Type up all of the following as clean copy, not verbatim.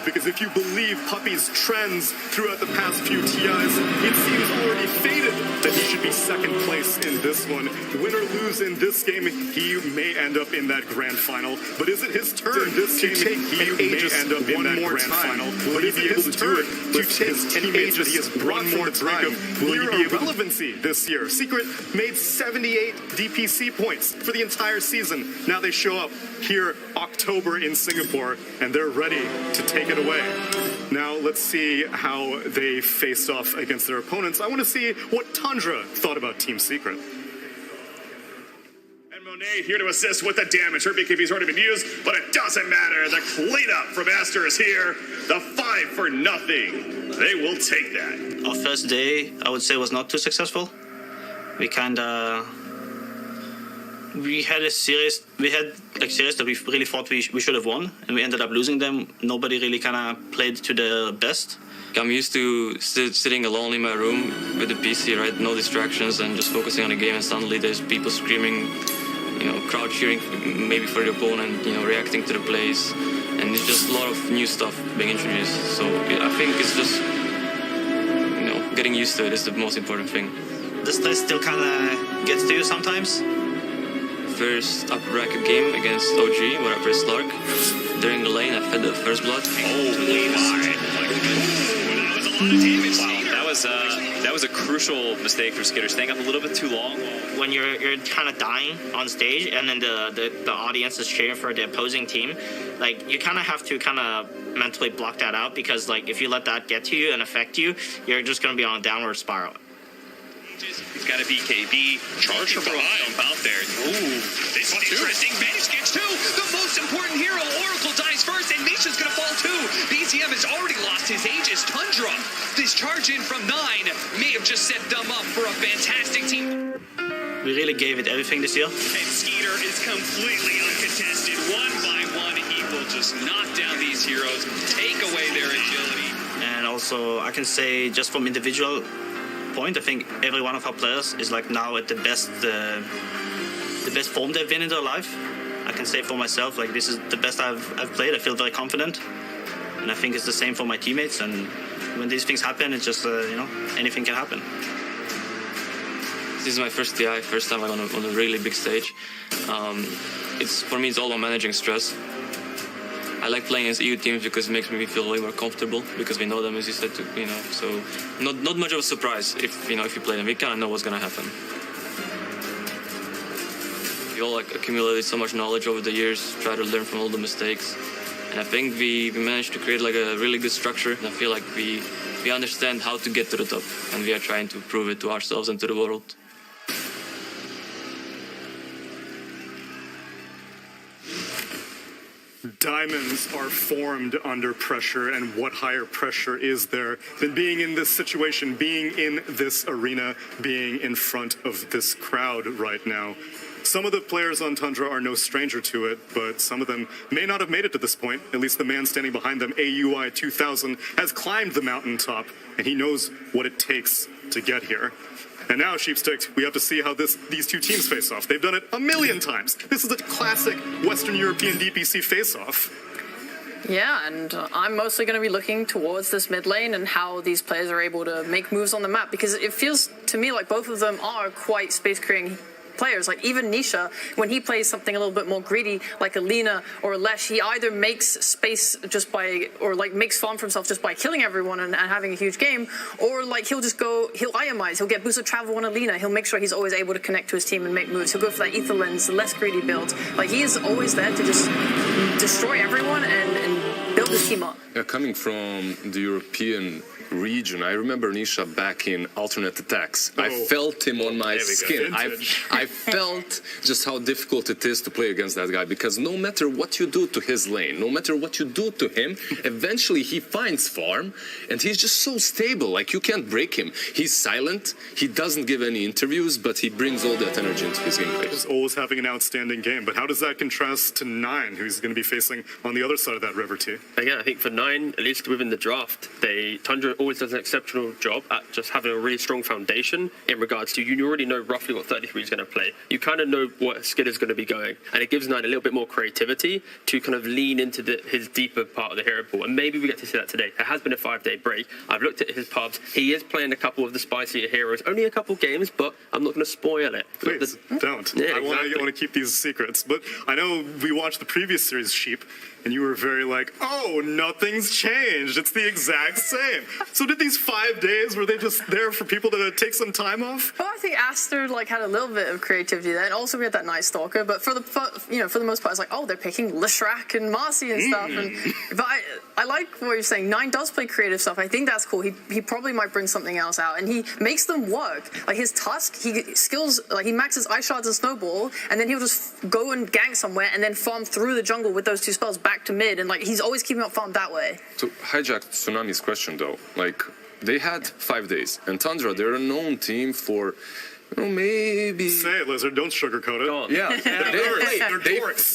because if you believe Puppy's trends throughout the past few TIs, it seems already fated that he should be second place in this one. Win or lose in this game, he may end up in that grand final. But is it his turn this game to take he may end up in that grand final? Will he be able to do it to take an Aegis he has brought from the brink of near irrelevancy this year? Secret made 78 DPC points for the entire season. Now they show up here October in Singapore, and they're ready to take it away. Now let's see how they faced off against their opponents. I want to see what Tundra thought about Team Secret. And Monet here to assist with the damage. Her BKB's already been used, but it doesn't matter. The cleanup from Aster is here. The 5 for nothing. They will take that. Our first day, I would say, was not too successful. We had a series that we really thought we should have won, and we ended up losing them. Nobody really kind of played to their best. I'm used to sitting alone in my room with the PC, right? No distractions, and just focusing on the game, and suddenly there's people screaming, crowd cheering maybe for the opponent, reacting to the plays, and it's just a lot of new stuff being introduced. So I think it's just, getting used to it is the most important thing. The stress still kind of gets to you sometimes. First upper bracket game against OG, where I faced Lark. During the lane, I fed the first blood. Holy my. That was a lot of damage. Wow, that was a crucial mistake from Skitter, staying up a little bit too long. When you're kind of dying on stage, and then the audience is cheering for the opposing team, you kind of have to kind of mentally block that out, because if you let that get to you and affect you, you're just going to be on a downward spiral. He's got a BKB. Charge from behind. Jump out there. Ooh. This is interesting. Vanish gets 2. The most important hero, Oracle, dies first, and Misha's going to fall too. BTM has already lost his Aegis. Tundra, this charge in from 9 may have just set them up for a fantastic team. We really gave it everything this year. And Skeeter is completely uncontested. One by one, he will just knock down these heroes, take away their agility. And also, I can say, just from individual point, I think every one of our players is now at the best form they've been in their life. I can say for myself, this is the best I've played. I feel very confident, and I think it's the same for my teammates. And when these things happen, it's just anything can happen. This is my first TI, first time I'm on a really big stage. For me, it's all about managing stress. I like playing against EU teams because it makes me feel way more comfortable, because we know them, as you said, so not much of a surprise if you play them. We kind of know what's going to happen. We all accumulated so much knowledge over the years, try to learn from all the mistakes, and I think we managed to create a really good structure. And I feel like we understand how to get to the top, and we are trying to prove it to ourselves and to the world. Diamonds are formed under pressure, and what higher pressure is there than being in this situation, being in this arena, being in front of this crowd right now? Some of the players on Tundra are no stranger to it, but some of them may not have made it to this point. At least the man standing behind them, TI11, has climbed the mountaintop, and he knows what it takes to get here. And now, Sheepstick, we have to see how these two teams face off. They've done it a million times. This is a classic Western European DPC face-off. Yeah, and I'm mostly going to be looking towards this mid lane and how these players are able to make moves on the map, because it feels to me like both of them are quite space-creating players. Even Nisha, when he plays something a little bit more greedy, like Alina or Lesh, he either makes space just by, or makes farm for himself just by killing everyone and having a huge game, or he'll itemize, he'll get boosted travel on Alina, he'll make sure he's always able to connect to his team and make moves, he'll go for that ether lens, the less greedy build. He is always there to just destroy everyone and build his team up. Yeah, coming from the European region, I remember Nisha back in alternate attacks. I felt him on my skin. I felt just how difficult it is to play against that guy, because no matter what you do to his lane, no matter what you do to him, eventually he finds farm, and he's just so stable. You can't break him. He's silent, he doesn't give any interviews, but he brings all that energy into his gameplay. He's always having an outstanding game, but how does that contrast to 9, who's going to be facing on the other side of that river, T? Again, I think for 9, find, at least within the draft, Tundra always does an exceptional job at just having a really strong foundation in regards to you already know roughly what 33 is going to play. You kind of know what skill is going to be going, and it gives Nine a little bit more creativity to kind of lean into his deeper part of the hero pool. And maybe we get to see that today. There has been a 5-day break. I've looked at his pubs. He is playing a couple of the spicier heroes. Only a couple games, but I'm not going to spoil it. Please don't. Yeah, I want to keep these secrets. But I know we watched the previous series, Sheep, and you were very like, oh, nothing's changed. It's the exact same. So did these 5 days, were they just there for people to take some time off? Well, I think Aster had a little bit of creativity there, and also we had that Night Stalker. But for the most part, it's like, oh, they're picking Leshrac and Marcy and stuff. But I like what you're saying. Nine does play creative stuff. I think that's cool. He probably might bring something else out, and he makes them work. Like his Tusk, he maxes Ice Shards and Snowball, and then he'll just go and gank somewhere, and then farm through the jungle with those two spells back to mid, and he's always keeping up farm that way. To hijack Tsunami's question though, they had 5 days, and Tundra, they're a known team for, maybe... Say it, Lizard, don't sugarcoat it. Yeah,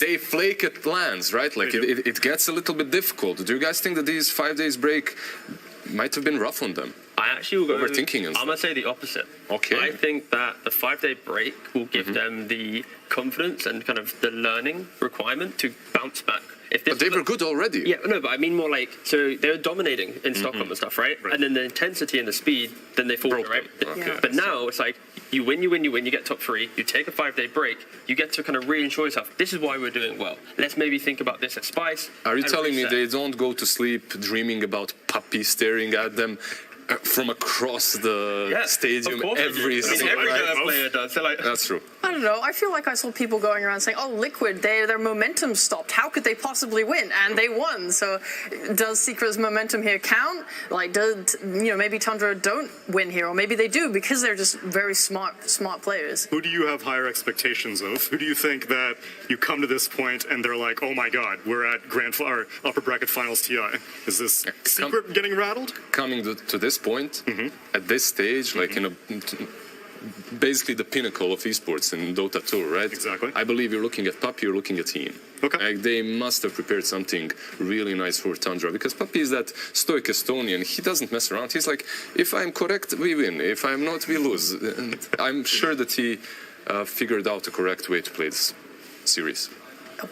they flake at plans, right? It gets a little bit difficult. Do you guys think that these 5 days break might have been rough on them? I actually will go overthinking. I'm going to say the opposite. Okay. I think that the 5-day break will give them the confidence and kind of the learning requirement to bounce back. But they were good already. Yeah, no, but I mean more so they were dominating in Stockholm and stuff, right? And then the intensity and the speed, then they falter, right? Okay. But now it's like, you win, you get top 3, you take a 5-day break, you get to kind of reassure yourself, this is why we're doing well. Let's maybe think about this at Spice. Are you telling me they don't go to sleep dreaming about Puppy staring at them from across the stadium every single player does. So that's true. I don't know. I feel like I saw people going around saying, "Oh, Liquid, their momentum stopped. How could they possibly win?" And they won. So, does Secret's momentum here count? Maybe Tundra don't win here, or maybe they do because they're just very smart players. Who do you have higher expectations of? Who do you think that you come to this point and they're like, "Oh my God, we're at upper bracket finals TI"? Is this Secret getting rattled? Coming to this point, at this stage, basically the pinnacle of esports in Dota 2, right? Exactly. I believe you're looking at Puppy, you're looking at Team. Okay. They must have prepared something really nice for Tundra, because Puppy is that stoic Estonian. He doesn't mess around. He's like, if I'm correct, we win. If I'm not, we lose. And I'm sure that he figured out the correct way to play this series.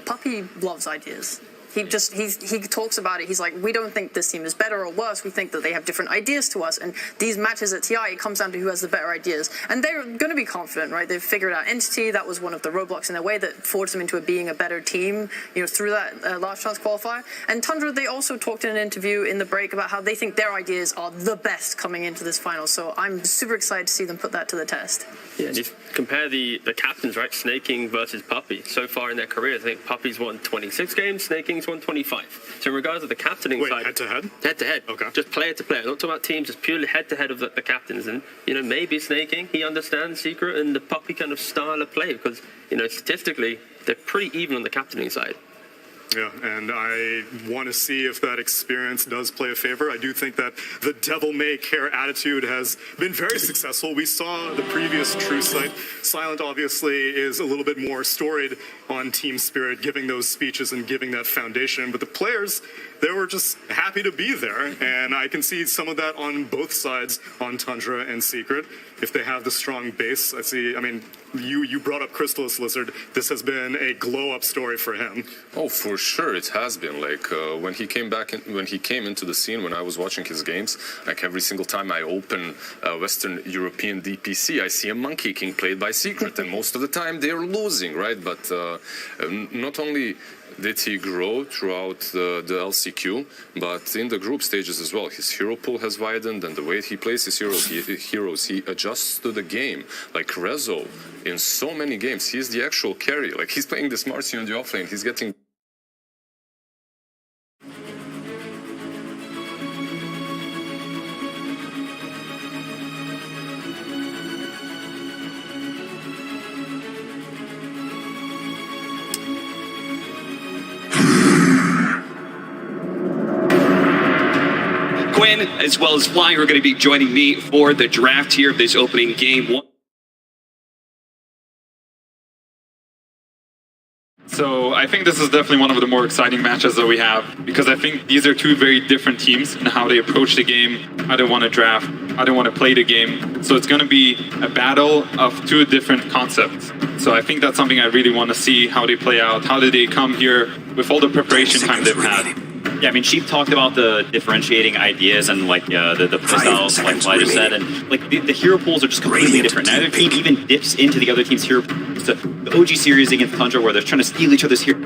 Puppy loves ideas. He talks about it. He's like, we don't think this team is better or worse. We think that they have different ideas to us. And these matches at TI, it comes down to who has the better ideas. And they're going to be confident, right? They've figured out Entity. That was one of the roadblocks in their way that forced them into being a better team, through that last chance qualifier. And Tundra, they also talked in an interview in the break about how they think their ideas are the best coming into this final. So I'm super excited to see them put that to the test. Yeah, and if compare the captains, right? Snaking versus Puppy. So far in their careers, I think Puppy's won 26 games, Snaking's won 25. So in regards to the captaining side... head-to-head? Head-to-head. Okay. Just player to player. Not talking about teams, just purely head-to-head of the captains. And, maybe Snaking, he understands Secret and the Puppy kind of style of play because, statistically, they're pretty even on the captaining side. Yeah, and I want to see if that experience does play a favor. I do think that the devil-may-care attitude has been very successful. We saw the previous True Sight. Silent, obviously, is a little bit more storied on Team Spirit, giving those speeches and giving that foundation. But the players, they were just happy to be there, and I can see some of that on both sides, on Tundra and Secret. If they have the strong base, you brought up Crystallis Lizard. This has been a glow-up story for him. Oh, for sure, it has been. When he came into the scene, when I was watching his games, every single time I open Western European DPC, I see a Monkey King played by Secret, and most of the time they're losing, right? But not only did he grow throughout the LCQ, but in the group stages as well. His hero pool has widened, and the way he plays his heroes, he adjusts to the game. Like Rezo, in so many games, he's the actual carry. He's playing this Marcy on the offlane, he's getting... Quinn, as well as Fly, are going to be joining me for the draft here of this opening game. So I think this is definitely one of the more exciting matches that we have, because I think these are two very different teams in how they approach the game, how they want to draft, how they want to play the game. So it's going to be a battle of two different concepts. So I think that's something I really want to see how they play out. How did they come here with all the preparation time they've had? Yeah, I mean, Sheep talked about the differentiating ideas and like the playstyles, like Fly just said, and like the hero pools are just completely different. Neither team even dips into the other team's hero pools. The OG series against Tundra, where they're trying to steal each other's hero,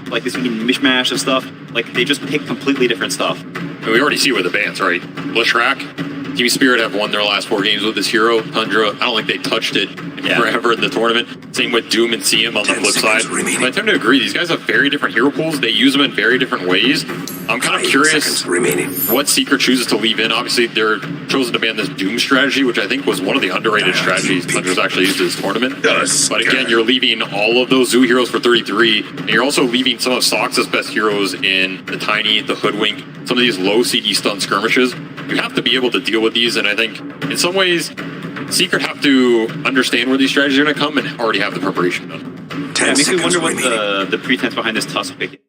like this mishmash of stuff. Like they just pick completely different stuff. And we already see where the bands, right? Lishrak, Team Spirit have won their last 4 games with this hero. Tundra, I don't think they touched it forever in the tournament. Same with Doom and CM on the flip side. But I tend to agree, these guys have very different hero pools. They use them in very different ways. I'm kind of curious what Secret chooses to leave in. Obviously, they're chosen to ban this Doom strategy, which I think was one of the underrated strategies Tundra's actually used in this tournament. But again, you're leaving all of those Zoo heroes for 33, and you're also leaving some of Sox's best heroes in the Tiny, the Hoodwink, some of these low CD stun skirmishes. You have to be able to deal with these, and I think in some ways, Secret have to understand where these strategies are going to come and already have the preparation done. Yeah, it makes me wonder what the pretense behind this Tusk pick is.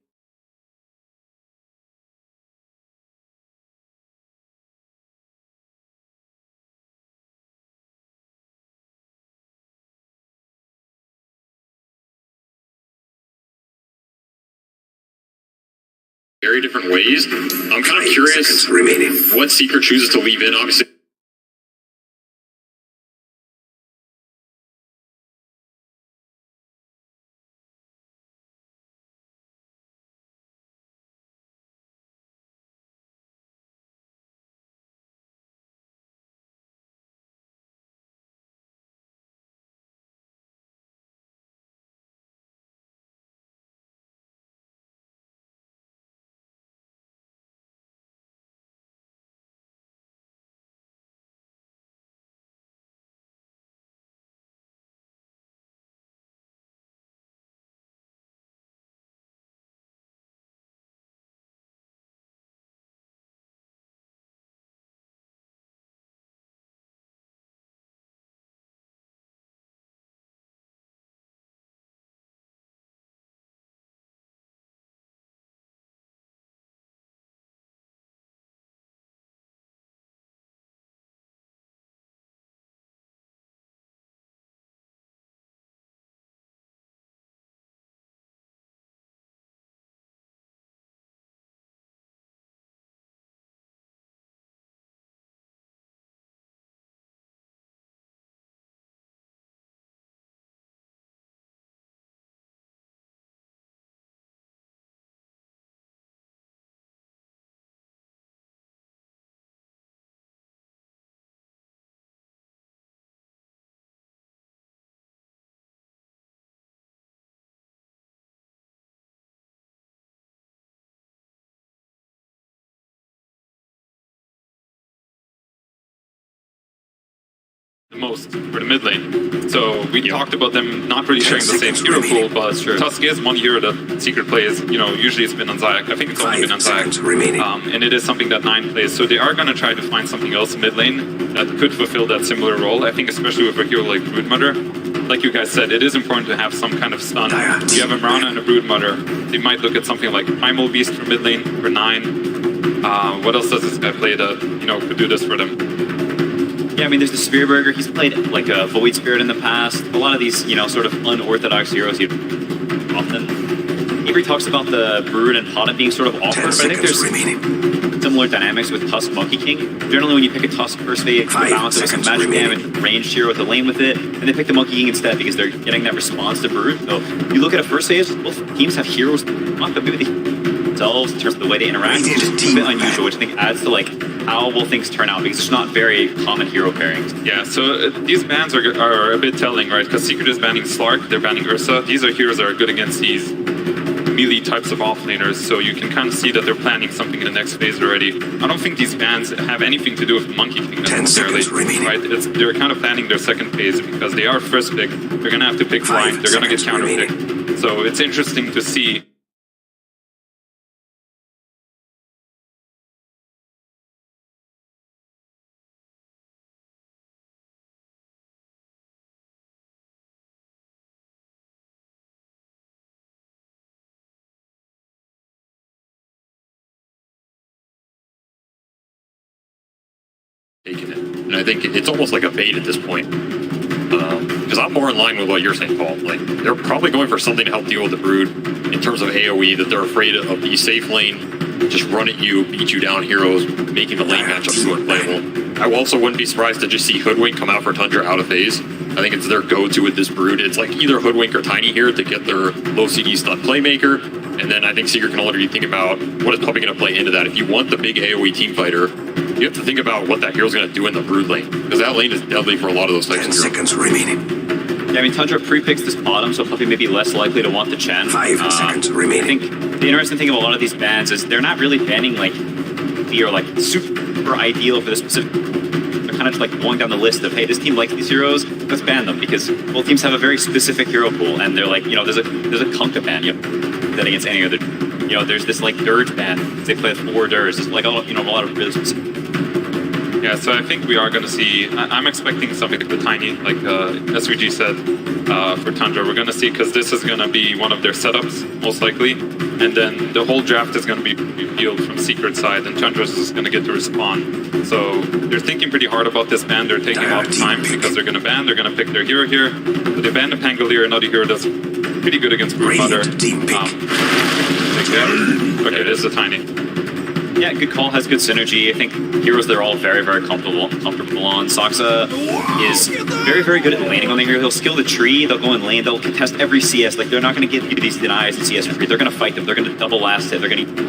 Very different ways. I'm kind of curious what Secret chooses to leave in. Obviously, the most for the mid lane. So we talked about them not really sharing the same hero pool, but Tusk is one hero that Secret plays. You know, usually it's been on Zayak. I think it's only been on Zayak. And it is something that 9 plays. So they are going to try to find something else mid lane that could fulfill that similar role. I think especially with a hero like Broodmother. Like you guys said, it is important to have some kind of stun. You have a Marana and a Broodmother. They might look at something like Primal Beast for mid lane for 9. What else does this guy play that, you know, could do this for them? Yeah, I mean, there's the Spearburger. He's played like a Void Spirit in the past. A lot of these, you know, sort of unorthodox heroes he often. Avery talks about the Brood and Hotted being sort of awkward, but I think there's similar dynamics with Tusk Monkey King. Generally, when you pick a Tusk first phase, you balance it with some magic damage, ranged hero with a lane with it, and they pick the Monkey King instead because they're getting that response to Brood. So you look at a first phase, both teams have heroes, but maybe themselves in terms of the way they interact, which is a bit unusual, which I think adds to like how will things turn out, because it's not very common hero pairings. Yeah, so these bans are a bit telling, right? Because Secret is banning Slark, they're banning Ursa. These are heroes that are good against these melee types of offlaners, so you can kind of see that they're planning something in the next phase already. I don't think these bans have anything to do with Monkey King necessarily, right? They're kind of planning their second phase because they are first pick. They're going to have to pick blind. They're going to get counter picked. So it's interesting to see taking it. And I think it's almost like a bait at this point. Because I'm more in line with what you're saying, Paul. Like, they're probably going for something to help deal with the Brood in terms of AoE, that they're afraid of the safe lane, just run at you, beat you down heroes, making the lane matchup so unplayable. I also wouldn't be surprised to just see Hoodwink come out for Tundra out of phase. I think it's their go-to with this Brood. It's like either Hoodwink or Tiny here to get their low CD stun playmaker, and then I think Secret can already think about what is Puppey going to play into that. If you want the big AoE team fighter, you have to think about what that hero's going to do in the Brood lane, because that lane is deadly for a lot of those types of heroes. 10 seconds remaining. Yeah, I mean, Tundra pre-picks this bottom, so Puppey may be less likely to want the Chen. 5 seconds remaining. I think the interesting thing about a lot of these bans is they're not really banning, like, or like super ideal for the specific. They're kind of just like going down the list of, hey, this team likes these heroes, let's ban them, because both teams have a very specific hero pool, and they're like, you know, there's a Kunkka ban, you know, that against any other, you know, there's this like Dirge ban, they play with 4 Dirge, there's like, you know, a lot of really specific. Yeah, so I think we are going to see, I'm expecting something like the Tiny, like SVG said, for Tundra. We're going to see, because this is going to be one of their setups, most likely, and then the whole draft is going to be revealed from Secret side, and Tundra is just going to get to respond. So they're thinking pretty hard about this ban. They're taking a lot of time, because they're going to ban, they're going to pick their hero here. But they ban the Pangolier, another hero that's pretty good against Broodmother. Okay, it is a Tiny. Yeah, good call, has good synergy. I think heroes they're all very, very comfortable on. Saksa is very, very good at laning on the hero. He'll skill the tree, they'll go in lane, they'll contest every CS. Like, they're not going to give you these denies in CS for free. They're going to fight them, they're going to double last hit, they're going to,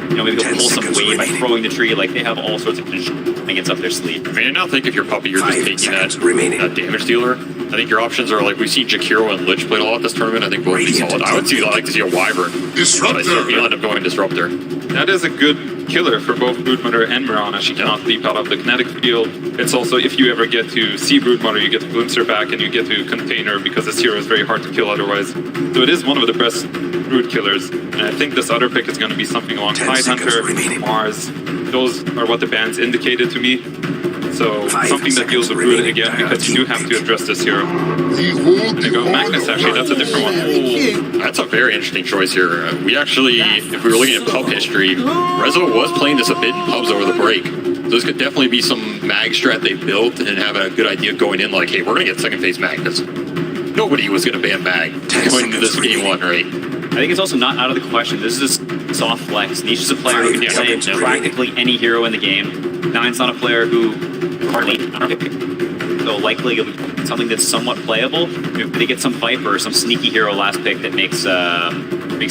you know, maybe go pull some wave by throwing the tree. Like, they have all sorts of things up their sleeve. I mean, I now think if you're Puppey, you're just taking that damage dealer. I think your options are, like, we've seen Jakiro and Lich played a lot this tournament. I think both be solid. I would like to see a Wyvern. Disruptor. But you'll end up going Disruptor. That is a good killer for both Broodmother and Mirana. She cannot leap out of the kinetic field. It's also, if you ever get to see Broodmother, you get to glimpse her back and you get to contain her, because this hero is very hard to kill otherwise. So it is one of the best Brood killers. And I think this other pick is going to be something along Tidehunter, Mars. Those are what the bans indicated to me. So something that deals with Brood again, because you do have to address this hero. There you go, Magnus, actually, that's a different one. That's a very interesting choice here. We actually, if we were looking at pub history, Rezo was playing this a bit in pubs over the break. So this could definitely be some mag strat they built and have a good idea going in, like, hey, we're going to get second phase Magnus. Nobody was going to ban mag going into this game 1, right? I think it's also not out of the question. This is a soft flex. Niche is a player who can play practically any hero in the game. Nine's not a player who hardly, so likely something that's somewhat playable. If they get some Viper or some sneaky hero last pick that makes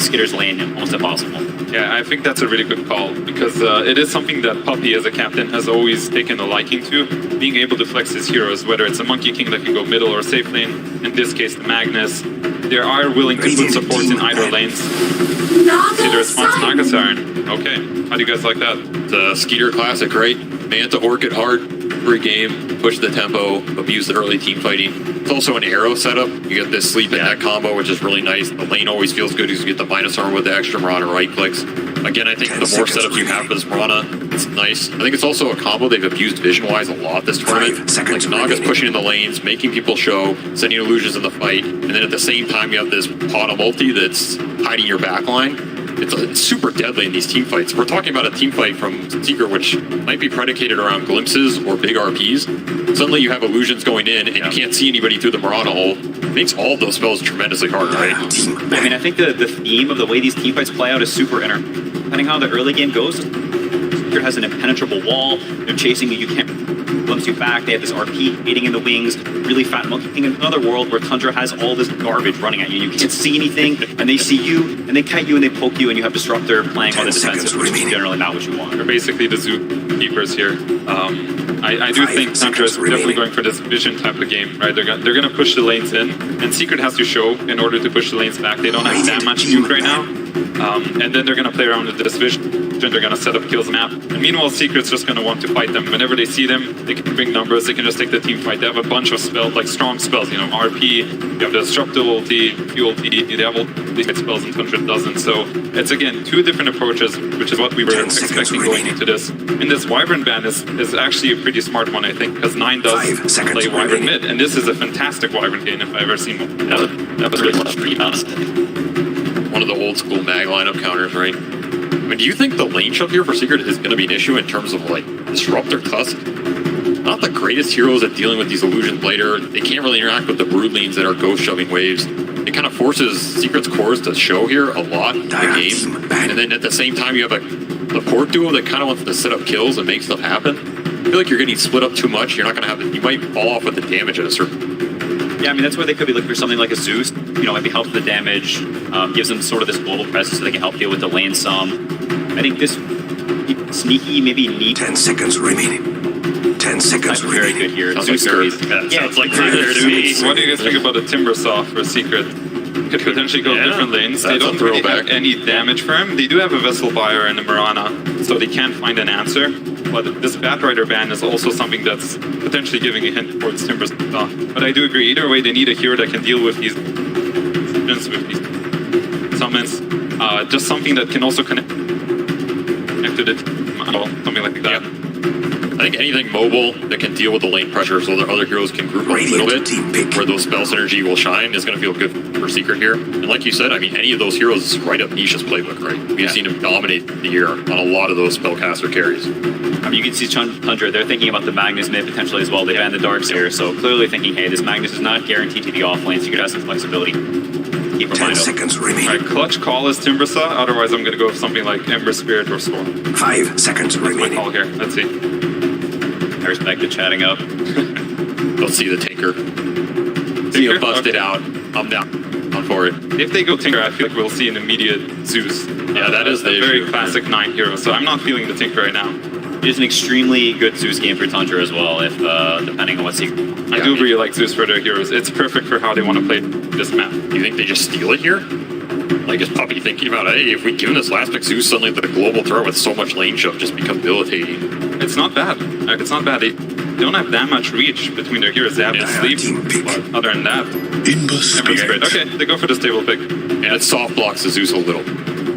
Skitter's lane almost impossible. Yeah, I think that's a really good call, because it is something that Puppey as a captain has always taken a liking to, being able to flex his heroes, whether it's a Monkey King that can go middle or safe lane, in this case the Magnus. They are willing to put supports in either lanes. See the response, Nagasiren. Okay, how do you guys like that? The Skeeter classic, right? Manta Orchid hard, free game, push the tempo, abuse the early team fighting. It's also an arrow setup. You get this sleep and that combo, which is really nice. The lane always feels good because you get the minus armor with the extra Mirana right clicks. Again, I think the more setups you have for this Mirana, it's nice. I think it's also a combo they've abused vision-wise a lot this tournament. Like Naga's pushing in the lanes, making people show, sending illusions in the fight, and then at the same time you have this pot of multi that's hiding your backline. It's super deadly in these team fights. We're talking about a team fight from Secret, which might be predicated around glimpses or big RPs. Suddenly you have illusions going in, and you can't see anybody through the Mirana hole. It makes all of those spells tremendously hard, right? I mean, I think the theme of the way these team fights play out is super Depending how the early game goes, Secret has an impenetrable wall. They're chasing you. You can't glimpse you back. They have this RP waiting in the wings. Really fat Monkey King in another world where Tundra has all this garbage running at you. You can't see anything, and they see you, and they kite you, and they poke you, and you have Disruptor playing on the defensive, which is generally not what you want. They're basically the zookeepers here. I do think Tundra is definitely going for this vision type of game, right? They're going to push the lanes in, and Secret has to show in order to push the lanes back. They don't have that much juke right now. And then they're going to play around with this vision. They're going to set up kills map. And meanwhile, Secret's just going to want to fight them. Whenever they see them, they can bring numbers. They can just take the team fight. They have a bunch of spells, like strong spells. You know, RP, you have the Disruptive ulti, Q ulti, they have all these spells and Tundra doesn't. So it's, again, two different approaches, which is what we were expecting going into this. And this Wyvern ban is actually a pretty smart one, I think, because 9 does play Wyvern mid. And this is a fantastic Wyvern game if I've ever seen one. That was really pretty honest. One of the old school mag lineup counters, right? I mean, do you think the lane shove here for Secret is going to be an issue in terms of, like, Disruptor Tusk? not the greatest heroes at dealing with these illusions later. They can't really interact with the brood lanes that are ghost shoving waves. It kind of forces Secret's cores to show here a lot in the game. And then at the same time, you have a port duo that kind of wants to set up kills and make stuff happen. I feel like you're getting split up too much. You're not going to have it. You might fall off with the damage at a certain. Yeah, I mean, that's where they could be looking for something like a Zeus. You know, maybe help the damage, gives them sort of this global presence so they can help deal with the lane some. I think this sneaky, maybe neat. 10 seconds remaining. 10 seconds very remaining. good here. Sounds Zeus like is sounds like Curve to me. What do you guys think about a Timbersaw for Secret? Could potentially go different lanes. They don't really have any damage for him. They do have a Vessel Buyer and a Mirana, so they can't find an answer. But this Batrider ban is also something that's potentially giving a hint towards Timbersaw. But I do agree, either way, they need a hero that can deal with these summons. Just something that can also connect to the something like that. Yeah. I think anything mobile that can deal with the lane pressure so that other heroes can group up a little bit where those spell synergy will shine is going to feel good for Secret here. And like you said, I mean, any of those heroes is right up Nisha's playbook, right? We've seen him dominate the year on a lot of those spellcaster carries. I mean, you can see Tundra, they're thinking about the Magnus mid potentially as well. They banned the Darks here, so clearly thinking, hey, this Magnus is not guaranteed to be off lane, so you could have some flexibility. Keep 10 seconds remaining. Alright, clutch call is Timbersaw, otherwise I'm going to go with something like Ember Spirit or Storm. 5 seconds That's my remaining. call here. Let's see. I respect the chatting up. They'll see the Tinker. See him bust it out. I'm down for it. If they go Tinker, I feel like we'll see an immediate Zeus. Yeah, that is the a very issue. classic 9 hero, so I'm not feeling the Tinker right now. It is an extremely good Zeus game for Tundra as well, if depending on what Secret. I do really like Zeus for their heroes. It's perfect for how they want to play this map. You think they just steal it here? Like, is Puppy thinking about, hey, if we give him this last pick Zeus, suddenly the global threat with so much lane shove just becomes debilitating? It's not bad. It's not bad. They don't have that much reach between their heroes. They have to sleep. But other than that, Ember Spirit. Okay, they go for the stable pick. And it soft blocks the Zeus a little.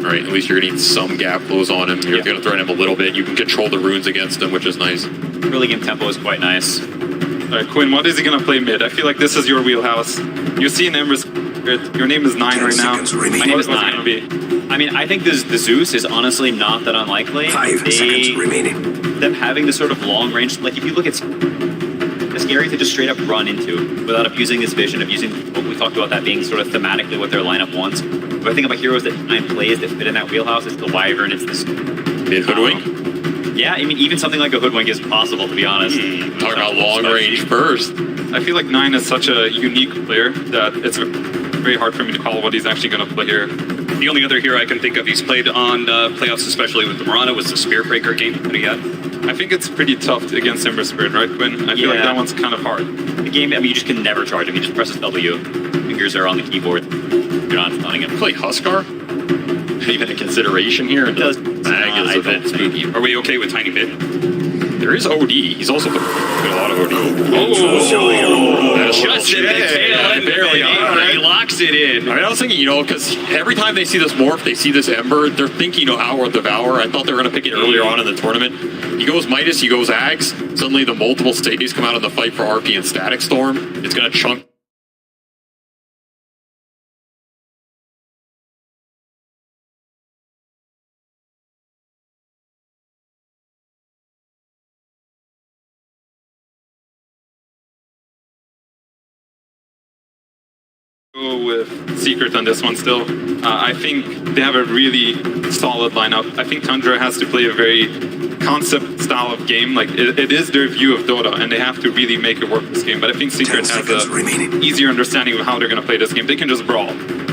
Right, at least you're getting some gap flows on him. You're going to threaten him a little bit. You can control the runes against him, which is nice. Early game tempo is quite nice. Alright, Quinn, what is he going to play mid? I feel like this is your wheelhouse. You see an Ember Spirit. Your name is 9 right now. My name is 9. Be? I mean, I think the Zeus is honestly not that unlikely. 5 seconds remaining. Them having this sort of long range, like if you look at, it's scary to just straight up run into without abusing this vision, abusing what we talked about that being sort of thematically what their lineup wants. But I think about heroes that 9 plays that fit in that wheelhouse, it's the Wyvern, it's this Mid-hoodwink? Yeah, I mean, even something like a Hoodwink is possible, to be honest. Talk about long range burst. I feel like 9 is such a unique player that it's very hard for me to call what he's actually going to play here. The only other hero I can think of he's played on playoffs, especially with the Mirana, was the Spear Breaker game that he had. I think it's pretty tough against Ember Spirit, right, Quinn? I feel like that one's kind of hard. The game, I mean, you just can never charge him. He just presses W. Fingers are on the keyboard. You're not stunning him. Play Huskar? Even a consideration here? It does. Bag is a bit spooky. Are we okay with Tiny Bit? There is OD. He's also put a lot of OD. Just in the tail end. Barely. He locks it in. I mean, I was thinking, because every time they see this morph, they see this Ember, they're thinking, Hour Devour. I thought they were going to pick it earlier on in the tournament. He goes Midas, he goes Ags. Suddenly the multiple stages come out in the fight for RP and Static Storm. It's going to chunk. Go with Secret on this one still. I think they have a really solid lineup. I think Tundra has to play a very concept style of game. Like it is their view of Dota, and they have to really make it work this game. But I think Secret has a easier understanding of how they're going to play this game. They can just brawl.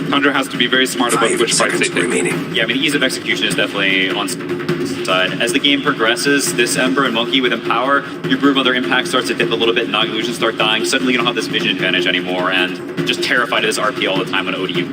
Tundra has to be very smart about which fights they take. Yeah, I mean, ease of execution is definitely on side. As the game progresses, this Ember and Monkey with Empower, your Broodmother impact starts to dip a little bit, Nog Illusions start dying. Suddenly you don't have this vision advantage anymore, and just terrified of this RP all the time when ODU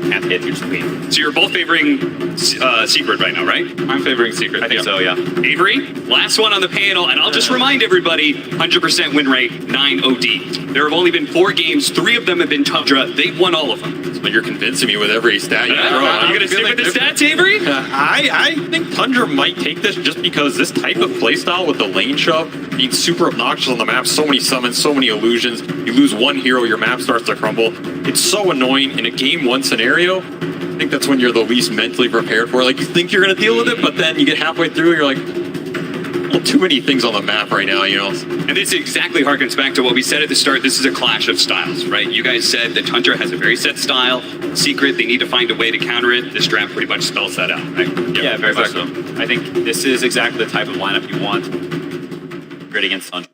can't hit your screen. So you're both favoring Secret right now, right? I'm favoring Secret. I think so, yeah. Avery, last one on the panel, and I'll just remind everybody, 100% win rate, 9 OD. There have only been 4 games, 3 of them have been Tundra. They've won all of them. But you're convincing me with every stat you throw. I'm going to stick with the stats, Avery? I think Tundra might take this just because this type of playstyle with the lane shove being super obnoxious on the map, so many summons, so many illusions. You lose one hero, your map starts to crumble. It's so annoying in a game 1 scenario. I think that's when you're the least mentally prepared for it. Like, you think you're going to deal with it, but then you get halfway through, you're like, little too many things on the map right now, you know. And this exactly harkens back to what we said at the start. This is a clash of styles, right? You guys said that Tundra has a very set style. Secret, they need to find a way to counter it. This draft pretty much spells that out, right? Yeah, very much so. I think this is exactly the type of lineup you want. Great against Tundra.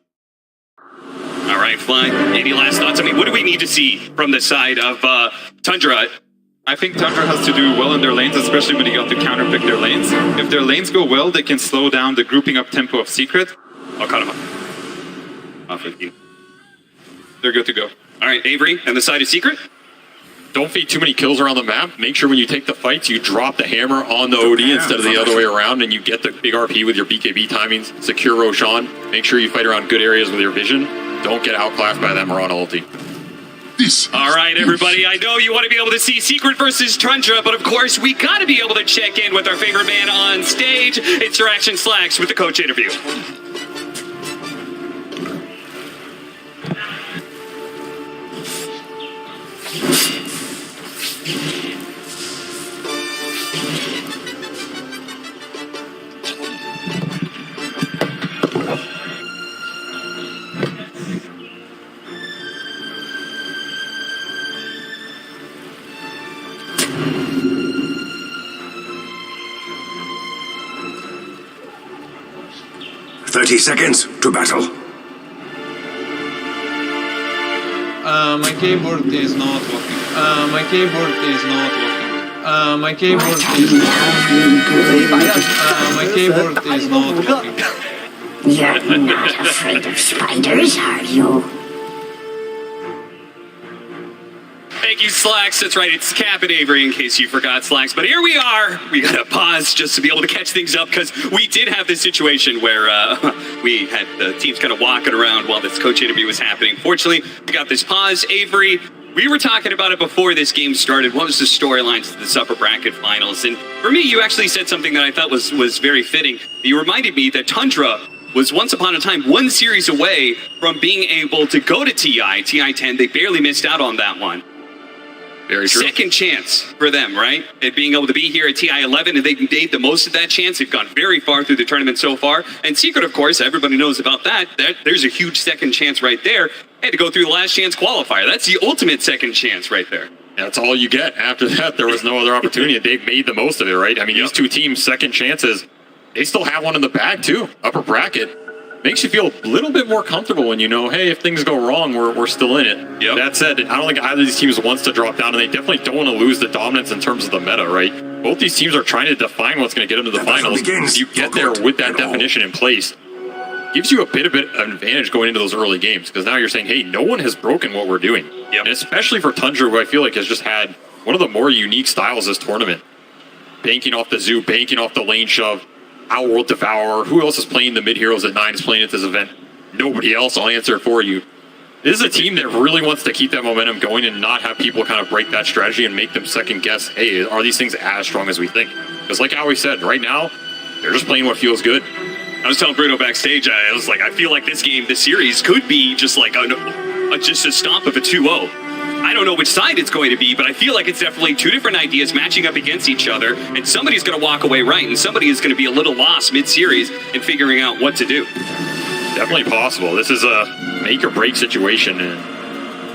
All right, Fly, any last thoughts? I mean, what do we need to see from the side of Tundra? I think Tundra has to do well in their lanes, especially when they got to counterpick their lanes. If their lanes go well, they can slow down the grouping up tempo of Secret. I'll cut him off with you. They're good to go. All right, Avery, and the side of Secret? Don't feed too many kills around the map. Make sure when you take the fights, you drop the hammer on the OD instead of the other way around, and you get the big RP with your BKB timings. Secure Roshan. Make sure you fight around good areas with your vision. Don't get outclassed by that Mirana ulti. All right, everybody, I know you want to be able to see Secret versus Tundra, but of course, we got to be able to check in with our favorite man on stage. It's Interaction Slacks with the coach interview. "30 seconds to battle." My keyboard is not working. My keyboard is not working. My keyboard is not working. My keyboard is not working. You're not afraid of spiders, are you? Thank you, Slacks. That's right, it's Cap and Avery, in case you forgot, Slacks. But here we are. We got to pause just to be able to catch things up, because we did have this situation where we had the teams kind of walking around while this coach interview was happening. Fortunately, we got this pause. Avery, we were talking about it before this game started. What was the storylines to this upper bracket finals? And for me, you actually said something that I thought was very fitting. You reminded me that Tundra was once upon a time one series away from being able to go to TI10. They barely missed out on that one. Very true. Second chance for them, right? At being able to be here at TI11, and they made the most of that chance. They've gone very far through the tournament so far. And Secret, of course, everybody knows about that. There's a huge second chance right there. They had to go through the last chance qualifier. That's the ultimate second chance right there. That's all you get. After that, there was no other opportunity. They've made the most of it, right? I mean, these two teams, second chances, they still have one in the bag, too. Upper bracket. Makes you feel a little bit more comfortable when you know, hey, if things go wrong, we're still in it. Yep. That said, I don't think either of these teams wants to drop down, and they definitely don't want to lose the dominance in terms of the meta, right? Both these teams are trying to define what's going to get them to the finals. You get there with that definition in place. Gives you a bit of advantage going into those early games, because now you're saying, hey, no one has broken what we're doing. Yep. And especially for Tundra, who I feel like has just had one of the more unique styles this tournament. Banking off the zoo, banking off the lane shove, Outworld Devourer. Who else is playing the mid heroes that 9 is playing at this event? Nobody else. I'll answer it for you. This is a team that really wants to keep that momentum going and not have people kind of break that strategy and make them second guess, hey, are these things as strong as we think? Because like I always said, right now, they're just playing what feels good. I was telling Bruno backstage, I was like, I feel like this game, this series could be just like just a stomp of a 2-0. I don't know which side it's going to be, but I feel like it's definitely two different ideas matching up against each other, and somebody's going to walk away right, and somebody is going to be a little lost mid-series in figuring out what to do. Definitely possible. This is a make-or-break situation, and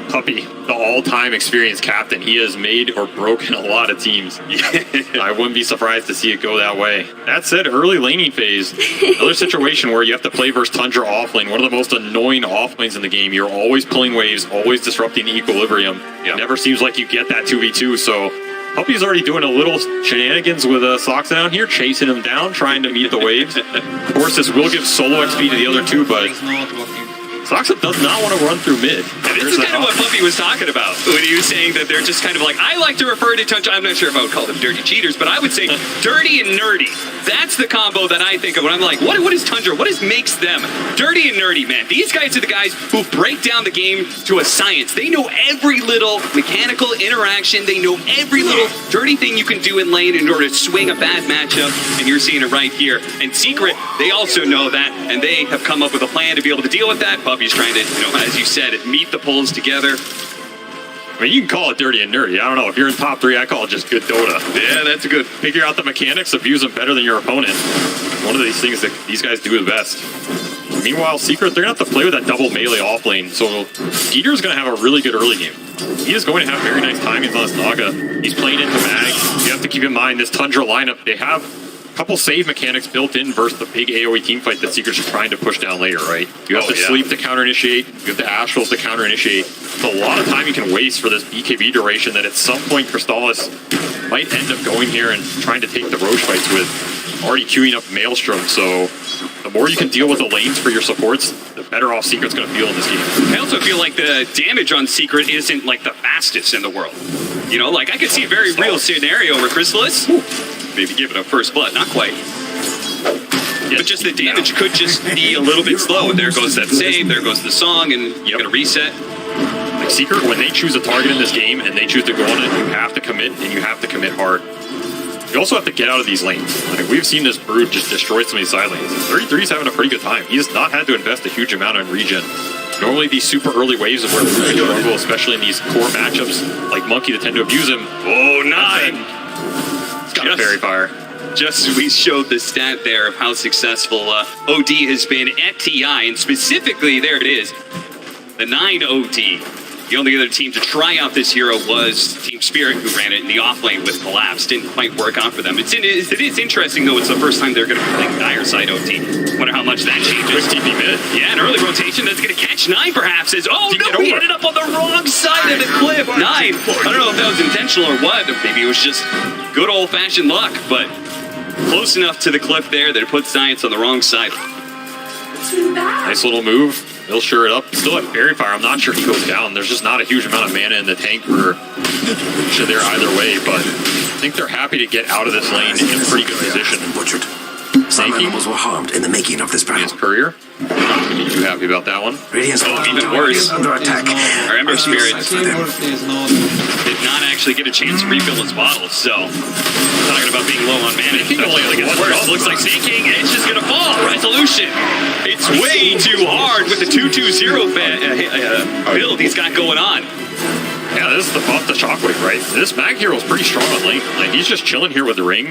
Puppy, the all-time experienced captain, he has made or broken a lot of teams. I wouldn't be surprised to see it go that way. That said, early laning phase, another situation where you have to play versus Tundra offlane, one of the most annoying offlanes in the game. You're always pulling waves, always disrupting the equilibrium. It never seems like you get that 2v2, so Puppy's already doing a little shenanigans with Sox down here, chasing him down, trying to meet the waves. Of course, this will give solo XP to the other two, but Soxa does not want to run through mid. And this is kind of what Puppy was talking about when he was saying that they're just kind of like, I like to refer to Tundra, I'm not sure if I would call them dirty cheaters, but I would say dirty and nerdy. That's the combo that I think of when I'm like, what is Tundra? What makes them dirty and nerdy, man? These guys are the guys who break down the game to a science. They know every little mechanical interaction. They know every little dirty thing you can do in lane in order to swing a bad matchup, and you're seeing it right here. And Secret, they also know that, and they have come up with a plan to be able to deal with that. Puppy's trying to, as you said, meet the pulls together. I mean, you can call it dirty and nerdy. I don't know. If you're in top 3, I call it just good Dota. Yeah, that's a good. Figure out the mechanics, abuse them better than your opponent. One of these things that these guys do the best. Meanwhile, Secret, they're going to have to play with that double melee off lane. So Skeeter's going to have a really good early game. He is going to have very nice timings on this Naga. He's playing into mag. You have to keep in mind this Tundra lineup, they have a couple save mechanics built in versus the big AoE teamfight that Secret's trying to push down later, right? You have to sleep to counter-initiate. You have the Astrals to counter-initiate. It's a lot of time you can waste for this BKB duration that at some point Crystallis might end up going here and trying to take the Roche fights with already queuing up Maelstrom. So the more you can deal with the lanes for your supports, the better off Secret's going to feel in this game. I also feel like the damage on Secret isn't like the fastest in the world. You know, like I could see a very real scenario where Crystallis maybe give it a first blood, not quite. But just the damage could just be a little bit slow. There goes that save, there goes the song, and you're going to reset. Like Secret, when they choose a target in this game and they choose to go on it, you have to commit, and you have to commit hard. You also have to get out of these lanes. Like, we've seen this Brood just destroy some of these side lanes. 33's having a pretty good time. He's not had to invest a huge amount in regen. Normally, these super early waves of where Brood struggle, especially in these core matchups, like Monkey, that tend to abuse him. Oh, 9! It's got a fairy fire. Just we showed the stat there of how successful OD has been at TI, and specifically, there it is, the 9 OD. The only other team to try out this hero was Team Spirit, who ran it in the off lane with Collapse. Didn't quite work out for them. It is interesting, though. It's the first time they're going to be playing Dire side OT. Wonder how much that changes. Quick TP mid. Yeah, an early rotation that's going to catch 9, perhaps. As he ended up on the wrong side of the cliff. 9. I don't know if that was intentional or what. Maybe it was just good old-fashioned luck, but close enough to the cliff there that it puts Science on the wrong side. Nice little move. They'll sure it up. Still at Fairy Fire. I'm not sure he goes down. There's just not a huge amount of mana in the tank for there either way, but I think they're happy to get out of this lane in a pretty good position. Butchered. Some animals were harmed in the making of this battle. Courier. Not gonna be too happy about that one. Radiant's even worse. under attack. Our Ember Spirit did not actually get a chance to refill his bottle, so talking about being low on mana. It only gets worse. Looks like Sand King Edge is gonna fall. Resolution. It's way too hard with the 2-2-0 build he's got going on. Yeah, this is the buff to Shockwave, right? This Mag hero is pretty strong on lane. Like, he's just chilling here with the ring.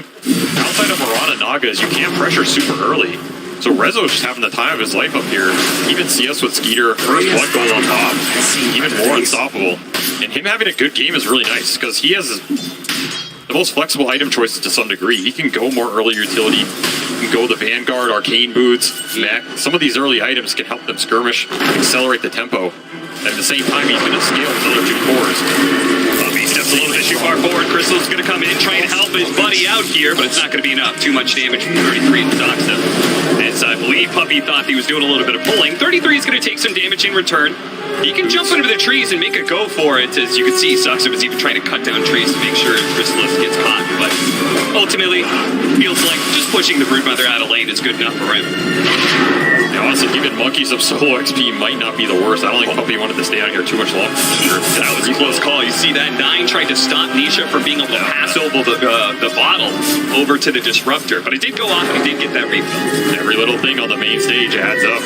Outside of Mirana Nagas, you can't pressure super early. So Rezo's just having the time of his life up here. Even CS with Skeeter, first blood goal on top, even more unstoppable. And him having a good game is really nice, because he has the most flexible item choices to some degree. He can go more early utility. He can go the Vanguard, Arcane Boots, Mech. Some of these early items can help them skirmish, accelerate the tempo. At the same time, he's going to scale his other 2 cores. He steps a little bit too far forward. Crystal's going to come in, trying to help his buddy out here, but it's not going to be enough. Too much damage from 33 in Doxa. As I believe Puppy thought he was doing a little bit of pulling. 33 is going to take some damage in return. He can jump into the trees and make a go for it. As you can see, Suxa was even trying to cut down trees to make sure Crystallis gets caught. But ultimately, feels like just pushing the Broodmother out of lane is good enough for him. Yeah, honestly, giving Monkeys up solo XP might not be the worst. I don't think Puppy wanted to stay out here too much longer. That was a close call. You see that 9 tried to stop Nisha from being able to pass over the bottle over to the Disruptor. But it did go off and he did get that refill. Every little thing on the main stage adds up.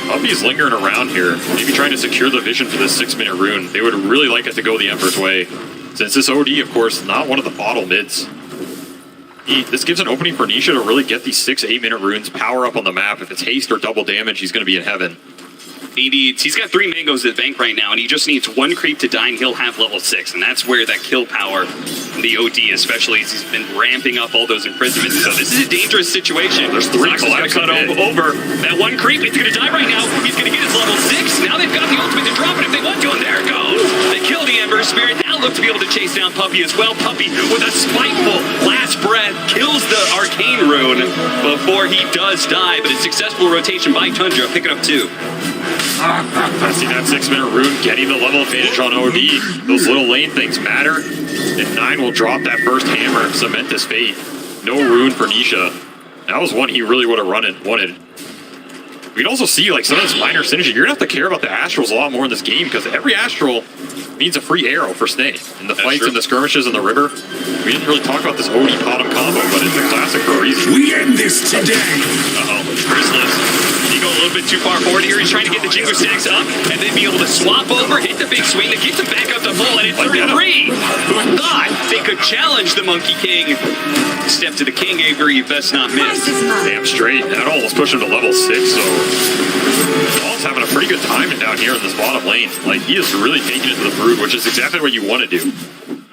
Puppy's lingering around here, maybe trying to secure the vision for this 6-minute rune. They would really like it to go the Emperor's way. Since this OD, of course, not one of the bottle mids. This gives an opening for Nisha to really get these 6-8-minute runes power up on the map. If it's haste or double damage, he's going to be in heaven. He's got 3 mangoes at the bank right now, and he just needs 1 creep to die, and he'll have level 6. And that's where that kill power, the OD especially, as he's been ramping up all those imprisonments. So this is a dangerous situation. There's 3 Sox's gonna cut over that 1 creep. It's going to die right now. He's going to get his level 6. Now they've got the ultimate to drop it if they want to, and there it goes. They kill the Ember Spirit. Now look to be able to chase down Puppy as well. Puppy, with a spiteful last breath, kills the Arcane Rune before he does die. But a successful rotation by Tundra, picking up 2. I see that 6-minute rune getting the level advantage on OD. Those little lane things matter. And 9 will drop that first hammer and cement his fate. No rune for Nisha. That was one he really would have wanted. We can also see like some of this minor synergy. You're going to have to care about the Astrals a lot more in this game because every Astral means a free arrow for Snake. In the fights and the skirmishes in the river, we didn't really talk about this OD Potom combo, but it's a classic for a reason. We end this today! Uh-oh. Chrysalis. Eagle little bit too far forward here. He's trying to get the Jingo stacks up and then be able to swap over, hit the big swing that gets him back up to full, and at 33, who thought they could challenge the Monkey King? Step to the king, Avery, you best not miss. Damn straight. That almost pushed him to level 6, so Ball's having a pretty good time down here in this bottom lane. Like, he is really taking it to the Brood, which is exactly what you want to do.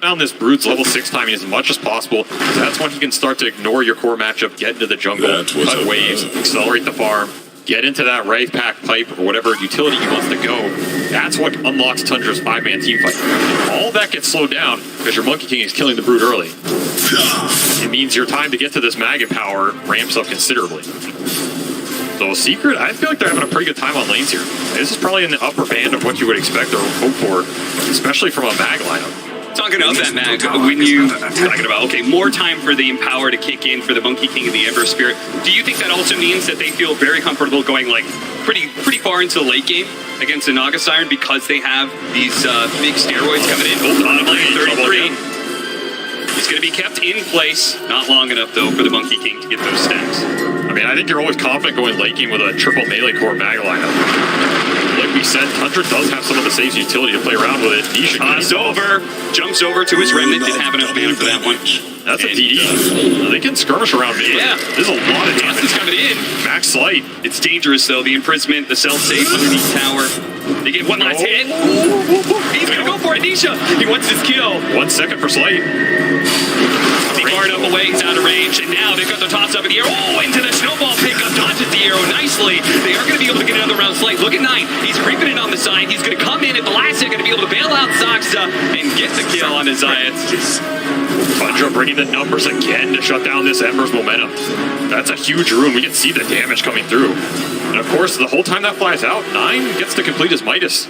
Found this Brood's level 6 timing as much as possible, because that's when he can start to ignore your core matchup, get into the jungle, cut waves, accelerate the farm, get into that Wraith Pack pipe or whatever utility he wants to go. That's what unlocks Tundra's 5-man team fight. All that gets slowed down because your Monkey King is killing the Brood early. It means your time to get to this Mag and power ramps up considerably. So Secret, I feel like they're having a pretty good time on lanes here. This is probably in the upper band of what you would expect or hope for, especially from a Mag lineup. Talking about that, Mag, when you talking about, okay, more time for the Empower to kick in for the Monkey King and the Ember Spirit, do you think that also means that they feel very comfortable going like pretty far into the late game against the Naga Siren because they have these big steroids coming in? Bottom lane, 33. He's going to be kept in place. Not long enough, though, for the Monkey King to get those stacks. I mean, I think you're always confident going late game with a triple melee core Mag lineup. Like we said, Tundra does have some of the saves utility to play around with it. He should jumps over to his Remnant. Didn't have enough mana for that one. That's a DD. They can skirmish around mid. Yeah. There's a lot of damage coming in. Max Slight. It's dangerous, though. The imprisonment, the self-save underneath tower. They get one last hit. He's going to go for it, Nisha. He wants his kill. 1 second for Slight. The guard up away, he's out of range, and now they've got the toss up in the air. Oh, into the snowball pickup, dodges the arrow nicely. They are going to be able to get another round Slight. Look at 9. He's creeping in on the side. He's going to come in at the last second to be able to bail out Soxa and get the kill on his Zayats. Tundra bringing the numbers again to shut down this Ember's momentum. That's a huge rune. We can see the damage coming through. And of course, the whole time that flies out, 9 gets to complete his Midas.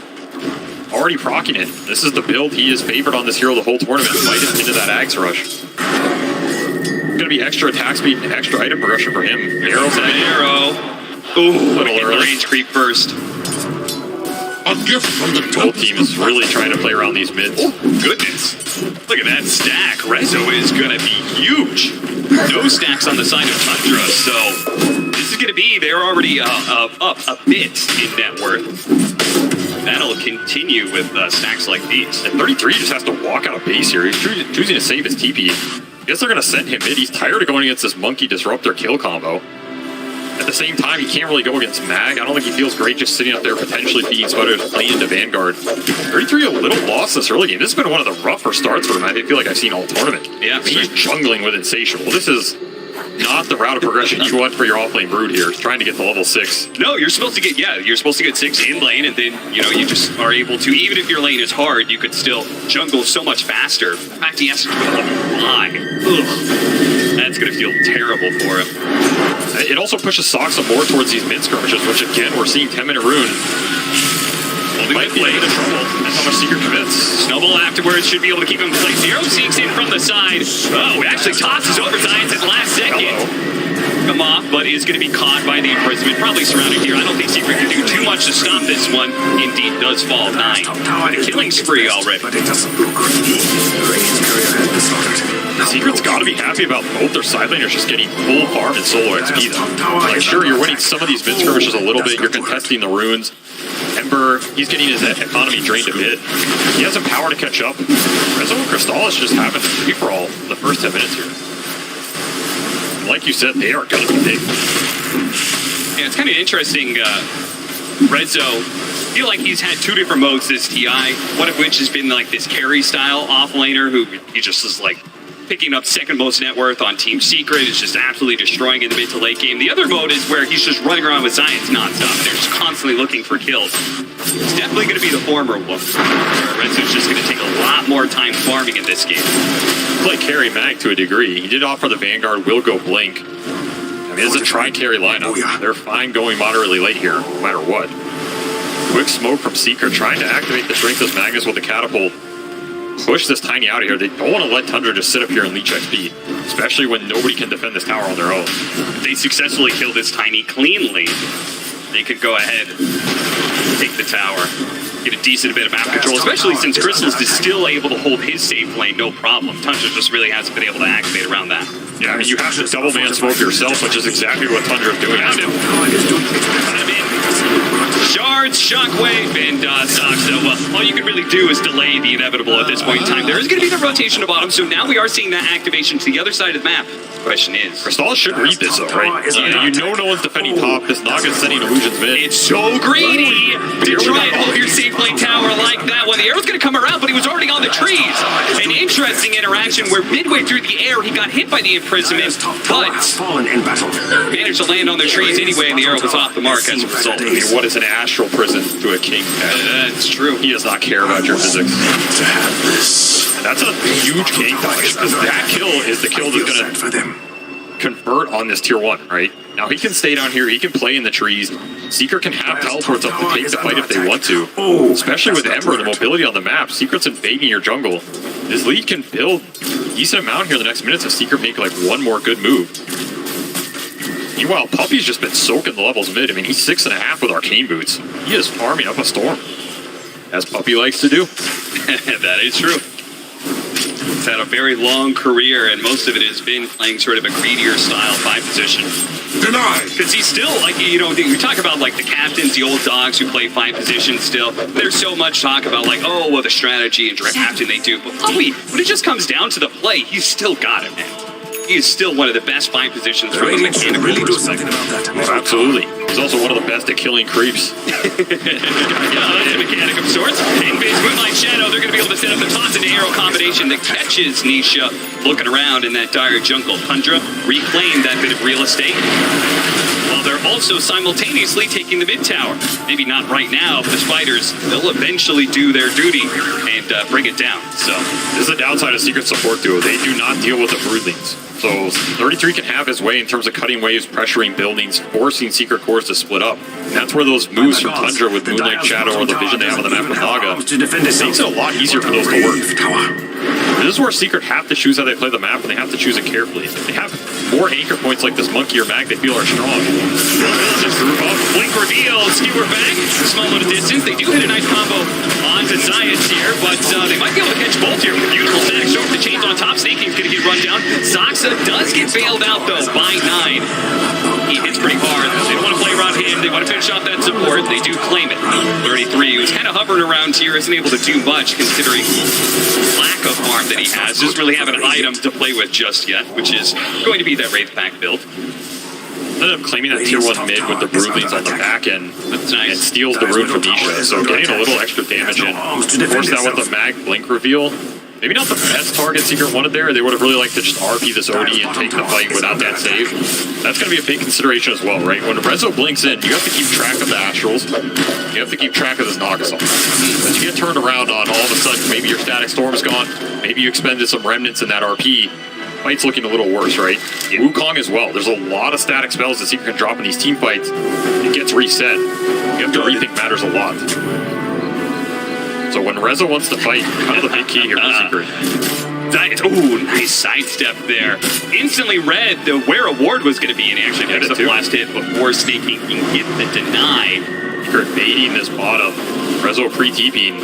Already proccing it. This is the build he is favored on this hero the whole tournament. Midas into that Axe Rush. Gonna be extra attack speed and extra item progression for him. Arrows an arrow. Ooh, little early. Range creep first. A gift from the whole team is really trying to play around these mids. Oh, goodness. Look at that stack. Rezo is going to be huge. No stacks on the side of Tundra, so this is going to be, they're already up a bit in net worth. That'll continue with stacks like these. And 33 just has to walk out of base here. He's choosing to save his TP. Guess they're going to send him mid. He's tired of going against this Monkey Disruptor kill combo. At the same time, he can't really go against Mag. I don't think he feels great just sitting up there potentially feeding Spiders playing into Vanguard. 33 a little lost this early game. This has been one of the rougher starts for him. I feel like I've seen all tournament. Yeah, he's jungling with Insatiable. This is not the route of progression you want for your off-lane Brood here. Trying to get to level 6. No, you're supposed to get 6 in lane, and then, you just are able to, even if your lane is hard, you could still jungle so much faster. In fact, he has to go to level 5. Ugh. That's going to feel terrible for him. It also pushes Soxa more towards these mid skirmishes, which again, we're seeing 10-minute rune. Might be a bit of trouble. That's how much Secret commits. Snowball afterwards should be able to keep him in place. Zero sneaks in from the side. Oh, it actually tosses over Zayats at the last second. Come off, but is going to be caught by the imprisonment. Probably surrounded here. I don't think Secret can do too much to stop this one. Indeed does fall 9. The killing spree already. But it doesn't look good. The Radiant's courier has been slaughtered. Secret's got to be happy about both their side laners just getting full farm and solo XP. Like, sure, you're winning some of these mid skirmishes a little bit. You're contesting the runes. Ember, he's getting his economy drained a bit. He has some power to catch up. Rezo and Crystallis just having free-for-all the first 10 minutes here. And like you said, they are going to be big. Yeah, it's kind of interesting. Rezo, I feel like he's had 2 different modes this TI, one of which has been like this carry style off-laner who he just is like picking up second most net worth on Team Secret, is just absolutely destroying in the mid to late game. The other mode is where he's just running around with Zayats nonstop. They're just constantly looking for kills. It's definitely going to be the former one. Rezo's just going to take a lot more time farming in this game. Play carry Mag to a degree. He did offer the Vanguard will go blink. I mean, it's a try-carry lineup. They're fine going moderately late here, no matter what. Quick smoke from Secret, trying to activate the Strengthless Magnus with the catapult. Push this Tiny out of here. They don't want to let Tundra just sit up here and leech XP, especially when nobody can defend this tower on their own. If they successfully kill this Tiny cleanly, they could go ahead, take the tower, get a decent bit of map control, especially since Crystals is still able to hold his safe lane, no problem. Tundra just really hasn't been able to activate around that. Yeah, I mean, you have to double man smoke yourself, which is exactly what Tundra is doing. Shards, Shockwave, and Zox. All you can really do is delay the inevitable at this point in time. There is going to be the rotation to bottom, so now we are seeing that activation to the other side of the map. Question is, Crystal should read this though, right? You know no one's defending top. This Naga's sending illusions mid. It's so greedy to try and hold your safe lane tower like that one. The arrow's going to come around, but he was already on the trees. An interesting interaction where midway through the air, he got hit by the imprisonment, but managed to land on the trees anyway, and the arrow was off the mark as a result. I mean, what is an astral prison to a king? That's true. He does not care about your physics. And that's a huge king dodge, because that kill is the kill that's going to convert on this tier 1, right? Now he can stay down here, he can play in the trees. Secret can have teleports up to take the fight if they want to. Especially with Ember, the mobility on the map. Secret's invading your jungle. This lead can build a decent amount here in the next minutes if Secret make like one more good move. Meanwhile, Puppy's just been soaking the levels mid. I mean, he's 6.5 with Arcane Boots. He is farming up a storm, as Puppy likes to do. That is true. He's had a very long career, and most of it has been playing sort of a greedier style 5 position. Denied! Because he's still, like, you know, we talk about, like, the captains, the old dogs who play 5 positions still. There's so much talk about, like, oh, well, the strategy and direct captain they do. But when it just comes down to the play, he's still got it, man. He is still one of the best 5 positions from a mechanical perspective. Oh, absolutely. He's also one of the best at killing creeps. Yeah, that's a mechanic of sorts. In base Moonlight Shadow, they're going to be able to set up the toss into arrow combination that catches Nisha looking around in that dire jungle. Tundra reclaimed that bit of real estate, while they're also simultaneously taking the mid tower. Maybe not right now, but the spiders, they'll eventually do their duty and bring it down. So this is the downside of Secret support duo. They do not deal with the broodlings. So 33 can have his way in terms of cutting waves, pressuring buildings, forcing Secret cores to split up. And that's where those moves from Tundra with Moonlight Shadow or the vision they have on the map with Naga makes it a lot easier for those to work. This is where Secret have to choose how they play the map, and they have to choose it carefully. They have more anchor points like this Monkey or Mag they feel are strong. Just blink reveal, skewer back, small little distance. They do hit a nice combo onto Zayas here, but they might be able to catch both here. Beautiful static stroke, the chains on top. Snaking's going to get run down. Zoxa does get bailed out though by 9. He hits pretty hard. They don't want to play around him. They want to finish off that support. They do claim it. 33, who's kind of hovering around here, isn't able to do much considering lack of farm that he has. Doesn't really have an item to play with just yet, which is going to be that Wraith Pack build. Ended up claiming that tier 1 mid with the broodlings on the back end. That's nice. And steals the rune from Nisha, so getting a little extra damage in. Force that with the Mag Blink reveal. Maybe not the best target Secret wanted there. They would have really liked to just RP this OD and take the fight without that save. That's going to be a big consideration as well, right? When Rezo blinks in, you have to keep track of the Astrals. You have to keep track of this Nagasol. As you get turned around on, all of a sudden, maybe your Static Storm's gone. Maybe you expended some remnants in that RP. Fight's looking a little worse, right? Wukong as well. There's a lot of static spells that Secret can drop in these team fights. It gets reset. You have to rethink matters a lot. So when Rezo wants to fight, kind of the big key here for Secret. Ooh, nice sidestep there. Instantly read where a ward was going to be, and he actually picks up the last hit before Snaking can get the deny. Secret baiting this bottom. Rezo pre-TPing.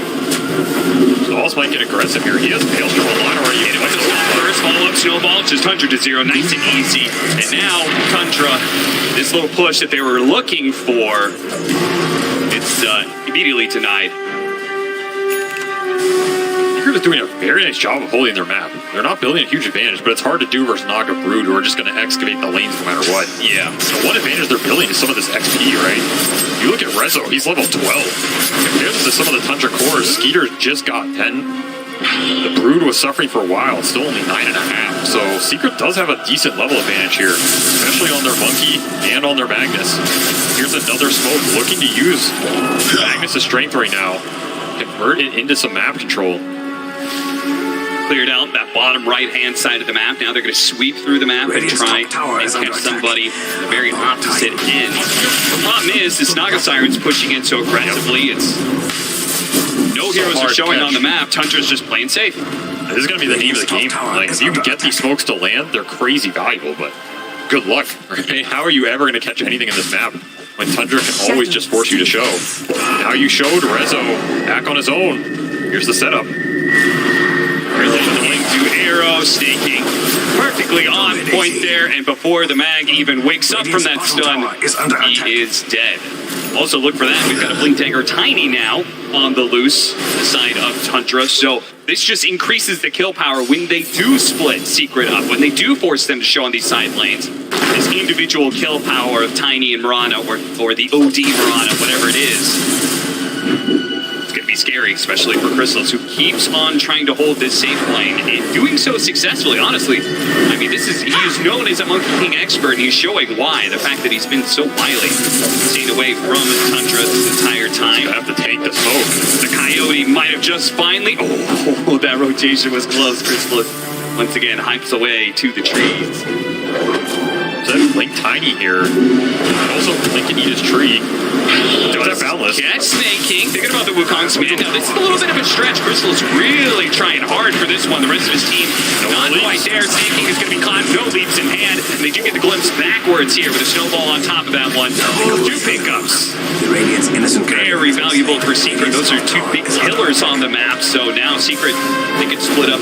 So Alls might get aggressive here. He has Maelstrom online already. First follow-up snowball, just 100 to 0, nice and easy. And now Tundra, this little push that they were looking for, it's immediately denied. Secret is doing a very nice job of holding their map. They're not building a huge advantage, but it's hard to do versus Naga Brood, who are just going to excavate the lanes no matter what. Yeah. The one advantage they're building is some of this XP, right? You look at Rezo, he's level 12. Compared to some of the Tundra cores, Skeeter just got 10. The Brood was suffering for a while, it's still only 9.5. So Secret does have a decent level advantage here, especially on their Monkey and on their Magnus. Here's another smoke looking to use Magnus' strength right now. Convert it into some map control. Cleared out that bottom right-hand side of the map. Now they're going to sweep through the map and try and catch somebody the very opposite end. The problem is, this Naga Siren's pushing in so aggressively. It's no heroes are showing on the map. Tundra's just playing safe. This is going to be the name of the game. Like, if you can get these smokes to land, they're crazy valuable, but good luck. Right? How are you ever going to catch anything in this map when Tundra can always just force you to show? Now you showed Rezo back on his own. Here's the setup. Into arrow, Snaking. Perfect perfectly on point there, and before the mag even wakes up from that stun, he is dead. Also look for that, we've got a Blink Dagger Tiny now on the loose, the side of Tundra, so this just increases the kill power when they do split Secret up, when they do force them to show on these side lanes. This individual kill power of Tiny and Mirana, or the OD Mirana, whatever it is. It's going to be scary, especially for Crystals, who keeps on trying to hold this safe lane, and doing so successfully, honestly. I mean, he's known as a Monkey King expert, and he's showing why. The fact that he's been so wily, staying away from Tundra this entire time. He's gonna have to tank the smoke. The Coyote might have just finally... Oh, that rotation was close. Crystallis once again hypes away to the trees. So that Blink Tiny here. Also, Blink can eat his tree. Does that boundless? Catch Snake King. Thinking about the Wukong's man. Now, this is a little bit of a stretch. Crystal's really trying hard for this one. The rest of his team not quite there. Snake King is going to be caught. No leaps in hand. And they do get the glimpse backwards here with a snowball on top of that one. Two pickups. Very valuable for Secret. Those are two big killers on the map. So now Secret, they can split up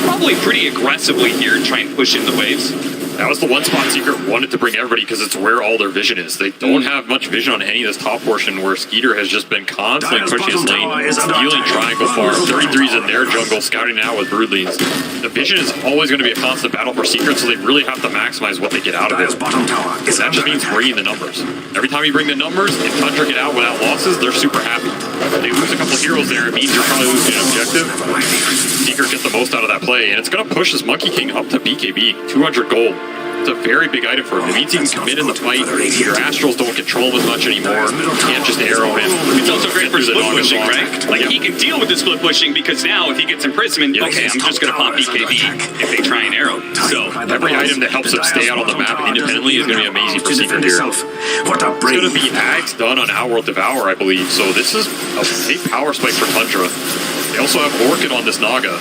probably pretty aggressively here and try and push in the waves. That was the one spot Secret wanted to bring everybody because it's where all their vision is. They don't have much vision on any of this top portion where Skeeter has just been constantly pushing his lane, stealing triangle farm. 33's in their jungle, scouting out with brood leads. The vision is always going to be a constant battle for Secret, so they really have to maximize what they get out of it. That just means bringing the numbers. Every time you bring the numbers, if Tundra get out without losses, they're super happy. If they lose a couple heroes there, it means you're probably losing an objective. Secret gets the most out of that play, and it's going to push this Monkey King up to BKB, 200 gold. It's a very big item for him. It means he can commit in the fight. Your Astrals don't control him as much anymore. You can't just arrow him. It's also great for split pushing, right? Like, he can deal with the split pushing because now if he gets imprisonment, okay, I'm just going to pop BKB if they try and arrow. So every item that helps him stay out on the map independently is going to be amazing for Secret here. It's going to be Ags done on Outworld Devour, I believe. So this is a big power spike for Tundra. They also have Orchid on this Naga.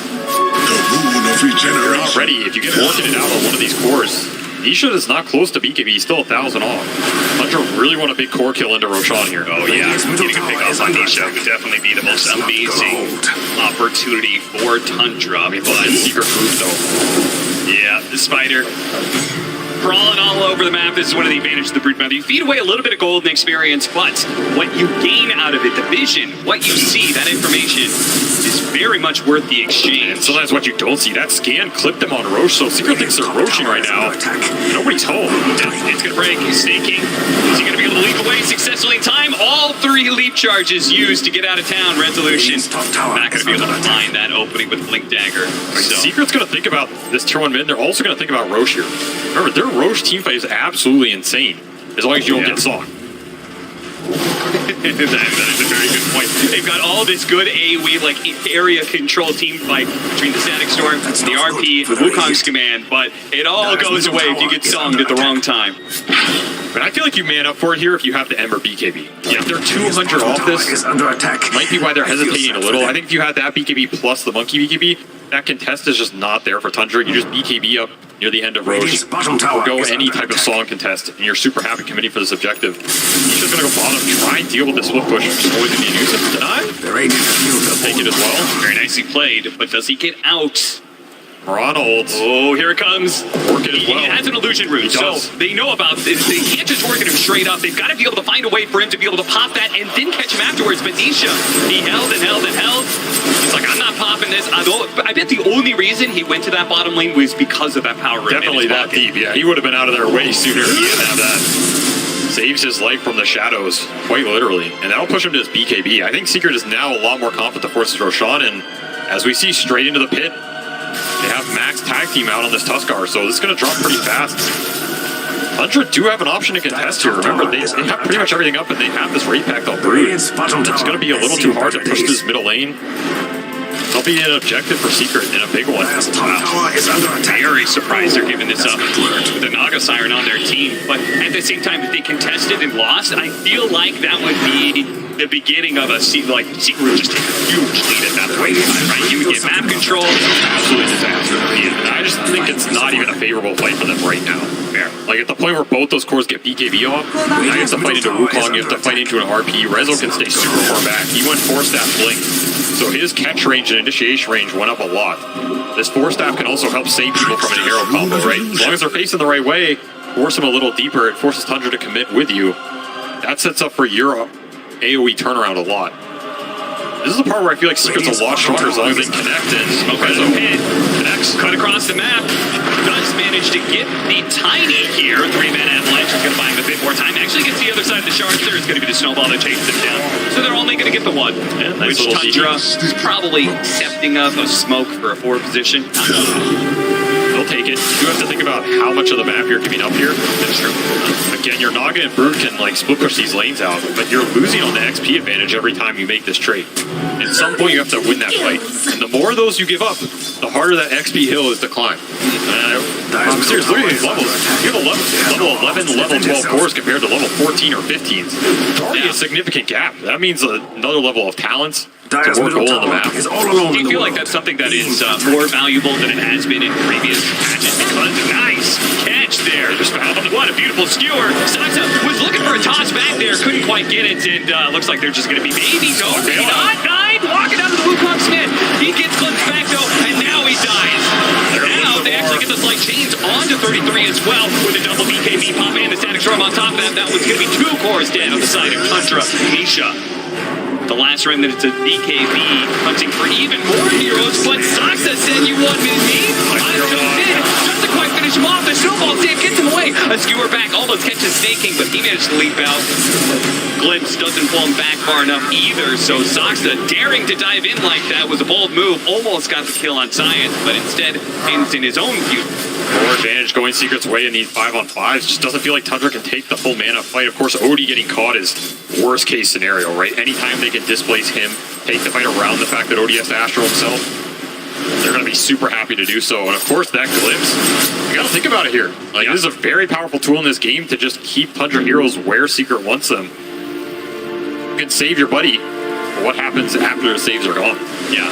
You're not ready. If you get Orchided out on one of these cores, Nisha is not close to BKB. He's still 1,000 off. Tundra really want a big core kill into Roshan here. Oh yeah, getting a pick off on Nisha would definitely be the most amazing opportunity for Tundra. But Secret proof though. Yeah, the spider crawling all over the map. This is one of the advantages of the Brood Mother. You feed away a little bit of gold and experience, but what you gain out of it, the vision, what you see, that information is very much worth the exchange. And sometimes what you don't see, that scan clipped them on Roche, so Secret thinks they're roaching right now. Nobody's home. It's going to break. He's snaking. Is he going to be able to leap away successfully in time? All three leap charges used to get out of town. Resolution. Not going to be able to find that opening with Blink Dagger. So Secret's going to think about this tier 1 mid. They're also going to think about Roche here. Remember, their Roche teamfight is absolutely insane, as long as you don't get Song. That is a very good point. They've got all this good AoE, like area control team fight between the Static Storm, the RP, the Wukong's command, but it all goes away if you get songed at the wrong time. But I feel like you man up for it here if you have the Ember BKB. Yeah, if they're 200 off this, might be why they're hesitating a little. I think if you had that BKB plus the Monkey BKB, that contest is just not there for Tundra. You just BKB up near the end of Roche, or go any type of Song contest, and you're super happy committing for this objective. He's just going to go bottom, try and deal with the split push, which is always going to be a nuisance. Deny? He'll take it as well. Very nicely played, but does he get out? Mirana ults. Oh, here it comes. Orchid as well. He has an illusion root, so they know about this. They can't just work at him straight up. They've got to be able to find a way for him to be able to pop that and then catch him afterwards. But Nisha, he held and held and held. He's like, I'm not popping this. I bet the only reason he went to that bottom lane was because of that power root. Definitely that deep, yeah. He would have been out of there way sooner. He didn't have that. Saves his life from the shadows, quite literally. And that'll push him to his BKB. I think Secret is now a lot more confident to force Roshan, and as we see, straight into the pit. They have max tag team out on this Tuskar, so this is going to drop pretty fast. Tundra do have an option to contest here. Remember, they have pretty much everything up, and they have this rate pack on Brood. It's going to be a little too hard to push this middle lane. They'll be an objective for Secret in a big one. Wow. Very surprised they're giving this up with the Naga Siren on their team. But at the same time, if they contested and lost, I feel like that would be the beginning of a Secret would just take a huge lead at that point, right? You would get map control. Absolutely disaster. I just think it's not even a favorable fight for them right now. Fair. Like at the point where both those cores get BKB off, now you have to fight into Wukong, you have to fight into an RP. Rezo can stay super far back. He went 4-staff Blink. So his catch range and initiation range went up a lot. This Force Staff can also help save people from an arrow combo, right? As long as they're facing the right way, force them a little deeper, it forces Tundra to commit with you. That sets up for your AoE turnaround a lot. This is the part where I feel like Secret's a lot stronger as long as they connect and Rezo connects. Cut across the map. Does manage to get the tiny here. 3-man avalanche is going to buy him a bit more time. Actually gets the other side of the shards there. It's going to be the snowball that chases him down. So they're only going to get the one. Yeah, nice which Tundra is probably accepting of a smoke for a forward position. They'll take it. You have to think about how much of the map you're giving up here. That's true. Again, your Naga and Brood can like split push these lanes out, but you're losing on the XP advantage every time you make this trade. At some point, you have to win that fight. And the more of those you give up, the harder that XP hill is to climb. I'm serious, look at these levels. You have a level 11, level 12 cores compared to level 14 or 15s. It's already a significant gap. That means another level of talents. It's a more goal on the map. Do you feel like that's something that is more valuable than it has been in previous patches? Because nice catch there. Just what a beautiful skewer. Saxa was looking for a toss back there, couldn't quite get it, and looks like they're just going to be maybe go. Maybe not. Nine walking out of the Wukong Smith. He gets glimpsed back though, and now he dies. Now they actually get the slight chains onto 33 as well with a double BKB pop and the static storm on top of that. That was going to be 2 cores dead on the side of Tundra. Nisha. The last remnant to BKB, hunting for even more heroes, but Saxa said you wanted me. I did. Just to quite finish him off, the snowball save gets him away. A skewer back, almost catches Snaking, but he managed to leap out. Glimpse doesn't pull him back far enough either, so Saxa daring to dive in like that was a bold move. Almost got the kill on Science, but instead ends in his own view. More advantage going Secret's way and need 5-on-5s. Just doesn't feel like Tundra can take the full mana fight. Of course, Odie getting caught is worst case scenario, right? Anytime they can displace him, take the fight around the fact that Odie has to Astral himself, they're going to be super happy to do so. And of course, that glimpse, you got to think about it here. Like, this is a very powerful tool in this game to just keep Tundra heroes where Secret wants them. You can save your buddy, but what happens after the saves are gone? Yeah.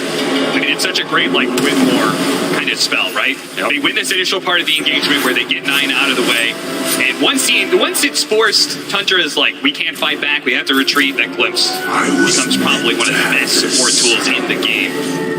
I mean, it's such a great, like, Whitmore kind of spell, right? Yep. They win this initial part of the engagement where they get 9 out of the way. And once it's forced, Tundra is like, we can't fight back, we have to retreat. That glimpse becomes probably one of the best support tools in the game.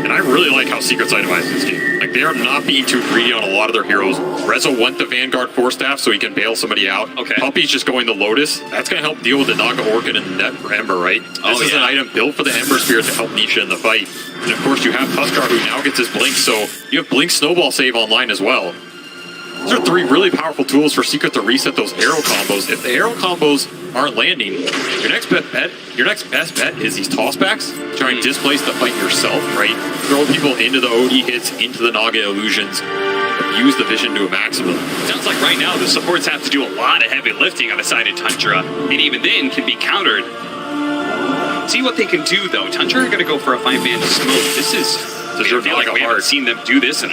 And I really like how Secret's itemized this game. Like, they are not being too greedy on a lot of their heroes. Rezo went the Vanguard Force Staff so he can bail somebody out. Okay. Puppy's just going to Lotus. That's going to help deal with the Naga Orchid and the Net for Ember, right? This is an item built for the Ember Spirit to help Nisha in the fight. And of course, you have Tuskar who now gets his Blink, so you have Blink Snowball save online as well. Those are 3 really powerful tools for Secret to reset those arrow combos. If the arrow combos aren't landing, your next best bet is these tossbacks. Try and displace the fight yourself, right? Throw people into the OD hits, into the Naga illusions. Use the vision to a maximum. Sounds like right now the supports have to do a lot of heavy lifting on the side of Tundra, and even then can be countered. See what they can do though. Tundra are going to go for a 5-man smoke. This is deserving like we haven't seen them do this in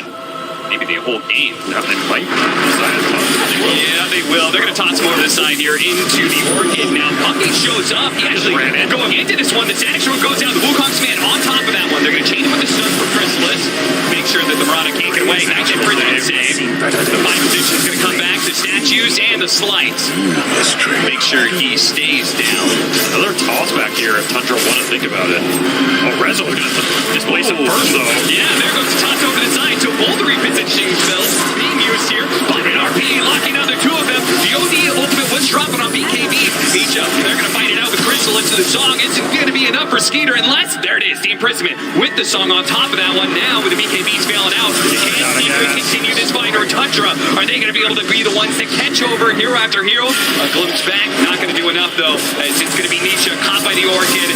maybe the whole game. Yeah, they might. Yeah, they will. They're going to toss him over the side here into the Orchid. Now, Puppy shows up. He actually going into this one. The Static Storm goes down. The Wukong's man on top of that one. They're going to chain him with the stun for Chrysalis. Make sure that the Marauder can't get away. Actually, for that save. The fight position is going to come back. The statues and the slides. Make sure he stays down. Another toss back here if Tundra want to think about it. Oh, Rezo going to displace him first, though. Yeah, there goes the toss over the side. So both the repositioning spells being used here. Popping RP, locking down the 2 of them. The OD ultimate was dropping on BKB. Each up, they're going to fight it out with Chrysalis. The song isn't going to be enough for Skeeter unless, there it is, the imprisonment with the song on top of that one. Now with the BKBs failing out, can Secret continue this fight or Tundra? Are they going to be able to be the ones to catch over hero after hero? A glimpse back, not going to do enough though, as it's going to be Nisha caught by the Orchid,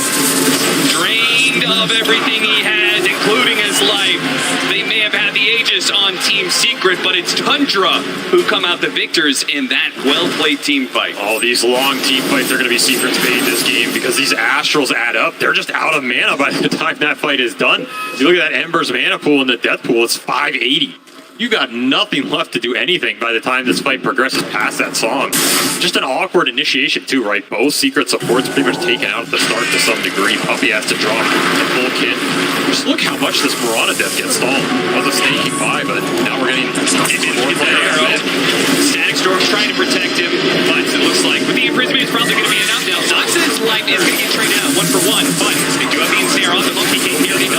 drained of everything he has, including his life. They may have had the Aegis on Team Secret, but it's Tundra who come out the victors in that well-played team fight. Oh, these long team fights are going to be Secret's fate in this game because these Astrals add up. They're just out of mana by the time that fight is done. You look at that Ember's mana pool and the Death pool, it's 580. You got nothing left to do anything by the time this fight progresses past that song. Just an awkward initiation too, right? Both Secret supports pretty much taken out at the start to some degree. Puppy has to drop the full kit. Just look how much this Mirana death gets stalled. It was a snaky buy, but now we're getting more arrow. Static Storm's trying to protect him, but it looks like with the imprisonment, it's probably going to be enough now. Zox's life is going to get traded out 1 for 1, but they do have the ensnare on the monkey king here. They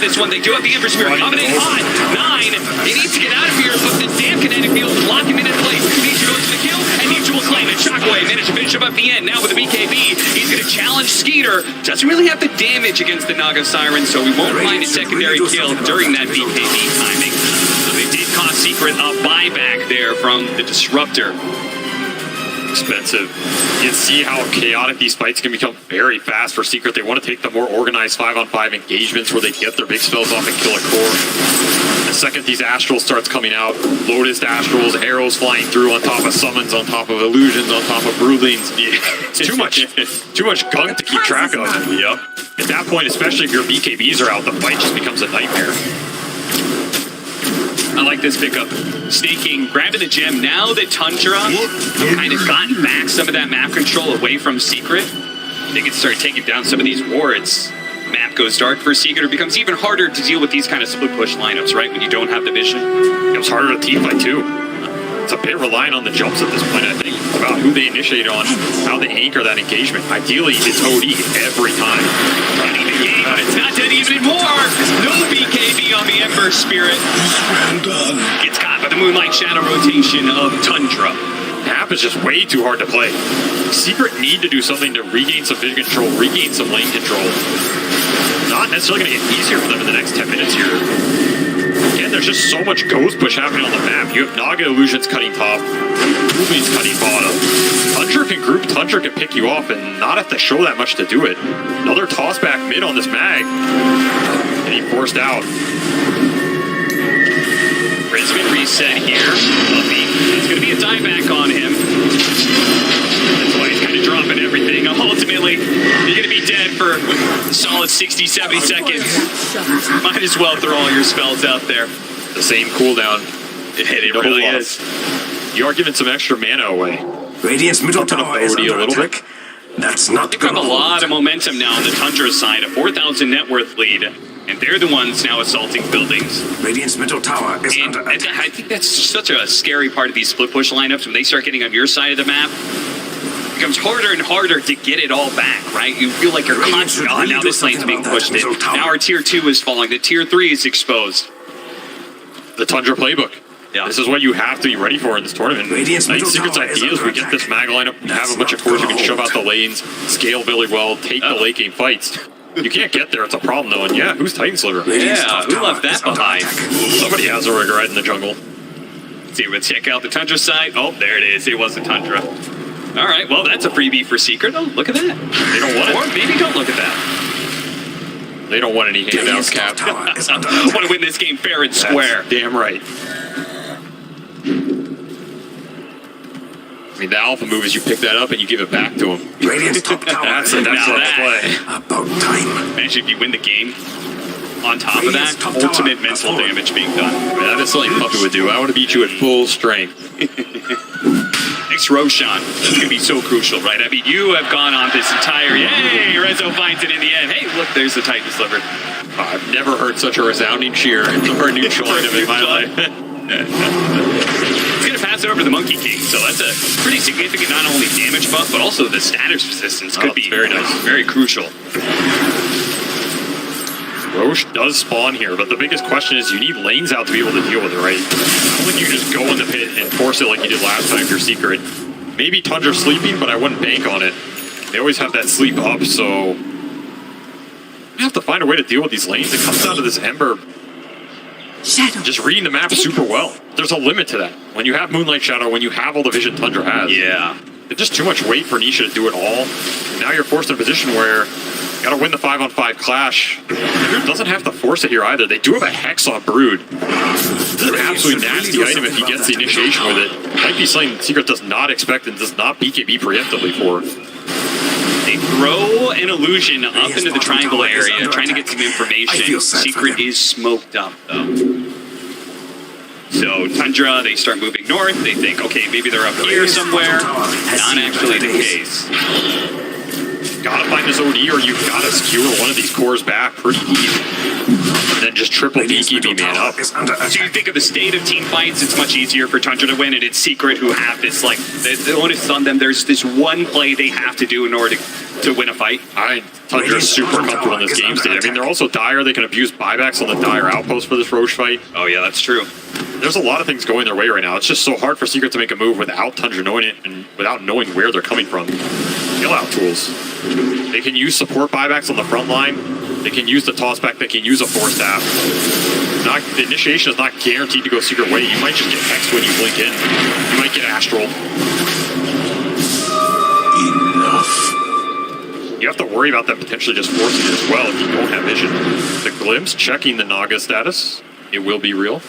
this one. They do have the Ember Spirit coming in hot. 9. He needs to get out of here, but the damn kinetic field is locking him in place. Nietzsche goes for the kill, and Nietzsche will claim it. Shockwave managed to finish him up the end. Now with the BKB, he's going to challenge Skeeter. Doesn't really have the damage against the Naga Siren, so we won't find a secondary kill during that BKB timing. So they did cost Secret a buyback there from the Disruptor. Expensive. You can see how chaotic these fights can become very fast for Secret. They want to take the more organized 5-on-5 engagements where they get their big spells off and kill a core. The second these Astrals starts coming out, Lotus Astrals, arrows flying through on top of summons, on top of illusions, on top of Broodlings. It's too much gunk to keep track of. Yep. At that point, especially if your BKBs are out, the fight just becomes a nightmare. I like this pickup. Staking, grabbing the gem. Now that Tundra kind of gotten back some of that map control away from Secret, they can start taking down some of these wards. Map goes dark for Secret. It becomes even harder to deal with these kind of split push lineups, right? When you don't have the vision. It was harder to team fight too. It's a bit reliant on the jumps at this point, I think, about who they initiate on, how they anchor that engagement. Ideally, it's OD every time. Running the game, but it's not dead even more. No BKB on the Ember Spirit. Gets caught by the Moonlight Shadow rotation of Tundra. Map is just way too hard to play. Secret need to do something to regain some vision control, regain some lane control. Not necessarily going to get easier for them in the next 10 minutes here. Again, there's just so much ghost push happening on the map. You have Naga Illusions cutting top, Ruby's cutting bottom. Tundra can group, Tundra can pick you off and not have to show that much to do it. Another toss back mid on this mag. And he forced out. Brisbane reset here. It's going to be a dieback on him. That's why he's kind of dropping everything. Ultimately, you're going to be dead for a solid 60, 70 seconds. Might as well throw all your spells out there. The same cooldown. It really is. You are giving some extra mana away. Radiant's middle tower is under attack. That's not They've got a lot of momentum now on the Tundra side. A 4,000 net worth lead. And they're the ones now assaulting buildings. Radiant's middle tower is under attack. I think that's such a scary part of these split push lineups. When they start getting on your side of the map, it becomes harder and harder to get it all back, right? You feel like you're constantly, oh, now this lane's being pushed in. Now our tier 2 is falling. The tier 3 is exposed. The Tundra playbook. Yeah. This is what you have to be ready for in this tournament. I think Secret's idea is we get this mag lineup, have a bunch of cores you can shove out the lanes, scale really well, take the late game fights. You can't get there, it's a problem though, and yeah, who's Titan Sliver? Yeah, who left that behind? Somebody has a regret in the jungle. Let's see, let's check out the Tundra side. Oh, there it is, it was the Tundra. Alright, well that's a freebie for Secret. Oh, look at that. They don't want it. Or maybe don't look at that. They don't want any handouts, Cap. Want to win this game fair and square. Damn right. I mean, the alpha move is you pick that up and you give it back to him. Radiant's top tower. That's an excellent play. About time. Imagine if you win the game. On top of that, ultimate mental damage being done. I mean, that is something Puppy would do. I want to beat you at full strength. Next Roshan. That's going to be so crucial, right? I mean, you have gone on this entire... Yay! Rezo finds it in the end. Hey, look, there's the Titan Sliver. I've never heard such a resounding cheer for a neutral item in my life. He's going to pass it over to the Monkey King, so that's a pretty significant not only damage buff, but also the status resistance could be very nice. Very crucial. Roche does spawn here, but the biggest question is you need lanes out to be able to deal with it, right? I don't think you just go in the pit and force it like you did last time for Secret. Maybe Tundra's sleeping, but I wouldn't bank on it. They always have that sleep up, so... you have to find a way to deal with these lanes. It comes down to this Ember just reading the map super well. There's a limit to that. When you have Moonlight Shadow, when you have all the vision Tundra has. Yeah. It's just too much weight for Nisha to do it all. And now you're forced in a position where you gotta win the 5-on-5 clash. Brood doesn't have to force it here either. They do have a Hex on Brood. This is an absolutely nasty item if he gets the initiation with it. Might be something Secret does not expect and does not BKB preemptively for. They throw an illusion up into the triangle area, trying to get some information. Secret is smoked up, though. So Tundra, they start moving north. They think, okay, maybe they're up here somewhere. Not actually the case. Gotta find this OD, or you've gotta skewer one of these cores back pretty deep. And then just triple BKB man up. So you think of the state of team fights, it's much easier for Tundra to win, and it's Secret who have this, like, the onus is on them. There's this one play they have to do in order to to win a fight. Tundra's super comfortable in this game state. I mean, they're also dire. They can abuse buybacks on the dire outpost for this Roche fight. Oh yeah, that's true. There's a lot of things going their way right now. It's just so hard for Secret to make a move without Tundra knowing it and without knowing where they're coming from. Kill out tools. They can use support buybacks on the front line. They can use the tossback. They can use a force staff. The initiation is not guaranteed to go Secret way. You might just get hexed when you blink in. You might get astral. Enough. You have to worry about them potentially just forcing it as well if you don't have vision. The Glimpse checking the Naga status. It will be real.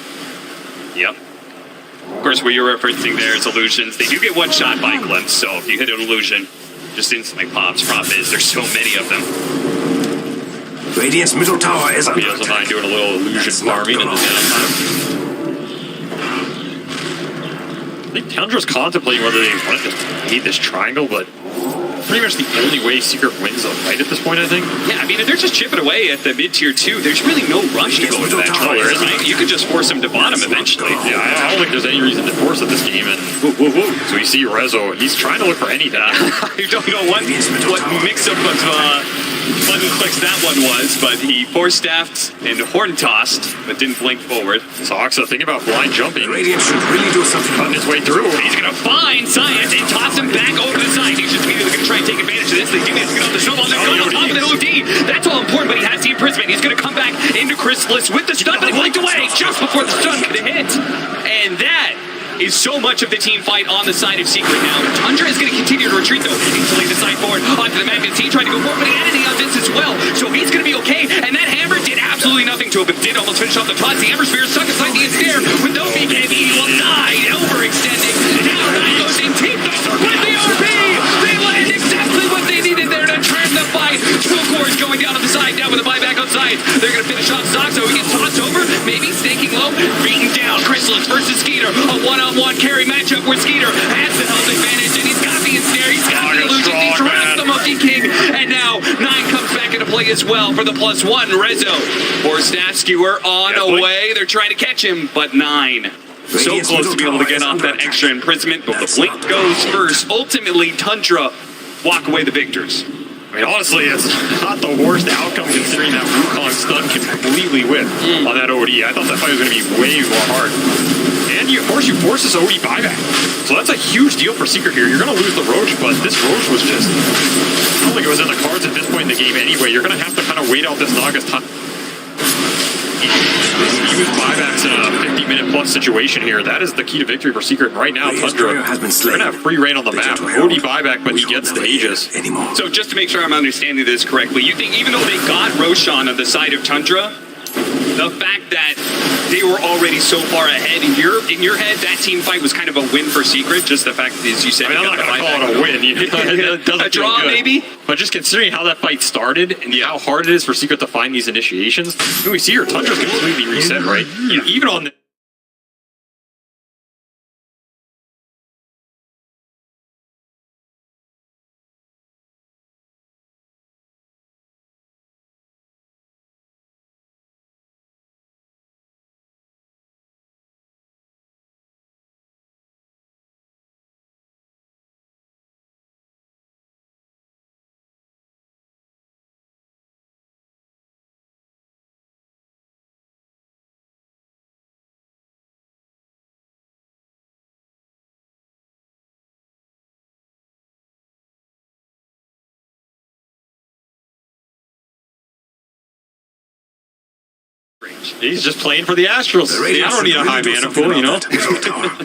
Yep. Of course, what you're referencing there is illusions. They do get one shot by Glimpse, so if you hit an illusion, just instantly pops. Problem is, there's so many of them. Radiant's middle tower is under He doesn't mind doing a little illusion farming in the downtime. I think Tundra's contemplating whether they want to hate this triangle, but pretty much the only way Secret wins a fight at this point, I think. Yeah, I mean, if they're just chipping away at the mid-tier 2, there's really no rush to go into that trial, right? You could just force them to bottom eventually. Yeah, I don't think there's any reason to force at this game. And so we see Rezo, he's trying to look for anything. You don't know what mix-up of button clicks that one was, but he force-staffed and horn-tossed, but didn't blink forward. Soxa, think about blind jumping. Radiant should really do something. Cutting his way through. He's going to find Science and toss him back over the side. He's just immediately going to try and take advantage of this. They do need to get off the snowball. They're going on top of the OD. That's all important, but he has the imprisonment. He's going to come back into Chrysalis with the stun, but he blinked away just before the stun could hit. And that is so much of the team fight on the side of Secret now. Tundra is going to continue to retreat, though. Instantly the side forward onto the Magnus. He tried to go forward, but he had any on this as well. So he's going to be okay. And that hammer did absolutely nothing to him, but did almost finish off the toss. The Ember Spear is stuck inside the ensnare with no BKB. He will die, overextending. Now Ryan goes in deep with the RP. They land exactly what they needed there to turn the fight. Two cores going down on the side, down with the buyback outside. They're going to finish off Soxo. He gets tossed over, maybe staking low, beaten down. Chrysalis versus Skeeter, a one-on-one carry matchup where Skeeter has the health advantage, and he's got the ensnare, he's got the illusion, he traps the Monkey King, and now 9 comes back into play as well for the +1 Rezo. Or Staff Skewer on away, they're trying to catch him, but 9. So close to be able to get off that extra imprisonment, but the blink goes first. Ultimately, Tundra walk away the victors. I mean, honestly, it's not the worst outcome considering that Wukong stun completely whipped on that OD. I thought that fight was going to be way more hard. And of course, you force this OD buyback. So that's a huge deal for Secret here. You're going to lose the Roche, but this Roche was just... I don't think it was in the cards at this point in the game anyway. You're going to have to kind of wait out this Naga's time. Use buybacks in a 50-minute plus situation here. That is the key to victory for Secret. Right now, Tundra is going to have free reign on the map. OD buyback, but he gets the Aegis. So just to make sure I'm understanding this correctly, you think even though they got Roshan on the side of Tundra, the fact that they were already so far ahead in your head, that team fight was kind of a win for Secret. Just the fact, as you said, I mean, I'm not going to call it a win. It doesn't a draw, maybe. But just considering how that fight started and how hard it is for Secret to find these initiations, I mean, we see here Tundra's completely reset, right? You know, even on the he's just playing for the Astrals. I don't need a high mana pool, you know?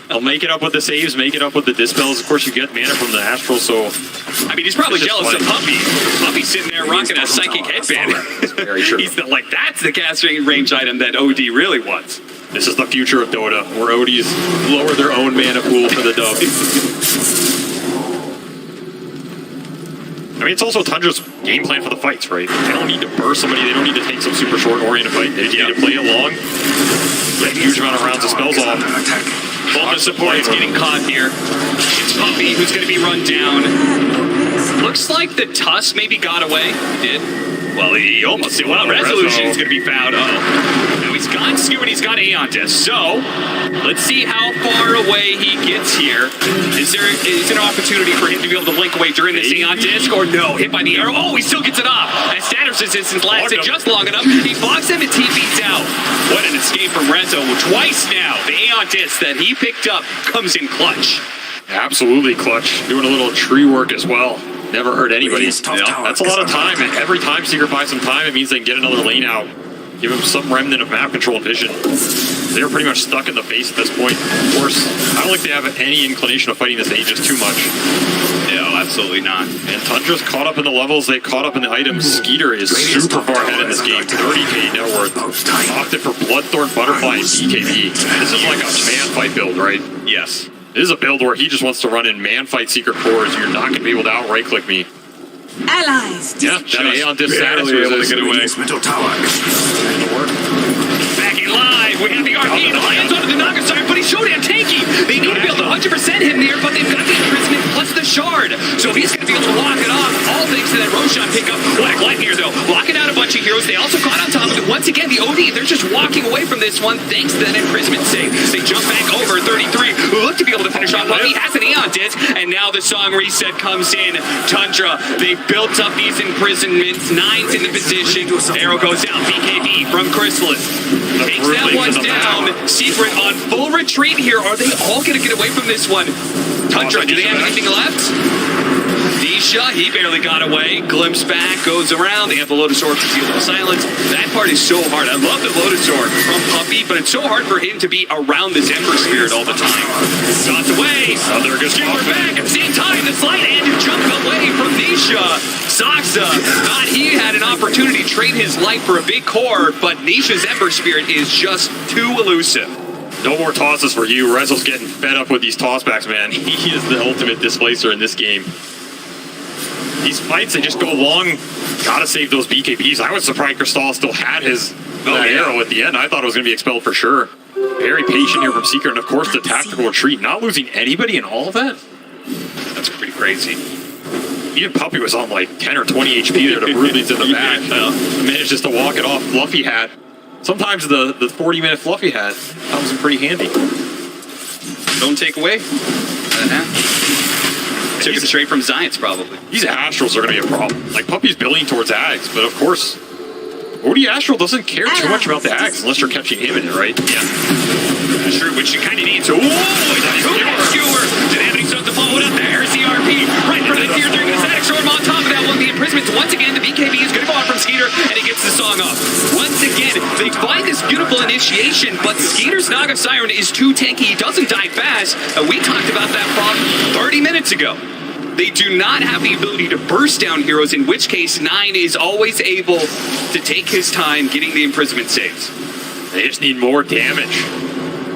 I'll make it up with the saves, make it up with the dispels. Of course, you get mana from the Astral, so... I mean, he's probably jealous of Puppy. Puppy's sitting there rocking a psychic headband. Very true. He's like, that's the casting range item that OD really wants. This is the future of Dota, where ODs lower their own mana pool for the dub. I mean, it's also Tundra's game plan for the fights, right? They don't need to burst somebody. They don't need to take some super short-oriented fight. They just need to play along, get a huge amount of rounds of spells off. Both the support is getting caught here. It's Puppy who's going to be run down. Looks like the Tusk maybe got away. He did. Well, he almost did. Well, resolution is going to be found. Now he's got Skew and he's got Aeon Disc. So let's see how far away he gets here. Is there an opportunity for him to be able to link away during this Aeon Disc, or no? Hit by the arrow. Oh, he still gets it off. As status resistance lasted just long enough, he blocks him and TP's out. What an escape from Rezo. Twice now, the Aeon Disc that he picked up comes in clutch. Absolutely clutch. Doing a little tree work as well. Never hurt anybody. That's a lot of time. And every time Secret buys some time, it means they can get another lane out. Give him some remnant of map control and vision. They're pretty much stuck in the base at this point. Of course, I don't think they have any inclination of fighting this Aegis too much. No, absolutely not. And Tundra's caught up in the levels. They caught up in the items. Skeeter is super far ahead in this game. 30k net worth. Opted for Bloodthorn, Butterfly, and BKB. This is like a man fight build, right? Yes. This is a build where he just wants to run in man fight secret cores. You're not going to be able to out right click me. Allies. Yeah, that Aeon Disc status was able to get away. Backing live, we have the RP, the lands onto the Nagasar, but he's showdown tanky. They need to be able to 100% him there, but they've got the imprisonment plus the shard. So he's going to be able to lock it off. All thanks to that Roshan pickup. Black Light here, though, locking out a bunch of heroes. They also got on top of it. Once again, the OD, they're just walking away from this one thanks to that imprisonment save. They jump back over 33, who look to be able to finish off. He has an Aeon Disc, and now the song reset comes in. Tundra, they built up these imprisonments. Nine's in the position. Arrow goes out. BKB from Chrysalis. Takes that one down. Secret on full retreat here. Are they all going to get away from this one? Tundra, do they have anything left? Nisha, he barely got away. Glimpse back, goes around. They have the Lotus Orb to seal the silence. That part is so hard. I love the Lotus Orb from Puppy, but it's so hard for him to be around this Ember Spirit all the time. Shots away. Skewer back at the same time. The slide and jump away from Nisha. Saxa thought he had an opportunity to trade his life for a big core, but Nisha's Ember Spirit is just too elusive. No more tosses for you. Rezo's getting fed up with these tossbacks, man. He is the ultimate displacer in this game. These fights, they just go long. Gotta save those BKBs. I was surprised Cristal still had his arrow at the end. I thought it was going to be expelled for sure. Very patient here from Secret, and of course the tactical retreat. Not losing anybody in all of that? That's pretty crazy. Even Puppy was on like 10 or 20 HP there to Broodlings in the back. Managed just to walk it off. Fluffy Hat. Sometimes the 40-minute Fluffy Hat comes in pretty handy. Don't take away. Took it straight from Zions, probably. These Astrals are going to be a problem. Like, Puppy's building towards Ags, but of course, OD Astral doesn't care too much about the Ags unless you're catching him in it, right? Yeah. That's true, which you kind of need to. Ooh, that skewer. Didn't have any stuff to follow it up there. CRP right for the tier during the static storm on top of that one. The imprisonments, once again, the BKB is going to go out from Skeeter, and he gets the song off. Once again, they find this beautiful initiation, but Skeeter's Naga Siren is too tanky. He doesn't die fast. We talked about that from 30 minutes ago. They do not have the ability to burst down heroes, in which case 9 is always able to take his time getting the imprisonment saves. They just need more damage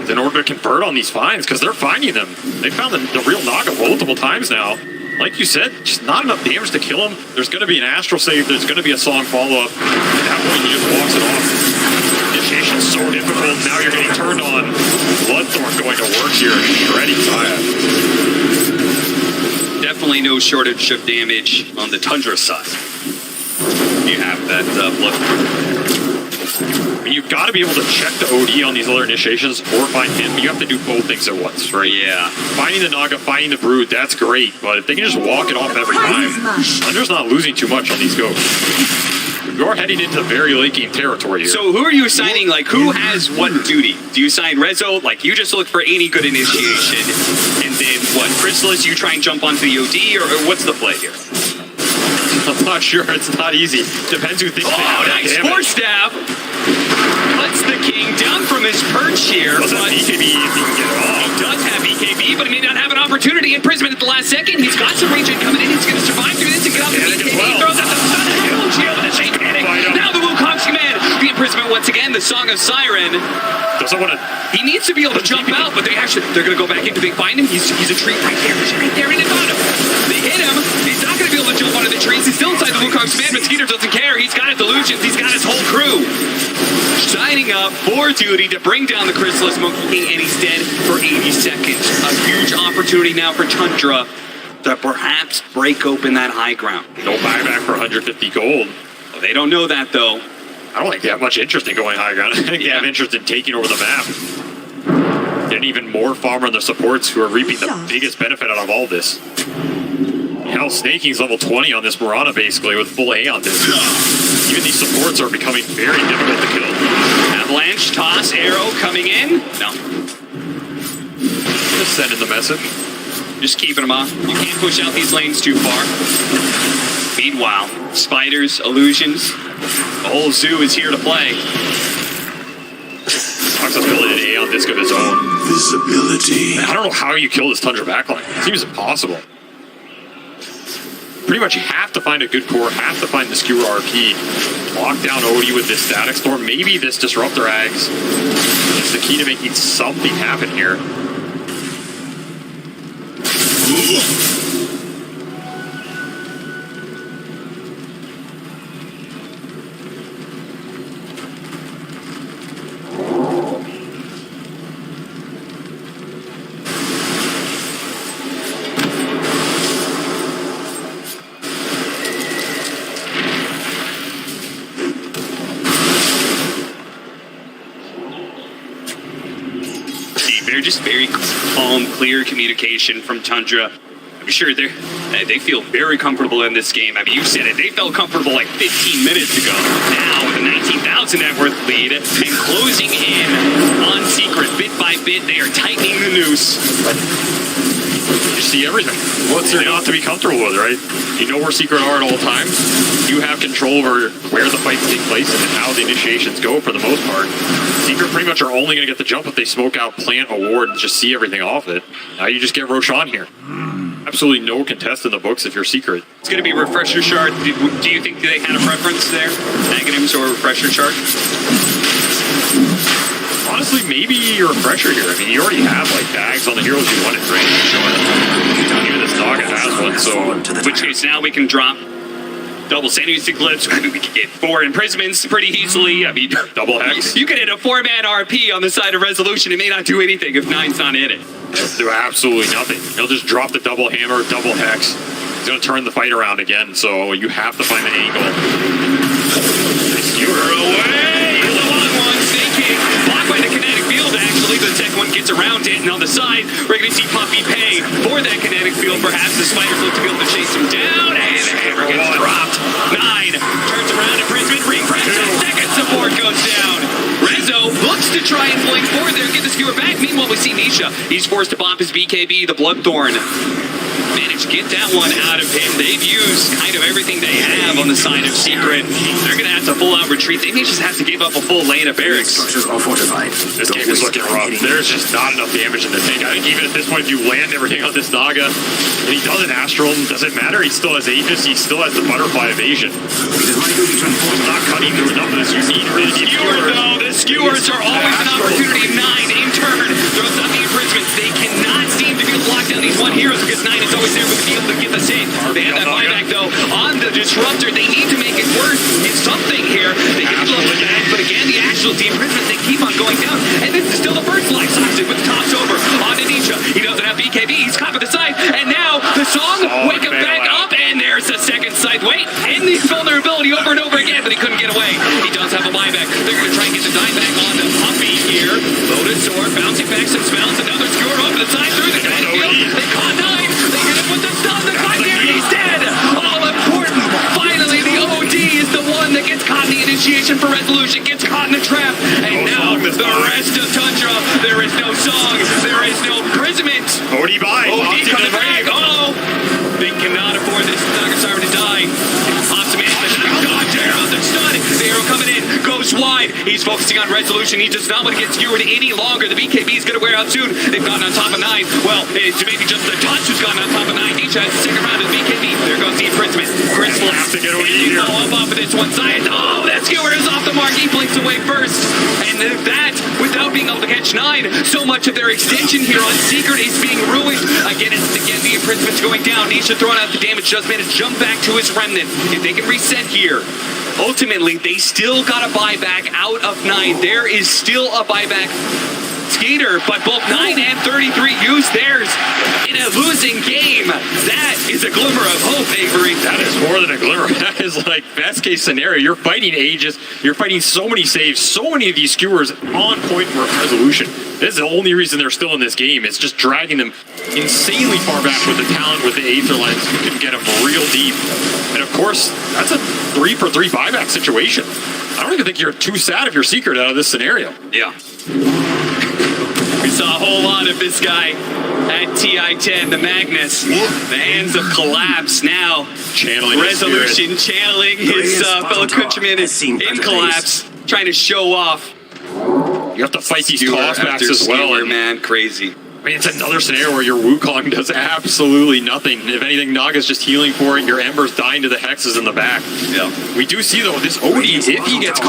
in order to convert on these finds, because they're finding them. They found the real Naga multiple times now. Like you said, just not enough damage to kill him. There's going to be an Astral save. There's going to be a song follow-up. At that point, he just walks it off. Initiation's so difficult. Now you're getting turned on. Bloodthorn going to work here. Shredding Zaya. Definitely no shortage of damage on the Tundra side. You have that Bloodthorn. You've got to be able to check the OD on these other initiations or find him. You have to do both things at once, right? Yeah. Finding the Naga, finding the Brood, that's great. But if they can just walk it off every time, Tundra's not losing too much on these ghosts. You're heading into very late game territory here. So who are you assigning, like, who has what duty? Do you assign Rezo, like, you just look for any good initiation, and then, what, Chrysalis, you try and jump onto the OD, or what's the play here? I'm not sure. It's not easy. Depends who thinks they have nice damage. Force Stab! Cuts the king down from his perch here. Does have BKB if he can get it off. He does have BKB, but he may not have an opportunity. Imprisonment at the last second. He's got some regen coming in. He's going to survive through this and get out the BKB. Throws out the stun. Huge shield with the chain panic. Now the Wukong's command. The imprisonment once again. The Song of Siren. Doesn't want to. He needs to be able to jump out, but they're going to go back in to find him. He's a tree right there. He's right there in the bottom. They hit him. He's not going to be able to jump onto the trees. He's still inside the Wukong's command, but Skeeter doesn't care. He's got his delusions. He's got his whole crew. Signing up for duty to bring down the Chrysalis Monkey King, and he's dead for 80 seconds. A huge opportunity now for Tundra to perhaps break open that high ground. No buyback for 150 gold. They don't know that, though. I don't think they have much interest in going high ground. I think they have interest in taking over the map. Getting even more farmer and the supports who are reaping the biggest benefit out of all this. Hell, Snaking's level 20 on this Mirana, basically, with full A on this. Even these supports are becoming very difficult to kill. Avalanche, toss, arrow coming in. No. Just sending the message. Just keeping them off. You can't push out these lanes too far. Meanwhile, spiders, illusions, the whole zoo is here to play. Fox's building an A on disc of his own. Visibility. I don't know how you kill this Tundra backline. It seems impossible. Pretty much you have to find a good core, have to find the skewer RP, lock down Odie with this static storm, maybe this disruptor Ags. It's the key to making something happen here. Just very calm, clear communication from Tundra. I'm sure they feel very comfortable in this game. I mean, you said it. They felt comfortable like 15 minutes ago. Now with a 19,000 net worth lead and closing in on Secret bit by bit, they are tightening the noose. You see everything. What's there not to be comfortable with, right? You know where Secret are at all times. You have control over where the fights take place and how the initiations go for the most part. Secret pretty much are only going to get the jump if they smoke out, plant a ward, and just see everything off it. Now you just get Roshan here. Absolutely no contest in the books if you're Secret. It's going to be Refresher Shard. Do you think they had a preference there? Negatives or Refresher Shard? Honestly, maybe your Refresher here. I mean, you already have like tags on the heroes you wanted, right? Even this Naga has one, so... In which case now we can drop double Sandy's Eclipse. I mean, we can get 4 imprisonments pretty easily. I mean, double Hex. You could hit a 4-man RP on the side of Resolution. It may not do anything if 9's not in it. Do absolutely nothing. He'll just drop the double hammer, double Hex. He's going to turn the fight around again, so you have to find the angle. Skewer away! The long one, Snake blocked by the kinetic field, actually. The second one gets around it, and on the side, we're going to see Puppy pay for that kinetic field. Perhaps the spiders look to be able to chase him down, and the hammer gets dropped. 9 turns around, imprisonment, refresh, second support goes down. Rezo looks to try and flank forward there, get the skewer back. Meanwhile, we see Nisha. He's forced to bop his BKB, the Bloodthorn. Managed to get that one out of him. They've used kind of everything they have on the side of Secret. They're going to have to full out retreat. They may just have to give up a full lane of barracks. Structures are fortified. This game is looking rough. There's just not enough damage in the tank. I think even at this point, if you land everything on this Naga, and he doesn't Astral, does it matter? He still has Aegis. He still has the Butterfly evasion. He's not cutting through enough of this. You need really deep skewers. Though, the skewers are always an opportunity. 9 in turn throws out the imprisonments. They cannot seem to be able to lock down these one heroes because 9 is always there with the field to get the save. They have that buyback though on the disruptor. They need to make it worse. It's something here. They get the low back, but again, the actual imprisonment, they keep on going down. And this is still the first life. Toxic with the tops over on Anisha. He doesn't have BKB. He's caught with the side. And now the song, wake him back up. And there's the second side. Wait, in the vulnerability over and over again, but he couldn't get away. He does have a buyback. They're going to try and get the dieback on the Puppy here. Lotus Sword bouncing back some spells. Another skewer over the side through the kinetic field. They caught 9. They hit him with the stun. The Kaiser, he's dead. All important. Finally, the OD is the one that gets caught in the initiation for Resolution. Gets caught in the trap. And now the rest of Tundra. There is no song. There is no imprisonment. OD by. OD coming back. Oh, they cannot afford this Nagasarva to die. Optimistic. Dodge arrow. The stun. The arrow coming in. Goes wide. He's focusing on Resolution. He does not want to get skewered any longer. The BKB is going to wear out soon. They've gotten on top of 9. Well, it's maybe just the touch who's gotten on top of 9. Each has the second round of BKB. There goes the imprisonment. Crystal have to get OD here. Follow up of this one side. Oh, that skewer is off the mark. He blinks away first. And that, without being able to catch 9, so much of their extension here on Secret is being ruined. Again, the imprisonment's going down. Nisha throwing out the damage. Just managed to jump back to his remnant. If they can reset here, ultimately, they still got a buyback out of 9. There is still a buyback Skeeter, but both 9 and 33 use theirs in a losing game. That is a glimmer of hope, Avery. That is more than a glimmer. That is like best case scenario. You're fighting Aegis. You're fighting so many saves, so many of these skewers on point for resolution. This is the only reason they're still in this game. It's just dragging them insanely far back with the talent, with the Aether lens. You can get them real deep. And of course, that's a 3-for-3 buyback situation. I don't even think you're too sad if you're Secret out of this scenario. Yeah. We saw a whole lot of this guy at TI10, the Magnus. The hands of collapse now. Channeling Resolution, channeling his fellow countrymen in collapse, trying to show off. You have to fight these tossbacks as well. Skewer, man, crazy. I mean, it's another scenario where your Wukong does absolutely nothing. If anything, Naga's just healing for it. Your Ember's dying to the hexes in the back. Yeah. We do see, though, this Odie, if he gets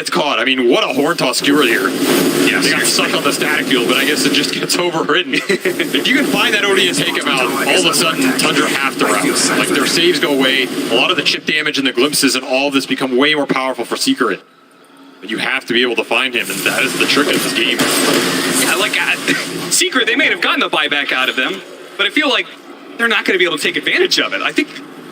caught, I mean, what a horn toss skewer here. Yeah, they got stuck on the static field, but I guess it just gets overwritten. If you can find that Odie and take him out, all of a sudden, Tundra have to rout. Like, their saves go away, a lot of the chip damage and the glimpses and all of this become way more powerful for Secret. But you have to be able to find him, and that is the trick of this game. Yeah, like, Secret, they may have gotten the buyback out of them, but I feel like they're not going to be able to take advantage of it. I think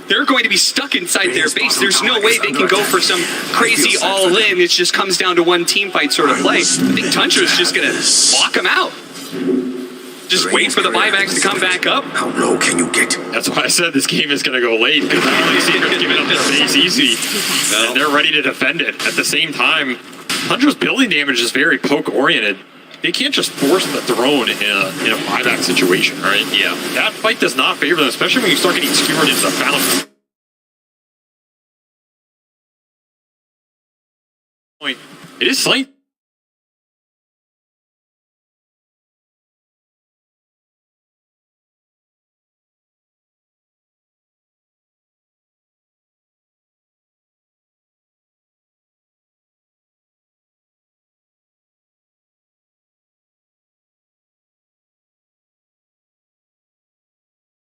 they're going to be stuck inside their base. There's no way they can go for some crazy all-in. It just comes down to one team fight sort of play. I think Tundra's just going to lock them out. Just wait for the buybacks to come back up. How low can you get? That's why I said this game is going to go late, because I don't think Secret's giving up their base easy. And they're ready to defend it. At the same time, Tundra's building damage is very poke-oriented. They can't just force the throne in a buyback situation, right? Yeah. That fight does not favor them, especially when you start getting skewered into the fountain. It is slight.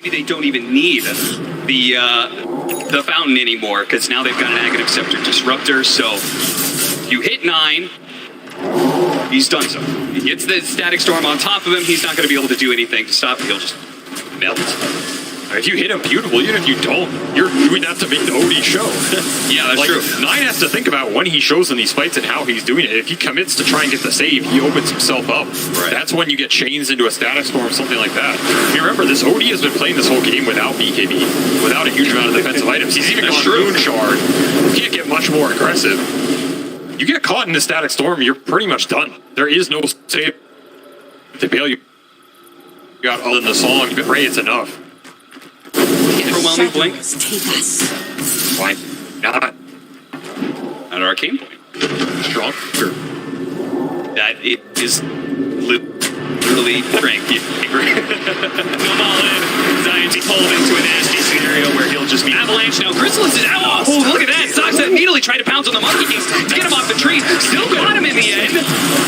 Maybe they don't even need the fountain anymore, because now they've got an negative scepter disruptor. So you hit 9, he's done so. He gets the static storm on top of him. He's not going to be able to do anything to stop him. He'll just melt. If you hit him, beautiful. Even if you don't, you're doing that to make the OD show. Yeah, that's like, true. 9 has to think about when he shows in these fights and how he's doing it. If he commits to try and get the save, he opens himself up. Right. That's when you get chains into a static storm, something like that. If you remember, this OD has been playing this whole game without BKB, without a huge amount of defensive items. He's even gone Moon Shard. You can't get much more aggressive. You get caught in the static storm, you're pretty much done. There is no save to bail you. You got other than the song, but Ray, it's enough. Overwhelming blink. Why not? An arcane point. Stronger. That it is literally strength. No ball in. Zion pulled into a nasty scenario where he'll just be avalanche. Now Chrysalis is out. Oh, look at that. Soxa immediately tried to pounce on the Monkey King to get him off the tree. Still got him in the end.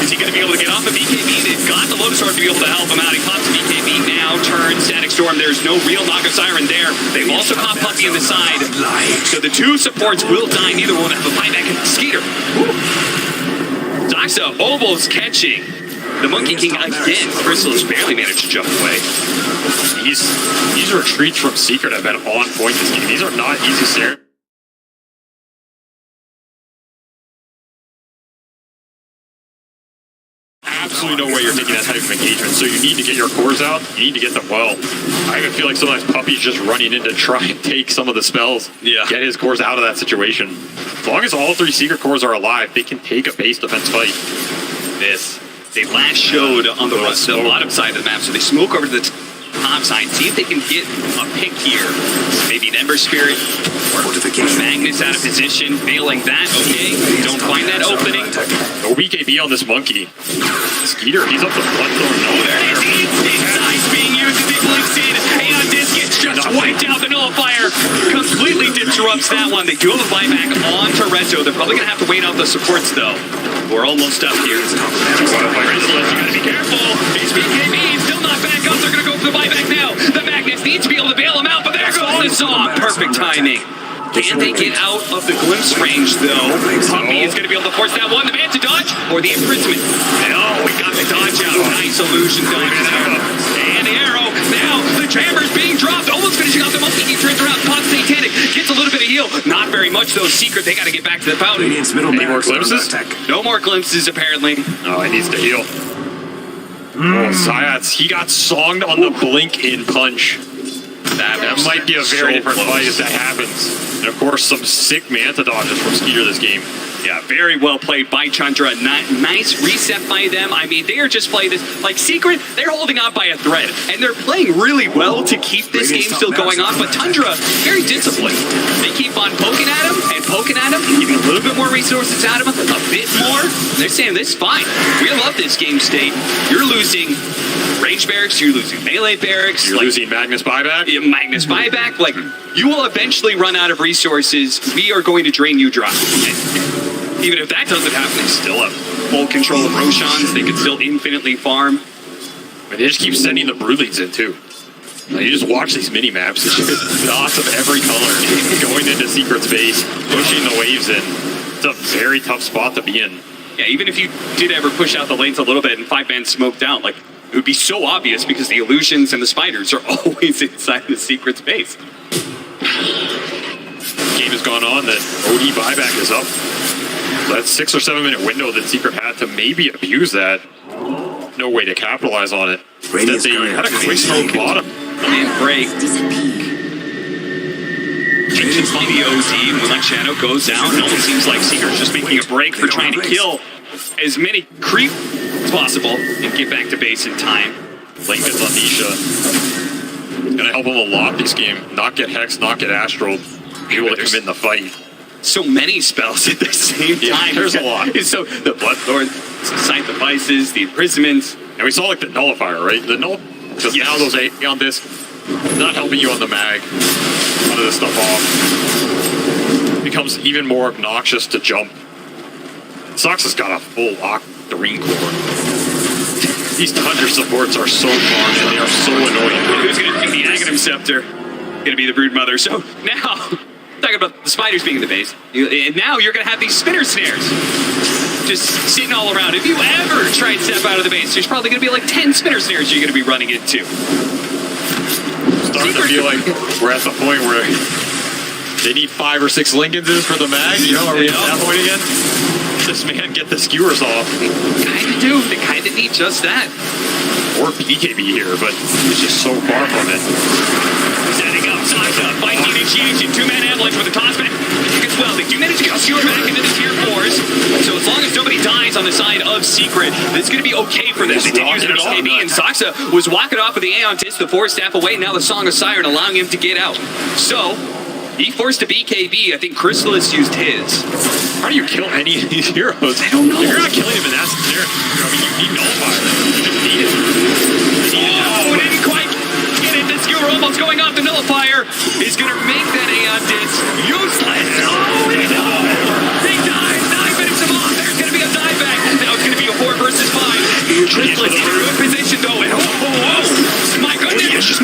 Is he going to be able to get off the BKB? They've got the Lotus Orb to be able to help him out. He pops the BKB now, turns Static Storm. There's no real Naga Siren there. They've also caught Puppy in the side. So the two supports will die. Neither will have a buyback. Skeeter. Soxa almost catching the Monkey King again. Chrysalis barely managed to jump away. These retreats from Secret have been on point this game. These are not easy scenarios. Absolutely no way you're taking that type of engagement, so you need to get your cores out, you need to get them well. I even feel like sometimes Puppy's just running in to try and take some of the spells, get his cores out of that situation. As long as all 3 Secret cores are alive, they can take a base defense fight. They last showed on the bottom side of the map, so they smoke over to the top side, see if they can get a pick here. Maybe an Ember Spirit or Magnus out of position, failing that, okay. Don't find that opening. No BKB on this Monkey. Skeeter, he's up to Bloodthorn. No, there. Inside being used as he blinks in. Aeon Disc gets just wiped out. The Nullifier completely disrupts that one. They do have a buyback on Toretto. They're probably going to have to wait out the supports, though. We're almost up here. Chrysalis, you gotta be careful. He's BKB, still not back up. They're gonna go for the buyback now. The Magnus needs to be able to bail him out, but there goes the Saw. Perfect timing. Can they get out of the glimpse range, though? Puppy is going to be able to force that one. The man to dodge or the imprisonment. No, we got the dodge out. Nice illusion dodge there. And the arrow. Now the chamber's being dropped. Almost finishing off the monkey. He turns around. Pops Satanic. Gets a little bit of heal. Not very much, though. Secret. They got to get back to the fountain. Any more glimpses? No more glimpses, apparently. Oh, he needs to heal. Oh, Zayats, he got songed on the blink in punch. That might be a very different fight if that happens. And of course, some sick Manta dodges from Skeeter this game. Yeah, very well played by Tundra. Nice reset by them. I mean, they are just playing this like Secret. They're holding on by a thread, and they're playing really well to keep this game still going on. But Tundra, very disciplined. They keep on poking at him and poking at him, giving a little bit more resources out of him, a bit more. They're saying this is fine. We love this game state. You're losing range barracks. You're losing melee barracks. You're losing Magnus buyback. Yeah, Magnus buyback. Like you will eventually run out of resources. We are going to drain you dry. Even if that doesn't happen, they still have full control of Roshans. They can still infinitely farm. And they just keep sending the Broodlings in, too. Like, you just watch these mini-maps. It's just dots of every color going into Secret's base, pushing the waves in. It's a very tough spot to be in. Yeah, even if you did ever push out the lanes a little bit and 5-man smoked out, like, it would be so obvious because the illusions and the spiders are always inside the Secret's base. Game has gone on that OD buyback is up. So that 6 or 7 minute window that Secret had to maybe abuse that. No way to capitalize on it. That they had a quick smoke bottom. And break. Changes the OZ when that shadow goes down. It almost seems like Secret's just making a break for trying to kill as many creep as possible and get back to base in time. Lincoln's on Nisha. Gonna help him a lot this game. Not get Hex, not get Astral. Be able to commit in the fight. So many spells at the same time. There's a lot. So the Bloodthorn, Sight Devices, the Imprisonments. And we saw like the Nullifier, right? The because now those on this not helping you on the mag. A lot of this stuff off. Becomes even more obnoxious to jump. Sox has got a full Octarine core. These Tundra supports are so fun and they are so annoying. Who's going to do the Aghanim Scepter? Going to be the Broodmother. So now, talking about the spiders being in the base, and now you're going to have these spinner snares just sitting all around. If you ever try and step out of the base, there's probably going to be like 10 spinner snares you're going to be running into. Starting to feel like we're at the point where they need 5 or 6 Lincolnses for the mag. You know, are we at that point again? This man get the skewers off. They kind of do. They kind of need just that. Or BKB here, but it's just so far from it. Setting up, Sasha, fight initiation, 2-man avalanche with a toss back. As well, they do manage to get a skewer back into the tier 4s. So as long as nobody dies on the side of Secret, it's going to be okay for them. They did use an BKB, and Saxa was walking off with the Aeon Disc, the 4-staff away. Now the Song of Siren allowing him to get out. So he forced a BKB. I think Chrysalis used his. How do you kill any of these heroes? I don't know. If you're not killing him in that scenario, I mean, you need Nullifier. You just need it. Oh, didn't quite get it. The skewer almost going off. The Nullifier is going to make that Aeon Disc useless. Oh, no! They died. 9 minutes him off. There's going to be a dive back. Now it's going to be a 4 versus 5. Chrysalis in a good position, though. And my goodness.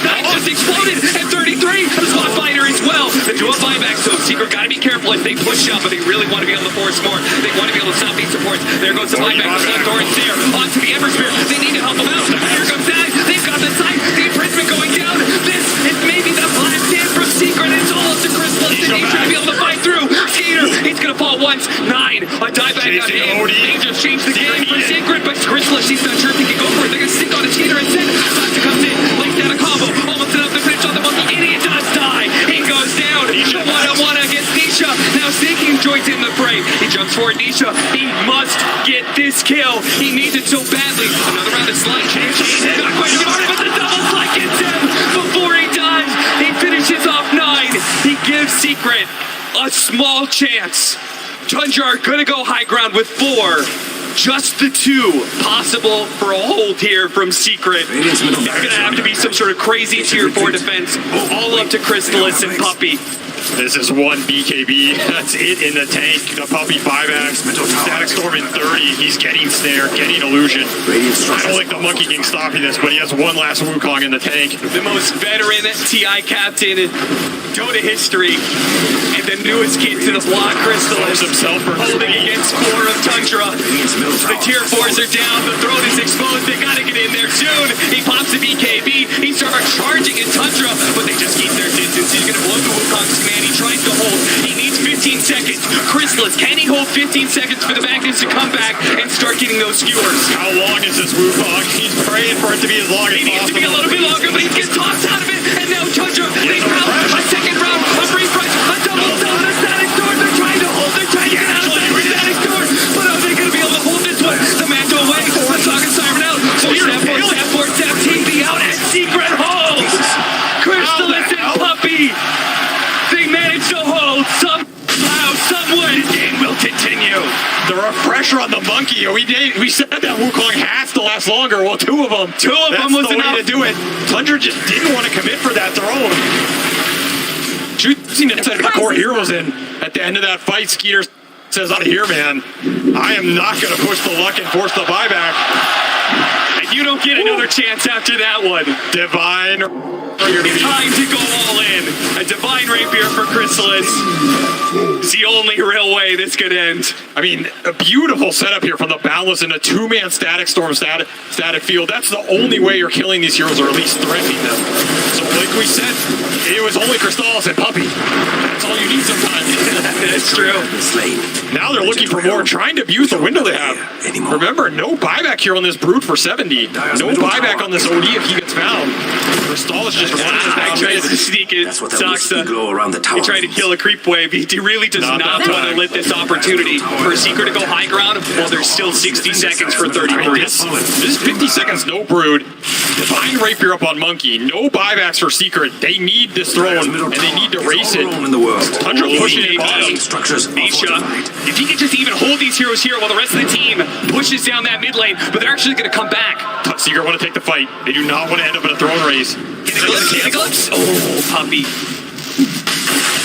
That just exploded at 33. The spot fighter as well. The dual buyback, so Secret got to be careful as they push up, but they really want to be able to force more. They want to be able to stop these supports. There goes the buyback. The Bloodthorn's there. Onto the Ember Spear. They need to help them out. Here comes that. They've got the sight. The imprisonment going down. This is maybe the last stand from Secret. It's all up to Chrysalis. They need to be able to fight through. Skeeter, he's going to fall once. 9. A dive back on him. They just changed the game for Secret, but Chrysalis, he's not sure if he can go for it. They're going to stick on a Skeeter instead. Sasha comes in, lays down a combo. Almost enough to finish on the monkey. And he does die. He goes down. The 1-on-1 against Nisha. Now Sinking joins in the fray. He jumps forward. Nisha, he must get this kill. He needs it so badly. Another round of slide change. Not quite started, but the double slide gets him. Before he dies, he finishes off 9. He gives Secret a small chance. Tundra are going to go high ground with 4. Just the 2 possible for a hold here from Secret. It's going to have to be some sort of crazy tier 4 defense. All up to Chrysalis and Puppy. This is one BKB. That's it in the tank. The Puppy 5X. Static Storm in 30. He's getting Snare, getting Illusion. I don't think the Monkey King stopping this, but he has one last Wukong in the tank. The most veteran TI captain in Dota history, and the newest kid to the block, Crystallis himself holding against core of Tundra. The tier 4s are down, the throne is exposed, they gotta get in there soon. He pops the BKB, he starts charging in Tundra, but they just keep their distance. He's gonna blow the Wukong's command, he tries to hold, he needs 15 seconds. Crystallis, can he hold 15 seconds for the Magnus to come back and start getting those skewers? How long is this Wukong? He's praying for it to be as long as possible. He needs to be a little bit longer, but he gets tossed out of it, and now Tundra, they found a second round, a refresh, a double down, a static storm. They're trying to hold, they're trying to get out of the static storm, but are they going to be able to hold this one? The Mando away, the Saga Siren out, step, TV out, and Secret holds! Crystallis and Puppy, they managed to hold somehow, somewhere. This game will continue. The pressure on the Monkey. We said that Wukong has to last longer. Well, two of them was the way to do it. Tundra just didn't want to commit for that throne. Choosing to send the core heroes in at the end of that fight. Skeeter says, out of here, man. I am not going to push the luck and force the buyback. And you don't get another chance after that one. Divine. Time to go all in. A Divine Rapier for Crystallis. It's the only real way this could end. I mean, a beautiful setup here from the Boundless in a two-man Static Storm static field. That's the only way you're killing these heroes, or at least threatening them. So like we said, it was only Crystallis and Puppy. That's all you need sometimes. That's true. Now they're looking for more, trying to abuse the window they have. Remember, no buyback here on this Brood for 70. No buyback on this OD if he gets found. Crystallis just running his back. Tries to sneak it. Saxa, he tried to kill a creep wave. He really does not want to let this opportunity for Secret to go high ground while there's still 60 seconds for 33. This is 50 seconds, no Brood. Divine Rapier up on Monkey. No buybacks for Secret. They need this throne, and they need to race it. Tundra pushing it bottom. Nisha, if he can just even hold these heroes here while the rest of the team pushes down that mid lane, but they're actually going to come back. Secret want to take the fight. They do not want to end up in a throne race. Get a glimpse. Oh, Puppy.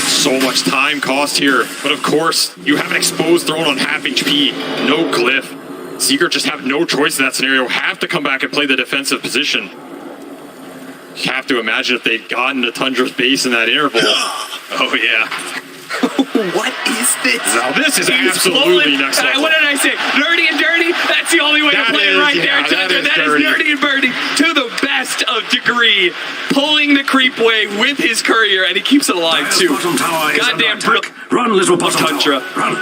So much time cost here. But of course, you have an exposed throne on half HP. No glyph. Secret just have no choice in that scenario. Have to come back and play the defensive position. You have to imagine if they'd gotten to Tundra's base in that interval. Oh, yeah. What is this? Now this is absolutely next level. What did I say? Nerdy and dirty? That's the only way to play it right there, Tundra. That is nerdy and birdie to the best of degree. Pulling the creep wave with his courier, and he keeps it alive too. Goddamn brilliant. Run, little bottom Tundra. Run.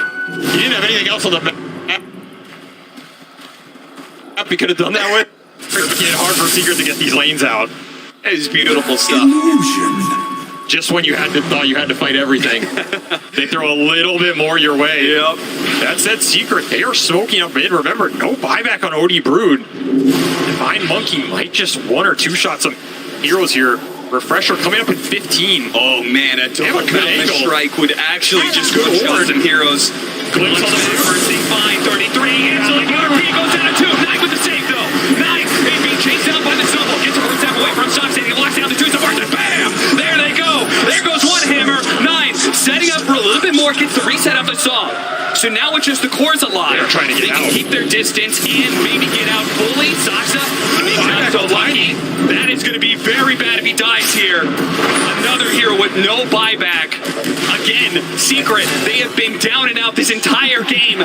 He didn't have anything else on the map. He could have done that with. It's getting hard for Secret to get these lanes out. It is beautiful stuff. Illusion. Just when you thought you had to fight everything, they throw a little bit more your way. Yep. That said, Secret, they are smoking up mid. Remember, no buyback on OD Brood. Divine Monkey might just one or two shot some heroes here. Refresher coming up in 15. Oh man, a double strike would actually just go shot some heroes. Glimpse on the first thing, fine, 33. Instantly, he goes down to 2. 9 with the save though. 9 is being chased down by the snowball. Gets a first step away from Stock City. Locks down the 2 supports and bam! There they go. There goes one hammer. 9 setting up for a little bit more. Gets the reset of the song. So now it's just the cores alive. They're trying to get out. They can keep their distance and maybe get out fully. Saxa, not so lucky. That is going to be very bad if he dies here. Another hero with no buyback. Again, Secret, they have been down and out this entire game.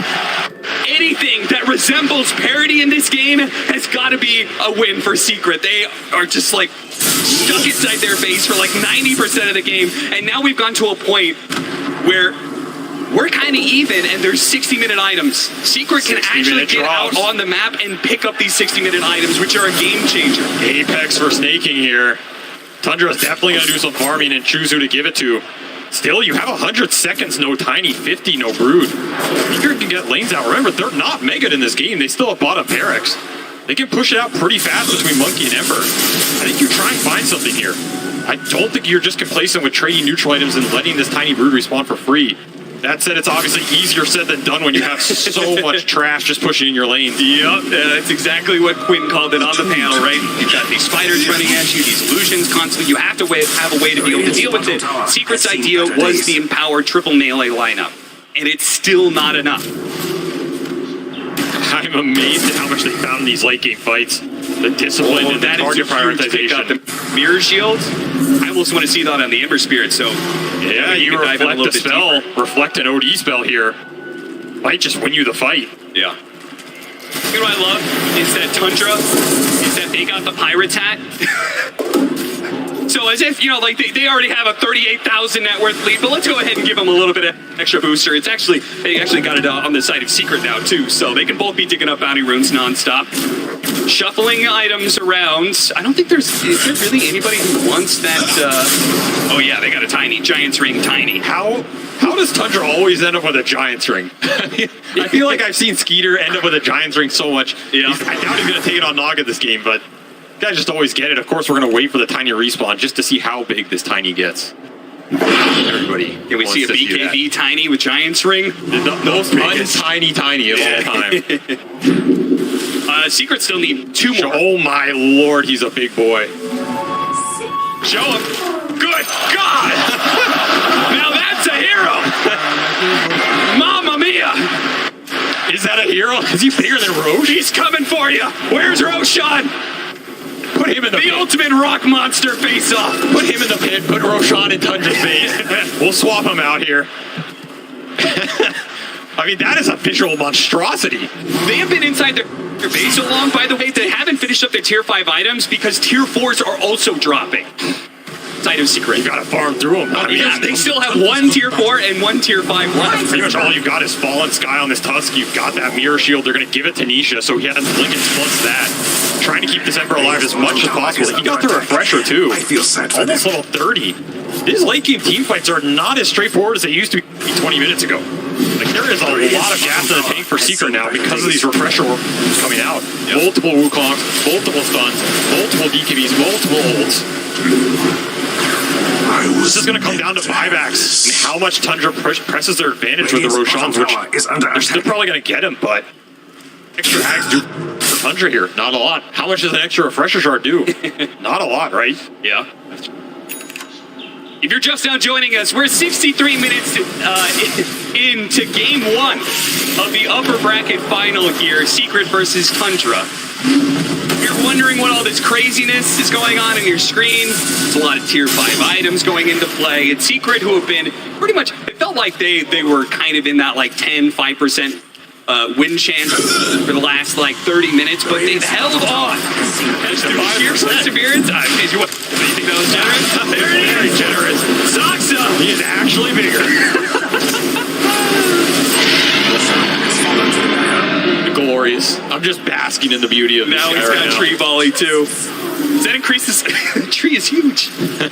Anything that resembles parity in this game has got to be a win for Secret. They are just like stuck inside their base for like 90% of the game. And now we've gone to a point where we're kind of even, and there's 60-minute items. Secret can actually get out on the map and pick up these 60-minute items, which are a game changer. Apex for snaking here. Tundra is definitely going to do some farming and choose who to give it to. Still, you have 100 seconds, no Tiny, 50, no Brood. Secret can get lanes out. Remember, they're not Mega'd in this game. They still have bottom Barracks. They can push it out pretty fast between Monkey and Ember. I think you try and find something here. I don't think you're just complacent with trading neutral items and letting this Tiny Brood respawn for free. That said, it's obviously easier said than done when you have so much trash just pushing in your lane. Yep, that's exactly what Quinn called it on the panel, right? You've got these spiders running at you, these illusions constantly. You have to have a way to be able to deal with it. Secret's idea was the empowered triple melee lineup, and it's still not enough. I'm amazed at how much they found in these late game fights. The discipline and the target prioritization. The mirror shields, I almost want to see that on the Ember Spirit, so... Yeah, you reflect the spell, reflect an OD spell here. Might just win you the fight. Yeah. You know what I love is that Tundra, is that they got the Pirates hat. So as if, you know, like they already have a 38,000 net worth lead, but let's go ahead and give them a little bit of extra booster. It's actually, they actually got it on the side of Secret now too, so they can both be digging up bounty runes nonstop. Shuffling items around. I don't think is there really anybody who wants that, oh yeah, they got a tiny, Giant's Ring tiny. How does Tundra always end up with a Giant's Ring? I feel like I've seen Skeeter end up with a Giant's Ring so much. Yeah. I doubt he's going to take it on Naga this game, but guys just always get it. Of course, we're going to wait for the tiny respawn just to see how big this tiny gets. Everybody. Can we see a BKB tiny with Giant's Ring? The most tiny of all time. Secret still need 2 more. Oh my lord, he's a big boy. Show him. Good God! Now that's a hero! Mamma mia! Is that a hero? Is he bigger than Roche? He's coming for you! Where's Roshan? Put him in the pit. Ultimate rock monster face off. Put him in the pit. Put Roshan in Tundra's face. We'll swap him out here. I mean, that is a visual monstrosity. They have been inside their base so long, by the way, they haven't finished up their tier 5 items because tier 4s are also dropping. Side of Secret. You gotta farm through them. I mean, yeah, they still have 1 tier 4 and 1 tier 5 left. Pretty much all you've got is Fallen Sky on this Tusk. You've got that Mirror Shield. They're gonna give it to Nisha, so he has Lincoln plus that. Trying to keep this Emperor alive as much as possible. He got the Refresher too. I feel sad for almost level 30. These late game team fights are not as straightforward as they used to be 20 minutes ago. Like, there is a lot of gas in the tank for Secret now because of these Refresher coming out. Yep. Multiple Wukongs, multiple stuns, multiple BKBs, multiple ults. This is going to come down to buybacks and how much Tundra presses their advantage with the Roshans, which they're still probably going to get him, but extra hags do for Tundra here. Not a lot. How much does an extra Refresher Shard do? Not a lot, right? Yeah. If you're just now joining us, we're 63 minutes into game 1 of the upper bracket final here, Secret versus Tundra. If you're wondering what all this craziness is going on in your screen, there's a lot of tier 5 items going into play. It's Secret who have been pretty much, it felt like they were kind of in that like 5% win chance for the last like 30 minutes, but they've held on. That's through sheer perseverance. You think that was generous? There it is. Very generous. Saxa! He is actually bigger. Glorious. I'm just basking in the beauty of this. Now he's got tree volley too. Does that increase this? The tree is huge. I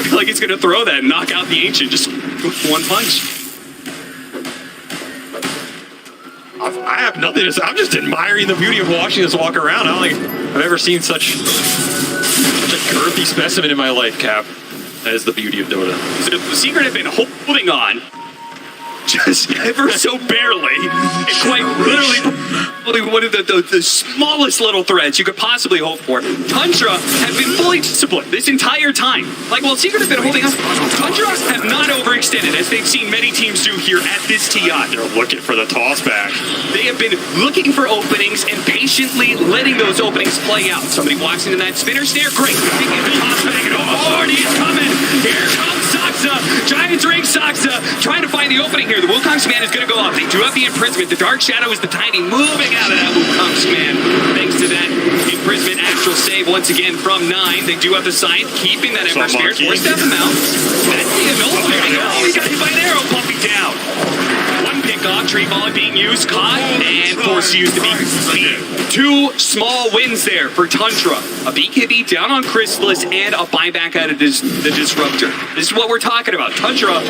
feel like he's gonna throw that and knock out the ancient just with 1 punch. I have nothing to say. I'm just admiring the beauty of watching this walk around. I don't think I've ever seen such a girthy specimen in my life, Cap. That is the beauty of Dota. So the Secret have been holding on just ever so barely, and quite literally one of the smallest little threads you could possibly hope for. Tundra have been fully disciplined this entire time. Like, while Secret have been holding on, Tundra have not overextended, as they've seen many teams do here at this TI. They're looking for the toss back. They have been looking for openings and patiently letting those openings play out. Somebody walks into that spinner snare, great. They get the toss back, and oh, he's coming. Here comes Saxa. Giant's Ring Saxa trying to find the opening here. The Wukong's man is going to go off. They do have the imprisonment. The Dark Shadow is the tiny moving out of that Wukong's man. Thanks to that imprisonment actual save once again from 9. They do have the scythe, keeping that Ember Spirit. Forced out the mount. That's the opening. Oh, he got hit by an arrow, pumping down. 1 pick off, tree volley being used, caught, and forced to use the BKB. 2 small wins there for Tundra. A BKB down on Chrysalis and a buyback out of the Disruptor. This is what we're talking about. Tundra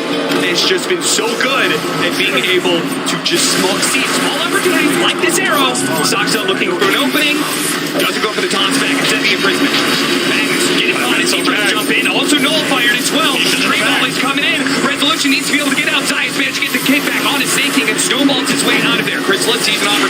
has just been so good at being able to just see small opportunities like this arrow. Saxa looking for an opening. Doesn't go for the toss back. Instead the imprisonment. Bangs getting on his trying to jump in. Also nullified as well. Tree volley's coming in. Resolution needs to be able to get out.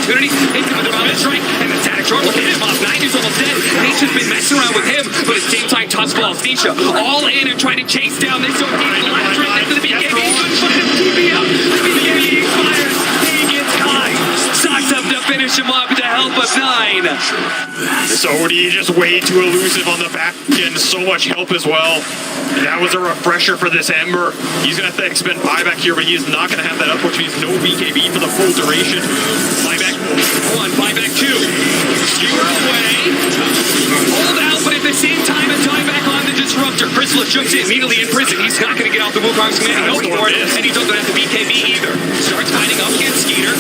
opportunity. Hits him with the Velvet Strike, and the Static Charge will hit him off. 90's almost dead. Nisha's been messing around with him, but at the same time, Tusk falls. Nisha all in and trying to chase down this OD. The last run into the BKB. Couldn't find him. TP up. The BKB expires. He gets caught. Sucks up to finish him off with the help of 9. This OD just way too elusive on the back end. So much help as well. And that was a refresher for this Ember. He's going to have to expend buyback here, but he is not going to have that up, which means no BKB for the full duration. Buyback 1, buyback 2. Skewer away. Hold out, but at the same time, a tie back on the Disruptor. Chrysalis jumps in immediately in prison. He's not going to get off the Wukong's command. He knows for it, and he doesn't have the BKB either. Starts fighting up against Skeeter.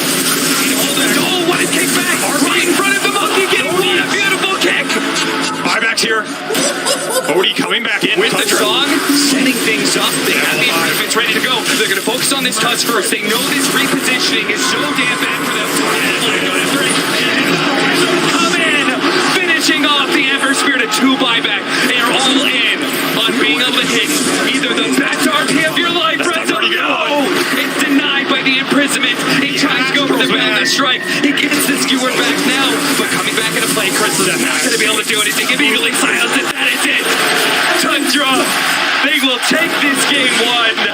Oh, what a kick back! Right in front of the monkey kid. What a beautiful kick! buybacks here. Odie coming back in with the song, setting things up. They have the defense ready to go. They're going to focus on this Tusk first. They know this repositioning is so damn bad for them. Come in, finishing off the Ember Spirit, a 2 buyback. They are all in on being able to hit either the best RP of your life, Renzo. No, it's denied by the imprisonment. He tries to go for the Velvet Strike. He gets the skewer back now, but coming back into play, Crystal is not going to be able to do anything. Immediately silenced, and that is it. Tundra, they will take this game 1.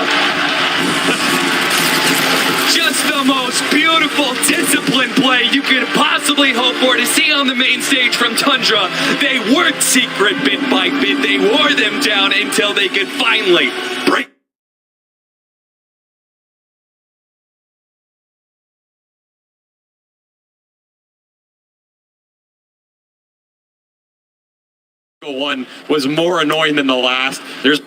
Just the most beautiful, disciplined play you could possibly hope for to see on the main stage from Tundra. They worked secret bit by bit. They wore them down until they could finally break. One was more annoying than the last. There's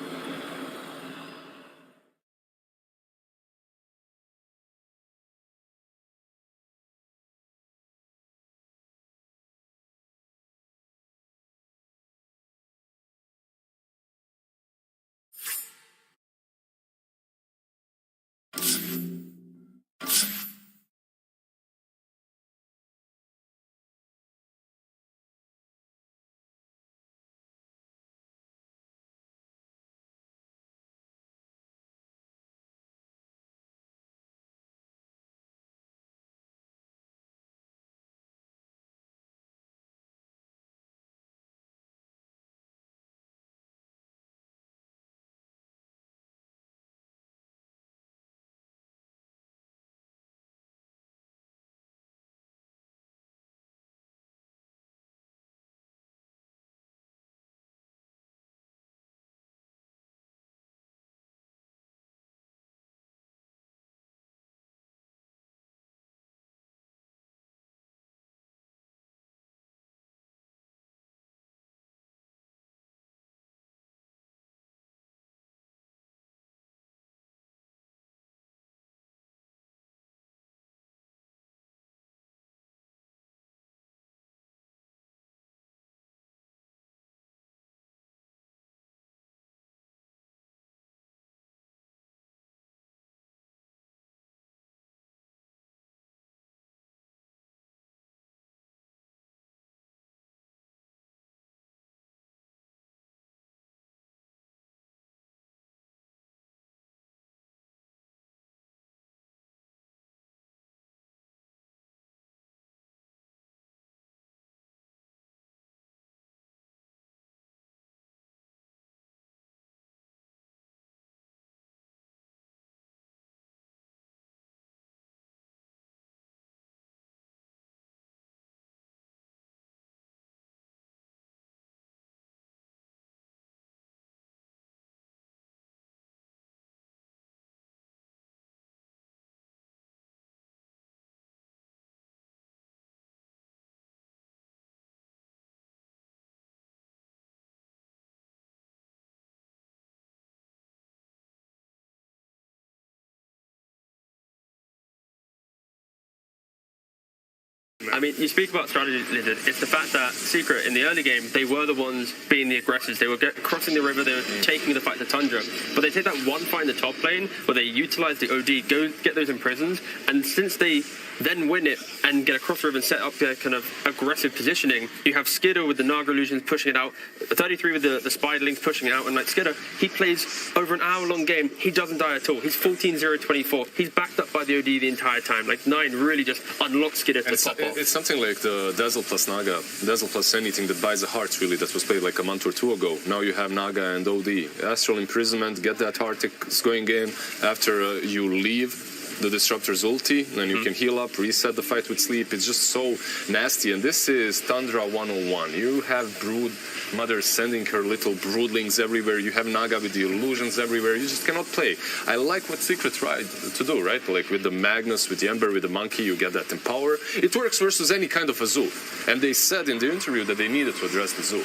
I mean, you speak about strategy, Lizard. It's the fact that Secret, in the early game, they were the ones being the aggressors. They were crossing the river, they were taking the fight to Tundra. But they take that one fight in the top lane, where they utilize the OD, go get those imprisons, and since they then win it and get a cross river and set up their kind of aggressive positioning. You have Skidder with the Naga illusions pushing it out, 33 with the Spiderlings pushing it out, and like Skidder, he plays over an hour-long game. He doesn't die at all. He's 14-0-24. He's backed up by the OD the entire time. Like 9 really just unlocks Skidder to pop off. It's something like the Dazzle plus Naga, Dazzle plus anything that buys the heart, really, that was played like a month or two ago. Now you have Naga and OD. Astral Imprisonment, get that heart going in after you leave the Disruptor's ulti, then you can heal up, reset the fight with sleep. It's just so nasty, and this is Tundra 101. You have Brood Mother sending her little broodlings everywhere. You have Naga with the illusions everywhere. You just cannot play. I like what Secret tried to do, right? Like with the Magnus, with the Ember, with the Monkey, you get that Empower. It works versus any kind of a zoo. And they said in the interview that they needed to address the zoo.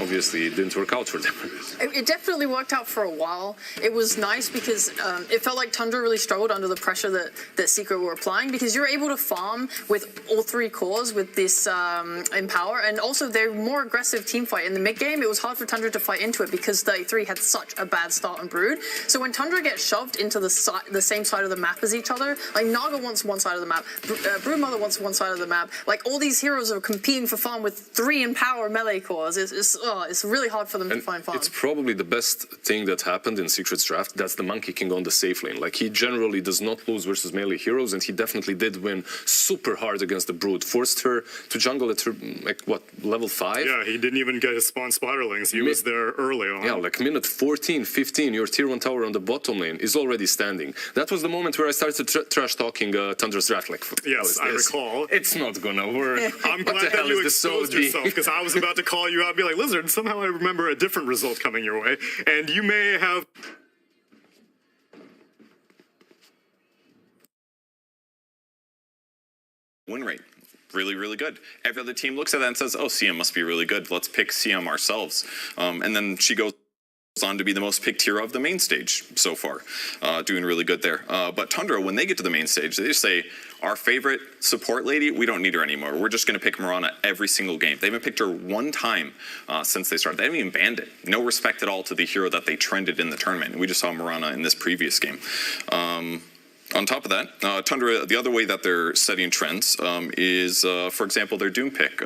Obviously, it didn't work out for them. It definitely worked out for a while. It was nice because it felt like Tundra really struggled under the pressure that Secret were applying, because you're able to farm with all 3 cores with this Empower, and also they're more aggressive team fight. In the mid game, it was hard for Tundra to fight into it because 33 had such a bad start on Brood. So when Tundra gets shoved into the same side of the map as each other, like Naga wants one side of the map, Brood Mother wants one side of the map, like all these heroes are competing for farm with 3 Empower melee cores. It's really hard for them to find farm. It's probably the best thing that happened in Secret's draft. That's the Monkey King on the safe lane. Like, he generally does not lose versus melee heroes, and he definitely did win super hard against the Brood. Forced her to jungle at her, like, what, level 5? Yeah, he didn't even get his spawn Spiderlings. He was there early on. Yeah, like minute 14, 15, your tier 1 tower on the bottom lane is already standing. That was the moment where I started trash talking Tundra's draft. Like, yes, I recall. It's not gonna work. I'm glad that you exposed yourself, because I was about to call you out and be like, Lizard, somehow I remember a different result coming your way, and you may have... Win rate. Really, really good. Every other team looks at that and says, oh, CM must be really good. Let's pick CM ourselves. And then she goes on to be the most picked hero of the main stage so far, doing really good there. But Tundra, when they get to the main stage, they just say, our favorite support lady, we don't need her anymore. We're just going to pick Mirana every single game. They haven't picked her one time since they started. They haven't even banned it. No respect at all to the hero that they trended in the tournament. We just saw Mirana in this previous game. On top of that, Tundra, the other way that they're setting trends is, for example, their Doom pick.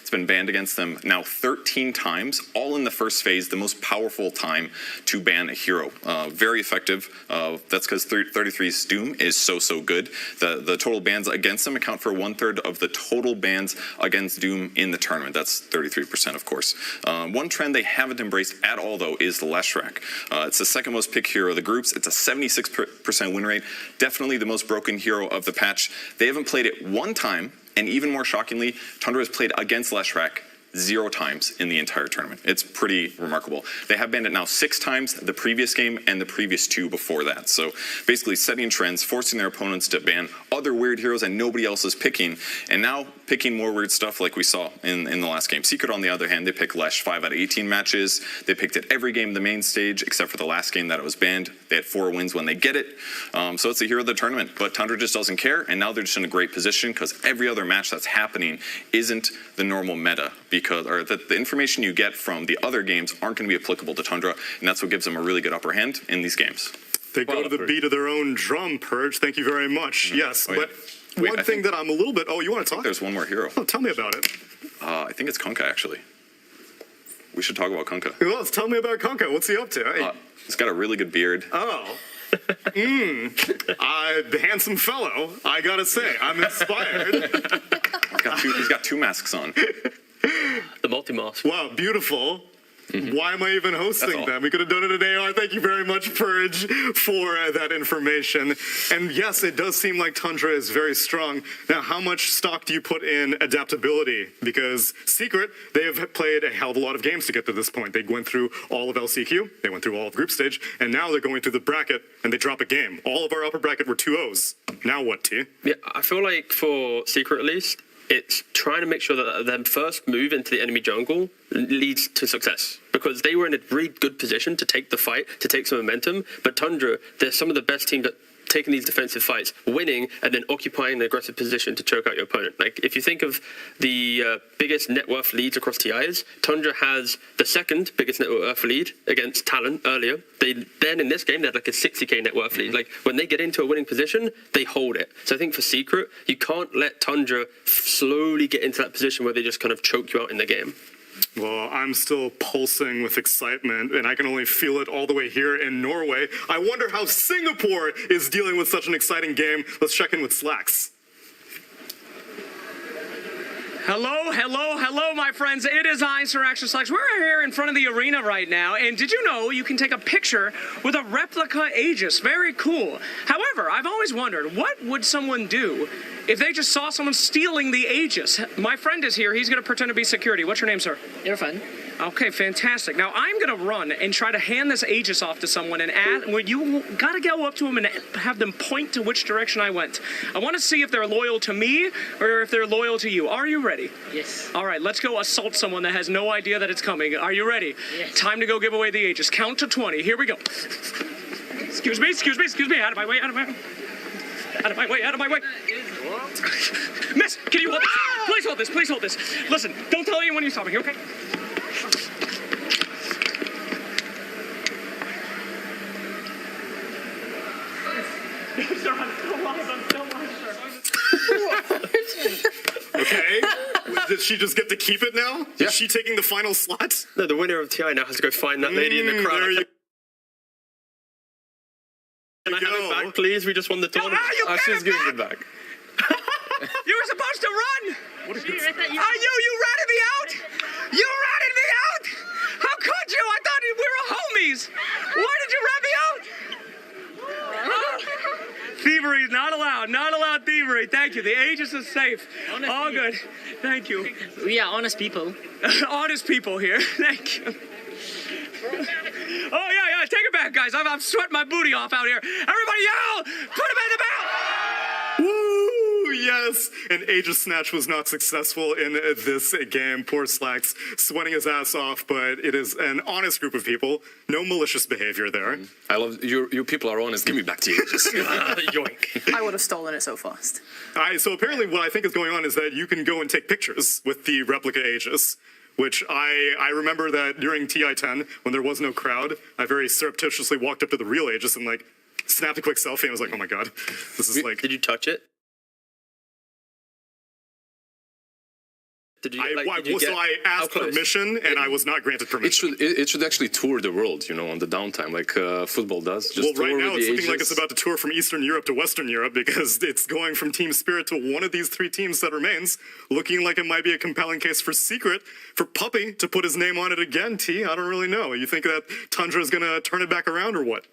It's been banned against them now 13 times, all in the first phase, the most powerful time to ban a hero. Very effective. That's because 33's Doom is so good. The total bans against them account for 1/3 of the total bans against Doom in the tournament. That's 33%, of course. One trend they haven't embraced at all, though, is the Leshrac. It's the second most picked hero of the groups. It's a 76% win rate. Definitely the most broken hero of the patch. They haven't played it one time, and even more shockingly, Tundra has played against Leshrac 0 times in the entire tournament. It's pretty remarkable. They have banned it now 6 times, the previous game and the previous 2 before that. So basically setting trends, forcing their opponents to ban other weird heroes that nobody else is picking, and now picking more weird stuff like we saw in the last game. Secret, on the other hand, they picked Lesh 5 out of 18 matches. They picked it every game in the main stage, except for the last game that it was banned. They had 4 wins when they get it. So it's the hero of the tournament, but Tundra just doesn't care, and now they're just in a great position because every other match that's happening isn't the normal meta, because the information you get from the other games aren't going to be applicable to Tundra, and that's what gives them a really good upper hand in these games. They go to the beat of their own drum, Purge. Thank you very much. Yes, but Wait, one thing that I'm a little bit... Oh, you want to talk? There's one more hero. Oh, tell me about it. I think it's Kunkka, actually. We should talk about Kunkka. Well, tell me about Kunkka. What's he up to? Hey. He's got a really good beard. Oh. The handsome fellow, I gotta say, I'm inspired. He's got 2 masks on. The multi-mask. Wow, beautiful. Why am I even hosting them? We could have done it at AR. Thank you very much, Purge, for that information. And yes, it does seem like Tundra is very strong. Now, how much stock do you put in adaptability? Because Secret, they have played a hell of a lot of games to get to this point. They went through all of LCQ, they went through all of group stage, and now they're going through the bracket, and they drop a game. All of our upper bracket were 2-0s. Now what, T? Yeah, I feel like for Secret, at least, it's trying to make sure that their first move into the enemy jungle leads to success, because they were in a really good position to take the fight, to take some momentum. But Tundra, they're some of the best teams that taking these defensive fights, winning, and then occupying the aggressive position to choke out your opponent. Like, if you think of the biggest net worth leads across TIs, Tundra has the second biggest net worth lead against Talon earlier. Then in this game, they had like a 60k net worth lead. Like, when they get into a winning position, they hold it. So I think for Secret, you can't let Tundra slowly get into that position where they just kind of choke you out in the game. Well, I'm still pulsing with excitement, and I can only feel it all the way here in Norway. I wonder how Singapore is dealing with such an exciting game. Let's check in with Slacks. Hello, hello, hello, my friends. It is I, Sir Action Slacks. We're here in front of the arena right now, and did you know you can take a picture with a replica Aegis? Very cool. However, I've always wondered, what would someone do if they just saw someone stealing the Aegis? My friend is here. He's going to pretend to be security. What's your name, sir? Irfan. Okay, fantastic. Now, I'm going to run and try to hand this Aegis off to someone, and you got to go up to them and have them point to which direction I went. I want to see if they're loyal to me or if they're loyal to you. Are you ready? Yes. All right, let's go assault someone that has no idea that it's coming. Are you ready? Yes. Time to go give away the Aegis. Count to 20. Here we go. Excuse me, excuse me, excuse me. Out of my way, out of my way. Out of my way, out of my way. Miss, can you hold this? Please hold this, please hold this. Listen, don't tell anyone you saw me, okay? Okay. Did she just get to keep it now? Yeah. Is she taking the final slot? No, the winner of TI now has to go find that lady in the crowd. There you Can I have it back, please? We just won the tournament. She's giving it back. You were supposed to run! You ratted me out! You ratted me out! How could you? I thought we were homies! Why did you rat me out? Thievery is not allowed. Not allowed thievery. Thank you. The Aegis is safe. Honestly, All good. Thank you. We are honest people. Honest people here. Thank you. Oh, yeah, take it back, guys. I'm sweating my booty off out here. Everybody yell! Put him in the belt! Woo! Yes! And Aegis Snatch was not successful in this game. Poor Slacks sweating his ass off, but it is an honest group of people. No malicious behavior there. I love you people are honest. Give me back to Aegis. Yoink. I would have stolen it so fast. So apparently what I think is going on is that you can go and take pictures with the replica Aegis, which I remember that during TI10, when there was no crowd, I very surreptitiously walked up to the real Aegis and like snapped a quick selfie and was like, oh my god, this is like... Did you touch it? I asked permission, and I was not granted permission. It should actually tour the world, on the downtime, like football does. Just well, right tour now with it's the looking like Aegis. it's about to tour from Eastern Europe to Western Europe because it's going from Team Spirit to one of these three teams that remains, looking like it might be a compelling case for Secret, for Puppy to put his name on it again, T. I don't really know. You think that Tundra is going to turn it back around or what?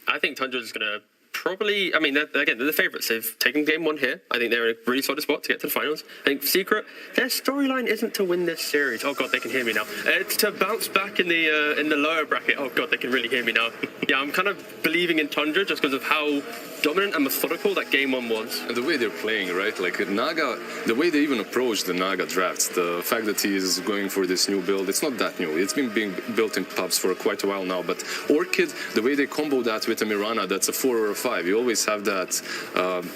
I think Tundra is going to probably, I mean, they're the favourites. They've taken game one here. I think they're in a really solid spot to get to the finals. I think Secret, their storyline isn't to win this series. Oh god, they can hear me now. It's to bounce back in the lower bracket. Oh god, they can really hear me now. Yeah, I'm kind of believing in Tundra just because of how dominant and methodical that game one was. And the way they're playing, right? Like Naga, the way they even approach the Naga drafts, the fact that he is going for this new build, it's not that new. It's been being built in pubs for quite a while now. But Orchid, the way they combo that with a Mirana, that's a 4 or a 5. You always have that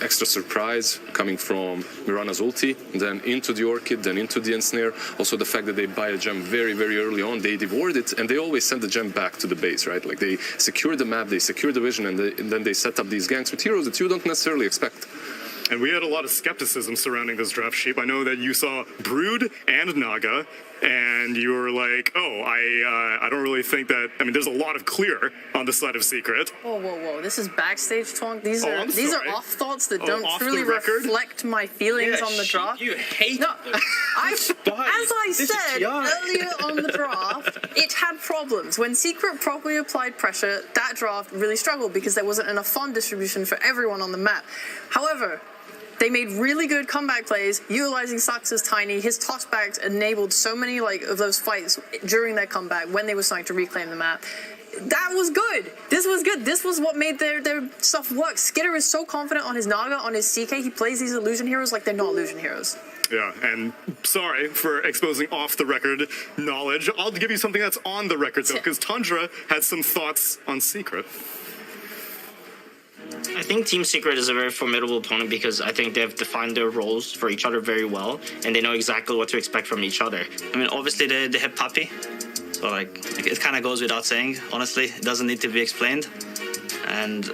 extra surprise coming from Mirana's ulti, then into the Orchid, then into the Ensnare. Also the fact that they buy a gem very, very early on, they devoured it, and they always send the gem back to the base, right? Like they secure the map, they secure the vision, and then they set up these ganks with heroes that you don't necessarily expect. And we had a lot of skepticism surrounding this draft, Sheep. I know that you saw Brood and Naga, and you were like, oh, I don't really think that... I mean, there's a lot of clear on the side of Secret. Whoa. This is backstage talk. These are off thoughts that don't off truly the record? reflect my feelings on the draft. You hate them. As I said earlier on the draft, it had problems. When Secret properly applied pressure, that draft really struggled because there wasn't enough farm distribution for everyone on the map. However, they made really good comeback plays, utilizing Sax's Tiny. His tossbacks enabled so many of those fights during their comeback when they were starting to reclaim the map. That was good. This was good. This was what made their stuff work. Skitter is so confident on his Naga, on his CK. He plays these illusion heroes like they're not illusion heroes. Yeah, and sorry for exposing off-the-record knowledge. I'll give you something that's on the record, though, because Tundra had some thoughts on Secret. I think Team Secret is a very formidable opponent because I think they've defined their roles for each other very well, and they know exactly what to expect from each other. I mean, obviously they have Puppy, so like it kind of goes without saying. Honestly, it doesn't need to be explained. And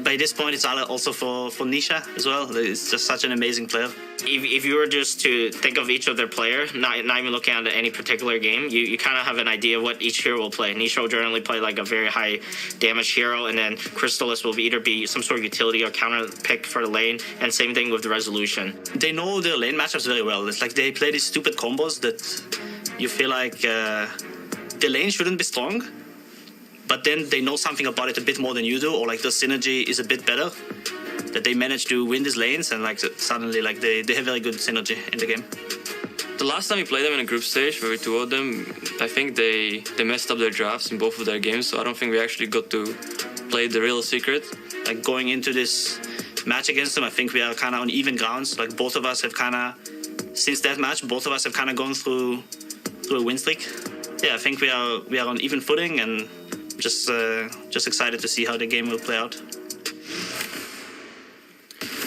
by this point, it's also for Nisha as well. It's just such an amazing player. If you were just to think of each of their players, not even looking at any particular game, you kind of have an idea of what each hero will play. Nisha will generally play like a very high damage hero, and then Crystallis will either be some sort of utility or counter pick for the lane, and same thing with the Resolution. They know their lane matchups very well. It's like they play these stupid combos that you feel like the lane shouldn't be strong, but then they know something about it a bit more than you do, or like the synergy is a bit better, that they manage to win these lanes, and like suddenly like they have very good synergy in the game. The last time we played them in a group stage where we duoed them, I think they messed up their drafts in both of their games, so I don't think we actually got to play the real Secret. Like going into this match against them, I think we are kind of on even grounds. Like both of us have kind of, since that match, both of us have kind of gone through a win streak. Yeah, I think we are on even footing, and just excited to see how the game will play out.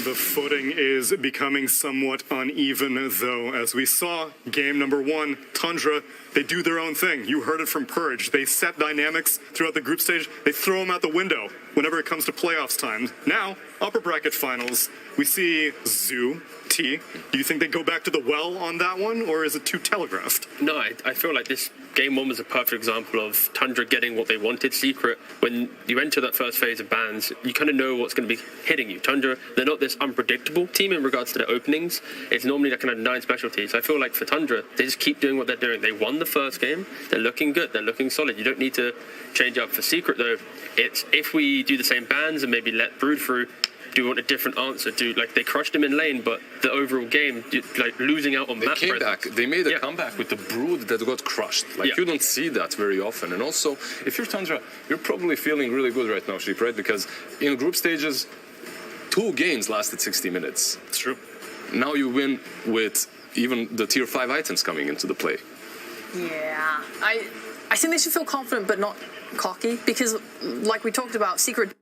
The footing is becoming somewhat uneven, though. As we saw, game number 1, Tundra, they do their own thing. You heard it from Purge. They set dynamics throughout the group stage. They throw them out the window whenever it comes to playoffs time. Now, upper bracket finals, we see Zoo, T. Do you think they go back to the well on that one, or is it too telegraphed? No, I feel like this game 1 was a perfect example of Tundra getting what they wanted. Secret, when you enter that first phase of bans, you kind of know what's going to be hitting you. Tundra, they're not this unpredictable team in regards to their openings. It's normally like kind of 9 specialties. I feel like for Tundra, they just keep doing what they're doing. They won the first game. They're looking good. They're looking solid. You don't need to change up. For Secret, though, it's if we do the same bans and maybe let Brood through, do you want a different answer? Like they crushed him in lane, but the overall game, like losing out on map came presence. back. They made a comeback with the Brood that got crushed. Like you don't see that very often. And also, if you're Tundra, you're probably feeling really good right now, Sheep, right? Because in group stages, 2 games lasted 60 minutes. It's true. Now you win with even the tier 5 items coming into the play. Yeah, I think they should feel confident but not cocky, because like we talked about, Secret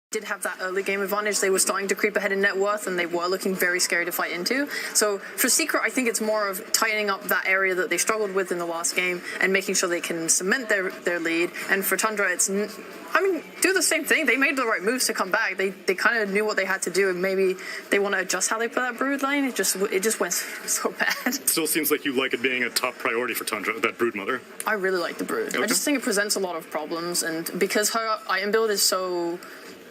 did have that early game advantage. They were starting to creep ahead in net worth, and they were looking very scary to fight into. So for Secret, I think it's more of tightening up that area that they struggled with in the last game and making sure they can cement their lead. And for Tundra, it's, I mean, do the same thing. They made the right moves to come back. They kind of knew what they had to do, and maybe they want to adjust how they play that Brood lane. It just went so bad. Still seems like you like it being a top priority for Tundra, that Brood mother. I really like the Brood. Okay. I just think it presents a lot of problems, and because her item build is so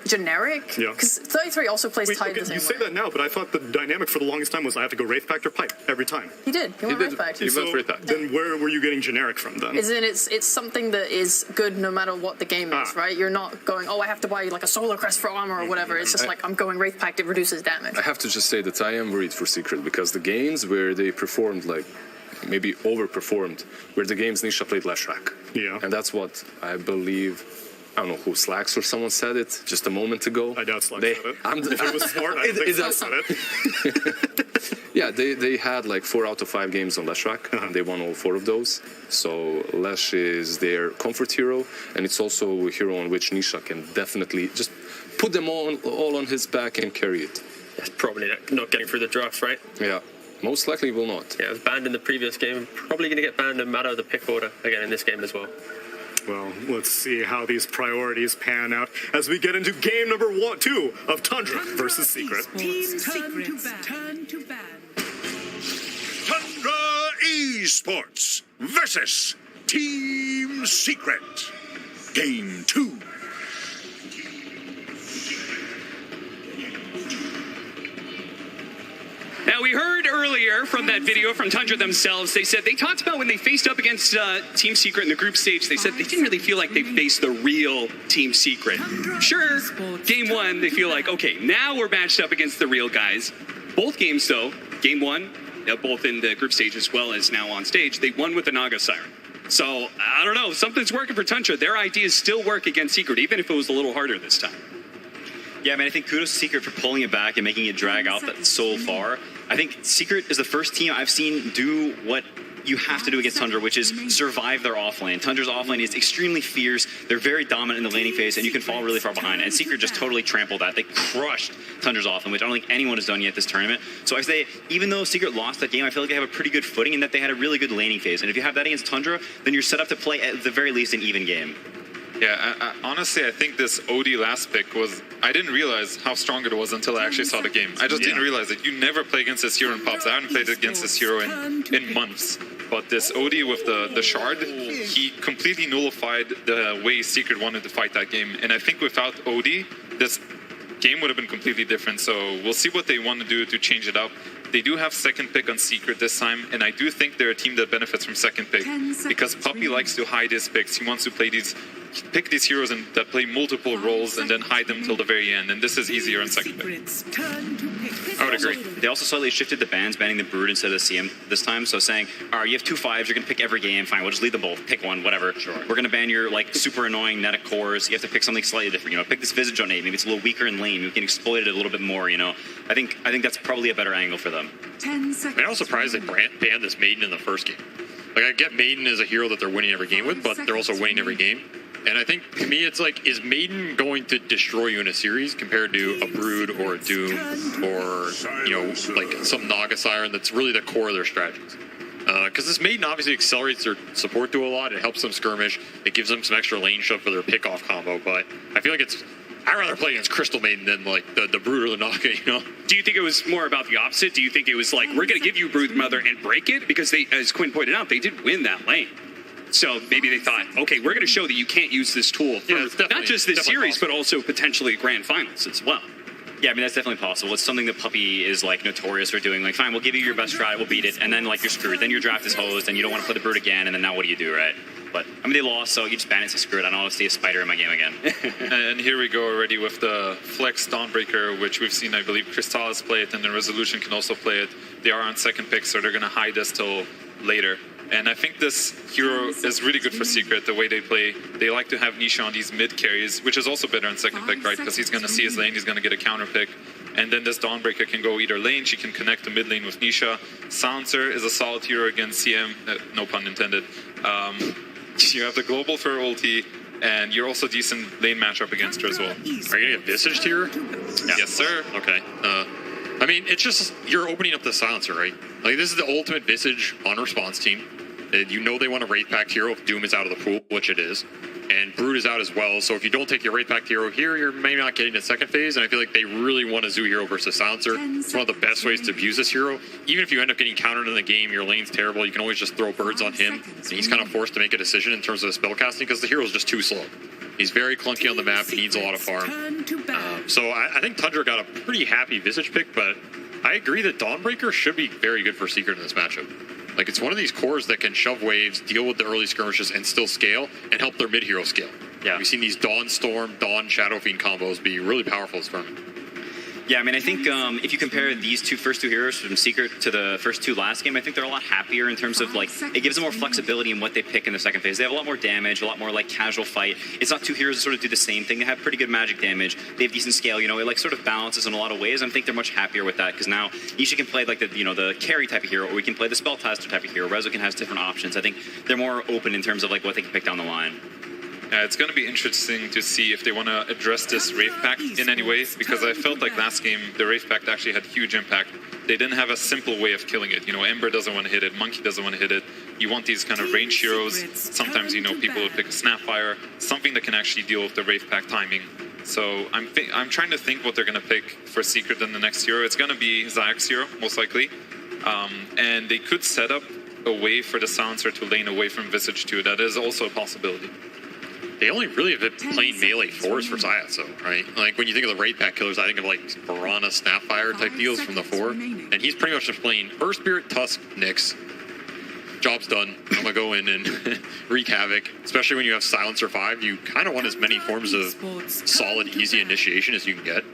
generic, because 33 also plays Tide the same way. You say that now, but I thought the dynamic for the longest time was I have to go Wraith Pact or Pipe every time. He did. He went Wraith Pact. He went Wraith Pact. Then where were you getting generic from then? It's something that is good no matter what the game is, right? You're not going, oh, I have to buy like a Solar Crest for armor or whatever. It's just like, I'm going Wraith Pact, it reduces damage. I have to just say that I am worried for Secret, because the games where they performed, like, maybe overperformed, were the games Nisha played Leshrac. Yeah. And that's what I believe, I don't know who, Slacks or someone said it just a moment ago. I doubt Slacks said it. If it was smart, I think Slacks said it. Yeah, they had like 4 out of 5 games on Leshrac, and they won all 4 of those. So Lesh is their comfort hero, and it's also a hero on which Nisha can definitely just put them all on his back and carry it. That's probably not getting through the draft, right? Yeah. Most likely will not. Yeah, it was banned in the previous game. Probably going to get banned no matter the pick order again in this game as well. Well, let's see how these priorities pan out as we get into game number 2 of Tundra versus Secret. Team Secrets turn to ban. Tundra Esports versus Team Secret. Game 2. Now, we heard earlier from that video from Tundra themselves, they said they talked about when they faced up against Team Secret in the group stage, they said they didn't really feel like they faced the real Team Secret. Sure, game 1, they feel like, okay, now we're matched up against the real guys. Both games, though, game 1, both in the group stage as well as now on stage, they won with the Naga Siren. So, I don't know, something's working for Tundra. Their ideas still work against Secret, even if it was a little harder this time. Yeah, I mean, I think kudos to Secret for pulling it back and making it drag out that so far. I think Secret is the first team I've seen do what you have to do against Tundra, which is survive their offlane. Tundra's offlane is extremely fierce. They're very dominant in the laning phase, and you can fall really far behind. And Secret just totally trampled that. They crushed Tundra's offlane, which I don't think anyone has done yet this tournament. So I say, even though Secret lost that game, I feel like they have a pretty good footing in that they had a really good laning phase. And if you have that against Tundra, then you're set up to play at the very least an even game. Yeah, honestly, I think this OD last pick was... I didn't realize how strong it was until I actually saw the game. I just didn't realize that you never play against this hero in Pops. I haven't played against this hero in months. But this OD with the Shard, he completely nullified the way Secret wanted to fight that game. And I think without OD, this game would have been completely different. So we'll see what they want to do to change it up. They do have second pick on Secret this time, and I do think they're a team that benefits from second pick because Puppy likes to hide his picks. He wants to pick these heroes that play multiple roles and then hide them till the very end, and this is easier on second pick. I would agree. They also slightly shifted the bans, banning the Brood instead of CM this time. So saying, all right, you have 2 5s, you're going to pick every game. Fine, we'll just lead them both. Pick one, whatever. Sure. We're going to ban your like super annoying Neta cores. You have to pick something slightly different. You know, pick this Visage on 8. Maybe it's a little weaker in lane. You can exploit it a little bit more. You know, I think that's probably a better angle for them. 10 seconds. I'm also surprised they banned this Maiden in the first game. Like, I get Maiden as a hero that they're winning every game with, but they're also winning every game. And I think, to me, it's like, is Maiden going to destroy you in a series compared to a Brood or a Doom or, you know, like some Naga Siren that's really the core of their strategies? Because this Maiden obviously accelerates their support duo a lot. It helps them skirmish. It gives them some extra lane shove for their pickoff combo. But I feel like I'd rather play against Crystal Maiden than like the Brood or the Naga, you know? Do you think it was more about the opposite? Do you think it was like, we're going to give you Brood Mother and break it? Because they, as Quinn pointed out, they did win that lane. So maybe they thought, okay, we're going to show that you can't use this tool for not just this series, but also potentially grand finals as well. Yeah, I mean, that's definitely possible. It's something that Puppy is, like, notorious for doing. Like, fine, we'll give you your best try, we'll beat it, and then, like, you're screwed. Then your draft is hosed, and you don't want to play the Brood again, and then now what do you do, right? But, I mean, they lost, so you just ban it to screw it. I don't want to see a spider in my game again. And here we go already with the Flex Dawnbreaker, which we've seen, I believe, Crystallis play it, and then Resolution can also play it. They are on second pick, so they're going to hide this till later. And I think this hero is really good for Secret, the way they play. They like to have Nisha on these mid carries, which is also better on second pick, right? Because he's going to see his lane, he's going to get a counter pick. And then this Dawnbreaker can go either lane, she can connect the mid lane with Nisha. Silencer is a solid hero against CM, no pun intended. You have the global for ulti, and you're also decent lane matchup against her as well. Are you going to get Visage here? Yeah. Yes, sir. Okay. I mean, it's just, you're opening up the Silencer, right? Like, this is the ultimate Visage on response team. You know they want a Wraith Pact hero if Doom is out of the pool, which it is. And Brood is out as well, so if you don't take your Wraith Pact hero here, you're maybe not getting the second phase, and I feel like they really want a Zoo hero versus Silencer. It's one of the best ways to abuse this hero. Even if you end up getting countered in the game, your lane's terrible, you can always just throw birds on him, and he's kind of forced to make a decision in terms of the spellcasting, because the hero's just too slow. He's very clunky on the map, he needs a lot of farm. So I think Tundra got a pretty happy Visage pick, but I agree that Dawnbreaker should be very good for Secret in this matchup. Like, it's one of these cores that can shove waves, deal with the early skirmishes, and still scale, and help their mid-hero scale. Yeah. We've seen these Dawn Storm, Dawn Shadow Fiend combos be really powerful this tournament. Yeah, I mean, I think if you compare these first two heroes from Secret to the first two last game, I think they're a lot happier in terms of, like, it gives them more flexibility in what they pick in the second phase. They have a lot more damage, a lot more, like, casual fight. It's not two heroes that sort of do the same thing. They have pretty good magic damage. They have decent scale, you know, it, like, sort of balances in a lot of ways. I think they're much happier with that, because now Nisha can play, like, the, you know, the carry type of hero, or we can play the spellcaster type of hero. Rezo has different options. I think they're more open in terms of, like, what they can pick down the line. It's going to be interesting to see if they want to address this Wraith Pact in any way, because I felt like last game the Wraith Pact actually had huge impact. They didn't have a simple way of killing it. You know, Ember doesn't want to hit it, Monkey doesn't want to hit it. You want these kind of range heroes. Sometimes, you know, people would pick a Snapfire, something that can actually deal with the Wraith Pact timing. So I'm trying to think what they're going to pick for Secret in the next hero. It's going to be Zayak's hero, most likely. And they could set up a way for the Silencer to lane away from Visage too. That is also a possibility. They only really have been playing melee fours for Zayat, though, right? Like, when you think of the Wraith Pact killers, I think of, like, Piranha, Snapfire type deals from the 4. And he's pretty much just playing Earth Spirit, Tusk, Nyx. Job's done. I'm going to go in and wreak havoc. Especially when you have Silencer 5, you kind of want as many forms of solid, easy initiation as you can get.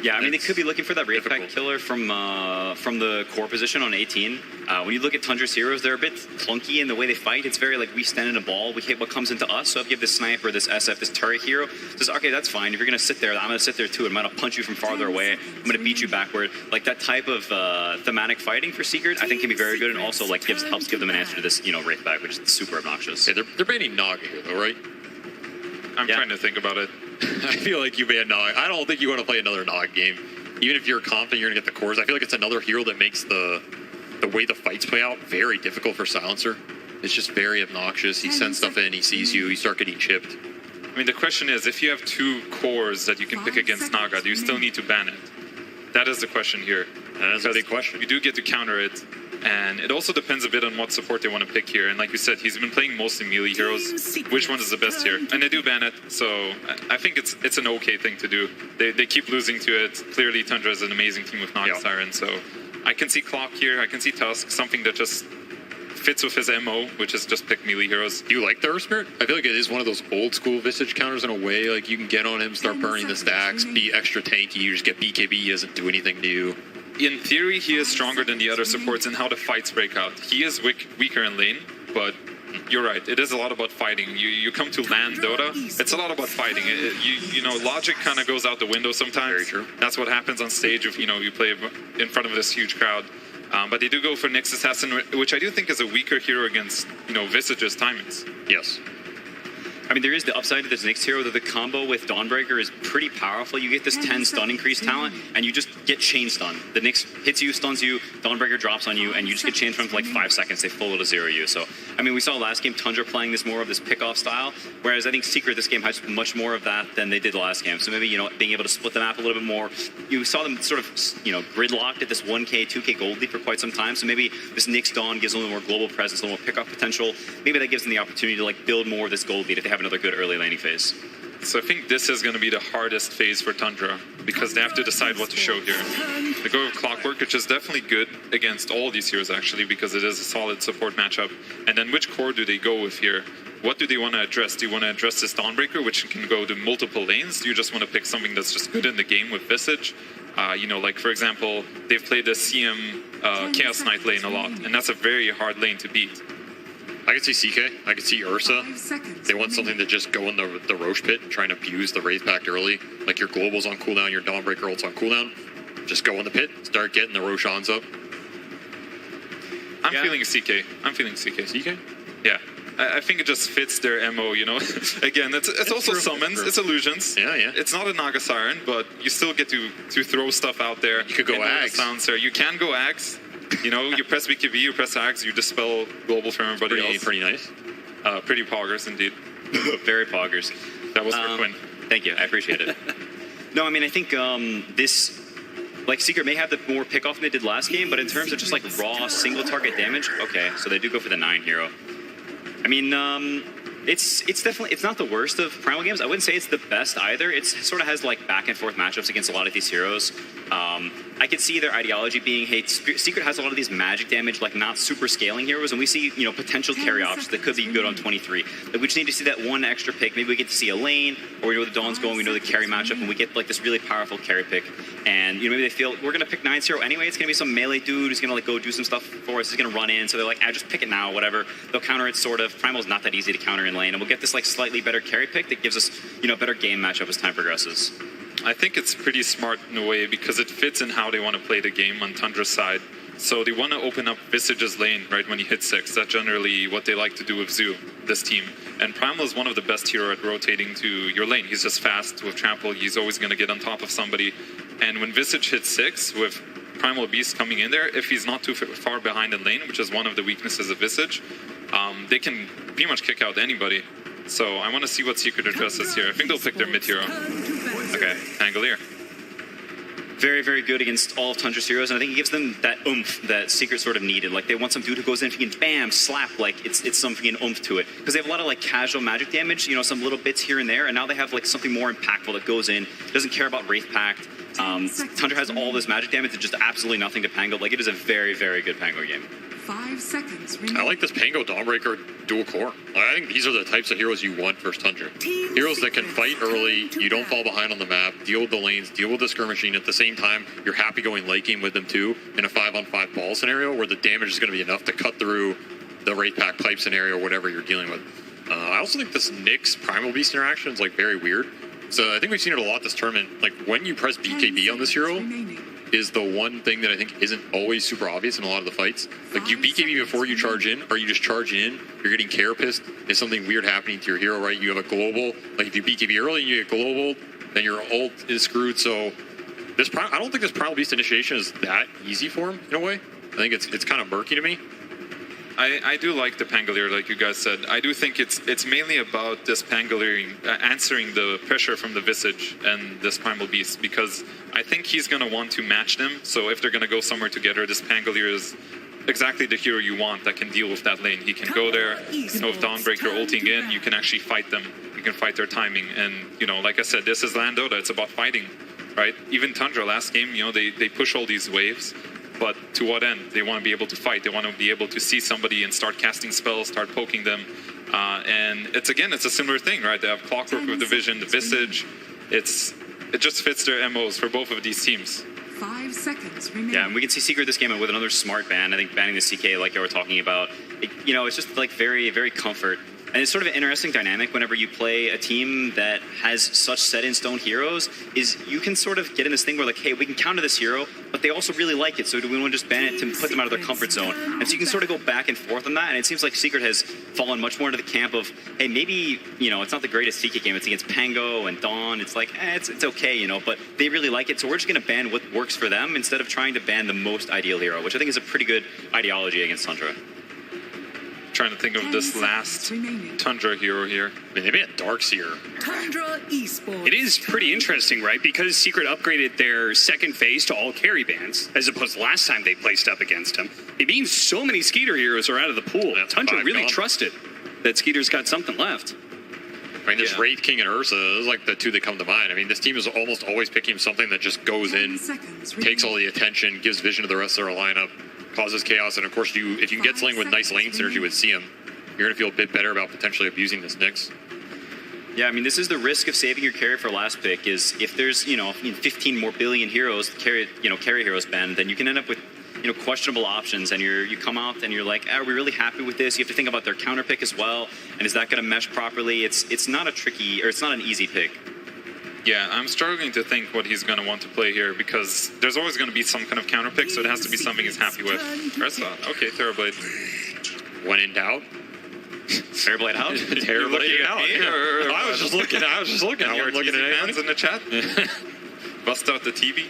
Yeah, I mean, they could be looking for that Wraith Pack killer from the core position on 18. When you look at Tundra's heroes, they're a bit clunky in the way they fight. It's very like, we stand in a ball, we hit what comes into us. So if you have this sniper, this SF, this turret hero, says, okay, that's fine. If you're going to sit there, I'm going to sit there too. I'm going to punch you from farther away. I'm going to beat you backward. Like that type of thematic fighting for Secret, I think can be very good, and also like helps give them an answer to this, Wraith Pack, which is super obnoxious. Yeah, they're banning Naga here, though, right? I'm trying to think about it. I feel like you ban Nog. I don't think you want to play another Nog game. Even if you're confident you're going to get the cores, I feel like it's another hero that makes the way the fights play out very difficult for Silencer. It's just very obnoxious. He sends stuff in, he sees you, you start getting chipped. I mean, the question is, if you have 2 cores that you can pick against Naga, do you still need to ban it? That is the question here. That is a big question. You do get to counter it, and it also depends a bit on what support they want to pick here. And like you said, he's been playing mostly melee heroes. Which one is the best here? And they do ban it, so I think it's an okay thing to do. They keep losing to it. Clearly, Tundra is an amazing team with Naga Siren, so I can see Clock here, I can see Tusk, something that just fits with his MO, which is just pick melee heroes. Do you like the Earth Spirit? I feel like it is one of those old school Visage counters in a way. Like, you can get on him, start burning the stacks, be extra tanky, you just get BKB, he doesn't do anything to you. In theory, he is stronger than the other supports in how the fights break out. He is weaker in lane, but you're right. It is a lot about fighting. You come to land Dota, it's a lot about fighting. You know, logic kind of goes out the window sometimes. Very true. That's what happens on stage if, you play in front of this huge crowd. But they do go for Nyx Assassin, which I do think is a weaker hero against, Visage's timings. Yes. I mean, there is the upside to this Nyx hero that the combo with Dawnbreaker is pretty powerful. You get this 10 stun increase talent, and you just get chain stun. The Nyx hits you, stuns you, Dawnbreaker drops on you, and you just get chain stun for like 5 seconds. They full to zero you. So, I mean, we saw last game Tundra playing this more of this pick-off style, whereas I think Secret this game has much more of that than they did last game. So maybe, being able to split the map a little bit more. You saw them sort of, gridlocked at this 1K, 2K gold lead for quite some time. So maybe this Nyx Dawn gives a little more global presence, a little more pick-off potential. Maybe that gives them the opportunity to build more of this gold lead if they have another good early laning phase. So I think this is going to be the hardest phase for Tundra, because they have to decide what to show here. They go with Clockwork, which is definitely good against all these heroes actually, because it is a solid support matchup. And then which core do they go with here? What do they want to address? Do you want to address this Dawnbreaker, which can go to multiple lanes? Do you just want to pick something that's just good in the game with Visage? Like for example, they've played the CM Chaos Knight lane a lot, and that's a very hard lane to beat. I could see CK, I could see Ursa. They want something to just go in the Roche pit, trying to abuse the Wraith Pact early. Like your Global's on cooldown, your Dawnbreaker ult's on cooldown. Just go in the pit, start getting the Roshans up. I'm feeling CK. I'm feeling CK. CK? Yeah. I think it just fits their MO, Again, it's also true. summons, it's illusions. Yeah. It's not a Naga Siren, but you still get to throw stuff out there. You could go Ags. Silencer. You can go Ags. You press BKB, you press Ags, you dispel global from everybody else. Pretty nice. Pretty poggers indeed. Very poggers. That was for Quinn. Thank you, I appreciate it. No, I mean, I think this, Secret may have the more pick-off than they did last game, but in terms of just raw single target damage, okay, so they do go for the 9 hero. I mean, it's definitely, it's not the worst of Primal games. I wouldn't say it's the best either. It sort of has back and forth matchups against a lot of these heroes. I could see their ideology being, hey, Secret has a lot of these magic damage, not super scaling heroes, and we see, potential carry options that could be good on 23. We just need to see that one extra pick. Maybe we get to see a lane, or we know the Dawn's going, we know the carry matchup, and we get this really powerful carry pick. And maybe they feel we're gonna pick 9-0 anyway. It's gonna be some melee dude who's gonna go do some stuff for us. He's gonna run in, so they're like, just pick it now, whatever. They'll counter it sort of. Primal's not that easy to counter in lane, and we'll get this slightly better carry pick that gives us better game matchup as time progresses. I think it's pretty smart in a way because it fits in how they want to play the game on Tundra's side. So they want to open up Visage's lane right when he hits 6. That's generally what they like to do with Zoo, this team. And Primal is one of the best hero at rotating to your lane. He's just fast with trample. He's always going to get on top of somebody. And when Visage hits 6 with Primal Beast coming in there, if he's not too far behind in lane, which is one of the weaknesses of Visage, they can pretty much kick out anybody. So I want to see what Secret addresses here. I think they'll pick their mid hero. Okay, Pangolier. Very, very good against all of Tundra's heroes, and I think it gives them that oomph that Secret sort of needed. They want some dude who goes in and bam, slap, it's some freaking oomph to it. Because they have a lot of casual magic damage, some little bits here and there, and now they have something more impactful that goes in, doesn't care about Wraith Pact. Tundra has all this magic damage and just absolutely nothing to Pango. It is a very, very good Pango game. 5 seconds I remaining. like this Pango Dawnbreaker dual core. I think these are the types of heroes you want versus Tundra. Heroes that can fight early, you don't fall behind on the map, deal with the lanes, deal with the skirmishing. At the same time, you're happy going late game with them too in a 5-on-5 ball scenario where the damage is going to be enough to cut through the Wraith Pack pipe scenario or whatever you're dealing with. I also think this Nyx Primal Beast interaction is like very weird. So I think we've seen it a lot this tournament. Like when you press BKB on this hero is the one thing that I think isn't always super obvious in a lot of the fights. Like you BKB before you charge in, or you just charge in, you're getting carapissed, is something weird happening to your hero, right? You have a global, like if you BKB early and you get global, then your ult is screwed. So this I don't think this Primal Beast initiation is that easy for him in a way. I think it's kind of murky to me. I do like the Pangolier, like you guys said. I do think it's mainly about this Pangolier answering the pressure from the Visage and this Primal Beast, because I think he's going to want to match them. So if they're going to go somewhere together, this Pangolier is exactly the hero you want that can deal with that lane. He can go there, you know, with Dawnbreaker ulting in, you can actually fight them. You can fight their timing. And, you know, like I said, this is Land Dota. It's about fighting, right? Even Tundra last game, you know, they push all these waves. But to what end? They want to be able to fight. They want to be able to see somebody and start casting spells, start poking them. And it's a similar thing, right? They have Clockwork with the Vision, the Visage. It just fits their MOs for both of these teams. 5 seconds remaining. Yeah, and we can see Secret this game with another smart ban. I think banning the CK, like you were talking about, you know, it's just like very, very comfort. And it's sort of an interesting dynamic whenever you play a team that has such set-in-stone heroes, is you can sort of get in this thing where like, hey, we can counter this hero, but they also really like it, so do we want to just ban it to put them out of their comfort zone? And so you can sort of go back and forth on that, and it seems like Secret has fallen much more into the camp of, hey, maybe, you know, it's not the greatest CK game, it's against Pango and Dawn, it's like, it's okay, you know, but they really like it, so we're just going to ban what works for them instead of trying to ban the most ideal hero, which I think is a pretty good ideology against Tundra. Trying to think of this last Tundra hero here. I mean, they made a Darkseer. Tundra Esports. It is pretty interesting, right? Because Secret upgraded their second phase to all carry bans, as opposed to last time they placed up against him. It means so many Skeeter heroes are out of the pool. Tundra really trusted that Skeeter's got something left. I mean, this Wraith King and Ursa, those are like the two that come to mind. I mean, this team is almost always picking something that just goes in, takes all the attention, gives vision to the rest of their lineup, causes chaos, and of course, if you get something with nice lane synergy with CM, you're going to feel a bit better about potentially abusing this Nyx. Yeah, I mean, this is the risk of saving your carry for last pick, is if there's, 15 more billion heroes, carry heroes banned, then you can end up with, questionable options, and you come out and you're like, are we really happy with this? You have to think about their counter pick as well, and is that going to mesh properly? It's not it's not an easy pick. Yeah, I'm struggling to think what he's going to want to play here, because there's always going to be some kind of counter pick, so it has to be something he's happy with. Ressa, okay, Terrorblade. When in doubt. Terrorblade out? Terrorblade out. Yeah. I was just looking. I wasn't looking at fans in the chat. Bust out the TV.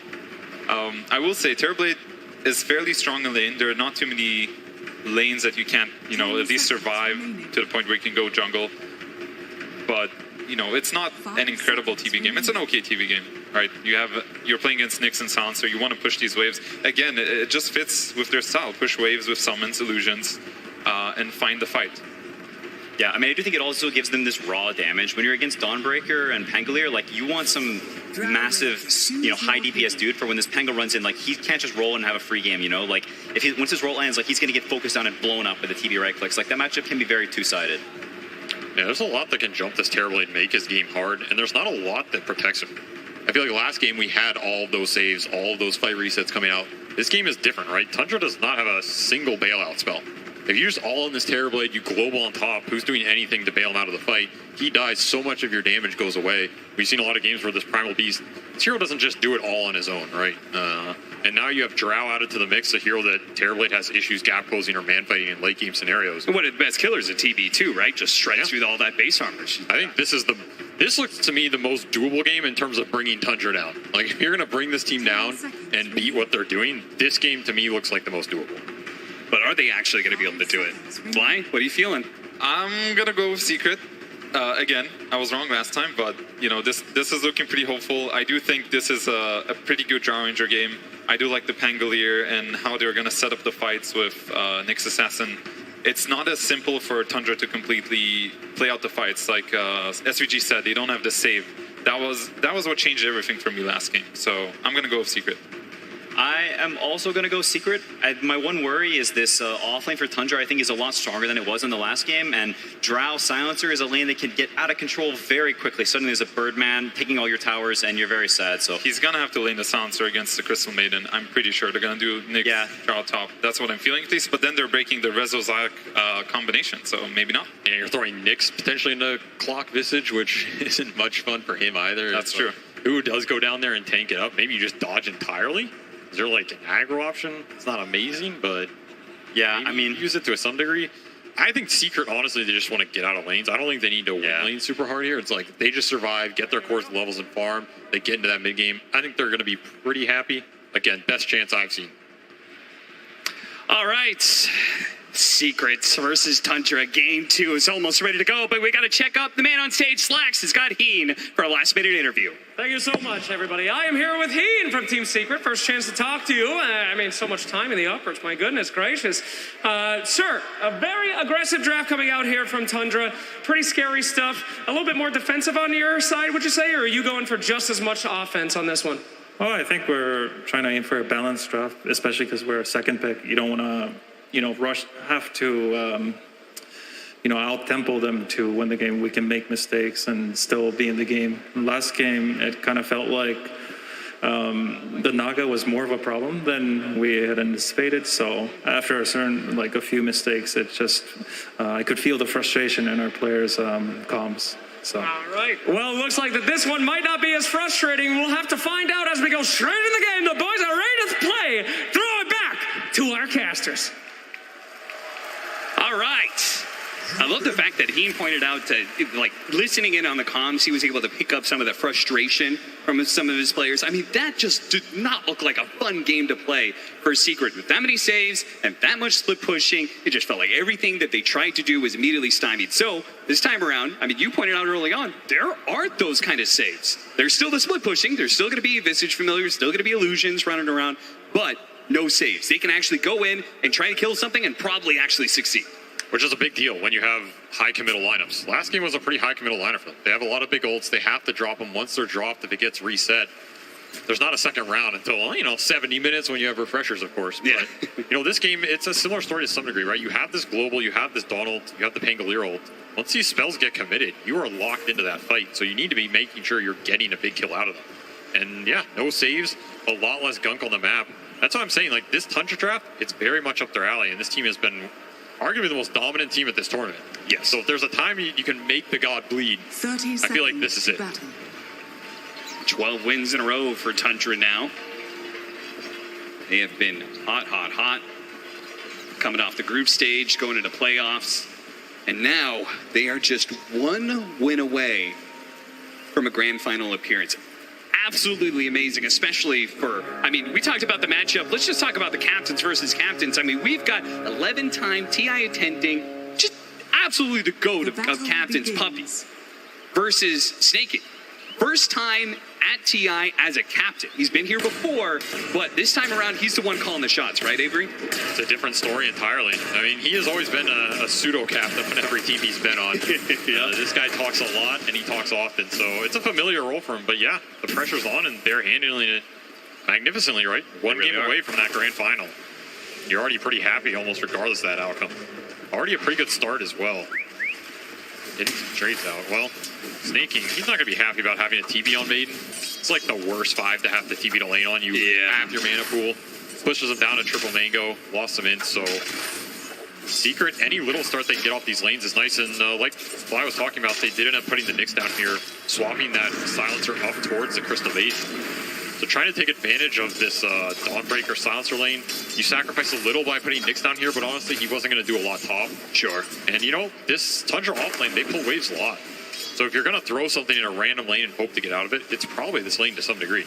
I will say Terrorblade is fairly strong in lane. There are not too many lanes that you can't, at least survive to the point where you can go jungle. But it's not an incredible TV game. It's an okay TV game, right? You're playing against Nyx and Sound, so you want to push these waves. Again, it just fits with their style. Push waves with summons, illusions, and find the fight. Yeah, I mean, I do think it also gives them this raw damage. When you're against Dawnbreaker and Pangolier, like, you want some massive, high DPS dude for when this Pango runs in. Like, he can't just roll and have a free game, Like, once his roll lands, like, he's going to get focused on and blown up with the TV right clicks. Like, that matchup can be very two-sided. Yeah, there's a lot that can jump this Terrorblade and make his game hard, and there's not a lot that protects him. I feel like last game we had all of those saves, all of those fight resets coming out. This game is different, right? Tundra does not have a single bailout spell. If you're just all in this Terrorblade, you global on top, who's doing anything to bail him out of the fight? He dies, so much of your damage goes away. We've seen a lot of games where this Primal Beast, this hero doesn't just do it all on his own, right? And now you have Drow added to the mix, a hero that Terrorblade has issues gap closing or man fighting in late game scenarios. And one of the best killers at TB too, right? Just shreds through all that base armor. I think this looks to me the most doable game in terms of bringing Tundra down. Like, if you're going to bring this team down and beat what they're doing, this game to me looks like the most doable. But are they actually going to be able to do it? Fly, what are you feeling? I'm going to go with Secret. Again, I was wrong last time, but, this is looking pretty hopeful. I do think this is a pretty good Drow Ranger game. I do like the Pangolier and how they're going to set up the fights with Nyx Assassin. It's not as simple for Tundra to completely play out the fights. Like SVG said, they don't have the save. That was what changed everything for me last game. So I'm going to go with Secret. I am also going to go Secret. My one worry is this offlane for Tundra, I think, is a lot stronger than it was in the last game. And Drow Silencer is a lane that can get out of control very quickly. Suddenly there's a Birdman taking all your towers, and you're very sad. So he's going to have to lane the Silencer against the Crystal Maiden. I'm pretty sure they're going to do Nyx Drow top. That's what I'm feeling at least. But then they're breaking the Rezo Zayak combination, so maybe not. Yeah, you're throwing Nyx potentially into Clock Visage, which isn't much fun for him either. That's true. Who does go down there and tank it up? Maybe you just dodge entirely? Is there like an aggro option? It's not amazing, but yeah, I mean, use it to some degree. I think Secret, honestly, they just want to get out of lanes. I don't think they need to win lane super hard here. It's like they just survive, get their core levels and farm. They get into that mid game. I think they're going to be pretty happy. Again, best chance I've seen. All right. Secrets versus Tundra. Game 2 is almost ready to go, but we got to check up the man on stage. Slacks has got Heen for a last-minute interview. Thank you so much, everybody. I am here with Heen from Team Secret. First chance to talk to you. I mean, so much time in the uppers. My goodness gracious. Sir, a very aggressive draft coming out here from Tundra. Pretty scary stuff. A little bit more defensive on your side, would you say, or are you going for just as much offense on this one? Oh, I think we're trying to aim for a balanced draft, especially because we're a second pick. You don't want to, have to, out-tempo them to win the game. We can make mistakes and still be in the game. Last game, it kind of felt like the Naga was more of a problem than we had anticipated. So after a few mistakes, it just, I could feel the frustration in our players' comms. So. All right. Well, it looks like that this one might not be as frustrating. We'll have to find out as we go straight in the game. The boys are ready to play. Throw it back to our casters. All right. I love the fact that Heen pointed out to, listening in on the comms, he was able to pick up some of the frustration from some of his players. I mean, that just did not look like a fun game to play for Secret. With that many saves and that much split pushing, it just felt like everything that they tried to do was immediately stymied. So this time around, I mean, you pointed out early on, there aren't those kind of saves. There's still the split pushing. There's still going to be Visage Familiars, still going to be illusions running around, but no saves. They can actually go in and try to kill something and probably actually succeed. Which is a big deal when you have high committal lineups. Last game was a pretty high committal lineup for them. They have a lot of big ults. They have to drop them. Once they're dropped, if it gets reset, there's not a second round until, 70 minutes when you have refreshers, of course. Yeah. But, this game, it's a similar story to some degree, right? You have this global, you have this Donald, you have the Pangolier ult. Once these spells get committed, you are locked into that fight. So you need to be making sure you're getting a big kill out of them. And yeah, no saves, a lot less gunk on the map. That's what I'm saying. Like, this Tundra draft, it's very much up their alley. And this team has been arguably the most dominant team at this tournament. Yes. So if there's a time you can make the god bleed, 30 I feel like this is it. battle. 12 wins in a row for Tundra now. They have been hot. Coming off the group stage, going into playoffs. And now they are just one win away from a grand final appearance. Absolutely amazing, especially for, we talked about the matchup. Let's just talk about the captains versus captains. We've got 11-time TI attending, just absolutely the GOAT of captains, Puppy, versus Snakey. First time at TI as a captain. He's been here before, but this time around, he's the one calling the shots, right, Avery? It's a different story entirely. He has always been a pseudo-captain on every team he's been on. This guy talks a lot, and he talks often, so it's a familiar role for him. But yeah, the pressure's on, and they're handling it magnificently, right? One game away from that grand final. You're already pretty happy, almost regardless of that outcome. Already a pretty good start as well. Getting some trades out. Well, Snaking, he's not going to be happy about having a TP on Maiden. It's like the worst 5 to have the TP to lane on. You have your mana pool. Pushes them down to triple mango. Lost them in, so Secret, any little start they can get off these lanes is nice. And like I was talking about, they did end up putting the Nyx down here, swapping that Silencer up towards the Crystal Maiden. So trying to take advantage of this Dawnbreaker Silencer lane. You sacrifice a little by putting Nyx down here, but honestly, he wasn't going to do a lot top. Sure. And this Tundra off lane, they pull waves a lot. So if you're going to throw something in a random lane and hope to get out of it, it's probably this lane to some degree.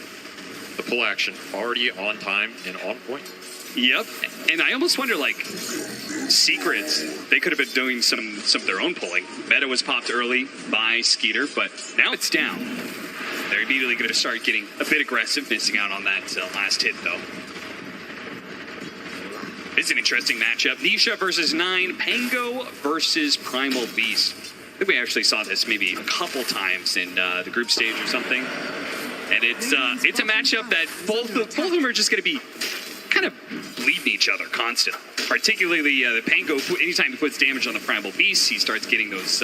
The pull action already on time and on point. Yep. And I almost wonder, Secrets, they could have been doing some of their own pulling. Meta was popped early by Skeeter, but now it's down. They're immediately going to start getting a bit aggressive, missing out on that last hit, though. It's an interesting matchup. Nisha versus 9, Pango versus Primal Beast. I think we actually saw this maybe a couple times in the group stage or something. And it's a matchup that both of them are just going to be kind of bleeding each other constantly. Particularly the Pango, anytime he puts damage on the Primal Beast, he starts getting those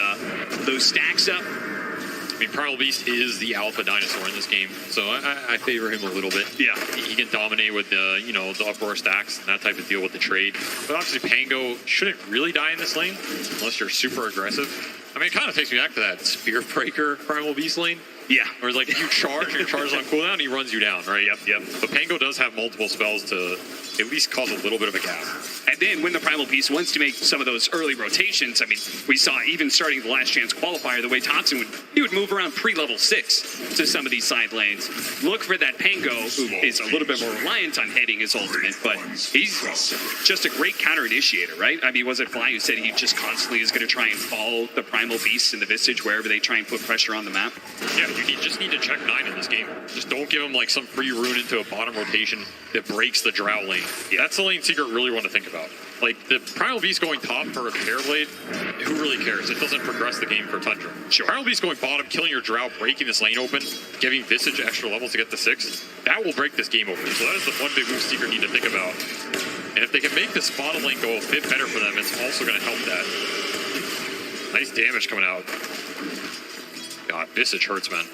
stacks up. I mean, Primal Beast is the alpha dinosaur in this game, so I favor him a little bit. Yeah. He can dominate with the, the uproar stacks and that type of deal with the trade. But obviously, Pango shouldn't really die in this lane unless you're super aggressive. I mean, it kind of takes me back to that Spear Breaker Primal Beast lane. Yeah. Where it's like you charge, and your charge is on cooldown, and he runs you down, right? Yep. But Pango does have multiple spells to at least cause a little bit of a gap. And then when the Primal Beast wants to make some of those early rotations, I mean, we saw even starting the last chance qualifier, the way Toxin would move around pre-level 6 to some of these side lanes. Look for that Pango, who is a little bit more reliant on hitting his ultimate, but he's just a great counter initiator, right? I mean, was it Fly who said he just constantly is going to try and follow the Primal Beast and the Visage wherever they try and put pressure on the map? Yeah, you just need to check 9 in this game. Just don't give him like some free rune into a bottom rotation that breaks the Drow lane. Yeah. That's the lane Secret really want to think about. Like, the Primal Beast going top for a Terrorblade, who really cares? It doesn't progress the game for Tundra. Sure. Primal Beast going bottom, killing your Drow, breaking this lane open, giving Visage extra levels to get to 6, that will break this game open. So that is the one big move Secret need to think about. And if they can make this bottom lane go a bit better for them, it's also going to help that. Nice damage coming out. God, Visage hurts, man.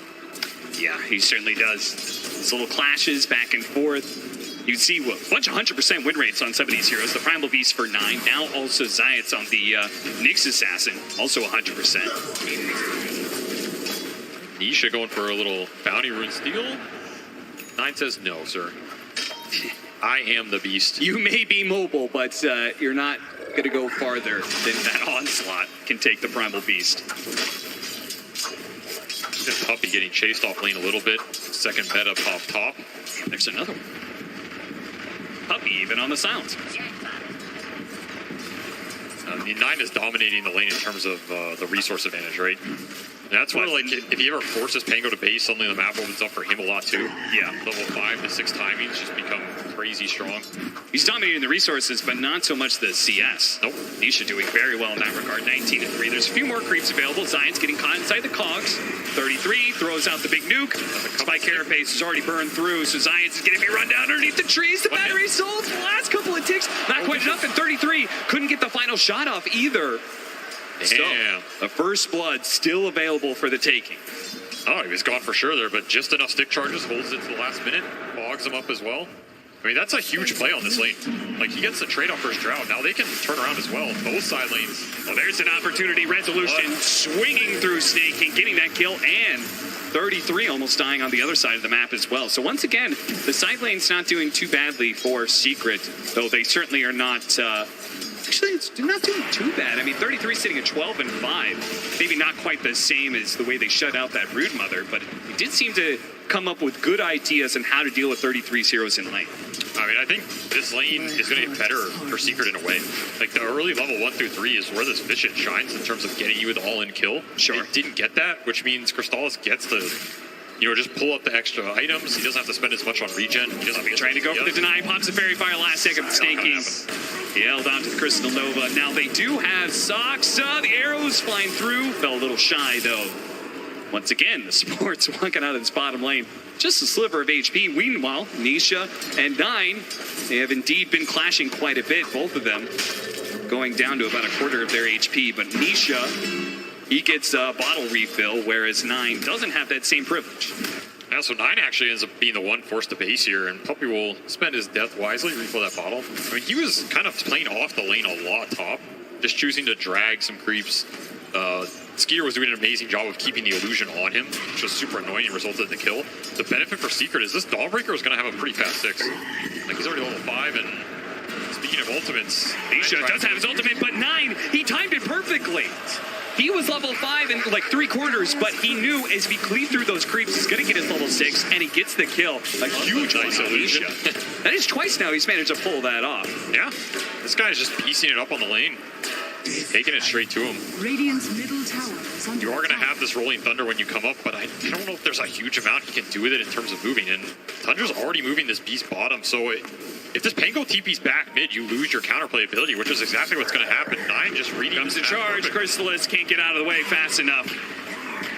Yeah, he certainly does. These little clashes back and forth. You see a bunch of 100% win rates on some of these heroes. The Primal Beast for 9. Now also Zayat's on the Nyx Assassin, also 100%. Nisha going for a little bounty rune steal. 9 says no, sir. I am the beast. You may be mobile, but you're not going to go farther than that onslaught can take the Primal Beast. Puppy getting chased off lane a little bit. Second meta up top. There's another one. Puppy even on the silence. 9 is dominating the lane in terms of the resource advantage, right? And that's where, like, if he ever forces Pango to base, suddenly the map opens up for him a lot too. Yeah. Level 5 to 6 timings just become crazy strong. He's dominating the resources, but not so much the CS. Nope. Nisha doing very well in that regard, 19-3. There's a few more creeps available. Zion's getting caught inside the cogs. 33, throws out the big nuke. Spike Carapace is already burned through, so Zion's going to be run down underneath the trees. The battery sold the last couple of ticks. Not quite enough, and 33 couldn't get the final shot off either. So, the first blood still available for the taking. Oh, he was gone for sure there, but just enough stick charges, holds it to the last minute, bogs him up as well. I mean, that's a huge play on this lane. Like, he gets the trade-off for his Drought. Now they can turn around as well. Both side lanes. Well, there's an opportunity. Resolution swinging through Snake and getting that kill, and 33 almost dying on the other side of the map as well. So once again, the side lane's not doing too badly for Secret, though they certainly are not... Actually, it's not doing too bad. I mean, 33 sitting at 12-5. Maybe not quite the same as the way they shut out that Brood Mother, but it did seem to come up with good ideas on how to deal with 33's heroes in lane. I mean, I think this lane is going to get better for Secret in a way. Like, the early level 1 through 3 is where this Vicious shines in terms of getting you with all-in kill. Sure. It didn't get that, which means Crystallis gets to... just pull up the extra items. He doesn't have to spend as much on regen. He doesn't be trying to go for the deny. Pops the Fairy Fire last second. Snakies. He held on to the Crystal Nova. Now they do have Soxa. The arrows flying through. Fell a little shy, though. Once again, the Sports walking out of this bottom lane. Just a sliver of HP. Meanwhile, Nisha and 9, they have indeed been clashing quite a bit, both of them going down to about a quarter of their HP. But Nisha, he gets a bottle refill, whereas 9 doesn't have that same privilege. Yeah, so 9 actually ends up being the one forced to base here, and Puppy will spend his death wisely, refill that bottle. I mean, he was kind of playing off the lane a lot top, just choosing to drag some creeps. Skeeter was doing an amazing job of keeping the illusion on him, which was super annoying and resulted in the kill. The benefit for Secret is this Dawnbreaker is going to have a pretty fast 6. Like, he's already level 5, and speaking of ultimates... Nisha does have his ultimate, but 9, he timed it perfectly. He was level 5 in like 3/4, but he knew as he cleaved through those creeps, he's going to get his level 6, and he gets the kill. A huge nice illusion. That is twice now he's managed to pull that off. Yeah, this guy's just piecing it up on the lane, taking it straight to him. Radiant's middle tower is under You are going to have this Rolling Thunder when you come up, but I don't know if there's a huge amount he can do with it in terms of moving. And Tundra's already moving this beast bottom, so if this Pango TP's back mid, you lose your counterplay ability, which is exactly what's going to happen. 9 just reading. Comes the charge. Crystallis can't get out of the way fast enough.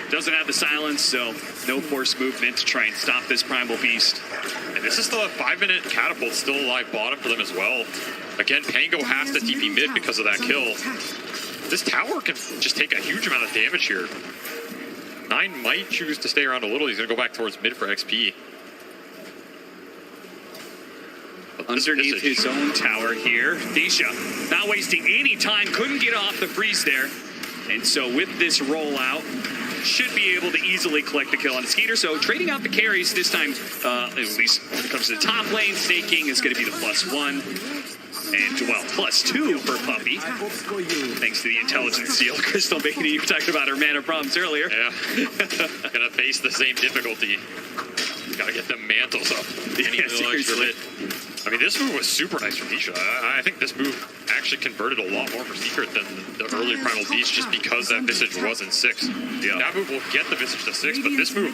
Doesn't have the silence, so no forced movement to try and stop this Primal Beast. And This is the 5-minute catapult, still a live bottom for them as well. Again, Pango has to TP mid because of that kill. This tower can just take a huge amount of damage here. 9 might choose to stay around a little. He's going to go back towards mid for XP. Underneath his own tower here, Nisha not wasting any time, couldn't get off the freeze there. And so with this rollout, should be able to easily collect the kill on Skeeter. So trading out the carries this time, at least when it comes to the top lane, Snaking is going to be the +1. And, well, +2 for Puppey. Thanks to the intelligence seal. Crystal Beatty, you were talking about her mana problems earlier. Yeah. Gonna face the same difficulty. Gotta get them mantles up. Yeah, seriously. I mean, this move was super nice from Nisha. I think this move actually converted a lot more for Secret than the early Primal Beast just because that Visage was in 6. Yeah. That move will get the Visage to 6, but this move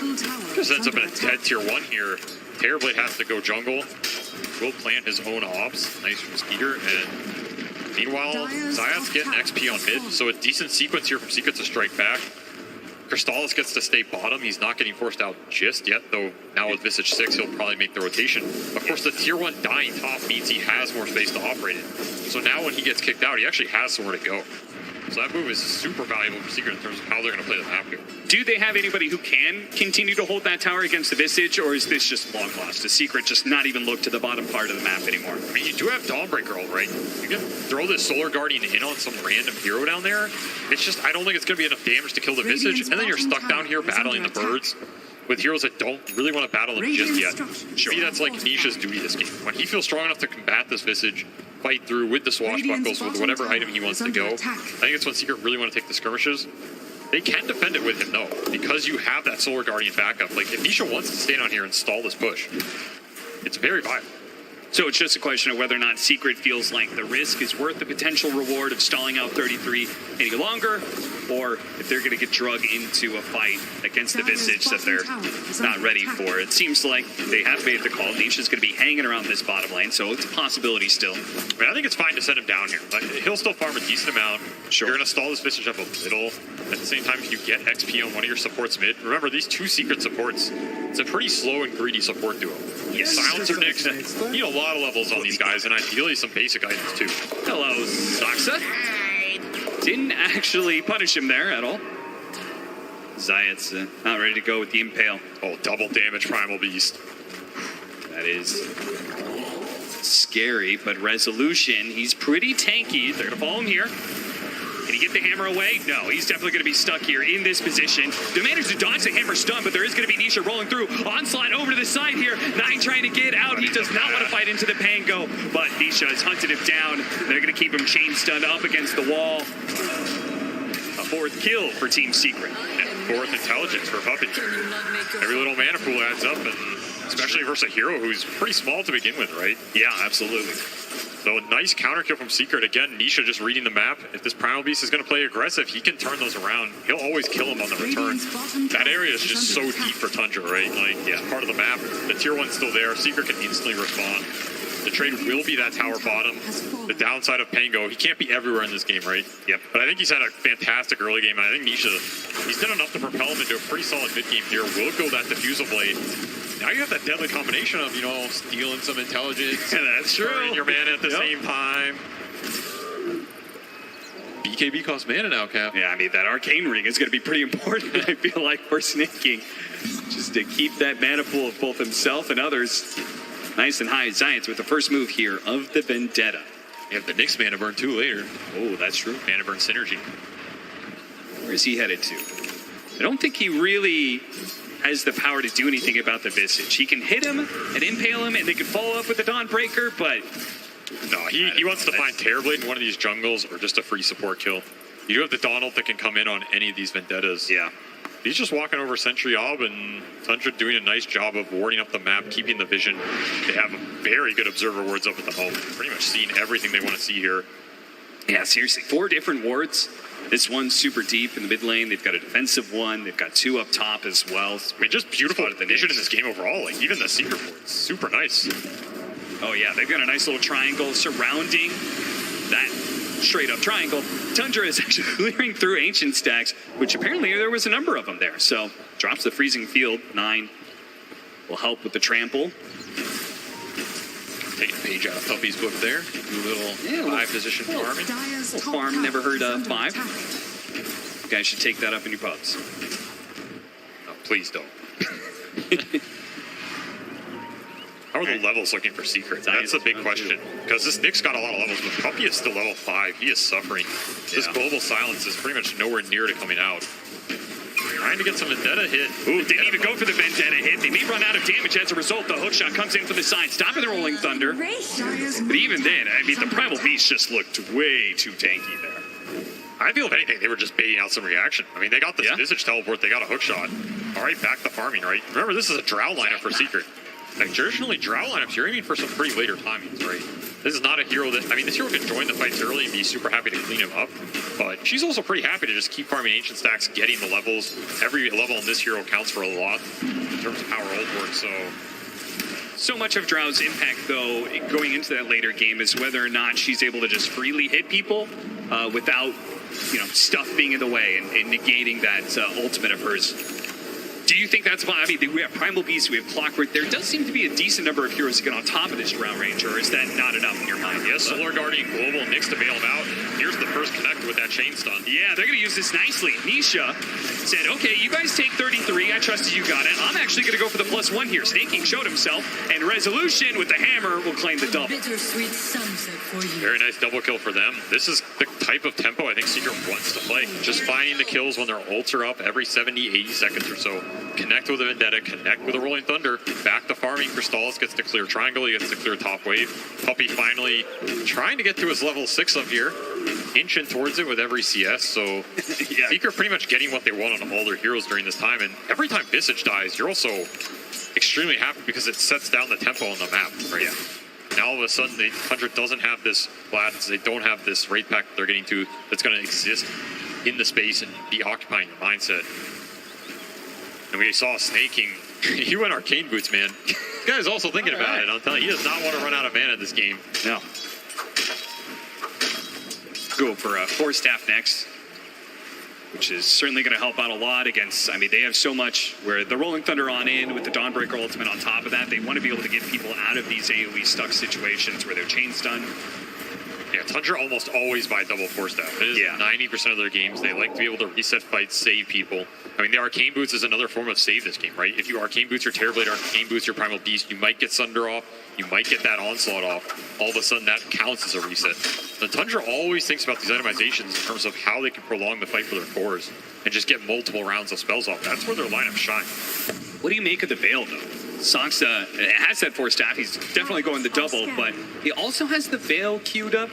just ends up in a dead tier 1 here. Terrorblade has to go jungle. Will plant his own ops. Nice from Skeeter. And meanwhile, Zayat's getting XP on mid, so a decent sequence here from Secret to strike back. Crystallis gets to stay bottom. He's not getting forced out just yet, though now with Visage 6, he'll probably make the rotation. Of course, the tier 1 dying top means he has more space to operate in. So now when he gets kicked out, he actually has somewhere to go. So that move is super valuable for Secret in terms of how they're going to play the map here. Do they have anybody who can continue to hold that tower against the Visage, or is this just long lost? Does Secret just not even look to the bottom part of the map anymore? I mean, you do have Dawnbreaker, all right. You can throw this Solar Guardian in on some random hero down there. It's just, I don't think it's going to be enough damage to kill the Visage, and then you're stuck down here battling the birds with heroes that don't really want to battle them just yet. Sure. See, that's like Nisha's duty this game. When he feels strong enough to combat this Visage, fight through with the swashbuckles, with whatever item he wants to go, I think it's when Secret really want to take the skirmishes. They can defend it with him, though, because you have that Solar Guardian backup. Like, if Nisha wants to stay down here and stall this push, it's very viable. So it's just a question of whether or not Secret feels like the risk is worth the potential reward of stalling out 33 any longer, or if they're going to get drug into a fight against the Visage that they're not ready for. It seems like they have made the call. Nisha's going to be hanging around this bottom lane, so it's a possibility still. I mean, I think it's fine to send him down here. Like, he'll still farm a decent amount. Sure. You're going to stall this Visage up a little. At the same time, if you get XP on one of your supports mid, remember, these 2 Secret supports, it's a pretty slow and greedy support duo. Yes. Silencer Nicks, need a lot of levels on these guys, and ideally some basic items too. Hello, Zaksa. Didn't actually punish him there at all. Zayat's not ready to go with the Impale. Oh, double damage Primal Beast. That is scary, but Resolution, he's pretty tanky. They're going to follow him here. Can he get the hammer away? No, he's definitely going to be stuck here in this position. They managed to dodge the hammer stun, but there is going to be Nisha rolling through. Onslaught over to the side here. 9 trying to get out. He does not want to fight into the Pango, but Nisha has hunted him down. They're going to keep him chain stunned up against the wall. A 4th kill for Team Secret. And 4th intelligence for Puppey. Every little mana pool adds up, and especially versus a hero who's pretty small to begin with, right? Yeah, absolutely. So a nice counter kill from Secret. Again, Nisha just reading the map. If this Primal Beast is going to play aggressive, he can turn those around. He'll always kill him on the return. That area is just so deep for Tundra, right? Like, yeah, part of the map. The tier 1's still there. Secret can instantly respond. The trade will be that tower bottom. The downside of Pango, he can't be everywhere in this game, right? Yep. But I think he's had a fantastic early game, and I think Nisha, he's done enough to propel him into a pretty solid mid-game here. Will go that Diffusal Blade. Now you have that deadly combination of, you know, stealing some intelligence. Yeah, that's true. And your mana at the same time. BKB costs mana now, Cap. Yeah, I mean, that Arcane Ring is going to be pretty important, I feel like, for Snaking. Just to keep that mana pool of both himself and others nice and high. Giants with the first move here of the Vendetta. You have the Nyx mana burn too later. Oh, that's true. Mana burn synergy. Where is he headed to? I don't think he really has the power to do anything about the Visage. He can hit him and impale him, and they can follow up with the Dawnbreaker, but... No, he wants to find Terrorblade in one of these jungles or just a free support kill. You do have the Donald that can come in on any of these Vendettas. Yeah. He's just walking over Sentry Ob, and Tundra doing a nice job of warding up the map, keeping the vision. They have very good observer wards up at the moment. Pretty much seeing everything they want to see here. Yeah, seriously. 4 different wards. This one's super deep in the mid lane. They've got a defensive one. They've got 2 up top as well. I mean, just beautiful vision in this game overall. Like, even the secret wards, super nice. Oh, yeah. They've got a nice little triangle surrounding that straight-up triangle. Tundra is actually clearing through ancient stacks, which apparently there was a number of them there. So, drops the freezing field. 9 will help with the trample. Take a page out of Puppy's book there. Do a little high position farming. Little farm, never heard of 5. You guys should take that up in your pubs. No, please don't. How are the levels looking for Secret? That's a big question. Because this Nick's got a lot of levels, but Puppy is still level 5. He is suffering. This global silence is pretty much nowhere near to coming out. Trying to get some Vendetta hit. Ooh, didn't even go for the Vendetta hit. They may run out of damage as a result. The hookshot comes in from the side, stopping the Rolling Thunder. But even then, I mean, the Primal Beast just looked way too tanky there. I feel if anything, they were just baiting out some reaction. I mean, they got this Visage teleport, they got a hookshot. All right, back the farming, right? Remember, this is a Drow lineup for Secret. Like, traditionally, Drow lineups, you're aiming for some pretty later timings, right? This is not a hero that, I mean, this hero can join the fights early and be super happy to clean him up, but she's also pretty happy to just keep farming ancient stacks, getting the levels. Every level in this hero counts for a lot in terms of how her ult works, So much of Drow's impact, though, going into that later game is whether or not she's able to just freely hit people without, stuff being in the way and negating that ultimate of hers. Do you think that's why? I mean, we have Primal Beast, we have Clockwork. There does seem to be a decent number of heroes to get on top of this Drow Ranger, or is that not enough in your mind? Yes, Solar Guardian Global Nyx to bail him out. Here's the first connect with that chain stun. Yeah, they're going to use this nicely. Nisha said, okay, you guys take 33. I trusted you got it. I'm actually going to go for the +1 here. Snaking showed himself, and Resolution with the hammer will claim the double. Bittersweet sunset for you. Very nice double kill for them. This is the type of tempo I think Secret wants to play. Just finding the kills when their ults are up every 70, 80 seconds or so. Connect with a Vendetta, connect with a Rolling Thunder, back to farming. Crystallis gets to clear triangle, he gets to clear top wave. Puppy finally trying to get to his level 6 up here, inching towards it with every CS, so Secret pretty much getting what they want on all their heroes during this time, and every time Visage dies, you're also extremely happy because it sets down the tempo on the map, right? Now all of a sudden, the Tundra doesn't have this Vlad, they don't have this Wraith Pack that they're getting to that's going to exist in the space and be occupying your mindset. And we saw Snaking. He went Arcane Boots, man. This guy is also thinking about it. I'm telling you, he does not want to run out of mana this game. No. Go for Force Staff next, which is certainly going to help out a lot against, I mean, they have so much where the Rolling Thunder on in with the Dawnbreaker ultimate on top of that. They want to be able to get people out of these AoE stuck situations where they're chain stunned. Yeah, Tundra almost always buy double Force Staff. It is 90% of their games. They like to be able to reset fights, save people. I mean, the Arcane Boots is another form of save this game, right? If you Arcane Boots your Terrorblade, Arcane Boots your Primal Beast, you might get Sunder off, you might get that Onslaught off. All of a sudden, that counts as a reset. The Tundra always thinks about these itemizations in terms of how they can prolong the fight for their cores and just get multiple rounds of spells off. That's where their lineup shine. What do you make of the Veil, though? Saksa has that Force Staff. He's definitely going the double, but he also has the Veil queued up.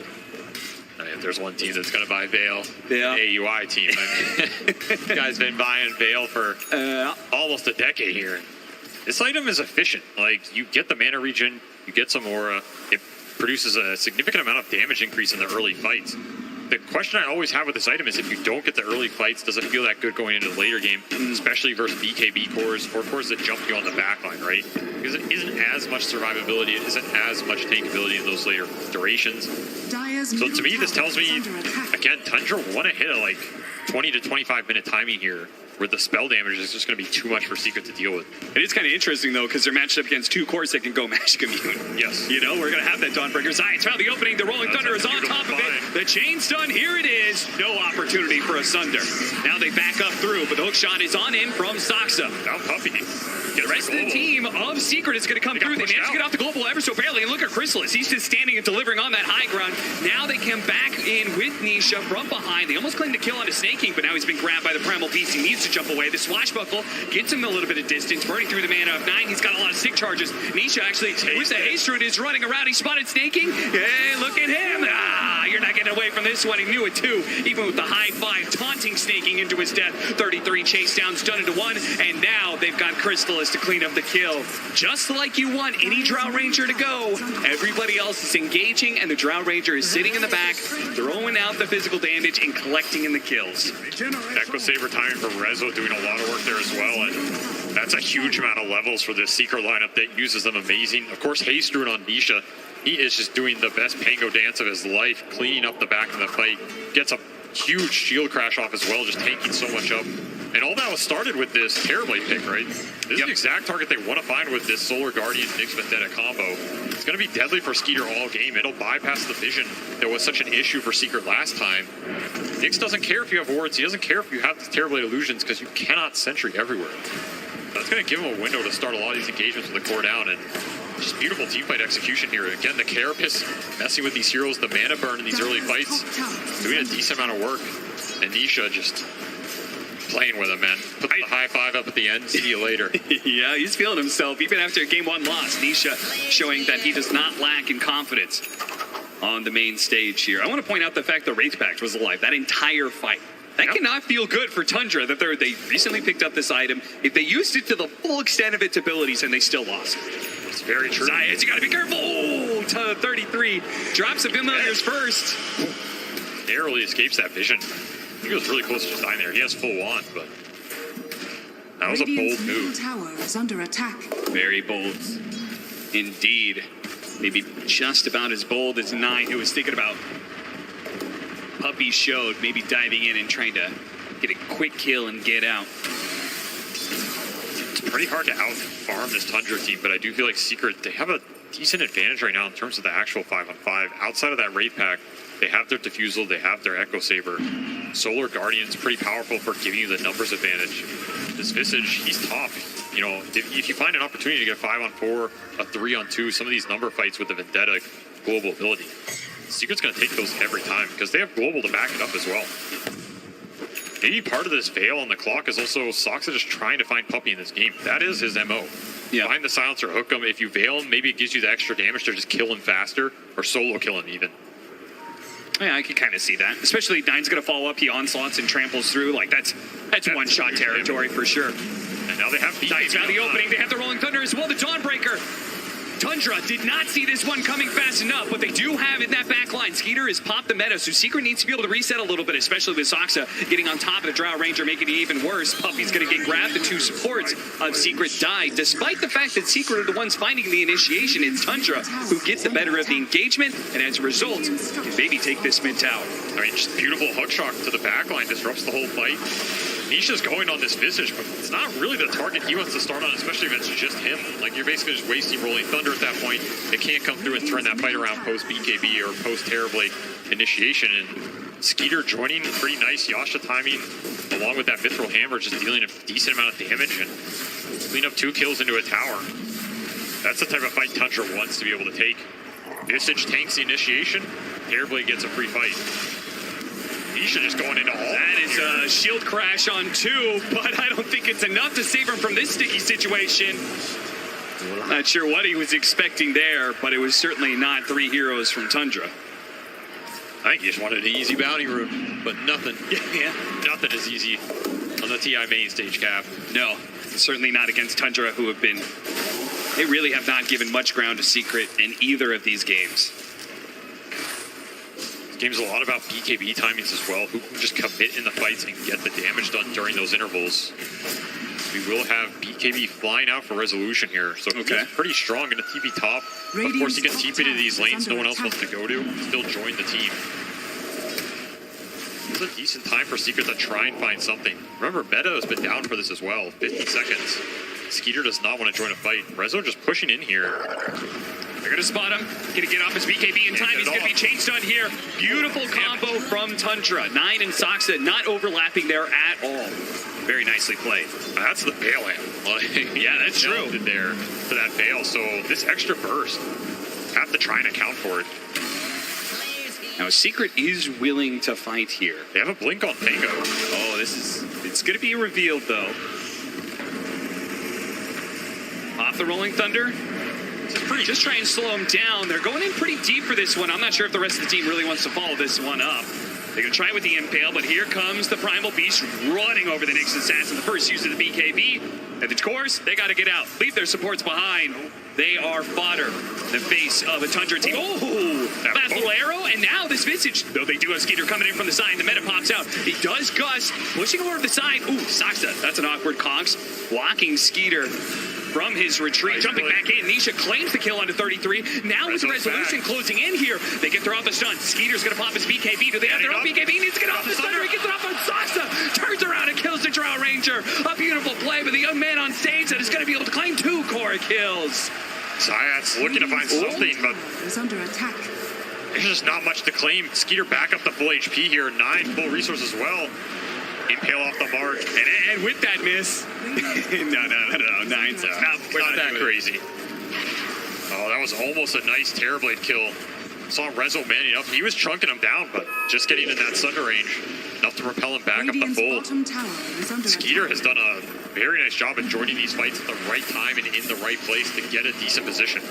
If there's one team that's going to buy Veil, the AUI team. I mean, this guy's been buying Veil for almost a decade here. This item is efficient. Like, you get the mana regen, you get some aura. It produces a significant amount of damage increase in the early fights. The question I always have with this item is if you don't get the early fights, does it feel that good going into the later game, especially versus BKB cores or cores that jump you on the backline, right? Because it isn't as much survivability, it isn't as much tankability in those later durations. So to me, this tells me, again, Tundra want to hit a like 20 to 25 minute timing here, where the spell damage is just going to be too much for Secret to deal with. It is kind of interesting, though, because they're matched up against 2 cores that can go Magic Immune. Yes. You know, we're going to have that Dawnbreaker. Science found the opening. The Rolling Thunder is on top of it. The chain stun, here it is. No opportunity for a Sunder. Now they back up through, but the hook shot is on in from Saksa. Now Puppy. The rest of the team of Secret is going to come through. They managed to get off the global ever so barely. And look at Chrysalis. He's just standing and delivering on that high ground. Now they come back in with Nisha from behind. They almost claimed the kill on a Snaking, but now he's been grabbed by the Primal Beast. He needs to jump away. The Swashbuckle gets him a little bit of distance, burning through the mana of 9. He's got a lot of sick charges. Nisha actually, with the Haste Root, is running around. He spotted Snaking. Hey, look at him. You're not getting away from this one. He knew it too, even with the high 5 taunting Snaking into his death. 33 chase downs done into 1, and now they've got Crystallis to clean up the kill. Just like you want any Drow Ranger to go, everybody else is engaging, and the Drow Ranger is sitting in the back, throwing out the physical damage and collecting in the kills. Echo Saber timing for Rezo doing a lot of work there as well, and that's a huge amount of levels for this Secret lineup that uses them amazing. Of course, Haste Rune on Nisha. He is just doing the best Pango dance of his life, cleaning up the back of the fight. Gets a huge shield crash off as well, just taking so much up. And all that was started with this Terrorblade pick, right? This is the exact target they want to find with this Solar Guardian Nyx Vendetta combo. It's going to be deadly for Skeeter all game. It'll bypass the vision that was such an issue for Secret last time. Nyx doesn't care if you have wards. He doesn't care if you have the Terrorblade illusions because you cannot sentry everywhere. That's going to give him a window to start a lot of these engagements with the core down, and just beautiful teamfight execution here. Again, the Carapace messing with these heroes, the mana burn in these early fights, doing a decent amount of work, and Nisha just playing with him, man. Put the high five up at the end. See you later. Yeah, he's feeling himself. Even after a game 1 loss, Nisha showing that he does not lack in confidence on the main stage here. I want to point out the fact that Wraith Pact was alive that entire fight. That cannot feel good for Tundra that they recently picked up this item. If they used it to the full extent of its abilities and they still lost. It's very true. Zayas, you got to be careful. Oh, 33. Drops the Familiars first. Narrowly escapes that vision. I think it was really close to just dying there. He has full wand, but that was a bold move. Tower is under attack. Very bold indeed. Maybe just about as bold as 9, who was thinking about Puppy showed, maybe diving in and trying to get a quick kill and get out. It's pretty hard to out-farm this Tundra team, but I do feel like Secret, they have a decent advantage right now in terms of the actual 5-on-5. Outside of that Wraith Pack, they have their Diffusal, they have their Echo Saber. Solar Guardian's pretty powerful for giving you the numbers advantage. This Visage, he's tough. You know, if you find an opportunity to get a 5-on-4, a 3-on-2, some of these number fights with the Vendetta global ability, Secret's going to take those every time because they have global to back it up as well. Maybe part of this veil on the clock is also Soxa just trying to find Puppy in this game. That is his MO. Yeah. Find the silencer, hook him. If you veil him, maybe it gives you the extra damage to just kill him faster or solo kill him even. Yeah, I can kind of see that. Especially 9's going to follow up. He onslaughts and tramples through. Like, that's one-shot territory for sure. And now they have Knight's got the opening. They have the Rolling Thunder as well. The Dawnbreaker. Tundra did not see this one coming fast enough, but they do have in that back line. Skeeter has popped the meta, so Secret needs to be able to reset a little bit, especially with Soxa getting on top of the Drow Ranger, making it even worse. Puppy's going to get grabbed. The 2 supports of Secret die, despite the fact that Secret are the ones finding the initiation. It's Tundra who gets the better of the engagement, and as a result, can maybe take this mid tower. I mean, just beautiful hook shock to the back line, disrupts the whole fight. Nisha's going on this Visage, but it's not really the target he wants to start on, especially if it's just him. Like, you're basically just wasting Rolling Thunder at that point. It can't come through and turn that fight around post-BKB or post-Terrorblade initiation. And Skeeter joining, pretty nice Yasha timing, along with that Mithril Hammer, just dealing a decent amount of damage and clean up 2 kills into a tower. That's the type of fight Tundra wants to be able to take. Visage tanks the initiation, Terrorblade gets a free fight. Nisha just going into all. That is a shield crash on 2, but I don't think it's enough to save him from this sticky situation. Not sure what he was expecting there, but it was certainly not 3 heroes from Tundra. I think he just wanted an easy bounty route, but nothing. Yeah. Nothing is easy on the TI main stage, Cap. No, certainly not against Tundra, who have been... They really have not given much ground to Secret in either of these games. Game's a lot about BKB timings as well. Who can just commit in the fights and get the damage done during those intervals. We will have BKB flying out for resolution here. So he's pretty strong in the TP top. Of course, he gets TP to these lanes no one else wants to go to. Still join the team. It's a decent time for Secret to try and find something. Remember, meta has been down for this as well. 50 seconds. Skeeter does not want to join a fight. Rezo just pushing in here. They're going to spot him. Going to get off his BKB in time. He's going to be chain stunned here. Beautiful combo from Tundra. 9 and Soxa not overlapping there at all. Very nicely played. That's the bail amp. Yeah, that's true. There for that bail. So this extra burst, have to try and account for it. Now, Secret is willing to fight here. They have a blink on Tango. Oh, it's going to be revealed, though. Off the Rolling Thunder. Just try and slow him down. They're going in pretty deep for this one. I'm not sure if the rest of the team really wants to follow this one up. They're going to try with the Impale, but here comes the Primal Beast running over the Nyx Assassin. The first use of the BKB. And of course, they got to get out. Leave their supports behind. They are fodder. The face of a Tundra team. Oh! Fast little arrow, and now this Visage, though they do have Skeeter coming in from the side, the meta pops out. He does Gus, pushing over to the side. Ooh, Saksa, that's an awkward conks. Blocking Skeeter from his retreat, jumping back in. Nisha claims the kill onto 33. Now with the resolution closing in here, they get their off the stun. Skeeter's gonna pop his BKB. Do they have their own BKB? Needs to get off the stun. He gets it off on Saksa. Turns around and kills the Drow Ranger. A beautiful play by the young man on stage that is gonna be able to claim 2 core kills. Zayat's looking to find something, but Is under attack. there's just not much to claim. Skeeter back up to full HP here. 9 full resources as well. Impale off the mark. And with that miss, no, 9's Not that crazy. Oh, that was almost a nice Terrorblade kill. Saw Rezo manning up. He was chunking him down, but just getting in that Sunder range. Enough to propel him back up the full. Skeeter has done a very nice job at joining these fights at the right time and in the right place to get a decent position.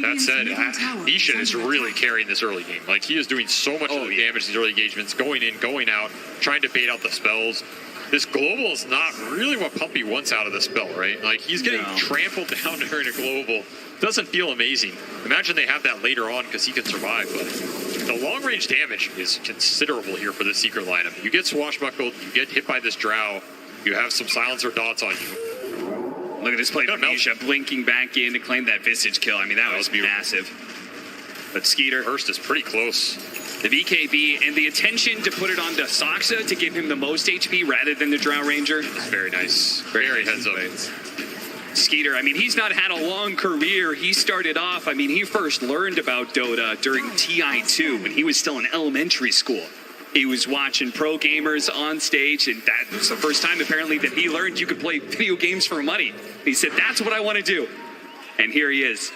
That said, Nisha is really carrying this early game. Like, he is doing so much of the damage in these early engagements, going in, going out, trying to bait out the spells. This global is not really what Pumpy wants out of the spell, right? Like, he's getting trampled down during a global. Doesn't feel amazing. Imagine they have that later on because he can survive, but the long-range damage is considerable here for this secret lineup. You get swashbuckled, you get hit by this drow, you have some silencer dots on you. Look at this play from Nisha blinking back in to claim that Visage kill. I mean, that was massive. But Skeeter. First is pretty close. The BKB and the attention to put it onto Saksa to give him the most HP rather than the Drow Ranger. Very nice. Very heads up. Skeeter, I mean, he's not had a long career. He started off, I mean, he first learned about Dota during TI2 when he was still in elementary school. He was watching pro gamers on stage, and that was the first time, apparently, that he learned you could play video games for money. He said, that's what I want to do. And here he is,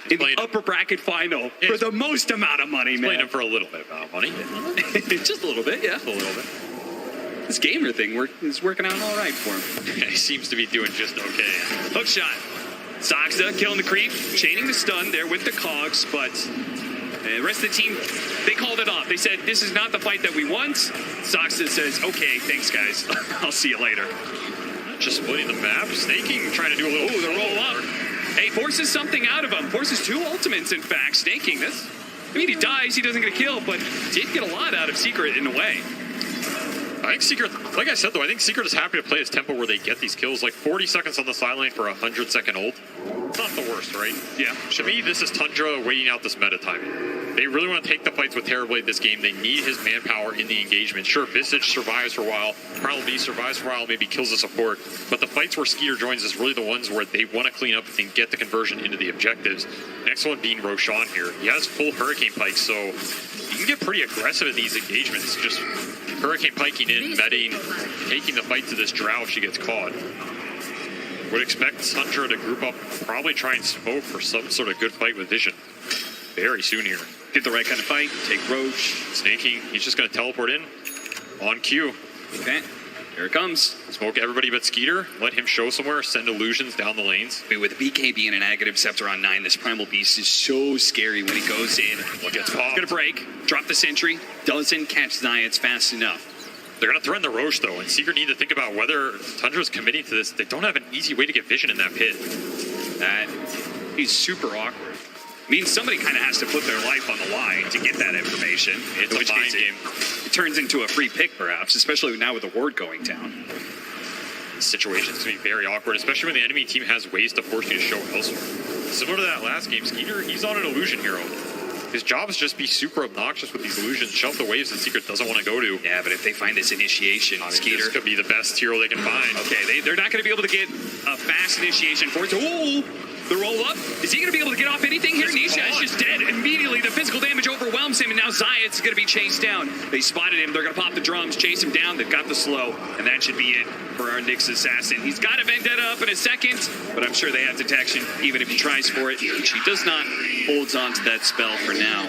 in the upper bracket final for the most amount of money, man. Playing him for a little bit of money. Just a little bit, yeah. Just a little bit. This gamer thing is working out all right for him. He seems to be doing just okay. Hook shot. Saksa killing the creep, chaining the stun there with the cogs, but the rest of the team, they called it off. They said, this is not the fight that we want. Saksa says, okay, thanks, guys. I'll see you later. Just splitting the map, snaking, trying to do a little... Ooh, the roll up. Hey, forces something out of him. Forces 2 ultimates, in fact, snaking this. I mean, he dies, he doesn't get a kill, but did get a lot out of Secret in a way. I think Secret, like I said though, I think Secret is happy to play his tempo where they get these kills. Like 40 seconds on the sideline for a 100-second ult. It's not the worst, right? Yeah. To me, this is Tundra waiting out this meta timing. They really want to take the fights with Terrorblade this game. They need his manpower in the engagement. Sure, Visage survives for a while. Primal Beast survives for a while, maybe kills the support. But the fights where Skeeter joins is really the ones where they want to clean up and get the conversion into the objectives. Next one being Roshan here. He has full Hurricane Pike, so you can get pretty aggressive in these engagements. Just Hurricane Piking in, betting, taking the fight to this drow if she gets caught. Would expect Tundra to group up, probably try and smoke for some sort of good fight with Vision very soon here. Get the right kind of fight, take Roche. Snaking, he's just going to teleport in on cue. Okay, here it comes. Smoke everybody but Skeeter, let him show somewhere, send illusions down the lanes. I mean, with BKB and an Aghanim Scepter on 9, this Primal Beast is so scary when he goes in. Gets popped. He's going to break, drop the sentry, doesn't catch Zayats fast enough. They're going to threaten the Roche, though, and Secret need to think about whether Tundra's committing to this. They don't have an easy way to get Vision in that pit. That is super awkward. Means somebody kind of has to put their life on the line to get that information. It's a mind game. It turns into a free pick, perhaps, especially now with the ward going down. This situation is going to be very awkward, especially when the enemy team has ways to force you to show elsewhere. Similar to that last game, Skeeter, he's on an illusion hero. His job is just be super obnoxious with these illusions, shove the waves that Secret doesn't want to go to. Yeah, but if they find this initiation, Skeeter... This could be the best hero they can find. Okay, they're not going to be able to get a fast initiation for it. Ooh! The roll up. Is he going to be able to get off anything here? Nisha is just dead. Immediately, the physical damage overwhelms him, and now Zayats is going to be chased down. They spotted him. They're going to pop the drums, chase him down. They've got the slow, and that should be it for our Nyx assassin. He's got a vendetta up in a second, but I'm sure they have detection, even if he tries for it. She does not. Holds on to that spell for now.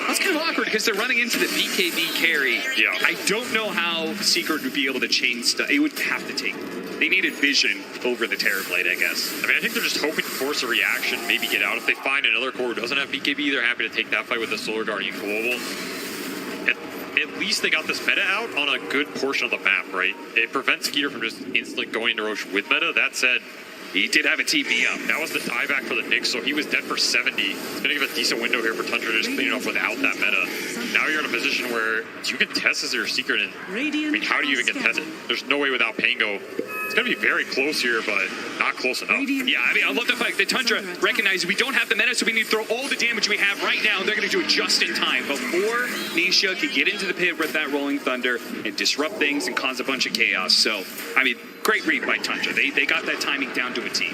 That's kind of awkward because they're running into the BKB carry. Yeah. I don't know how Secret would be able to change stuff. It would have to take. They needed Vision over the Terrorblade, I guess. I mean, I think they're just hoping to force a reaction, maybe get out. If they find another core who doesn't have BKB, they're happy to take that fight with the Solar Guardian Global. At least they got this meta out on a good portion of the map, right? It prevents Skeeter from just instantly going into Roche with meta. That said, He did have a TP up. That was the tieback for the Knicks, so he was dead for 70. It's going to give a decent window here for Tundra to just clean it up without that meta. Now you're in a position where you can test as your secret, and I mean, how do you even contest it? There's no way without Pango. It's going to be very close here, but not close enough. Yeah, I mean, I love the fact that Tundra recognizes we don't have the meta, so we need to throw all the damage we have right now, and they're going to do it just in time before Nisha can get into the pit with that Rolling Thunder and disrupt things and cause a bunch of chaos. So, I mean, great read by Tundra. They got that timing down to a T.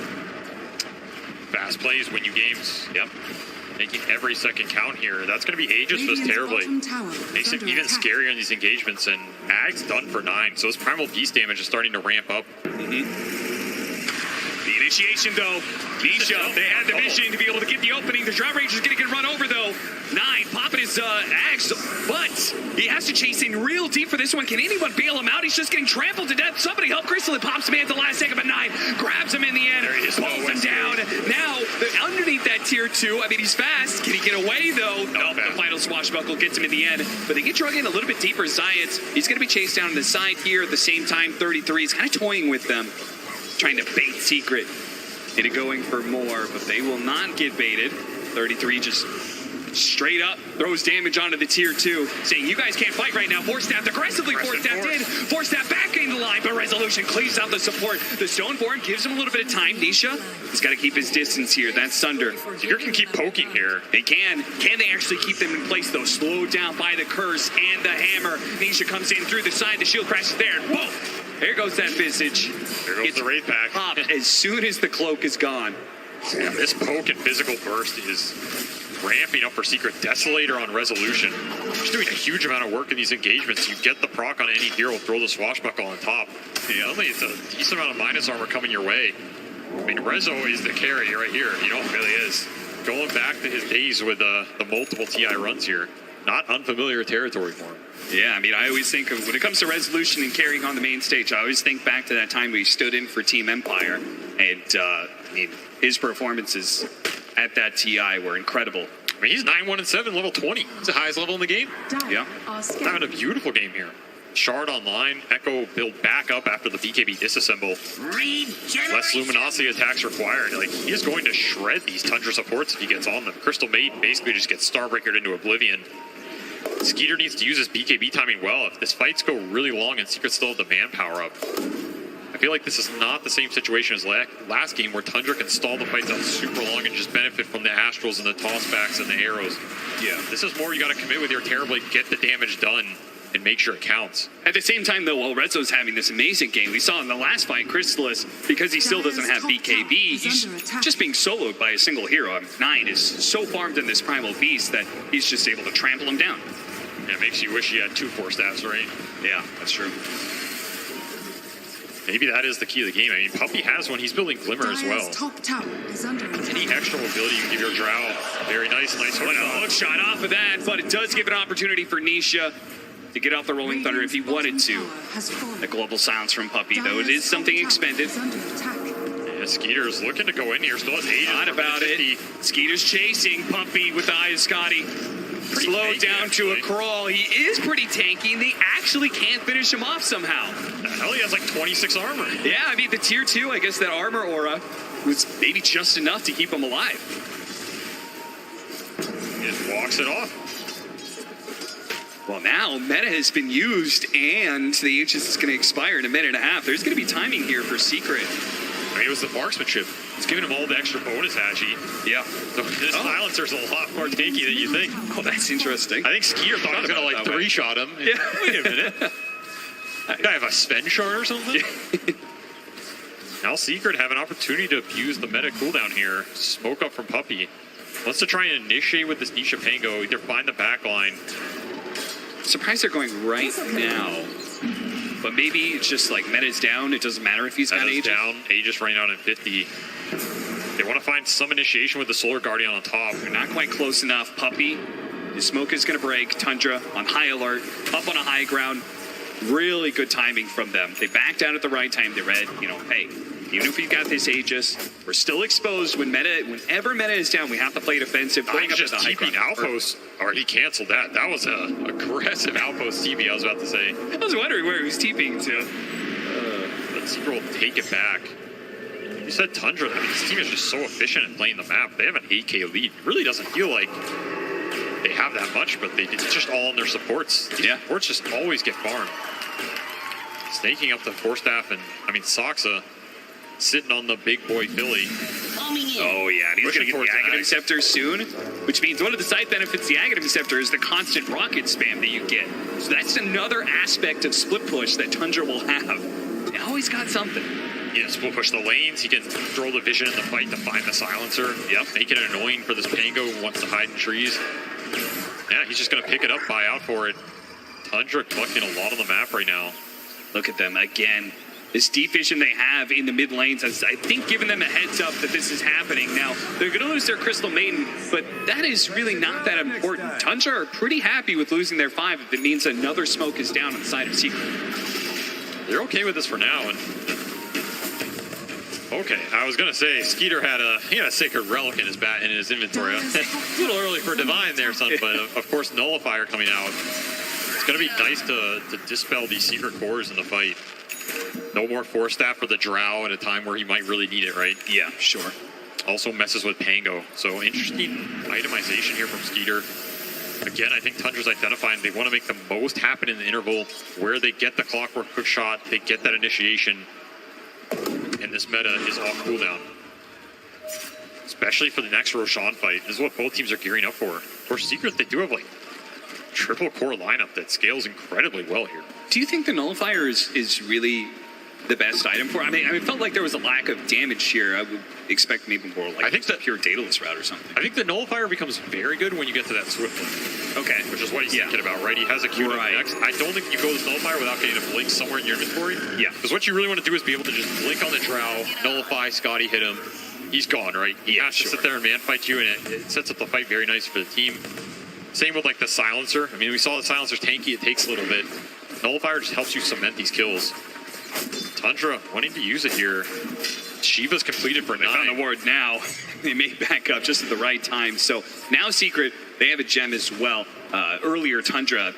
Fast plays win you games. Yep. Making every second count here. That's going to be Aegis just terribly. Makes it even scarier in these engagements, and Ag's done for 9, so his Primal Beast damage is starting to ramp up. The initiation, though. Nisha, they had the mission to be able to get the opening. The Drought Ranger's going to get run over, though. 9, popping his axe, but he has to chase in real deep for this one. Can anyone bail him out? He's just getting trampled to death. Somebody help Crystal. It pops him in at the last second, but 9 grabs him in the end, pulls him down. Now, underneath that tier 2, I mean, he's fast. Can he get away, though? No, the final swashbuckle gets him in the end, but they get drug in a little bit deeper. Zayat, he's going to be chased down to the side here at the same time. 33 is kind of toying with them, trying to bait Secret into going for more, but they will not get baited. 33 just straight up throws damage onto the tier 2, saying you guys can't fight right now. Force-staffed aggressively, force-staffed in, force-staffed back in the line, but Resolution cleaves out the support. The Stoneborn gives him a little bit of time. Nisha, he's got to keep his distance here. That's Sunder. Secret can keep poking here. They can. Can they actually keep them in place, though? Slowed down by the curse and the hammer. Nisha comes in through the side. The shield crashes there, and boom! There goes that Visage. There goes the Wraith Pack. Pop as soon as the cloak is gone. Yeah, this poke and physical burst is ramping up for Secret. Desolator on Resolution. Just doing a huge amount of work in these engagements. You get the proc on any hero, throw the swashbuckle on top. Yeah, only it's a decent amount of minus armor coming your way. I mean, Rezo is the carry right here. You know, it really is. Going back to his days with the multiple TI runs here. Not unfamiliar territory for him. Yeah, I mean, I always think of, when it comes to Resolution and carrying on the main stage, I always think back to that time we stood in for Team Empire. And, I mean, his performances at that TI were incredible. I mean, he's 9-1-7, level 20. He's the highest level in the game. Yeah. He's having a beautiful game here. Shard online, Echo build back up after the BKB disassemble. Less luminosity attacks required. Like, he is going to shred these Tundra supports if he gets on them. Crystal Maiden basically just gets Starbreakered into oblivion. Skeeter needs to use his BKB timing well. If this fights go really long and Secret still have the manpower up, I feel like this is not the same situation as last game where Tundra can stall the fights out super long and just benefit from the Astrals and the tossbacks and the arrows. Yeah, this is more you got to commit with your terribly, get the damage done, and make sure it counts. At the same time, though, while Rezzo's having this amazing game, we saw in the last fight, Crystallis, because he still doesn't have BKB, he's just being soloed by a single hero. I mean, 9 is so farmed in this Primal Beast that he's just able to trample him down. Yeah, it makes you wish he had 2 force staffs, right? Yeah, that's true. Maybe that is the key of the game. I mean, Puppy has one. He's building Glimmer as well. Any extra mobility you give your Drow. Very nice hook shot off of that, but it does give an opportunity for Nisha to get off the Rolling Thunder if he wanted to. The global silence from Puppy, though it is something expended. Yeah, Skeeter's looking to go in here. Still has Aegis. Not about it. Skeeter's chasing Puppy with the Eye of Scotty. Slowed down to a crawl. He is pretty tanky, and they actually can't finish him off somehow. The hell, he has like 26 armor. Yeah, I mean, the tier 2, I guess that armor aura was maybe just enough to keep him alive. He just walks it off. Well, now meta has been used, and the Aegis is going to expire in a minute and a half. There's going to be timing here for Secret. I mean, it was the marksmanship. It's giving him all the extra bonus, Hachi. Yeah. So this silencer's a lot more tanky than you think. Oh, that's interesting. I think Skeeter thought he was going to, like, 3-shot him. Yeah. Wait a minute. Guy have a Sven shard or something? Now Secret have an opportunity to abuse the meta cooldown here. Smoke up from Puppy. Wants to try and initiate with this Nisha Pango. Either find the back line. Surprised they're going right now. But maybe it's just like meta's down. It doesn't matter if he's got Aegis. Down. Aegis running out in 50. They want to find some initiation with the Solar Guardian on top. They're not quite close enough. Puppy, the smoke is going to break. Tundra on high alert, up on a high ground. Really good timing from them. They backed out at the right time. They read, hey, even if we've got this Aegis, we're still exposed whenever meta is down. We have to play defensive. Bring up just the high ground. Outpost. Already canceled that. That was a aggressive outpost TP, I was about to say. I was wondering where he was TPing to. But Secret will take it back. You said Tundra. I mean, this team is just so efficient at playing the map. They have an 8K lead. It really doesn't feel like they have that much, but it's just all in their supports. These supports just always get farmed. Snaking up the force staff, and I mean, Soxa sitting on the big boy Philly. Oh yeah, and he's going to get the Aghanim Scepter soon, which means one of the side benefits of the Aghanim Scepter is the constant rocket spam that you get. So that's another aspect of split push that Tundra will have. They always got something. Yeah, split push the lanes. He can throw the vision in the fight to find the silencer. Yep, make it annoying for this Pango who wants to hide in trees. Yeah, he's just going to pick it up, buy out for it. Tundra collecting a lot on the map right now. Look at them again. This deep vision they have in the mid lanes has, I think, given them a heads up that this is happening. Now, they're going to lose their Crystal Maiden, but that is really not that important. Tundra are pretty happy with losing their 5 if it means another smoke is down on the side of Secret. They're okay with this for now. And okay, I was going to say, Skeeter had a Sacred Relic in his inventory. A little early for Divine there, son, but of course, Nullifier coming out. It's going to be nice to dispel these secret cores in the fight. No more Force Staff for the Drow at a time where he might really need it, right? Yeah, sure. Also messes with Pango. So interesting itemization here from Skeeter. Again, I think Tundra's identifying they want to make the most happen in the interval where they get the Clockwork Hook Shot, they get that initiation, and this meta is off cooldown. Especially for the next Roshan fight. This is what both teams are gearing up for. For Secret, they do have like triple core lineup that scales incredibly well here. Do you think the Nullifier is really the best item for? I mean, it felt like there was a lack of damage here. I would expect maybe more like a pure Daedalus route or something. I think the Nullifier becomes very good when you get to that Swift Link. Okay. Which is what he's thinking about, right? He has a Q next. I don't think you go this Nullifier without getting a blink somewhere in your inventory. Yeah. Because what you really want to do is be able to just blink on the Drow, nullify, Scotty hit him. He's gone, right? He has to sit there and man fight you, and it sets up the fight very nice for the team. Same with like the Silencer. I mean, we saw the Silencer's tanky. It takes a little bit. Nullifier just helps you cement these kills. Tundra wanting to use it here. Shiva's completed for 9. They found the ward now. They may back up just at the right time. So now Secret, they have a gem as well. Earlier, Tundra,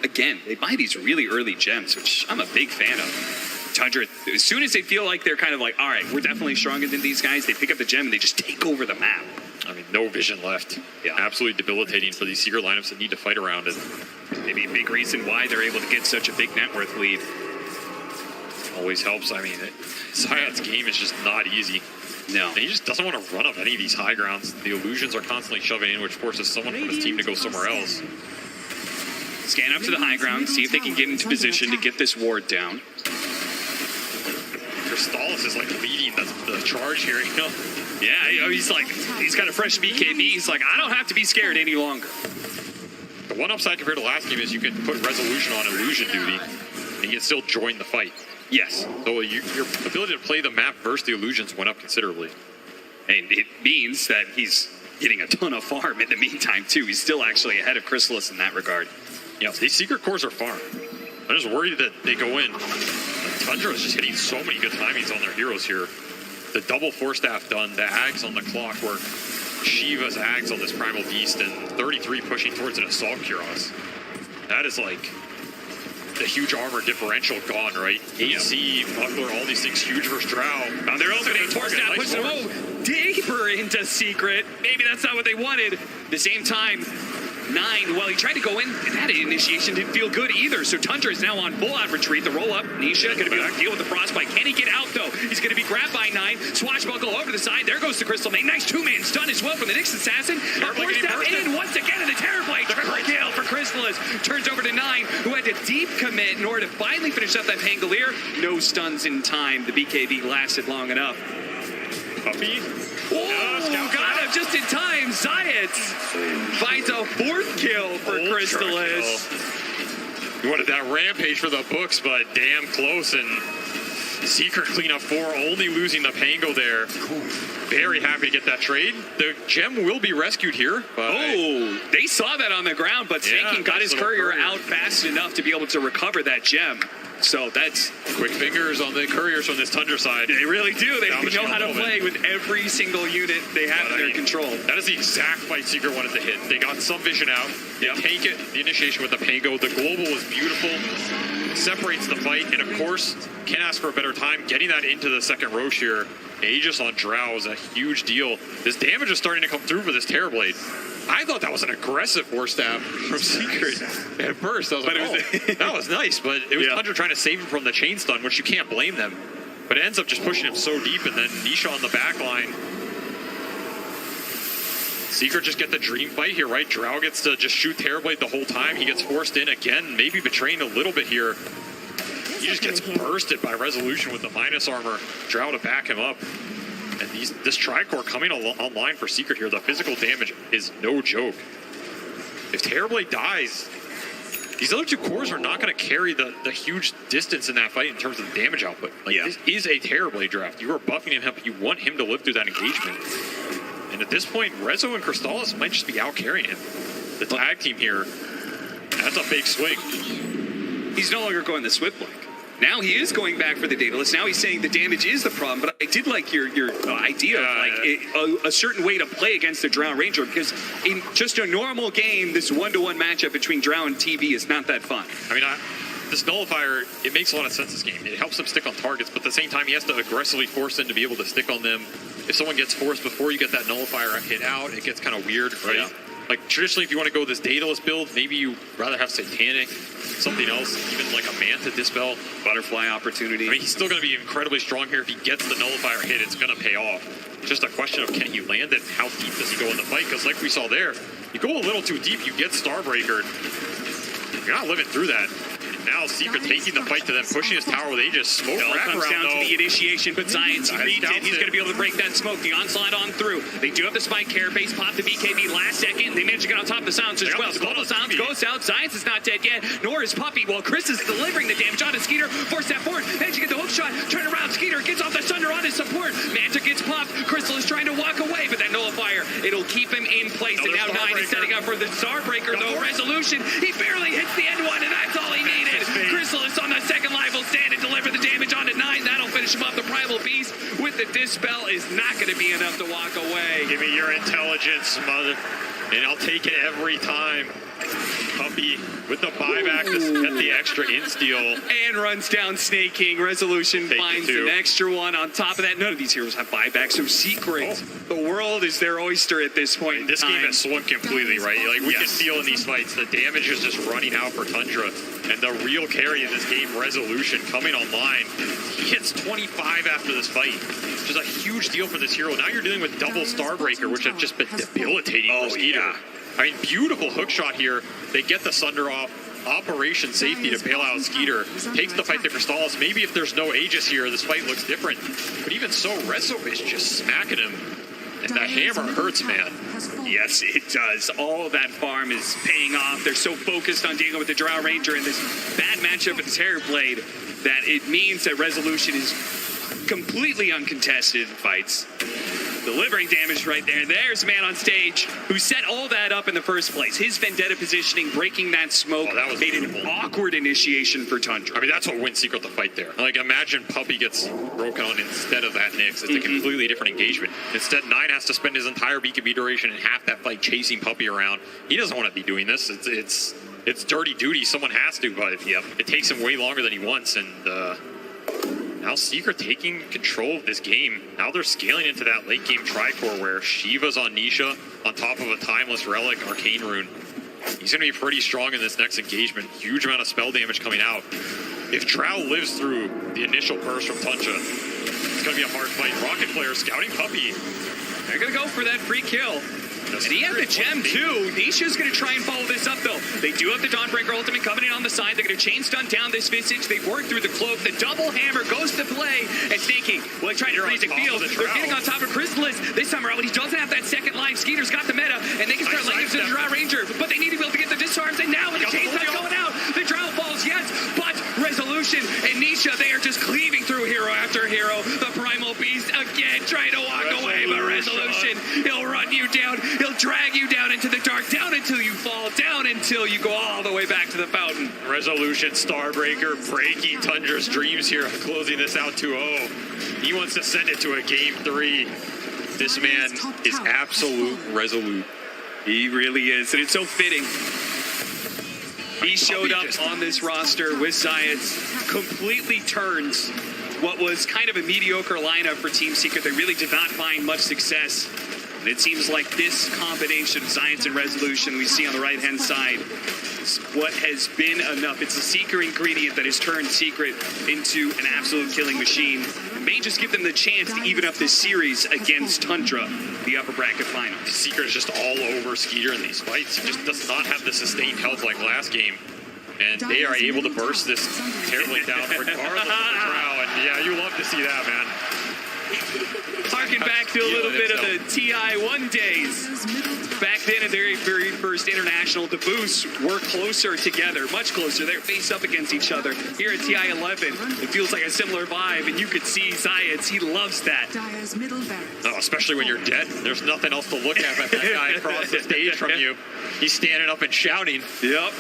again, they buy these really early gems, which I'm a big fan of. Tundra, as soon as they feel like they're kind of like, all right, we're definitely stronger than these guys, they pick up the gem and they just take over the map. I mean, no vision left. Yeah. Absolutely debilitating for these Secret lineups that need to fight around it. Maybe a big reason why they're able to get such a big net worth lead. Always helps. I mean, Zayat's game is just not easy. No. And he just doesn't want to run up any of these high grounds. The illusions are constantly shoving in, which forces someone from his team to go somewhere else. Scan up to the high ground, see if they can get into position to get this ward down. Crystallis is like leading the charge here, you know? Yeah, he's got a fresh BKB. He's like, I don't have to be scared any longer. The one upside compared to last game is you can put resolution on illusion duty, and you can still join the fight. Yes. So your ability to play the map versus the illusions went up considerably. And it means that he's getting a ton of farm in the meantime, too. He's still actually ahead of Chrysalis in that regard. Yeah, these secret cores are farm. I'm just worried that they go in. Tundra is just hitting so many good timings on their heroes here. The double Force Staff done, the Ags on the Clockwork, Shiva's Ags on this Primal Beast, and 33 pushing towards an Assault Kuros. That is like the huge armor differential gone, right? AC, Buckler, all these things huge versus Drow. Now they're opening Force Staff, push them deeper into Secret. Maybe that's not what they wanted. At the same time, 9, well, he tried to go in, and that initiation didn't feel good either. So Tundra is now on full-out retreat. The roll-up, Nisha going to be able to deal with the Frostbite. Can he get out, though? He's going to be grabbed by 9. Swashbuckle over to the side. There goes the Crystal Maiden. Nice two-man stun as well from the Nyx Assassin. A Force Staff in once again in the Terrorblade. Triple kill for Chrysalis. Turns over to 9, who had to deep commit in order to finally finish up that Pangolier. No stuns in time. The BKB lasted long enough. Puppy. Oh, got him just in time. Zayat finds a 4th kill for Chrysalis. You wanted that rampage for the books, but damn close. And Secret cleanup 4, only losing the Pango there. Very happy to get that trade. The gem will be rescued here. Oh, they saw that on the ground, but Snaking got his courier out fast enough to be able to recover that gem. So that's quick fingers on the couriers from this Tundra side. They really do. They know how to play with every single unit they have in their control. That is the exact fight Secret wanted to hit. They got some vision out. They take it. The initiation with the Pango. The global was beautiful. Separates the fight. And of course, can't ask for a better time. Getting that into the second Roche here. Aegis on Drow is a huge deal. This damage is starting to come through for this Terrorblade. I thought that was an aggressive force stab from Secret at first. I was like, oh, that was nice, but it was Tundra trying to save him from the chain stun, which you can't blame them. But it ends up just pushing him so deep, and then Nisha on the back line. Secret just get the dream fight here, right? Drow gets to just shoot Terrorblade the whole time. He gets forced in again, maybe betraying a little bit here. He just gets bursted by Resolution with the minus armor. Drow to back him up. And this Tricore coming online for Secret here, the physical damage is no joke. If Terrorblade dies, these other two cores are not going to carry the huge distance in that fight in terms of the damage output. Like, this is a Terrorblade draft. You are buffing him up. You want him to live through that engagement. And at this point, Rezo and Crystallis might just be out carrying him. The tag team here, that's a big swing. He's no longer going the Swift Link. Now he is going back for the Daedalus. Now he's saying the damage is the problem. But I did like your idea of like a certain way to play against the Drow Ranger, because in just a normal game, this 1-to-1 matchup between Drow and TV is not that fun. I mean, this Nullifier, it makes a lot of sense this game. It helps him stick on targets, but at the same time, he has to aggressively force them to be able to stick on them. If someone gets forced before you get that Nullifier hit out, it gets kind of weird, right? Yeah. Like, traditionally, if you want to go this Daedalus build, maybe you rather have Satanic, something else, even like a Manta Dispel. Butterfly opportunity. I mean, he's still going to be incredibly strong here. If he gets the Nullifier hit, it's going to pay off. It's just a question of can he land it, how deep does he go in the fight? Because like we saw there, you go a little too deep, you get Starbreaker. You're not living through that. Now Secret taking the fight to them, pushing his tower with Aegis. Smoke wrap comes around, down to the initiation, but Science, he reads it. He's going to be able to break that smoke. The onslaught on through. They do have the spike care base, pop the BKB last second. They manage to get on top of the Sounds as well. Global Sounds goes out. Science is not dead yet, nor is Puppy. While Chris is delivering the damage onto Skeeter. Force that forward. Manage to get the hook shot. Turn around. Skeeter gets off the Sunder on his support. Manta gets popped. Crystal is trying to walk away, but that Nullifier, it'll keep him in place. And now 9 is setting up for the Starbreaker, though. Resolution. He barely hits the end one, and that's all he needed. Crystal is on the second life, will stand and deliver the damage onto 9. That'll finish him up. The Primal Beast with the Dispel is not going to be enough to walk away. Give me your intelligence, mother, and I'll take it every time. Puppy with the buyback to get the extra insteal. And runs down Snake King. Resolution finds an extra one. On top of that, none of these heroes have buybacks, so Secret, the world is their oyster at this point. This game has swung completely, right? Like, we can feel in these fights, the damage is just running out for Tundra. And the real carry in this game, Resolution, coming online. He hits 25 after this fight, which is a huge deal for this hero. Now you're dealing with double Starbreaker, which have just been debilitating for Skeeter. I mean, beautiful hook shot here. They get the Sunder off. Operation Safety to bail out Skeeter. Takes the fight to Crystallis. Maybe if there's no Aegis here, this fight looks different. But even so, Rezo is just smacking him. And that hammer hurts, man. Yes, it does. All of that farm is paying off. They're so focused on dealing with the Drow Ranger in this bad matchup with the Terrorblade that it means that Resolution is completely uncontested in fights. Delivering damage right there. There's a man on stage who set all that up in the first place. His Vendetta positioning, breaking that smoke, made an awkward initiation for Tundra. I mean, that's what wins Secret the fight there. Like, imagine Puppy gets broken on instead of that Nyx. It's a completely different engagement. Instead, 9 has to spend his entire BKB duration and half that fight chasing Puppy around. He doesn't want to be doing this. It's dirty duty. Someone has to, but it takes him way longer than he wants, and now Secret taking control of this game. Now they're scaling into that late game Tricore where Shiva's on Nisha on top of a Timeless Relic Arcane Rune. He's going to be pretty strong in this next engagement. Huge amount of spell damage coming out. If Drow lives through the initial burst from Tundra, it's going to be a hard fight. Rocket Player scouting Puppy. They're going to go for that free kill. And he had the gem too. Nisha's going to try and follow this up though. They do have the Dawnbreaker ultimate coming in on the side. They're going to chain stun down this Visage. They've worked through the cloak. The double hammer goes to play. And Snakey, well, trying to freeze the field. They're getting on top of Crystallis. This time around, he doesn't have that second life. Skeeter's got the meta, and they can start laying into the Drow Ranger. But they need to be able to get the disarms. And now with the chain stun going out, the Drow falls, yes. But Resolution and Nisha, they are just cleaving through hero after hero. The Primal Beast again trying to walk away, but Resolution, he'll run you down. He'll drag you down into the dark, down until you fall, down until you go all the way back to the fountain. Resolution, Starbreaker, breaking Tundra's dreams here, closing this out 2-0. He wants to send it to a game 3. This man is absolute resolute. He really is, and it's so fitting. He showed up on this roster with Science, completely turns what was kind of a mediocre lineup for Team Secret. They really did not find much success. And it seems like this combination of Science and Resolution we see on the right-hand side is what has been enough. It's a secret ingredient that has turned Secret into an absolute killing machine. It may just give them the chance to even up this series against Tundra, the upper bracket final. Secret is just all over Skeeter in these fights. He just does not have the sustained health like last game. And they are able to burst this terribly down regardless of the crowd. And yeah, you love to see that, man. Harking back to a little bit of the TI11 days. Back then at their very first international, the booths were closer together, much closer. They're face up against each other. Here at TI11, it feels like a similar vibe, and you could see Zayas, he loves that. Oh, especially when you're dead. There's nothing else to look at but that guy across the stage from you. He's standing up and shouting. Yep.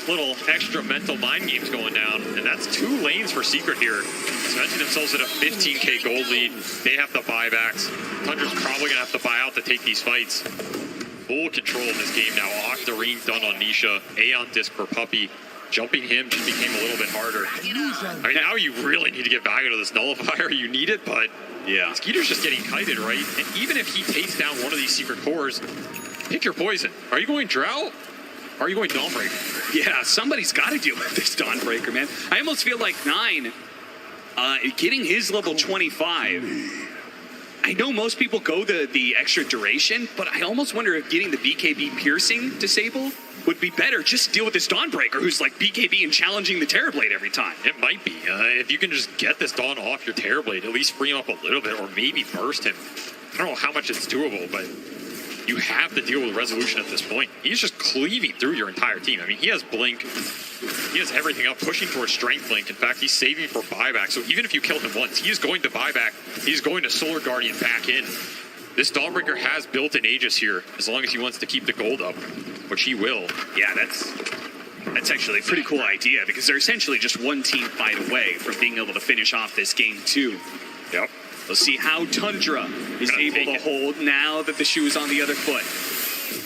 Little extra mental mind games going down, and that's 2 lanes for Secret here. Cementing themselves at a 15k gold lead. They have the buybacks. Tundra's probably gonna have to buy out to take these fights. Full control of this game now. Octarine done on Nisha. Aeon disc for Puppy. Jumping him just became a little bit harder. I mean, now you really need to get value to this nullifier. You need it, but yeah, Skeeter's just getting kited, right? And even if he takes down one of these Secret cores, pick your poison. Are you going Drought? Are you going Dawnbreaker? Yeah, somebody's got to deal with this Dawnbreaker, man. I almost feel like 9, getting his level 25. I know most people go the extra duration, but I almost wonder if getting the BKB piercing disabled would be better. Just deal with this Dawnbreaker, who's like BKB and challenging the Terrorblade every time. It might be. If you can just get this Dawn off your Terrorblade, at least free him up a little bit, or maybe burst him. I don't know how much it's doable, but you have to deal with Resolution at this point. He's just cleaving through your entire team. I mean, he has Blink. He has everything up, pushing towards Strength Blink. In fact, he's saving for buyback. So even if you kill him once, he is going to buyback. He's going to Solar Guardian back in. This Dawnbreaker has built-in Aegis here, as long as he wants to keep the gold up, which he will. Yeah, that's actually a pretty cool idea, because they're essentially just one team fight away from being able to finish off this game too. Yep. We'll see how Tundra is able to hold now that the shoe is on the other foot.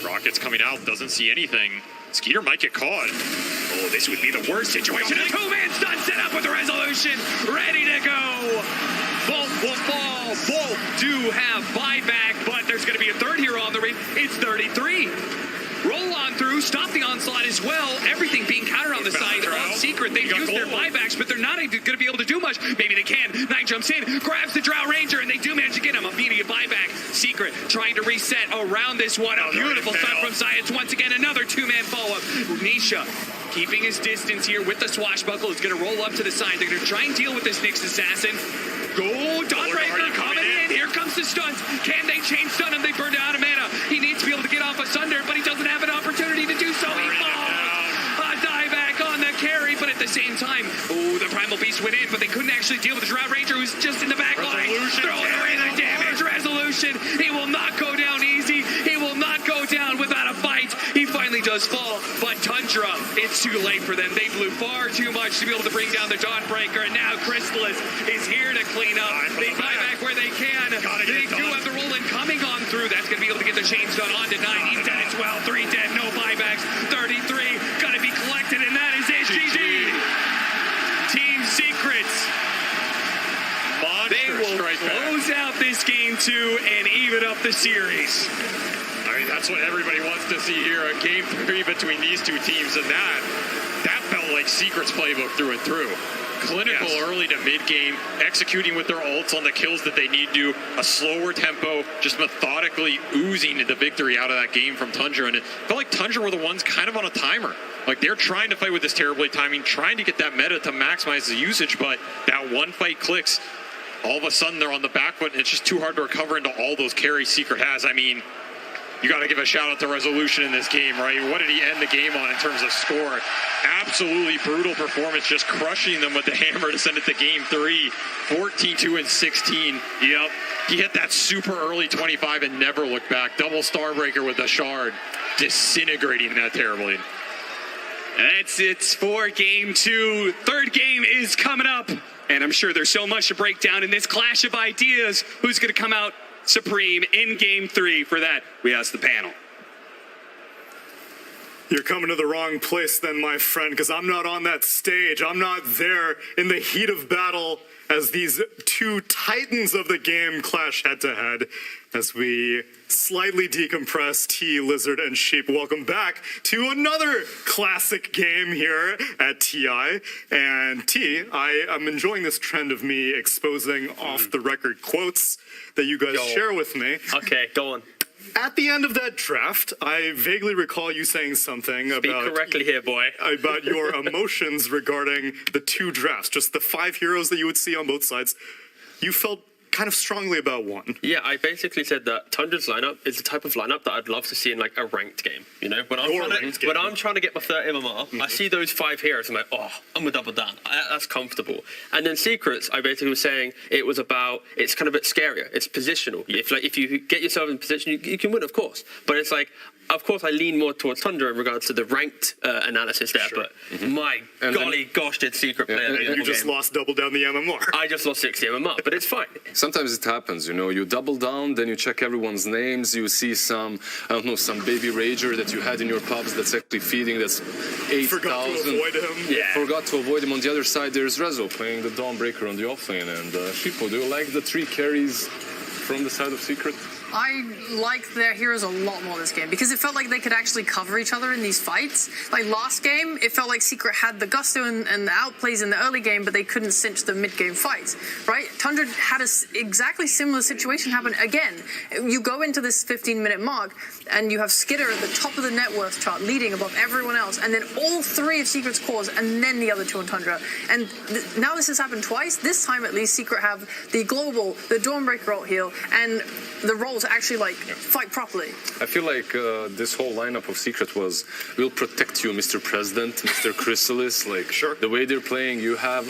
Rocket's coming out, doesn't see anything. Skeeter might get caught. Oh, this would be the worst situation. A 2-man stun set up with the Resolution, ready to go. Both will fall. Both do have buyback, but there's going to be a third hero on the ring. It's 33. Roll on through, stop the onslaught as well. Everything being countered on the side of Secret. They've used their buybacks, but they're not going to be able to do much. Maybe they can. 9 jumps in, grabs the Drow Ranger, and they do manage to get him. Immediate buyback. Secret trying to reset around this one. A beautiful stun from Science. Once again, another 2-man follow-up. Nisha keeping his distance here with the swashbuckle. Is going to roll up to the side. They're going to try and deal with this Nyx assassin. Go, Dawnbreaker coming in. Here comes the stuns. Can they chain stun him? They burned out of mana. He needs to be able to get off Asunder, but he doesn't have an opportunity to do so. He falls. A dieback on the carry, but at the same time, oh, the Primal Beast went in, but they couldn't actually deal with the Drow Ranger, who's just in the back line. Throwing away the damage. Resolution. He will not go down easy. He will not go down without a fight. He finally does fall, but Tundra, it's too late for them. They blew far too much to be able to bring down the Dawnbreaker, and now Chrysalis is here to clean up. They buy back where they can. They do have the roll-in coming on through. That's going to be able to get the chains done on to 9. He's dead as well. 3 dead, no buybacks. 33 got to be collected, and that is it. GG. Team Secrets. They will close out this game 2 and even up the series. I mean, that's what everybody wants to see here. A game 3 between these two teams, and that felt like Secret's playbook through and through. Clinical early to mid-game, executing with their ults on the kills that they need to, a slower tempo, just methodically oozing the victory out of that game from Tundra. And it felt like Tundra were the ones kind of on a timer. Like, they're trying to fight with this Terrorblade timing, trying to get that meta to maximize the usage, but that one fight clicks. All of a sudden, they're on the back foot, and it's just too hard to recover into all those carries Secret has. I mean, you got to give a shout out to Resolution in this game, right? What did he end the game on in terms of score? Absolutely brutal performance, just crushing them with the hammer to send it to game 3, 14-2 and 16. Yep. He hit that super early 25 and never looked back. Double Starbreaker with the shard, disintegrating that Terrorblade. That's it for game 2. Third game is coming up, and I'm sure there's so much to break down in this clash of ideas. Who's going to come out supreme in game 3? For that, we ask the panel. You're coming to the wrong place then, my friend, because I'm not on that stage. I'm not there in the heat of battle as these two titans of the game clash head-to-head. As we slightly decompress, T, Lizard, and Sheep, welcome back to another classic game here at TI. And T, I'm enjoying this trend of me exposing off-the-record quotes that you guys share with me. Okay, go on. At the end of that draft, I vaguely recall you saying something Speak correctly here, boy. about your emotions regarding the two drafts, just the 5 heroes that you would see on both sides. You felt kind of strongly about one. Yeah, I basically said that Tundra's lineup is the type of lineup that I'd love to see in like a ranked game. You know, when I'm trying to get my 30 MMR, I see those 5 heroes, I'm like, oh, I'm gonna double down. That's comfortable. And then Secrets, I basically was saying it's kind of a bit scarier. It's positional. If you get yourself in position, you can win, of course. But it's like, of course, I lean more towards Tundra in regards to the ranked analysis there, but my golly gosh, did Secret play a You just lost double down the MMR. I just lost 60 MMR, but it's fine. Sometimes it happens, you know, you double down, then you check everyone's names, you see some, I don't know, some baby rager that you had in your pubs that's actually feeding, that's 8,000. Forgot to avoid him. Yeah. Forgot to avoid him. On the other side, there's Rezo playing the Dawnbreaker on the offlane. And Shippo, do you like the 3 carries from the side of Secret? I like their heroes a lot more this game because it felt like they could actually cover each other in these fights. Like last game, it felt like Secret had the gusto and the outplays in the early game, but they couldn't cinch the mid-game fights, right? Tundra had exactly similar situation happen again. You go into this 15-minute mark, and you have Skitter at the top of the net worth chart, leading above everyone else, and then all 3 of Secret's cores, and then the other 2 on Tundra. And now this has happened twice. This time, at least, Secret have the global, the Dawnbreaker ult heal, and the roles actually fight properly. I feel like this whole lineup of Secret was, we'll protect you, Mr. President, Mr. Chrysalis. Like, the way they're playing, you have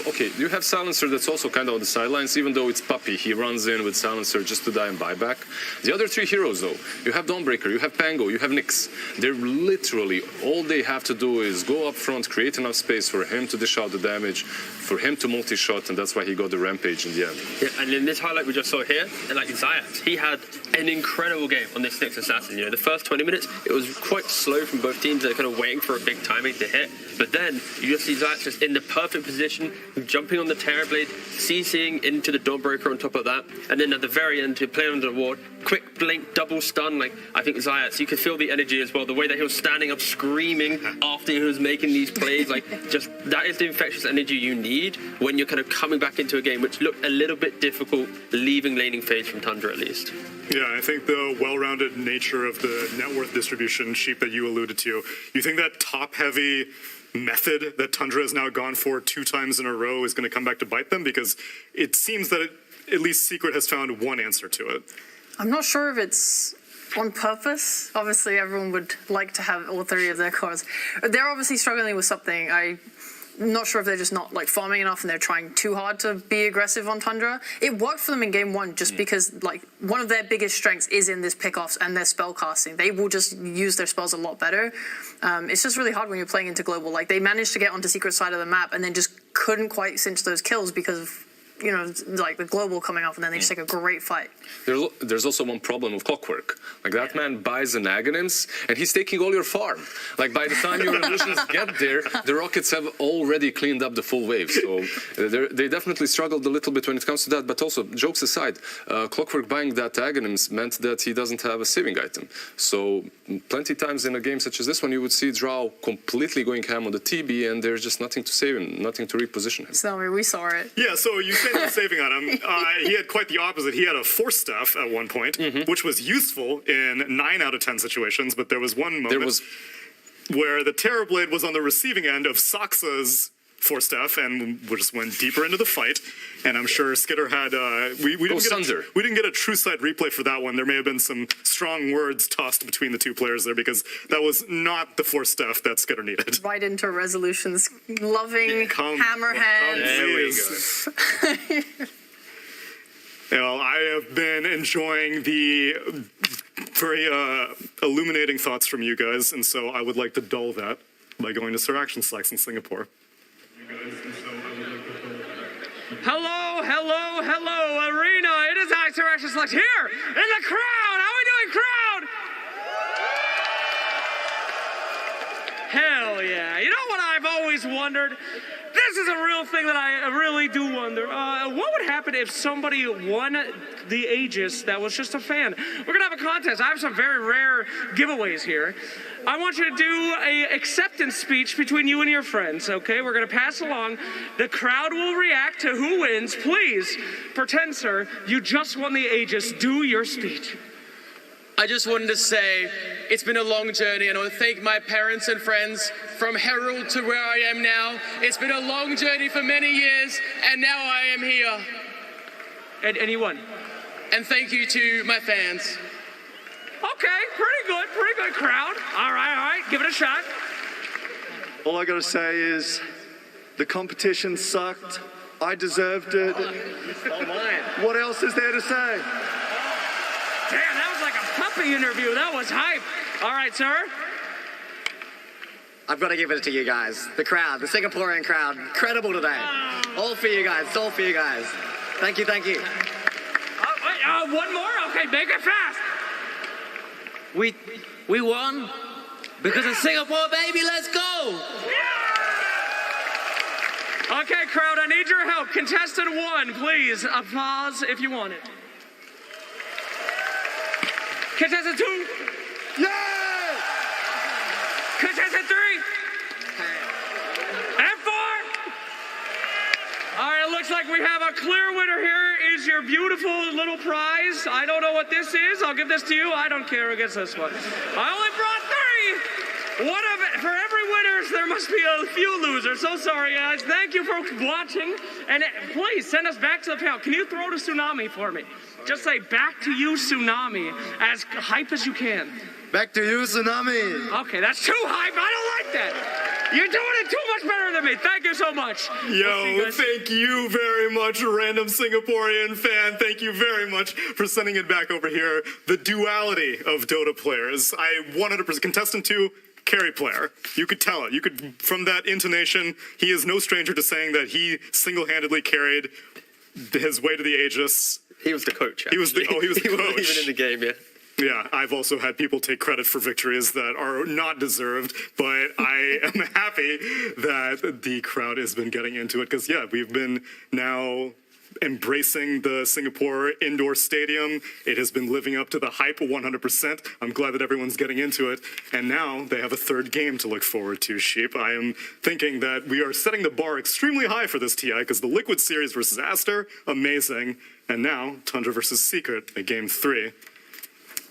Silencer that's also kind of on the sidelines, even though it's Puppy. He runs in with Silencer just to die and buy back. The other 3 heroes, though, you have Dawnbreaker, you have Pango, you have Nyx. They're literally, all they have to do is go up front, create enough space for him to dish out the damage, for him to multi-shot, and that's why he got the Rampage in the end. Yeah, and in this highlight we just saw here, and like Zayat, he had an incredible game on this Nyx Assassin. You know, the first 20 minutes, it was quite slow from both teams. They're kind of waiting for a big timing to hit. But then you just see Zayat just in the perfect position, jumping on the Terrorblade, CCing into the Dawnbreaker on top of that. And then at the very end, to play under the ward, quick blink, double stun. Like, I think Zayat, you could feel the energy as well. The way that he was standing up, screaming after he was making these plays. Like, just, that is the infectious energy you need when you're kind of coming back into a game, which looked a little bit difficult, leaving laning phase from Tundra at least. Yeah, I think the well-rounded nature of the net worth distribution, Sheep, that you alluded to, you think that top-heavy method that Tundra has now gone for 2 times in a row is going to come back to bite them? Because it seems that at least Secret has found one answer to it. I'm not sure if it's on purpose. Obviously, everyone would like to have all 3 of their cores. They're obviously struggling with something. I'm not sure if they're just not farming enough and they're trying too hard to be aggressive on Tundra. It worked for them in game 1 just because one of their biggest strengths is in this pickoffs and their spell casting. They will just use their spells a lot better. It's just really hard when you're playing into global. They managed to get onto Secret side of the map and then just couldn't quite cinch those kills because of the global coming off, and then they just take a great fight. There's also one problem with Clockwork. That man buys an Aghanims, and he's taking all your farm. By the time your illusions get there, the Rockets have already cleaned up the full wave. So they definitely struggled a little bit when it comes to that. But also, jokes aside, Clockwork buying that Aghanims meant that he doesn't have a saving item. So plenty times in a game such as this one, you would see Drow completely going ham on the TB, and there's just nothing to save him, nothing to reposition him. So we saw it. Yeah, so you the saving on him. He had quite the opposite. He had a Force Staff at one point, which was useful in 9 out of 10 situations, but there was one moment where the Terrorblade was on the receiving end of Saksa's Force Staff and just went deeper into the fight. And I'm sure Skitter had we didn't get a true side replay for that one. There may have been some strong words tossed between the 2 players there because that was not the Force Staff that Skitter needed. Right into Resolution's loving hammer hands. There we go. I have been enjoying the very illuminating thoughts from you guys, and so I would like to dull that by going to Sir Action Slacks in Singapore. Hello, hello, hello, Arena. It is I, Sir Action Slacks, here in the crowd. How are we doing, crowd? Hell yeah. You know what I've always wondered? This is a real thing that I really do wonder. What would happen if somebody won the Aegis that was just a fan? We're going to have a contest. I have some very rare giveaways here. I want you to do a acceptance speech between you and your friends, okay? We're going to pass along. The crowd will react to who wins. Please pretend, sir, you just won the Aegis. Do your speech. I just wanted to say it's been a long journey, and I want to thank my parents and friends from Herald to where I am now. It's been a long journey for many years, and now I am here. And you won. And thank you to my fans. Okay, pretty good crowd. All right, give it a shot. All I gotta say is the competition sucked. I deserved it. What else is there to say? Damn, that was like a puppy interview. That was hype. All right, sir. I've got to give it to you guys. The crowd, the Singaporean crowd, incredible today. All for you guys, all for you guys. Thank you, thank you. One more? Okay, make it fast. We won because of Singapore, baby. Let's go. Okay, crowd, I need your help. Contestant 1, please. Applause if you want it. Contestant 2. Yeah! Contestant 3. And 4. All right, it looks like we have a clear winner here. Is your beautiful little prize. I don't know what this is. I'll give this to you. I don't care who gets this one. I only brought 3. For every winner, there must be a few losers. So sorry, guys. Thank you for watching. And please send us back to the panel. Can you throw to Tsunami for me? Just say back to you, Tsunami, as hype as you can. Back to you, Tsunami. Okay, that's too hype. I don't like that. You're doing it too much better than me. Thank you so much. Yo, thank you very much, random Singaporean fan. Thank you very much for sending it back over here. The duality of Dota players. I 100% contestant 2. Carry player. You could tell it. You could, from that intonation, he is no stranger to saying that he single-handedly carried his way to the Aegis. He was the coach. He was the coach. He wasn't even in the game, yeah. Yeah, I've also had people take credit for victories that are not deserved, but I am happy that the crowd has been getting into it because, yeah, we've been now embracing the Singapore indoor stadium. It has been living up to the hype 100%. I'm glad that everyone's getting into it. And now they have a third game to look forward to, Sheep. I am thinking that we are setting the bar extremely high for this TI because the Liquid series versus Aster, amazing. And now Tundra versus Secret at game 3.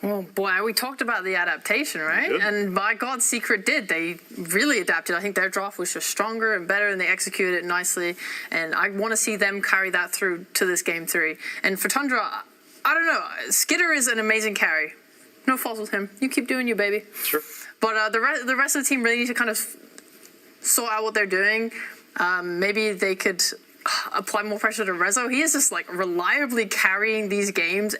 Well, boy, we talked about the adaptation, right? And by God, Secret did. They really adapted. I think their draft was just stronger and better, and they executed it nicely. And I want to see them carry that through to this game 3. And for Tundra, I don't know. Skitter is an amazing carry. No fault with him. You keep doing you, baby. Sure. But the rest of the team really need to kind of sort out what they're doing. Maybe they could apply more pressure to Rezo. He is just like reliably carrying these games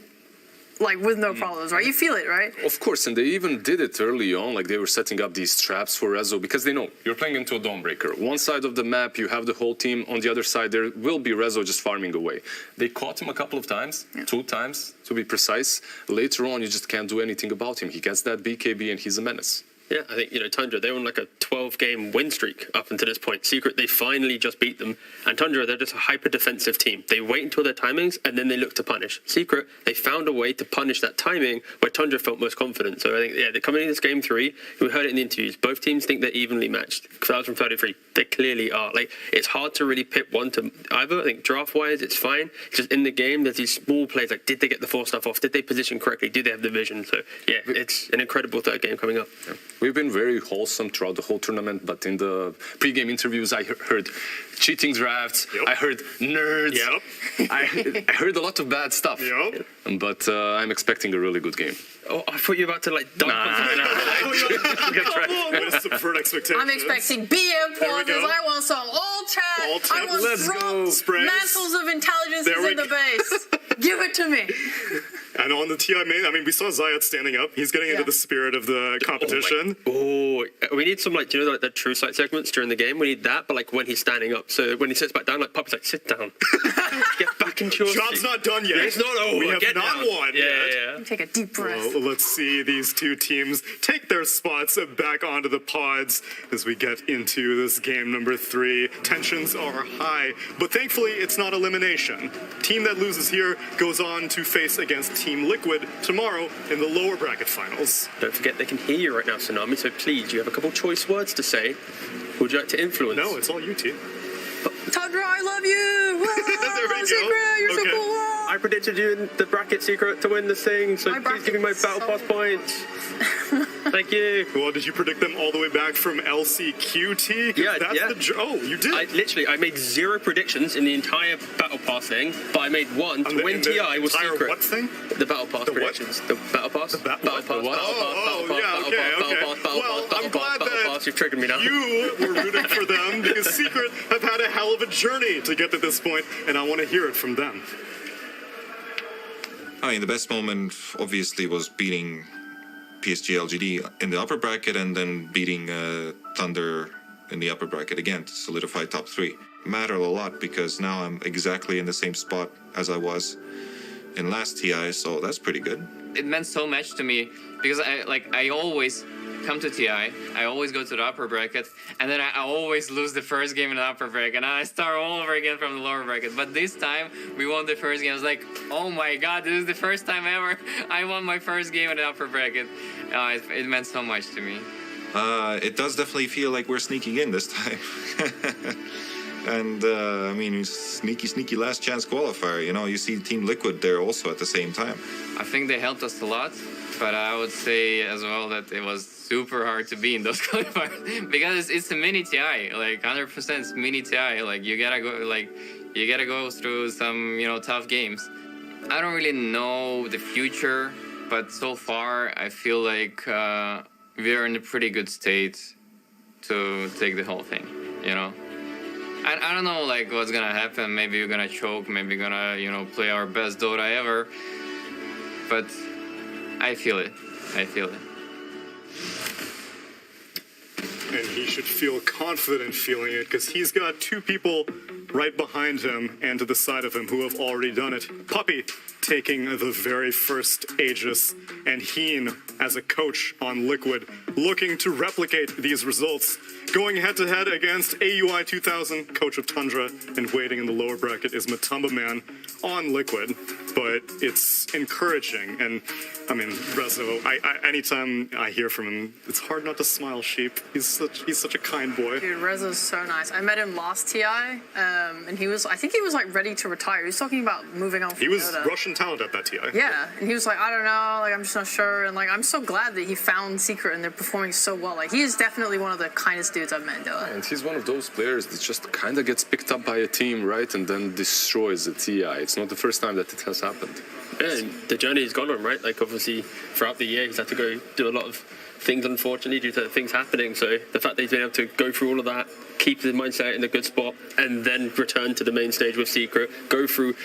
like with no problems, right? You feel it, right? Of course, and they even did it early on, like they were setting up these traps for Rezo because they know you're playing into a Dawnbreaker. One side of the map, you have the whole team. On the other side, there will be Rezo just farming away. They caught him a couple of times, 2 times to be precise. Later on, you just can't do anything about him. He gets that BKB and he's a menace. Yeah, I think, Tundra, they're on like a 12-game win streak up until this point. Secret, they finally just beat them. And Tundra, they're just a hyper-defensive team. They wait until their timings, and then they look to punish. Secret, they found a way to punish that timing where Tundra felt most confident. So I think, they're coming into this game 3. We heard it in the interviews. Both teams think they're evenly matched. 12 from 33, they clearly are. Like, it's hard to really pit one to either. I think draft-wise, it's fine. It's just in the game, there's these small plays, like, did they get the 4 stuff off? Did they position correctly? Did they have the vision? So, yeah, it's an incredible third game coming up. Yeah. We've been very wholesome throughout the whole tournament, but in the pre-game interviews, I heard cheating drafts, I heard nerds, I heard a lot of bad stuff, but I'm expecting a really good game. Oh, I thought you were about to, like, dunk subvert expectations. I'm expecting BM pauses. I want some all chat. I want mantles of intelligence in the base. Give it to me. And on the TI main, I mean, we saw Zayat standing up. He's getting into the spirit of the competition. We need some, like, the true sight segments during the game. We need that, but, like, when he's standing up. So when he sits back down, like, Puppy's like, sit down. Get back back into your Job's seat. not done yet. It's not over. We have Get not down. won yet. Take a deep breath. Well, let's see these two teams take their spots back onto the pods as we get into this game number 3. Tensions are high, but thankfully it's not elimination. Team that loses here goes on to face against Team Liquid tomorrow in the lower bracket finals. Don't forget they can hear you right now, Tsunami, so please, you have a couple choice words to say. Who would you like to influence? No, it's all you, T. Tundra, I love you! There we go. Secret, you're so Okay. cool! I predicted you in the bracket secret to win this thing, so My please give me my bracket's battle pass points. Thank you. Well, did you predict them all the way back from LCQT? 'Cause Yeah, that's yeah. Oh, you did? I made 0 predictions in the entire battle pass thing, but I made one to win TI was entire secret. what thing? The battle pass The what? predictions. The battle pass. The battle pass? I'm glad that You've triggered me now. you were rooting for them because Secret have had a hell of a journey to get to this point, and I want to hear it from them. I mean, the best moment obviously was beating PSG LGD in the upper bracket and then beating Thunder in the upper bracket again to solidify top 3. Mattered a lot because now I'm exactly in the same spot as I was in last TI, so that's pretty good. It meant so much to me because I always come to TI, I always go to the upper bracket, and then I always lose the first game in the upper bracket, and I start all over again from the lower bracket. But this time, we won the first game. I was like, oh my god, this is the first time ever I won my first game in the upper bracket. It meant so much to me. It does definitely feel like we're sneaking in this time. And, I mean, sneaky last chance qualifier. You know, you see Team Liquid there also at the same time. I think they helped us a lot, but I would say as well that it was super hard to be in those qualifiers because it's a mini TI, like 100% mini TI. Like you gotta go through some, tough games. I don't really know the future, but so far I feel like we're in a pretty good state to take the whole thing, I don't know like what's gonna happen. Maybe we're gonna choke, maybe we're gonna, play our best Dota ever. But I feel it. And he should feel confident feeling it because he's got 2 people right behind him and to the side of him who have already done it. Puppy taking the very first Aegis, and Heen as a coach on Liquid, looking to replicate these results. Going head-to-head against AUI 2000, coach of Tundra, and waiting in the lower bracket is Matumba Man on Liquid. But it's encouraging, and I mean, Rezo, anytime I hear from him, it's hard not to smile, Sheep. He's such a kind boy. Dude, Rezo's so nice. I met him last TI, and I think he was like ready to retire. He was talking about moving on from He was Dota. Russian talent at that TI. Yeah, and he was like, I don't know, like I'm just not sure, and like I'm so glad that he found Secret and they're performing so well. Like he is definitely one of the kindest dudes I've met in Dota. And he's one of those players that just kind of gets picked up by a team, right, and then destroys the TI. It's not the first time that it has happened. Yeah, and the journey he's gone on, right? Like obviously throughout the year he's had to go do a lot of things, unfortunately, due to things happening. So the fact that he's been able to go through all of that, keep his mindset in a good spot, and then return to the main stage with Secret, go through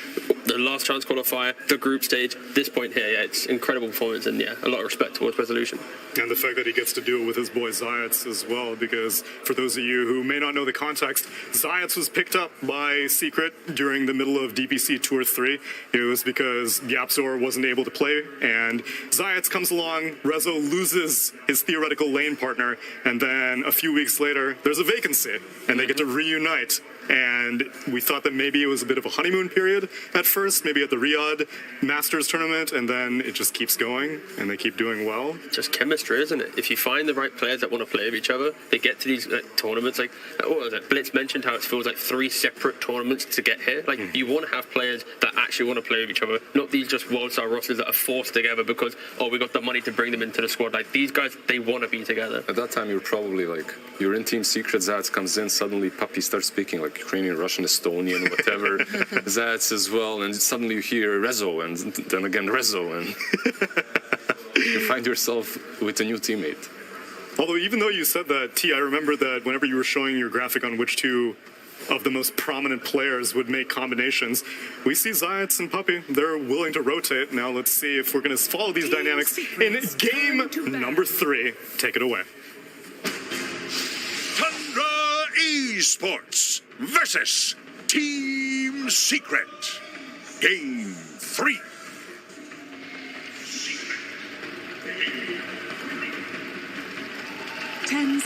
the last chance qualifier, the group stage, this point here, yeah, it's incredible performance, and yeah, a lot of respect towards Resolution. And the fact that he gets to do it with his boy Zayats as well, because for those of you who may not know the context, Zayats was picked up by Secret during the middle of DPC Tour 3. It was because Yapzor wasn't able to play, and Zayats comes along, Rezo loses his theoretical lane partner, and then a few weeks later, there's a vacancy, and they get to reunite. And we thought that maybe it was a bit of a honeymoon period at first, maybe at the Riyadh Masters tournament, and then it just keeps going, and they keep doing well. Just chemistry, isn't it? If you find the right players that want to play with each other, they get to these tournaments. Like, what was it? Blitz mentioned how it feels like 3 separate tournaments to get here. Like, you want to have players that actually want to play with each other, not these just world-star rosters that are forced together because, we got the money to bring them into the squad. Like, these guys, they want to be together. At that time, you're probably like, you're in Team Secret, Zats comes in, suddenly Puppy starts speaking like Ukrainian, Russian, Estonian, whatever. Zats as well, and suddenly you hear Rezo, and then again Rezo, and you find yourself with a new teammate. Although even though you said that, T, I remember that whenever you were showing your graphic on which 2 of the most prominent players would make combinations, we see Zayats and Puppy. They're willing to rotate. Now let's see if we're going to follow these dynamics in game number 3. Take it away. Tundra Esports versus Team Secret. Game 3.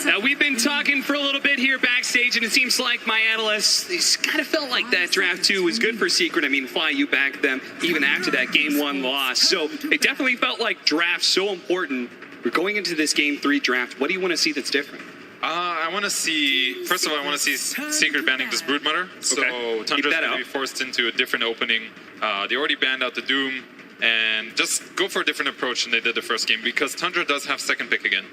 Now, we've been talking for a little bit here backstage, and it seems like my analysts kind of felt like that draft 2 was good for Secret. I mean, Fly, you backed them even after that Game 1 loss. So it definitely felt like draft's so important. We're going into this Game 3 draft. What do you want to see that's different? I want to see, first of all, I want to see Secret banning this Broodmother. So Tundra's going to be forced into a different opening. They already banned out the Doom, and just go for a different approach than they did the first game, because Tundra does have second pick again.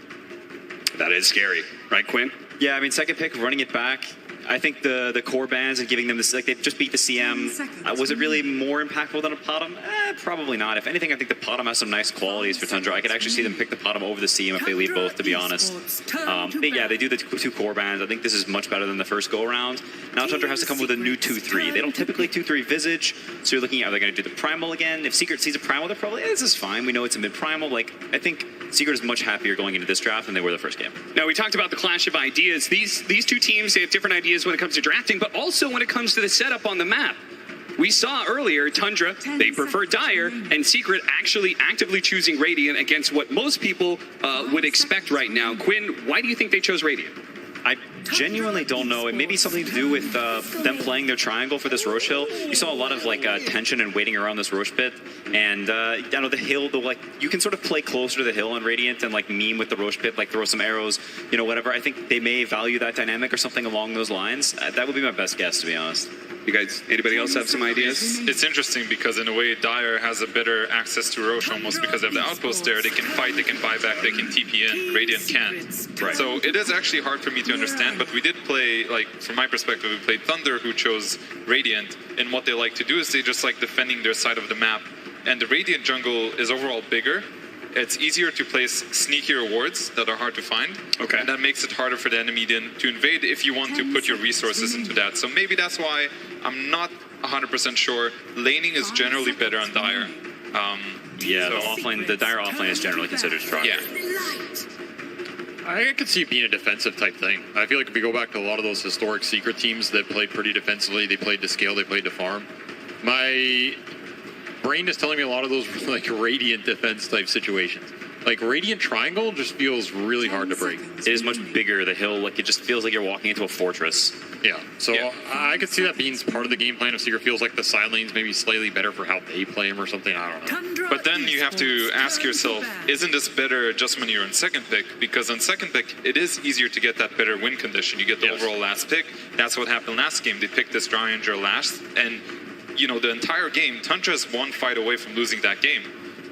That is scary, right, Quinn? Yeah, I mean, second pick, running it back. I think the core bans and giving them this, like, they just beat the CM. Was it really more impactful than a Potom? Probably not. If anything, I think the Potom has some nice qualities for Tundra. I could actually see them pick the Potom over the CM if they lead both, to be honest. Yeah, they do the two core bans. I think this is much better than the first go-around. Now Tundra has to come with a new 2-3. They don't typically 2-3 Visage, so you're looking at, are they going to do the Primal again? If Secret sees a Primal, they're probably, this is fine. We know it's a mid-Primal. Like, I think Secret is much happier going into this draft than they were the first game. Now, we talked about the clash of ideas. These two teams, they have different ideas when it comes to drafting, but also when it comes to the setup on the map. We saw earlier, Tundra, they prefer Dire, and Secret actually actively choosing Radiant against what most people would expect right now. Quinn, why do you think they chose Radiant? I genuinely don't know. It may be something to do with them playing their triangle for this Roche hill. You saw a lot of like tension and waiting around this Roche pit, and I know the hill. You can sort of play closer to the hill on Radiant and like meme with the Roche pit, like throw some arrows, whatever. I think they may value that dynamic or something along those lines. That would be my best guess, to be honest. You guys, anybody else have some ideas? It's interesting because in a way Dire has a better access to Roche almost because of the outpost there. They can fight, they can buy back, they can TP in. Radiant can't. Right. So it is actually hard for me to understand, but we did play, like, from my perspective, we played Thunder, who chose Radiant, and what they like to do is they just like defending their side of the map, and the Radiant jungle is overall bigger. It's easier to place sneakier wards that are hard to find. Okay. And that makes it harder for the enemy to invade if you want to put your resources into that. So maybe that's why I'm not 100% sure. Laning is generally better on Dire. Yeah, the Dire offlane is generally considered strong. Yeah. I could see it being a defensive type thing. I feel like if we go back to a lot of those historic Secret teams that played pretty defensively, they played to scale, they played to farm. My brain is telling me a lot of those like Radiant defense type situations. Like Radiant Triangle just feels really hard to break. It is much bigger, the hill, like it just feels like you're walking into a fortress. Yeah, so I could see that being part of the game plan of Secret. Feels like the side lanes maybe slightly better for how they play him or something, I don't know. But then you have to ask yourself, isn't this better just when you're on second pick? Because on second pick, it is easier to get that better win condition. You get the overall last pick. That's what happened last game. They picked this Dryandra last, and the entire game, Tundra's one fight away from losing that game.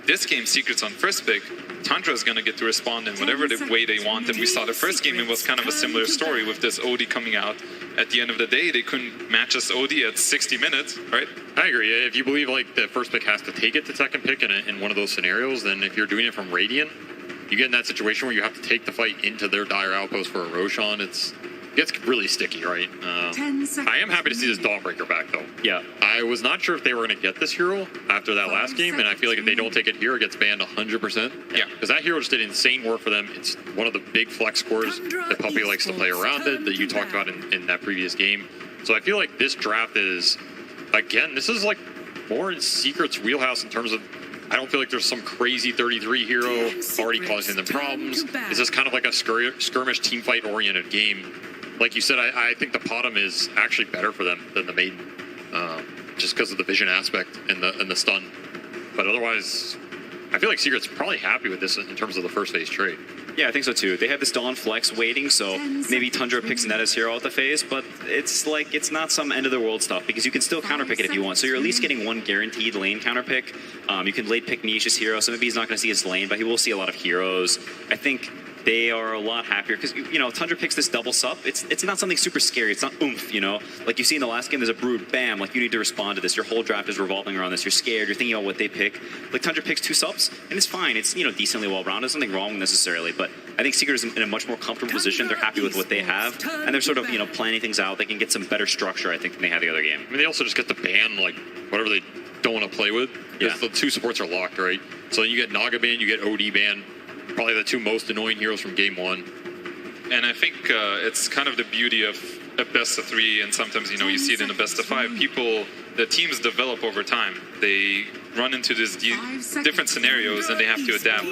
This game, Secret's on first pick. Tundra's going to get to respond in whatever the way they want. And we saw the first game, it was kind of a similar story with this OD coming out. At the end of the day, they couldn't match us OD at 60 minutes, right? I agree. If you believe like the first pick has to take it to second pick in one of those scenarios, then if you're doing it from Radiant, you get in that situation where you have to take the fight into their Dire outpost for a Roshan. It gets really sticky, right? I am happy to see this Dawnbreaker back, though. Yeah. I was not sure if they were going to get this hero after that last game, and I feel like if they don't take it here, it gets banned 100%. Yeah. Because that hero just did insane work for them. It's one of the big flex cores that Puppy likes to play around it, that you talked about in that previous game. So I feel like this draft is, again, this is like more in Secret's wheelhouse in terms of, I don't feel like there's some crazy 33 hero already causing them problems. It's just kind of like a skirmish team fight oriented game. Like you said, I think the Potom is actually better for them than the Maiden, just because of the vision aspect and the stun. But otherwise, I feel like Secret's probably happy with this in terms of the first phase trade. Yeah, I think so too. They have this Dawn Flex waiting, so maybe Tundra picks Netta's hero at the phase, but it's like, it's not some end of the world stuff because you can still counterpick it if you want. So you're at least getting one guaranteed lane counterpick. You can late pick Nisha's hero, so maybe he's not going to see his lane, but he will see a lot of heroes. I think they are a lot happier because Tundra picks this double sup. It's not something super scary. It's not oomph, like you see in the last game. There's a brood, bam, like you need to respond to this. Your whole draft is revolving around this. You're scared. You're thinking about what they pick. Like Tundra picks 2 sups, and it's fine. It's decently well rounded. There's nothing wrong necessarily, but I think Secret is in a much more comfortable position. They're happy with what they have, and they're sort of planning things out. They can get some better structure, I think, than they had the other game. I mean, they also just get to ban like whatever they don't want to play with. Yeah. The 2 supports are locked, right? So you get Naga ban, you get OD ban. Probably the 2 most annoying heroes from game 1. And I think it's kind of the beauty of a best of 3, and sometimes you see it in a best of 5. People the teams develop over time. They run into these different scenarios and they have to adapt.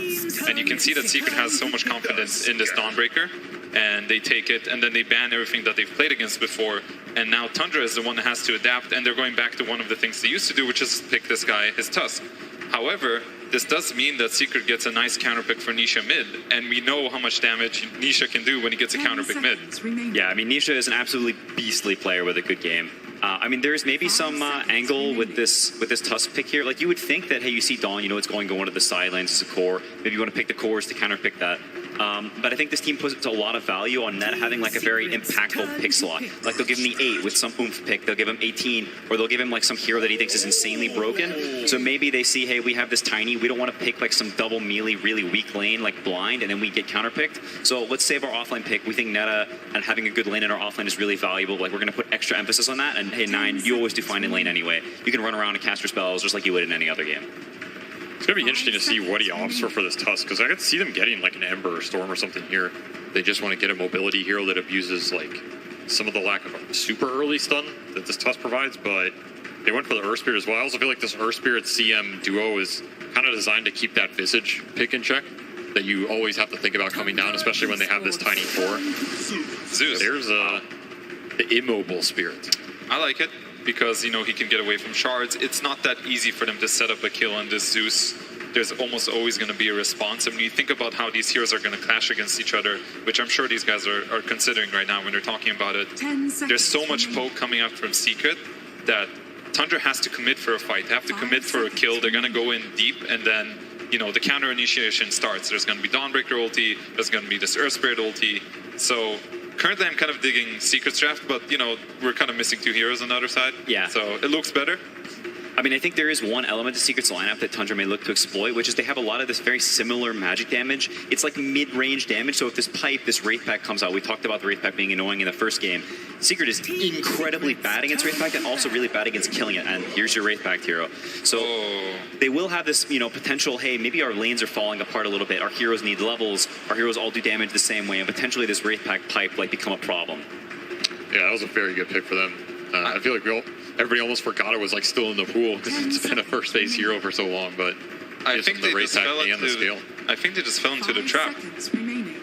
And you can see that Secret has so much confidence in this Dawnbreaker, and they take it and then they ban everything that they've played against before. And now Tundra is the one that has to adapt, and they're going back to one of the things they used to do, which is pick this guy, his Tusk. However, this does mean that Secret gets a nice counterpick for Nisha mid, and we know how much damage Nisha can do when he gets a counterpick mid. Yeah, I mean, Nisha is an absolutely beastly player with a good game. I mean, there's maybe some angle with this Tusk pick here. Like, you would think that, hey, you see Dawn, you know it's going to the side lanes as a core. Maybe you want to pick the cores to counterpick that. But I think this team puts a lot of value on Net having like a very impactful pick slot. Like, they'll give him the 8 with some oomph pick. They'll give him 18, or they'll give him like some hero that he thinks is insanely broken. So maybe they see, hey, we have this Tiny. We don't want to pick like some double melee, really weak lane like Blind, and then we get counterpicked. So let's save our offlane pick. We think Netta and having a good lane in our offlane is really valuable. Like, we're going to put extra emphasis on that. And hey, 9, you always do fine in lane anyway. You can run around and cast your spells just like you would in any other game. It's going to be interesting to see what he opts for this Tusk, because I could see them getting like an Ember or Storm or something here. They just want to get a mobility hero that abuses like some of the lack of a super early stun that this Tusk provides, but they went for the Earth Spirit as well. I also feel like this Earth Spirit CM duo is kind of designed to keep that Visage pick in check that you always have to think about coming down, especially when they have this tiny 4. Zeus. There's the immobile Spirit. I like it, because, you know, he can get away from shards. It's not that easy for them to set up a kill on this Zeus. There's almost always going to be a response. And when you think about how these heroes are going to clash against each other, which I'm sure these guys are considering right now when they're talking about it, there's so much poke coming out from Secret that Tundra has to commit for a fight. They have to commit for a kill. They're going to go in deep, and then, you know, the counter initiation starts. There's going to be Dawnbreaker ulti. There's going to be this Earth Spirit ulti. So currently I'm kind of digging Secret's draft, but, you know, we're kind of missing 2 heroes on the other side. Yeah. So it looks better. I mean, I think there is one element to Secret's lineup that Tundra may look to exploit, which is they have a lot of this very similar magic damage. It's like mid-range damage, so if this pipe, this Wraith Pack comes out, we talked about the Wraith Pack being annoying in the first game. Secret is incredibly bad against Wraith Pack and also really bad against killing it, and here's your Wraith Pack hero. So they will have this, you know, potential, hey, maybe our lanes are falling apart a little bit, our heroes need levels, our heroes all do damage the same way, and potentially this Wraith Pack pipe like become a problem. Yeah, that was a very good pick for them. I feel like everybody almost forgot it was like still in the pool because it's been a first phase hero for so long, but I think they just fell into the trap.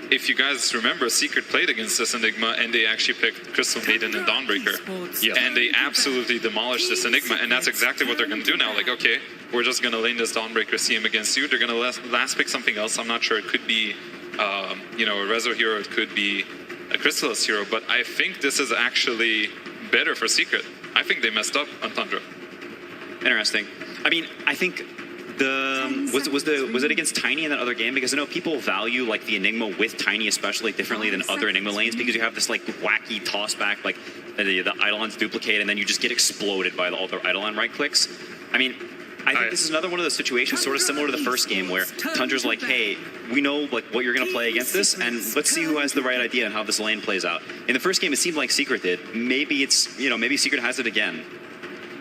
If you guys remember, Secret played against this Enigma, and they actually picked Crystal Maiden and Dawnbreaker. Yeah. And they absolutely demolished this Enigma, and that's exactly what they're going to do now. Like, okay, we're just going to lane this Dawnbreaker, see him against you. They're going to last pick something else. I'm not sure. It could be, you know, a Rezo hero. It could be a Crystallis hero. But I think this is actually better for Secret. I think they messed up on Tundra. Interesting. I mean, I think was it against Tiny in that other game? Because I know people value like the Enigma with Tiny especially differently than other Enigma lanes, because you have this like wacky toss back, like the Eidolons duplicate, and then you just get exploded by all the Eidolon right clicks. I mean, I think this is another one of those situations sort of similar to the first game where Tundra's like, hey, we know like what you're going to play against this, and let's see who has the right idea and how this lane plays out. In the first game, it seemed like Secret did. Maybe it's, you know, maybe Secret has it again.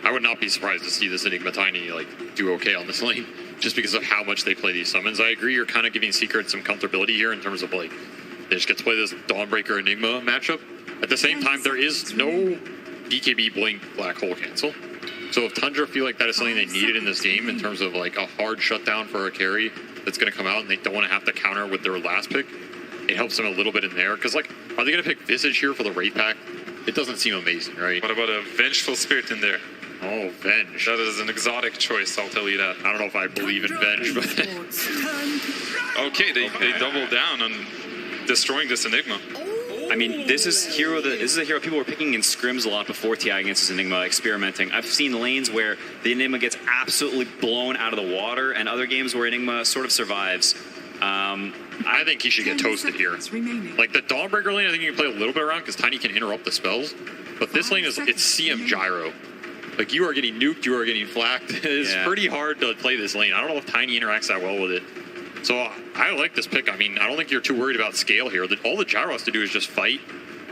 I would not be surprised to see this Enigma Tiny like do okay on this lane, just because of how much they play these summons. I agree, you're kind of giving Secret some comfortability here in terms of like they just get to play this Dawnbreaker Enigma matchup. At the same time, there is no BKB Blink Black Hole cancel. So if Tundra feel like that is something they needed in this game in terms of like a hard shutdown for a carry that's going to come out and they don't want to have to counter with their last pick, it helps them a little bit in there. Because like, are they going to pick Visage here for the Wraith Pack? It doesn't seem amazing, right? What about a Vengeful Spirit in there? Oh, Venge. That is an exotic choice, I'll tell you that. I don't know if I believe in Venge, but... Okay, they double down on destroying this Enigma. I mean, this is a hero people were picking in scrims a lot before TI against this Enigma, experimenting. I've seen lanes where the Enigma gets absolutely blown out of the water, and other games where Enigma sort of survives. I think he should get toasted here. Like the Dawnbreaker lane, I think you can play a little bit around because Tiny can interrupt the spells. But this lane it's CM Gyro. Like you are getting nuked, you are getting flacked. It's pretty hard to play this lane. I don't know if Tiny interacts that well with it. So I like this pick. I mean, I don't think you're too worried about scale here. All the Gyro has to do is just fight.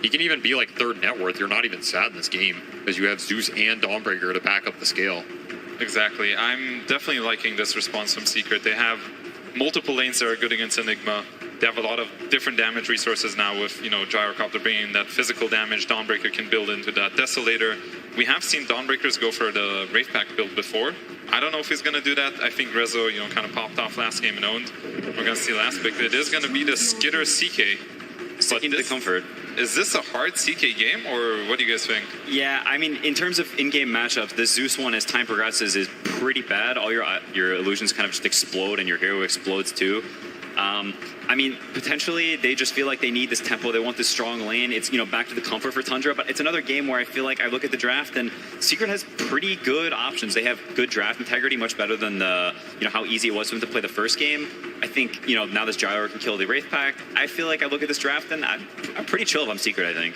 He can even be like third net worth. You're not even sad in this game because you have Zeus and Dawnbreaker to back up the scale. Exactly. I'm definitely liking this response from Secret. They have multiple lanes that are good against Enigma. They have a lot of different damage resources now with, Gyrocopter bringing that physical damage. Dawnbreaker can build into that Desolator. We have seen Dawnbreakers go for the Wraith Pack build before. I don't know if he's going to do that. I think Rezo, kind of popped off last game and owned. We're going to see last pick. It is going to be the Skitter CK. Sticking to the comfort. Is this a hard CK game, or what do you guys think? Yeah, I mean, in terms of in-game matchups, the Zeus one, as time progresses, is pretty bad. All your illusions kind of just explode, and your hero explodes too. I mean, potentially they just feel like they need this tempo. They want this strong lane. It's, back to the comfort for Tundra. But it's another game where I feel like I look at the draft and Secret has pretty good options. They have good draft integrity, much better than how easy it was for them to play the first game. I think, now this Gyro can kill the Wraith Pack. I feel like I look at this draft and I'm pretty chill if I'm Secret, I think.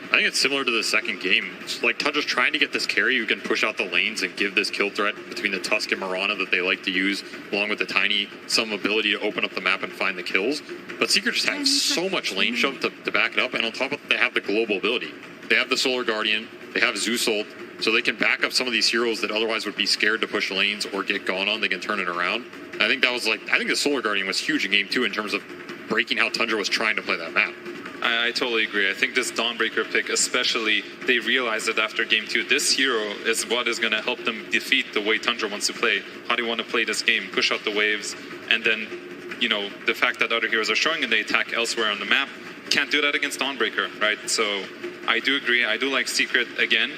I think it's similar to the second game. It's like Tundra's trying to get this carry who can push out the lanes and give this kill threat between the Tusk and Mirana that they like to use, along with the Tiny, some ability to open up the map and find the kills. But Secret just has so much lane shove to back it up, and on top of it, they have the global ability. They have the Solar Guardian, they have Zeus ult, so they can back up some of these heroes that otherwise would be scared to push lanes or get gone on. They can turn it around. I think the Solar Guardian was huge in game 2 in terms of breaking how Tundra was trying to play that map. I totally agree. I think this Dawnbreaker pick, especially, they realized that after game 2, this hero is what is going to help them defeat the way Tundra wants to play. How do you want to play this game? Push out the waves, and then, the fact that other heroes are showing and they attack elsewhere on the map, can't do that against Dawnbreaker, right? So I do agree. I do like Secret again.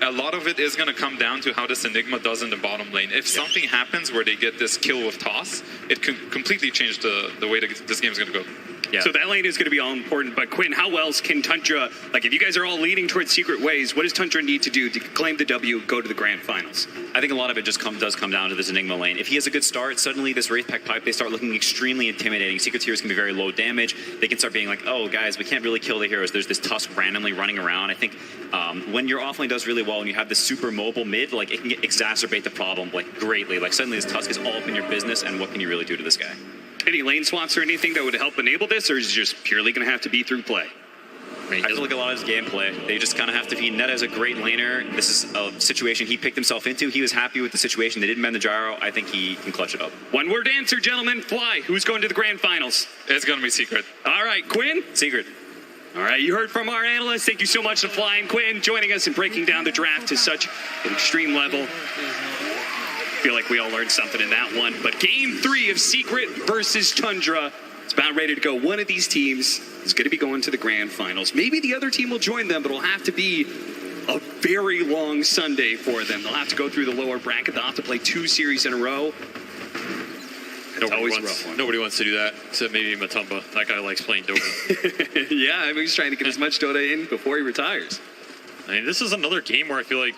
A lot of it is going to come down to how this Enigma does in the bottom lane. If something happens where they get this kill with Toss, it could completely change the way that this game is going to go. Yeah. So that lane is going to be all important. But Quinn, how else can Tundra, if you guys are all leading towards Secret ways, what does Tundra need to do to claim the W, go to the grand finals? I think a lot of it just does come down to this Enigma lane. If he has a good start, suddenly this Wraith Pack pipe, they start looking extremely intimidating. Secret heroes can be very low damage. They can start being like, oh, guys, we can't really kill the heroes. There's this Tusk randomly running around. I think when your offlane does really well and you have this super mobile mid, it can exacerbate the problem greatly. Suddenly this Tusk is all up in your business, and what can you really do to this guy? Any lane swaps or anything that would help enable this, or is it just purely going to have to be through play? I feel like a lot of his gameplay. They just kind of have to be. Neta is a great laner. This is a situation he picked himself into. He was happy with the situation. They didn't bend the gyro. I think he can clutch it up. One word answer, gentlemen. Fly. Who's going to the grand finals? It's going to be Secret. All right, Quinn? Secret. All right, you heard from our analyst. Thank you so much to Fly and Quinn joining us and breaking down the draft to such an extreme level. Feel like we all learned something in that one. But game 3 of Secret versus Tundra. It's about ready to go. One of these teams is going to be going to the grand finals. Maybe the other team will join them, but it'll have to be a very long Sunday for them. They'll have to go through the lower bracket. They'll have to play 2 series in a row. It's always a rough one. Nobody wants to do that, except maybe Matumba. That guy likes playing Dota. Yeah, he's trying to get as much Dota in before he retires. I mean, this is another game where I feel like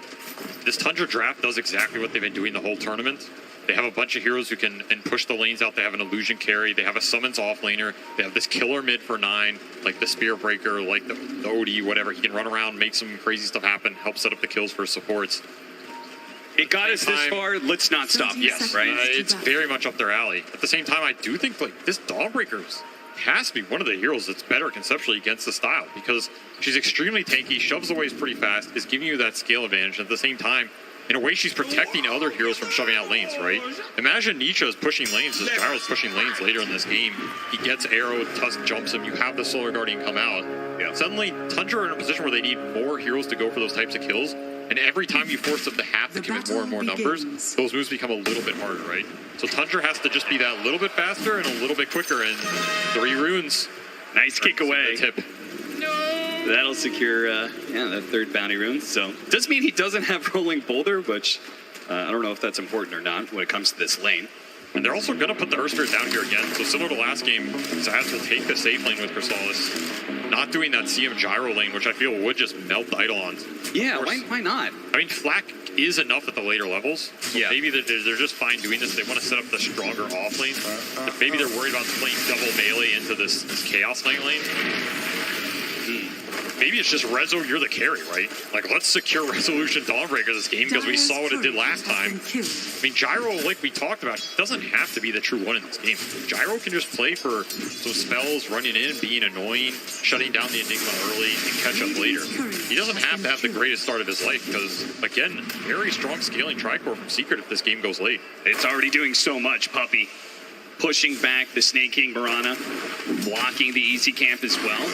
this Tundra draft does exactly what they've been doing the whole tournament. They have a bunch of heroes who can push the lanes out. They have an illusion carry. They have a summons offlaner. They have this killer mid for 9, like the Spear Breaker, like the OD, whatever. He can run around, make some crazy stuff happen, help set up the kills for supports. It got us this far. Let's not stop. Yes, right? It's very much up their alley. At the same time, I do think this Dawnbreaker has to be one of the heroes that's better conceptually against the style, because she's extremely tanky, shoves the waves pretty fast, is giving you that scale advantage. At the same time, in a way, she's protecting other heroes from shoving out lanes, right? Imagine Nisha is pushing lanes as Gyro's pushing lanes later in this game. He gets arrowed, Tusk jumps him, you have the Solar Guardian come out. Yeah. Suddenly, Tundra are in a position where they need more heroes to go for those types of kills. And every time you force them to have to commit more and more numbers, those moves become a little bit harder, right? So Tundra has to just be that little bit faster and a little bit quicker, and 3 runes. Nice kick away. Tip. That'll secure that 3rd bounty rune. So does mean he doesn't have Rolling Boulder, which I don't know if that's important or not when it comes to this lane. And they're also going to put the Earth Spirit down here again. So similar to last game, Zaz will take the safe lane with Chrysalis. Not doing that CM Gyro lane, which I feel would just melt the Eidolons. Yeah, why not? I mean, Flak is enough at the later levels. So maybe they're just fine doing this. They want to set up the stronger off lane. Maybe they're worried about playing double melee into this Chaos lane. Maybe it's just Rezo, you're the carry, right? Let's secure Resolution Dawnbreaker this game because we saw what it did last time. I mean, Gyro, like we talked about, doesn't have to be the true one in this game. Gyro can just play for some spells, running in, being annoying, shutting down the Enigma early, and catch up later. He doesn't have to have the greatest start of his life because, again, very strong scaling Tricore from Secret if this game goes late. It's already doing so much, puppy. pushing back the Snake King Mirana, blocking the easy camp as well.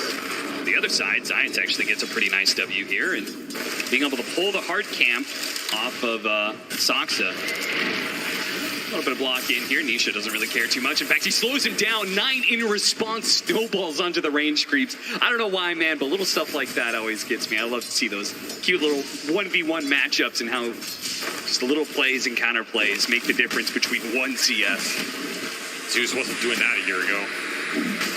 The other side, Zions actually gets a pretty nice W here, and being able to pull the hard camp off of Soxa. A little bit of block in here. Nisha doesn't really care too much. In fact, he slows him down. 9 in response snowballs onto the range creeps. I don't know why, man, but little stuff like that always gets me. I love to see those cute little 1v1 matchups and how just the little plays and counter plays make the difference between one CS. Zeus wasn't doing that a year ago.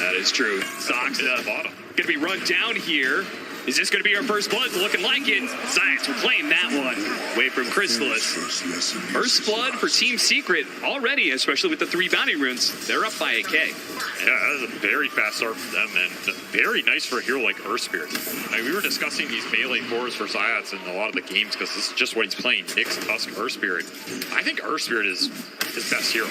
That is true. Soxa gonna be run down here. Is this going to be our first blood? Looking like it. Science will claim that one. Away from Chrysalis. First blood for Team Secret already, especially with the 3 bounty runes. They're up by a K. Yeah, that was a very fast start for them, and very nice for a hero like Earth Spirit. I mean, we were discussing these melee cores for Zayats in a lot of the games because this is just what he's playing. Nyx, Tusk, Earth Spirit. I think Earth Spirit is his best hero.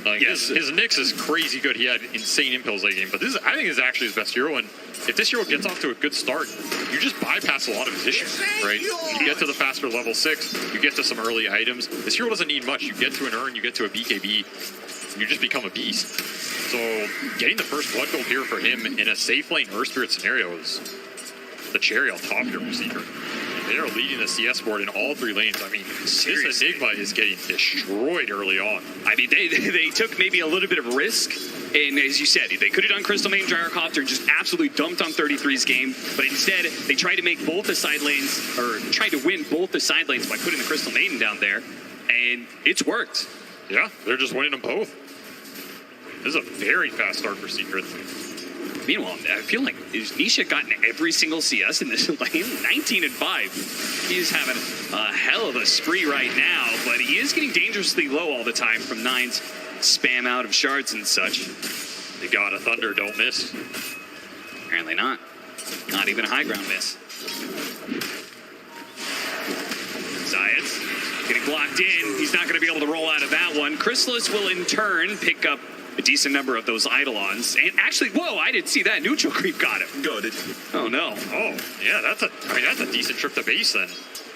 Like, yes. his Nyx is crazy good. He had insane impulse late game, but this is, I think, is actually his best hero. And if this hero gets off to a good start, you just bypass a lot of his issues, right? You get to the faster level 6, you get to some early items. This hero doesn't need much. You get to an urn, you get to a BKB, you just become a beast. So getting the first blood gold here for him in a safe lane Earth Spirit scenario is the cherry on top here for Secret. They are leading the CS board in all 3 lanes. I mean, this Enigma is getting destroyed early on. I mean, they took maybe a little bit of risk. And as you said, they could have done Crystal Main Gyrocopter and just absolutely dumped on 33's game. But instead, they tried to make both the side lanes, or tried to win both the side lanes by putting the Crystal Maiden down there. And it's worked. Yeah, they're just winning them both. This is a very fast start for Secret. Meanwhile, I feel like Nisha gotten every single CS in this lane, 19 and 5. He's having a hell of a spree right now, but he is getting dangerously low all the time from 9's spam out of shards and such. They got a Thunder, don't miss. Apparently not. Not even a high ground miss. Zayas getting blocked in. He's not going to be able to roll out of that one. Chrysalis will in turn pick up a decent number of those Eidolons. And actually, whoa, I didn't see that. Neutral creep got him. Good. Oh, no. Oh, yeah, that's a decent trip to base then.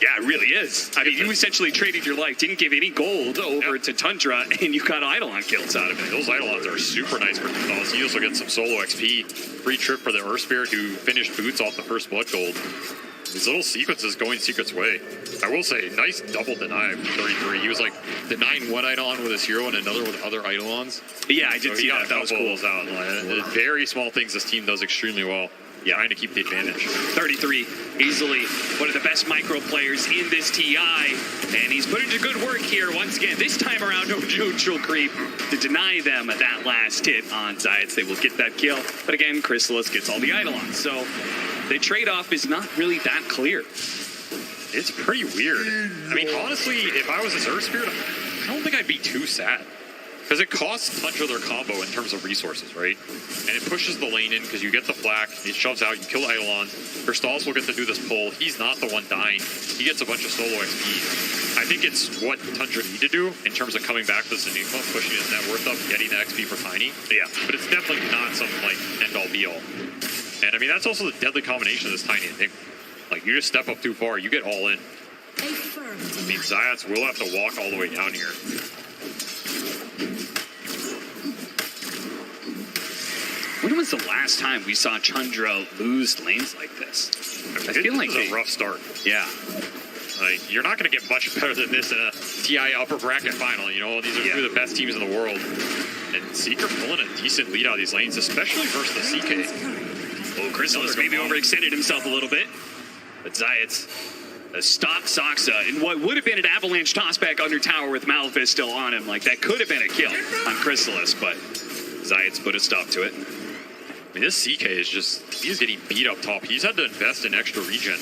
Yeah, it really is. I mean, you essentially traded your life, didn't give any gold over to Tundra, and you got Eidolon kills out of it. Those Eidolons are super nice for Gonzalez. He also gets some solo XP. Free trip for the Earth Spirit who finished boots off the first blood gold. These little sequences going Secret's way. I will say, nice double deny from 33. He was like denying one Eidolon with his hero and another with other Eidolons. Yeah, I did see that. That was cool. Out. Very small things this team does extremely well. Yeah, trying to keep the advantage. 33, easily one of the best micro players in this TI, and he's put into good work here once again. This time around, no neutral creep to deny them that last hit on Zayats. They will get that kill, but again, Chrysalis gets all the Eidolons, so the trade-off is not really that clear. It's pretty weird. I mean, honestly, if I was this Earth Spirit, I don't think I'd be too sad. Because it costs Tundra their combo in terms of resources, right? And it pushes the lane in because you get the flak, it shoves out, you kill Eidolon. Kristallis will get to do this pull. He's not the one dying. He gets a bunch of solo XP. I think it's what Tundra need to do in terms of coming back to this Enigma, pushing his net worth up, getting the XP for Tiny. Yeah. But it's definitely not some, like, end-all be-all. And, I mean, that's also the deadly combination of this Tiny Enigma. Like, you just step up too far, you get all in. I mean, Zayats will have to walk all the way down here. When was the last time we saw Tundra lose lanes like this? I feel like this is a rough start. Yeah. Like, you're not going to get much better than this in a TI upper bracket final. You know, these are two of the best teams in the world. And Secret pulling a decent lead out of these lanes, especially versus the CK. Oh, Chrysalis maybe overextended himself a little bit. But Zayats stopped Soxa in what would have been an avalanche tossback under tower with Malphus still on him. Like, that could have been a kill on Chrysalis, but Zayats put a stop to it. I mean, this CK is just, he's getting beat up top. He's had to invest in extra regen.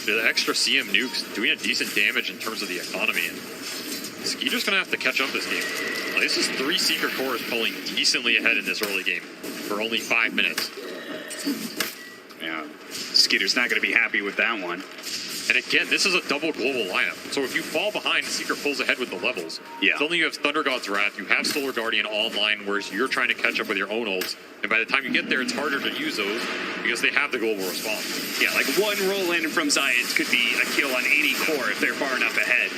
The extra CM nukes doing a decent damage in terms of the economy. And Skeeter's going to have to catch up this game. Like, this is 3 Secret cores pulling decently ahead in this early game for only 5 minutes. Yeah, Skeeter's not going to be happy with that one. And again, this is a double global lineup. So if you fall behind, Secret pulls ahead with the levels. Yeah. Suddenly you have Thunder God's Wrath, you have Solar Guardian online, whereas you're trying to catch up with your own ults. And by the time you get there, it's harder to use those because they have the global response. Yeah, like one roll in from Zayats could be a kill on any core if they're far enough ahead.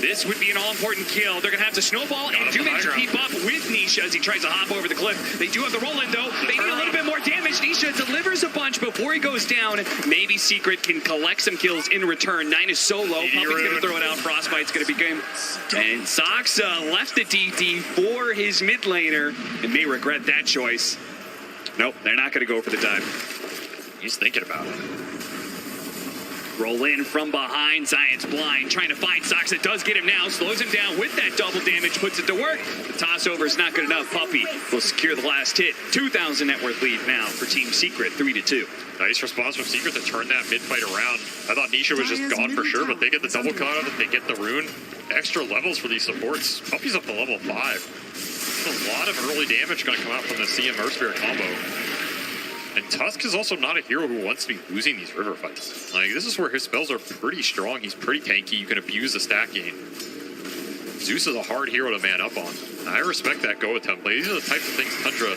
This would be an all-important kill. They're going to have to snowball and do manage to keep up with Nisha as he tries to hop over the cliff. They do have the roll-in, though. They need a little bit more damage. Nisha delivers a bunch before he goes down. Maybe Secret can collect some kills in return. 9 is so low. Puppy's going to throw it out. Frostbite's going to be game. And Sox left the DD for his mid laner and may regret that choice. Nope, they're not going to go for the dive. He's thinking about it. Roll in from behind, Zion's blind, trying to find Sox. It does get him now, slows him down with that double damage, puts it to work. The toss over is not good enough. Puppy will secure the last hit. 2,000 net worth lead now for Team Secret, 3-2. Nice response from Secret to turn that mid-fight around. I thought Nisha was just gone for sure, but they get the double cut out of it, they get the rune. Extra levels for these supports. Puppy's up to level 5. A lot of early damage going to come out from the CM Earth Spirit combo. And Tusk is also not a hero who wants to be losing these river fights. Like, this is where his spells are pretty strong. He's pretty tanky. You can abuse the stat gain. Zeus is a hard hero to man up on. I respect that go attempt play. These are the types of things Tundra,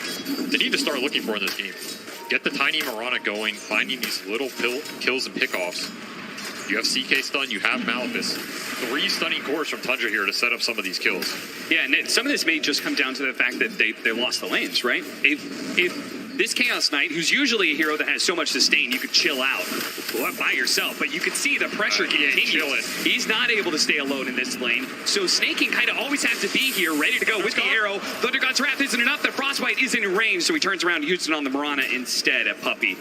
they need to start looking for in this game. Get the tiny Mirana going, finding these little kills and pickoffs. You have CK stun, you have Malphus. 3 stunning cores from Tundra here to set up some of these kills. Yeah, and some of this may just come down to the fact that they lost the lanes, right? If this Chaos Knight, who's usually a hero that has so much sustain, you could chill out by yourself, but you could see the pressure continue. He's not able to stay alone in this lane, so Snaking kind of always has to be here, ready to go with the arrow. Thunder God's Wrath isn't enough, the Frostbite isn't in range, so he turns around and uses it on the Mirana instead. A Puppy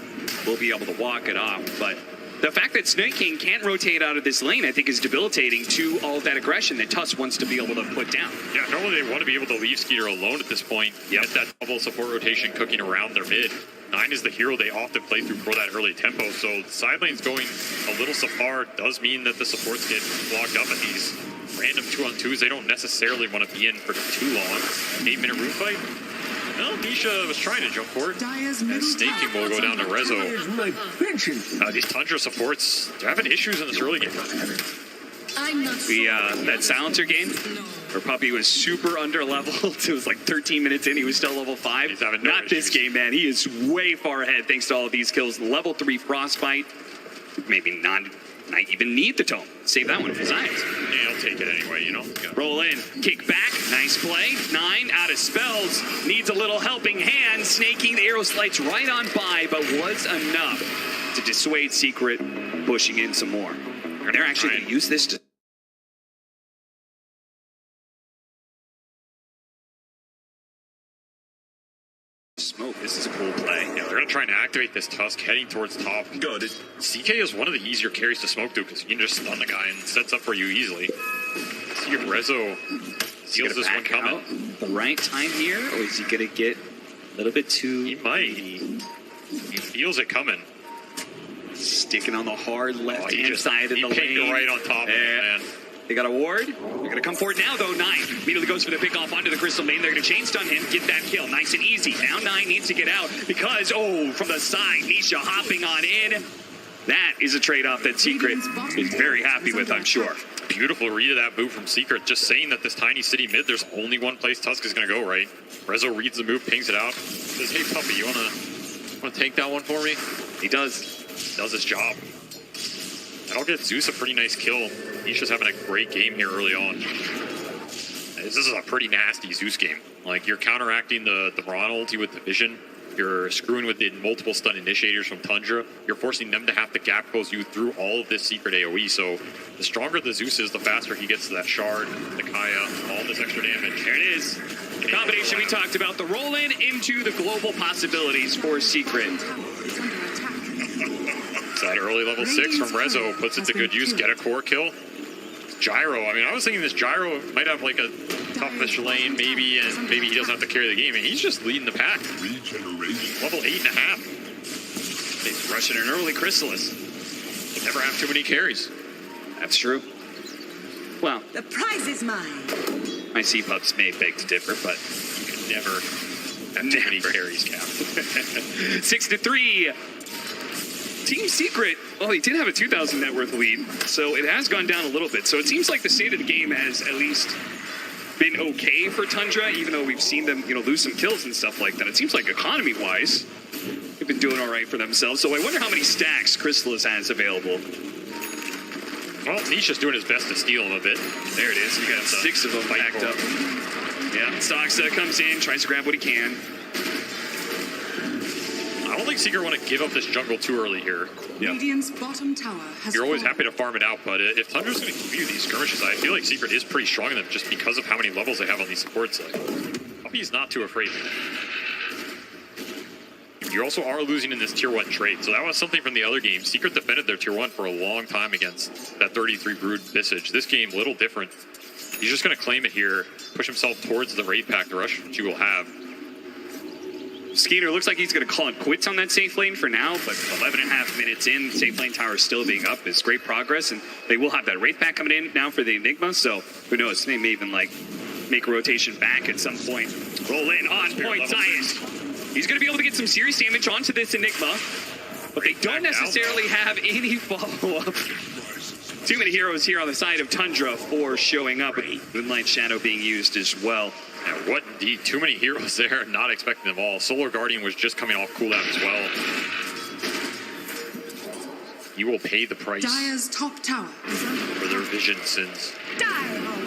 will be able to walk it off, but the fact that Snaking can't rotate out of this lane, I think, is debilitating to all of that aggression that Tusk wants to be able to put down. Yeah, normally they want to be able to leave Skeeter alone at this point. Get that double support rotation cooking around their mid. 9 is the hero they often play through for that early tempo, so the side lane's going a little safar does mean that the supports get clogged up at these random 2-on-2s. They don't necessarily want to be in for too long. 8-minute room fight. Well, Nisha was trying to jump for it. And Snaking will go down to Rezo. These Tundra supports, they're having issues in this early game. That silencer game where Puppy was super under leveled. It was like 13 minutes in, he was still level 5. He's having Not this game, man. He is way far ahead thanks to all of these kills. Level 3 Frostbite. Maybe not even need the tome. Save that one for Zions. Yeah, I'll take it anyway, you know. Roll in, kick back, nice play. 9 out of spells, needs a little helping hand. Snaking, the arrow slides right on by, but was enough to dissuade Secret, pushing in some more. They're actually going to use this to smoke. This is a cool play. Yeah, they're going to try and activate this Tusk heading towards top. Good. CK is one of the easier carries to smoke to because you can just stun the guy and sets up for you easily. See if Rezo seals this one coming. The right time here, or is he going to get a little bit too... He might. He feels it coming. Sticking on the hard left-hand side of the lane. He right on top of him, man. They got a ward. They're going to come forward now, though. 9 immediately goes for the pick off onto the Crystal Main. They're going to chain stun him, get that kill. Nice and easy. Now 9 needs to get out because, from the side, Nisha hopping on in. That is a trade-off that Secret is very happy with, I'm sure. Beautiful read of that move from Secret. Just saying that this tiny city mid, there's only one place Tusk is going to go, right? Rezo reads the move, pings it out. Says, hey, Puppy, you want to take that one for me? He does. Does his job. And I'll get Zeus a pretty nice kill. Nisha's having a great game here early on. This is a pretty nasty Zeus game. Like, you're counteracting the Mirana ulti with the vision. You're screwing with the multiple stun initiators from Tundra. You're forcing them to have to gap close you through all of this secret AoE. So the stronger the Zeus is, the faster he gets to that shard, the Kaya, all this extra damage. There it is. The combination we talked about, the roll-in into the global possibilities for Secret. That early level 6 from Rezo puts it to good use. Get a core kill. Gyro. I mean, I was thinking this Gyro might have like a toughish lane, maybe, and maybe he doesn't have to carry the game. And he's just leading the pack. Level 8.5. He's rushing an early Chrysalis. They never have too many carries. That's true. Well, the prize is mine. My C-Pups may beg to differ, but you can never have too many carries, Cap. 6-3. Team Secret, well, he did have a 2,000 net worth lead, so it has gone down a little bit. So it seems like the state of the game has at least been okay for Tundra, even though we've seen them, lose some kills and stuff like that. It seems like economy-wise, they've been doing all right for themselves. So I wonder how many stacks Chrysalis has available. Well, Nisha's doing his best to steal him a bit. There it is. You got 6 of them packed up. Yeah, Stoxa comes in, tries to grab what he can. I don't think Secret want to give up this jungle too early here. Radiant's bottom tower has You're always fallen. happy to farm it out, but if Tundra's going to give you these skirmishes, I feel like Secret is pretty strong in them just because of how many levels they have on these supports. Like, Puppy's not too afraid. You also are losing in this tier 1 trade, so that was something from the other game. Secret defended their tier 1 for a long time against that 33 Brood Visage. This game, a little different. He's just going to claim it here, push himself towards the raid pack, the rush which you will have. Skeeter looks like he's going to call it quits on that safe lane for now, but 11.5 minutes in, safe lane tower still being up is great progress, and they will have that Wraith pack coming in now for the Enigma, so who knows, they may even like make a rotation back at some point. Roll in on point science. He's going to be able to get some serious damage onto this Enigma, but they don't necessarily have any follow-up. Too many heroes here on the side of Tundra for showing up, with Moonlight Shadow being used as well. Yeah, what indeed? Too many heroes there, not expecting them all. Solar Guardian was just coming off cooldown as well. You will pay the price Dire's top tower for their vision sins.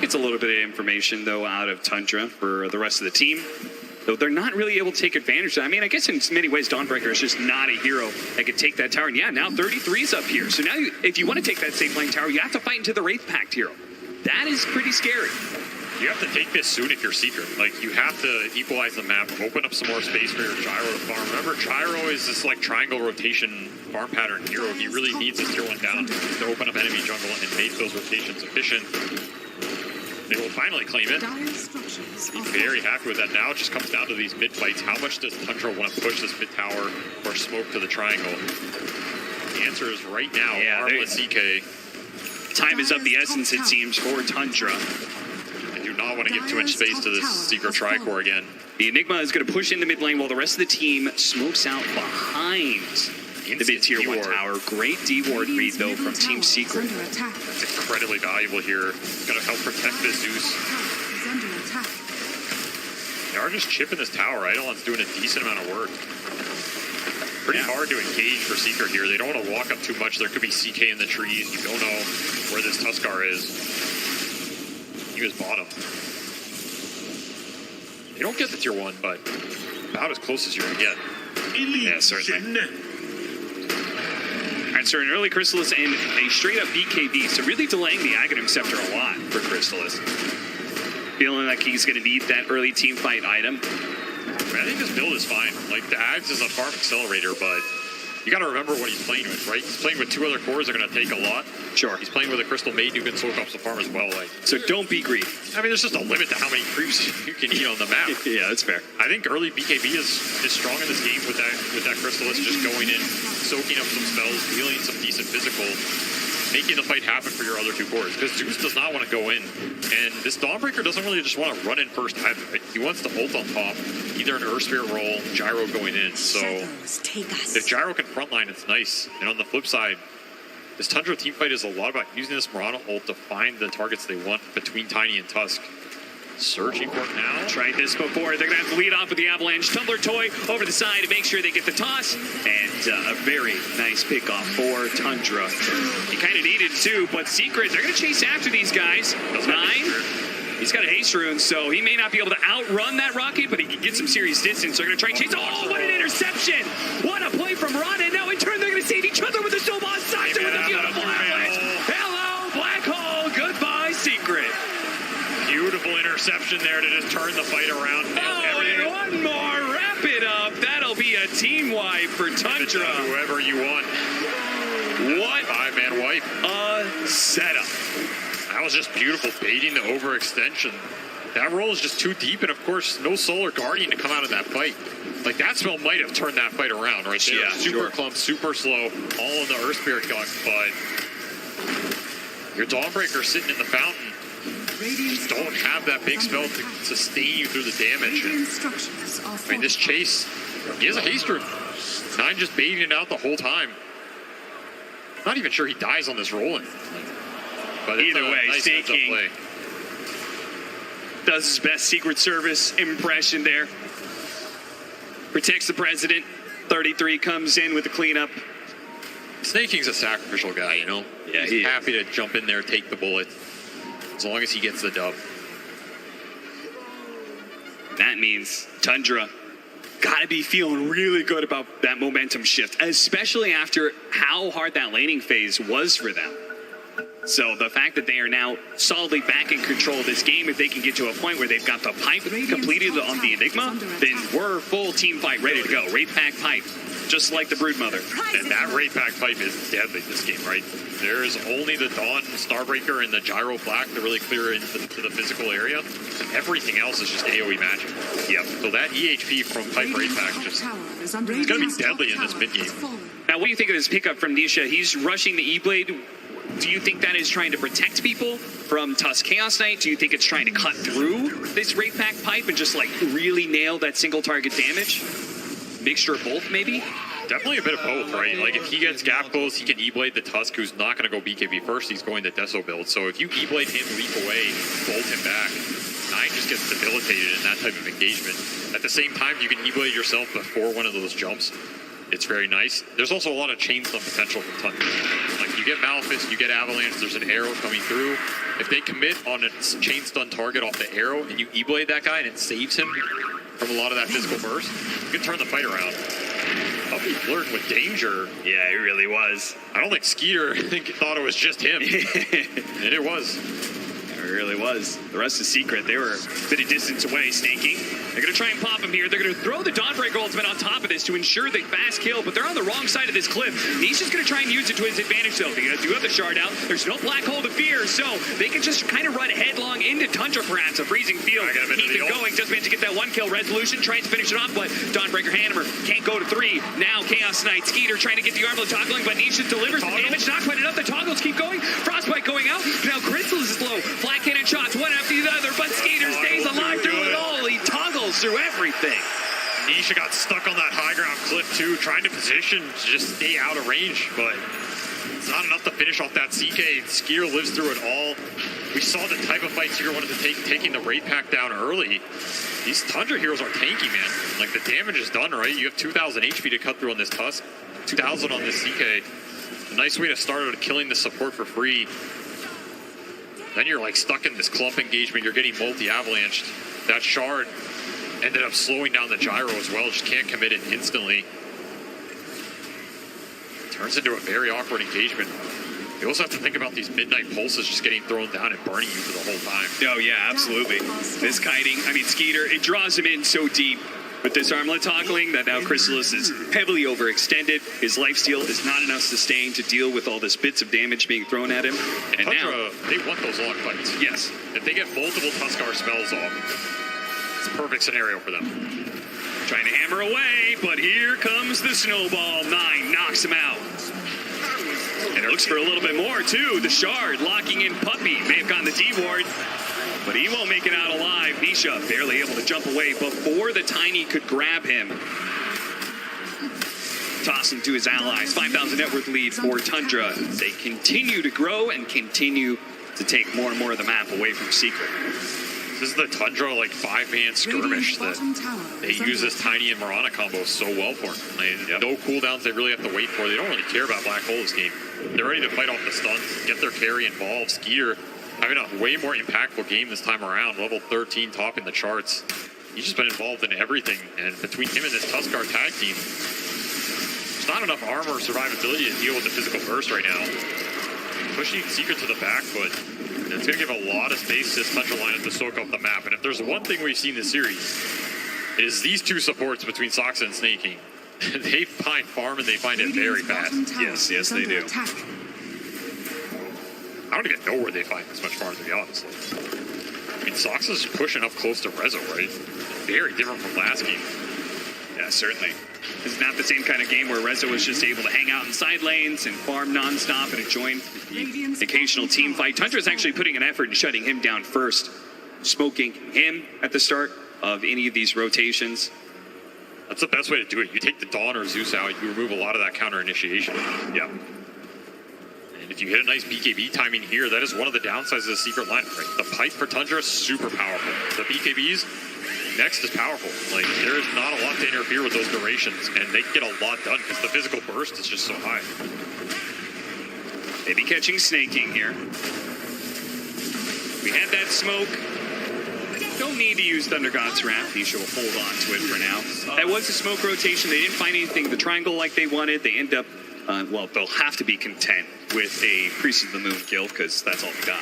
It's a little bit of information, though, out of Tundra for the rest of the team. Though they're not really able to take advantage of that. I mean, I guess in many ways, Dawnbreaker is just not a hero that could take that tower. And yeah, now 33's up here. So now, if you want to take that safe lane tower, you have to fight into the Wraith Pact hero. That is pretty scary. You have to take this soon if you're Secret. Like, you have to equalize the map, open up some more space for your Gyro to farm. Remember, Gyro is this, like, triangle rotation farm pattern hero. He really needs his tier 1 down to open up enemy jungle and make those rotations efficient. They will finally claim it. Be very happy with that. Now it just comes down to these mid fights. How much does Tundra want to push this mid tower or smoke to the triangle? The answer is right now. Yeah, Marvelous CK. Time is of the essence, it seems, for Tundra. They do not want to give too much space to this Secret Tricore again. The Enigma is going to push into mid lane while the rest of the team smokes out behind the mid tier 1 tower. Great D-ward read, though, from Team Secret. That's incredibly valuable here. Got to help protect this Zeus. They are just chipping this tower. Eidolon's doing a decent amount of work. Pretty hard to engage for Secret here. They don't want to walk up too much. There could be CK in the trees. You don't know where this Tuskar is. He was bottom. You don't get the tier 1, but about as close as you're going to get. Yeah, certainly. All right, so an early Chrysalis and a straight-up BKB, so really delaying the Aghanim Scepter a lot for Chrysalis. Feeling like he's going to need that early team fight item. I think this build is fine. Like, the Ags is a farm accelerator, but you got to remember what he's playing with, right? He's playing with 2 other cores that are going to take a lot. Sure. He's playing with a Crystal Maiden who can soak up some farm as well. Like, so don't be greedy. I mean, there's just a limit to how many creeps you can eat on the map. Yeah, that's fair. I think early BKB is strong in this game with that Crystalist just going in, soaking up some spells, dealing some decent physical, making the fight happen for your other 2 cores. Because Zeus does not want to go in. And this Dawnbreaker doesn't really just want to run in first either. Right? He wants to ult on top, either an Earth Sphere roll, Gyro going in. So if Gyro can frontline, it's nice. And on the flip side, this Tundra teamfight is a lot about using this Mirana ult to find the targets they want between Tiny and Tusk. Searching for it now. Tried this before. They're going to have to lead off with the Avalanche. Tumbler Toy over the side to make sure they get the toss. And a very nice pickoff for Tundra. He kind of needed it too, but Secret, they're going to chase after these guys. 9. He's got a haste rune, so he may not be able to outrun that rocket, but he can get some serious distance. They're going to try and chase. Oh, what an interception! What a play from Ron, and now in turn they're going to save each other with the Snowball Side with a beautiful avalanche. Hello, Black Hole. Goodbye, Secret. Beautiful interception there to just turn the fight around. Oh, and one more. Wrap it up. That'll be a team wipe for Tundra. Whoever you want. What 5-man wipe. A setup. That was just beautiful, baiting the overextension. That roll is just too deep, and of course, no Solar Guardian to come out of that fight. Like, that spell might have turned that fight around right there. Yeah, super clump, super slow, all in the Earth Spirit gun, but your Dawnbreaker sitting in the fountain. Just don't have that big spell to sustain you through the damage. And, I mean, this chase, he has a haste rune. 9 just baiting it out the whole time. Not even sure he dies on this rolling. But either way, nice Staking play. Does his best Secret Service impression there. Protects the president. 33 comes in with the cleanup. Snake King's a sacrificial guy, you know? Yeah, he's happy to jump in there, take the bullet, as long as he gets the dub. That means Tundra gotta be feeling really good about that momentum shift, especially after how hard that laning phase was for them. So the fact that they are now solidly back in control of this game, if they can get to a point where they've got the pipe completed on the Enigma, then we're full team fight ready to go. Wraith Pack pipe, just like the Broodmother. And that Wraith Pack pipe is deadly this game, right? There's only the Dawn, Starbreaker, and the Gyro Black to really clear into the physical area. Everything else is just AoE magic. Yep. So that EHP from Pipe Wraith Pack just it's going to be deadly in this mid game. Now, what do you think of this pickup from Nisha? He's rushing the E-Blade. Do you think that is trying to protect people from Tusk Chaos Knight? Do you think it's trying to cut through this Wraith Pack pipe and just like really nail that single target damage? Mixture of both, maybe? Definitely a bit of both, right? Like, if he gets gap close, he can E-Blade the Tusk, who's not going to go BKB first. He's going to Deso build. So if you E-Blade him, leap away, bolt him back, Nine just gets debilitated in that type of engagement. At the same time, you can E-Blade yourself before one of those jumps. It's very nice. There's also a lot of chain stun potential from Tundra. Like, you get Malefice, you get Avalanche, there's an arrow coming through. If they commit on a chain stun target off the arrow and you E-Blade that guy and it saves him from a lot of that physical burst, you can turn the fight around. Puppy flirting with danger. Yeah, it really was. I don't think Skeeter thought it was just him. And it was. It really was. The rest is secret. They were a bit of distance away, Snaky. They're going to try and pop him here. They're going to throw the Dawnbreaker ultimate on top of this to ensure they fast kill, but they're on the wrong side of this cliff. Nisha's going to try and use it to his advantage, though. They do have the shard out. There's no black hole to fear, so they can just kind of run headlong into Tundra, perhaps. A freezing field. Keep it going. Just managed to get that one kill. Resolution trying to finish it off, but Dawnbreaker Hammer can't go to 3. Now Chaos Knight Skeeter trying to get the armlet toggling, but Nisha delivers the damage. Not quite enough. The toggles keep going. Frostbite going out. Now Crystal is low. Flat cannon shots, one after the other, but Skeeter stays alive through it all. He toggles through everything. Nisha got stuck on that high ground cliff too, trying to position to just stay out of range, but it's not enough to finish off that CK. Skeeter lives through it all. We saw the type of fight Skeeter wanted to take, taking the Wraith Pack down early. These Tundra heroes are tanky, man. Like, the damage is done, right? You have 2,000 HP to cut through on this Tusk, 2,000 on this CK. A nice way to start out killing the support for free. Then you're like stuck in this clump engagement. You're getting multi-avalanched. That shard ended up slowing down the gyro as well. Just can't commit it instantly. Turns into a very awkward engagement. You also have to think about these midnight pulses just getting thrown down and burning you for the whole time. Oh, yeah, absolutely. This kiting, I mean, Skeeter, it draws him in so deep. With this armlet toggling, that now Chrysalis is heavily overextended. His lifesteal is not enough sustain to deal with all this bits of damage being thrown at him. And Tundra, now they want those long fights. Yes. If they get multiple Tuskar spells off, it's a perfect scenario for them. Trying to hammer away, but here comes the snowball. 9 knocks him out. And it looks for a little bit more, too. The shard locking in Puppy. May have gotten the D-ward, but he won't make it out alive. Nisha barely able to jump away before the Tiny could grab him. Toss him to his allies. 5,000 net worth lead for Tundra. They continue to grow and continue to take more and more of the map away from Secret. This is the Tundra, like, 5-man skirmish that they use this Tiny and Mirana combo so well for. Like, no cooldowns they really have to wait for. They don't really care about Black Hole this game. They're ready to fight off the stuns, get their carry involved. Skeeter having a way more impactful game this time around. Level 13, topping the charts. He's just been involved in everything. And between him and this Tuskar tag team, there's not enough armor or survivability to deal with the physical burst right now. Pushing Secret to the back, but it's going to give a lot of space to this Tundra lineup to soak up the map. And if there's one thing we've seen this series, is these two supports between Soxa and Snake King. They find farm and they find it very fast. Yes, they do. I don't even know where they find this much farm, to be honest. I mean, Soxa's pushing up close to Rezo, right? Very different from last game. Yeah, certainly. It's not the same kind of game where Rezo was just able to hang out in side lanes and farm nonstop and enjoy the occasional team fight. Tundra is actually putting an effort in shutting him down first, smoking him at the start of any of these rotations. That's the best way to do it. You take the Dawn or Zeus out, you remove a lot of that counter initiation. Yeah. And if you hit a nice BKB timing here, that is one of the downsides of the Secret line. Right? The pipe for Tundra is super powerful. The BKBs, next is powerful. Like, there is not a lot to interfere with those durations, and they can get a lot done because the physical burst is just so high. Maybe catching Snake King here. We had that smoke. Don't need to use Thunder God's Wrath. Nisha will hold on to it for now. That was a smoke rotation. They didn't find anything, the triangle like they wanted. They end up, well, they'll have to be content with a Priest of the Moon kill because that's all they got.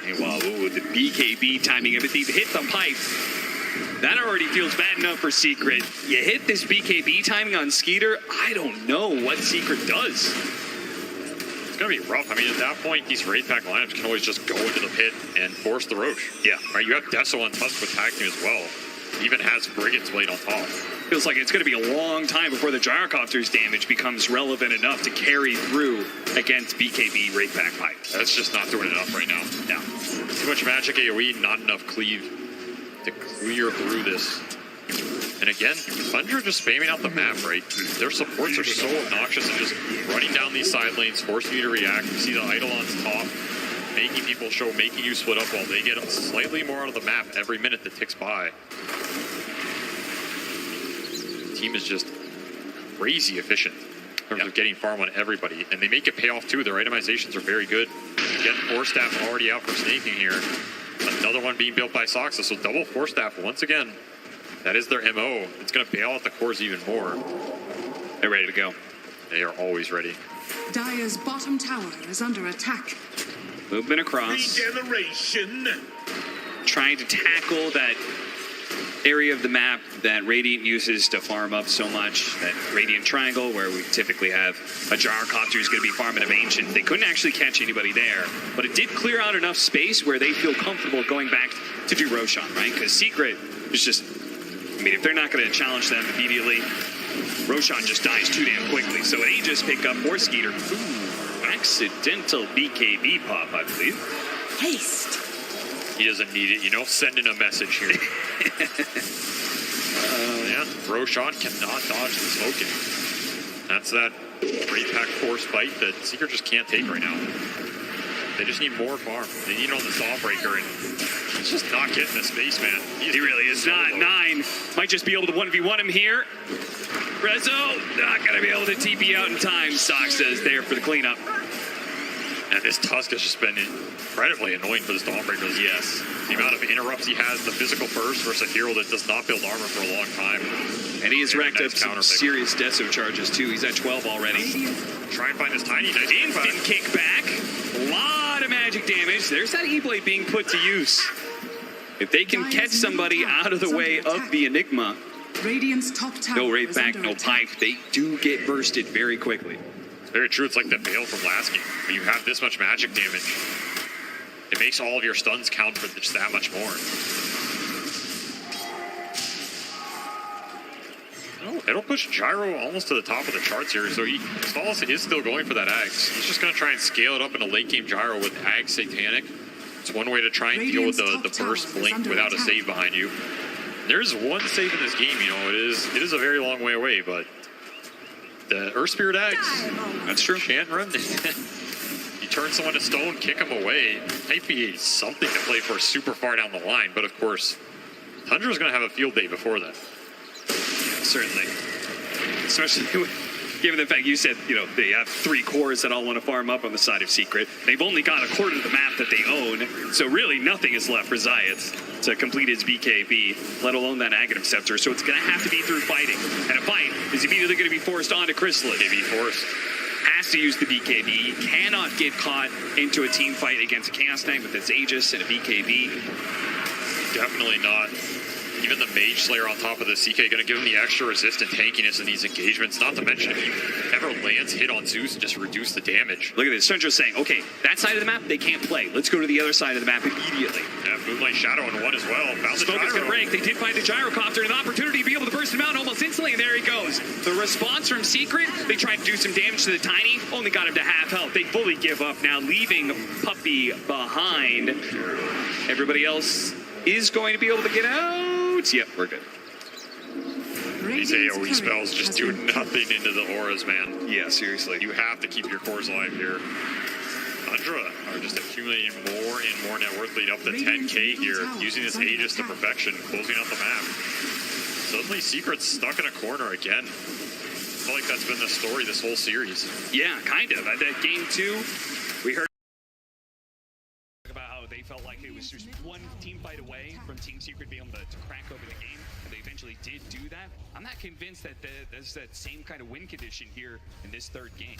Meanwhile, the BKB timing everything to hit the pipe. That already feels bad enough for Secret. You hit this BKB timing on Skeeter, I don't know what Secret does. It's going to be rough. I mean, at that point, these Wraith Pack lineups can always just go into the pit and force the Roche. Yeah. Right, you have Deso on Tusk with Tag Team as well. Even has Brigand's Blade on top. Feels like it's going to be a long time before the Gyrocopter's damage becomes relevant enough to carry through against BKB Wraith Pack pipes. That's just not doing enough right now. No. Too much magic AoE, not enough cleave to clear through this. And again, Tundra just spamming out the map, right? Their supports are so obnoxious and just running down these side lanes, forcing you to react. You see the idol on top, making people show, making you split up while they get slightly more out of the map every minute that ticks by. The team is just crazy efficient in terms of getting farm on everybody. And they make it pay off too. Their itemizations are very good. Again, Force Staff already out for snaking here. Another one being built by Soxa, so double Force Staff once again. That is their MO. It's going to bail out the cores even more. They're ready to go. They are always ready. Dire's bottom tower is under attack. Movement across. Regeneration. Trying to tackle that area of the map that Radiant uses to farm up so much. That Radiant Triangle, where we typically have a Gyrocopter who's going to be farming of Ancient. They couldn't actually catch anybody there, but it did clear out enough space where they feel comfortable going back to do Roshan, right? Because Secret is just... I mean, if they're not going to challenge them immediately, Roshan just dies too damn quickly. So an Aegis pick up for Skeeter. Ooh, accidental BKB pop, I believe. Haste. He doesn't need it, you know, sending a message here. Yeah, Roshan cannot dodge the smoking. That's that Wraith Pack force fight that Secret just can't take right now. They just need more farm. They need it on the Sawbreaker, and he's just not getting the space, man. He really is not. 9 might just be able to 1v1 him here. Rezo, not going to be able to TP out in time. Soxa is there for the cleanup. And this Tusk has just been incredibly annoying for the Stormbreakers. Yes. The amount of interrupts he has, the physical burst versus a hero that does not build armor for a long time. And he has racked up some serious Deso charges, too. He's at 12 already. Try and find this tiny nice instant kickback. A lot of magic damage. There's that E-Blade being put to use. If they can catch somebody out of the way of the Enigma, Radiant's top tower no Wraith Pack, no pipe, they do get bursted very quickly. It's very true. It's like the Veil from last game. When you have this much magic damage, it makes all of your stuns count for just that much more. It'll push Gyro almost to the top of the charts here. So Stallis is still going for that Axe. He's just going to try and scale it up in a late game Gyro with Axe Satanic. It's one way to try and deal with the burst blink without a save behind you. There's one save in this game, you know, it is a very long way away, but the Earth Spirit Axe, that's true. Shan't run. You turn someone to stone, kick them away. Might be something to play for super far down the line, but of course, Tundra's going to have a field day before that. Yeah, certainly. Especially given the fact you said, you know, they have 3 cores that all want to farm up on the side of Secret. They've only got a quarter of the map that they own, so really nothing is left for Zayat to complete his BKB, let alone that Aghanim Scepter. So it's going to have to be through fighting. And a fight is immediately going to be forced onto Chrysalis. Maybe forced. Has to use the BKB. He cannot get caught into a team fight against a Chaos Knight with its Aegis and a BKB. Definitely not. Even the Mage Slayer on top of the CK going to give him the extra resist and tankiness in these engagements. Not to mention, if he ever lands hit on Zeus, just reduce the damage. Look at this. Tundra's saying, okay, that side of the map, they can't play. Let's go to the other side of the map immediately. Yeah, Moonlight Shadow in one as well. Found the Smoke is gyro. going to break. They did find the Gyrocopter and an opportunity to be able to burst him out almost instantly, and there he goes. The response from Secret, they tried to do some damage to the Tiny, only got him to half health. They fully give up now, leaving Puppy behind. Everybody else is going to be able to get out. Yep, we're good. These AoE spells just do nothing into the auras, man. Yeah, seriously. You have to keep your cores alive here. Tundra are just accumulating more and more net worth, lead up to 10k here, using this Aegis to perfection, closing out the map. Suddenly Secret's stuck in a corner again. I feel like that's been the story this whole series. Yeah, kind of. At that game 2, we heard about how they felt like it was just one team fight away from Team Secret being able to crack open the game. And they eventually did do that. I'm not convinced that there's that same kind of win condition here in this third game.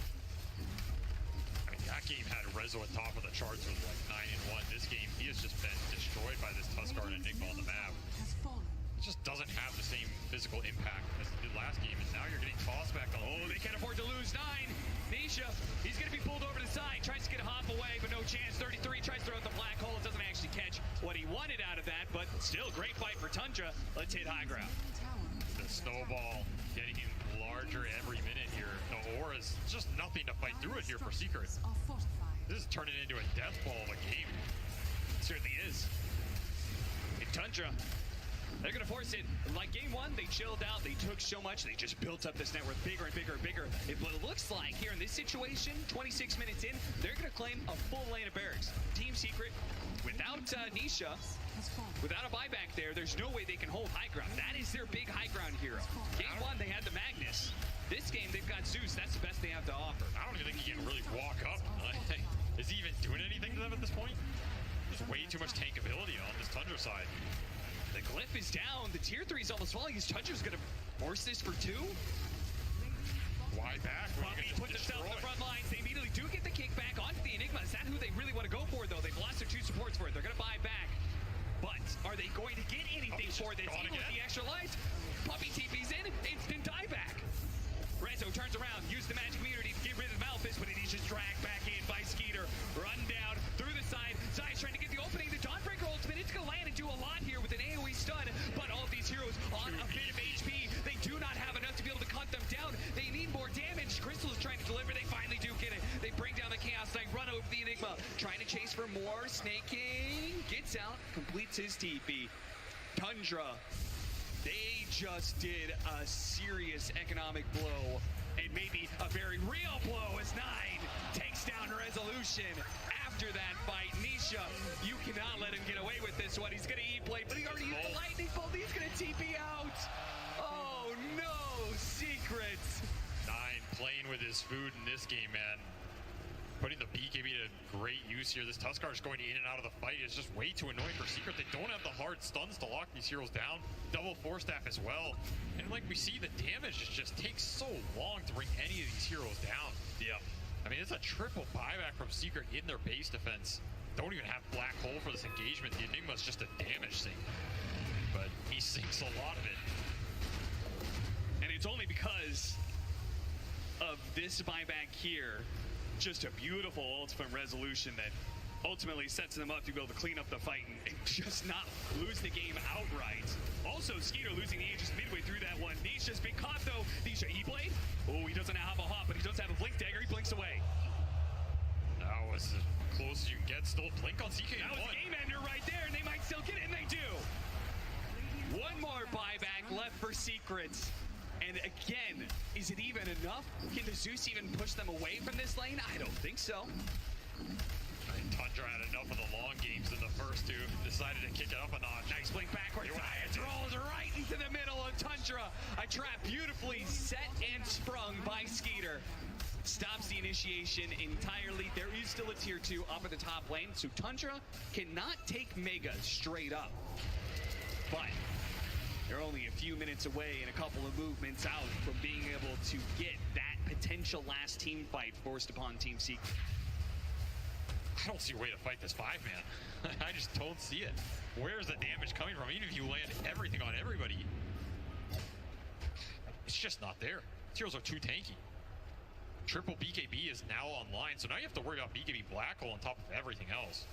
I mean, that game had Rezo at top of the charts with like 9-1. This game, he has just been destroyed by this Tuskar and Enigma on the map. It just doesn't have the same physical impact as it did last game, and now you're getting tossed back on. Oh, they can't afford to lose 9. Nisha, he's going to be pulled over to the side, tries to get a hop away, but no chance. 33 tries to throw out the black hole, doesn't actually catch what he wanted out of that, but still great fight for Tundra. Let's hit high ground. The snowball getting him larger every minute here. The aura's just nothing to fight through it here for Secret. This is turning into a death ball of a game. It certainly is. And Tundra, they're going to force it. Like game 1, they chilled out. They took so much. They just built up this network bigger and bigger and bigger. But it looks like here in this situation, 26 minutes in, they're going to claim a full lane of barracks. Team Secret, without Nisha, without a buyback there's no way they can hold high ground. That is their big high ground hero. Game 1, they had the Magnus. This game, they've got Zeus. That's the best they have to offer. I don't even think he can really walk up. Is he even doing anything to them at this point? There's way too much tankability on this Tundra side. The Glyph is down. The tier 3 is almost falling. Tundra's going to force this for 2. Why back? Puppy put themselves in the front lines. They immediately do get the kickback onto the Enigma. Is that who they really want to go for, though? They've lost their 2 supports for it. They're going to buy back. But are they going to get anything for this? Even with the extra life, Puppy TP's in. Instant dieback. Rezo turns around, used the magic meter to get rid of Malphus, but he's just dragged back in by Skeeter. Run down through the side. Zai's trying to get the opening. The Dawnbreaker ultimate. It's going to land and do a lot here with an AoE stun. But all of these heroes on a bit of HP. They do not have enough to be able to cut them down. They need more damage. Crystal is trying to deliver. They finally do get it. They bring down the Chaos Knight, run over the Enigma. Trying to chase for more. Snake King gets out, completes his TP. Tundra, they just did a serious economic blow, and maybe a very real blow as 9 takes down Resolution. After that fight, Nisha, you cannot let him get away with this one. He's going to E-play, but he already used the lightning bolt. He's going to TP out. Oh no, Secret. 9 playing with his food in this game, man. Putting the BKB to great use here. This Tuskar is going in and out of the fight. It's just way too annoying for Secret. They don't have the hard stuns to lock these heroes down. Double force staff as well. And like we see, the damage just takes so long to bring any of these heroes down. Yeah. I mean, it's a triple buyback from Secret in their base defense. Don't even have Black Hole for this engagement. The Enigma's just a damage sink. But he sinks a lot of it. And it's only because of this buyback here. Just a beautiful ult from Resolution that ultimately sets them up to be able to clean up the fight and just not lose the game outright. Also, Skeeter losing the Aegis midway through that one. Nisha's been caught though. Nisha E-blade. Oh, he doesn't have a hop, but he does have a blink dagger. He blinks away. That was as close as you can get. Still blink on CK1. That was the game ender right there, and they might still get it, and they do. One more buyback left for Secrets. And again, is it even enough? Can the Zeus even push them away from this lane? I don't think so. And Tundra had enough of the long games in the first 2. Decided to kick it up a notch. Nice blink backwards. It rolls right into the middle of Tundra. A trap beautifully set and sprung by Skeeter. Stops the initiation entirely. There is still a tier 2 up at the top lane. So Tundra cannot take Mega straight up. But they're only a few minutes away and a couple of movements out from being able to get that potential last team fight forced upon Team Secret. I don't see a way to fight this 5-man. I just don't see it. Where's the damage coming from? Even if you land everything on everybody, it's just not there. These heroes are too tanky. Triple BKB is now online, so now you have to worry about BKB Black Hole on top of everything else.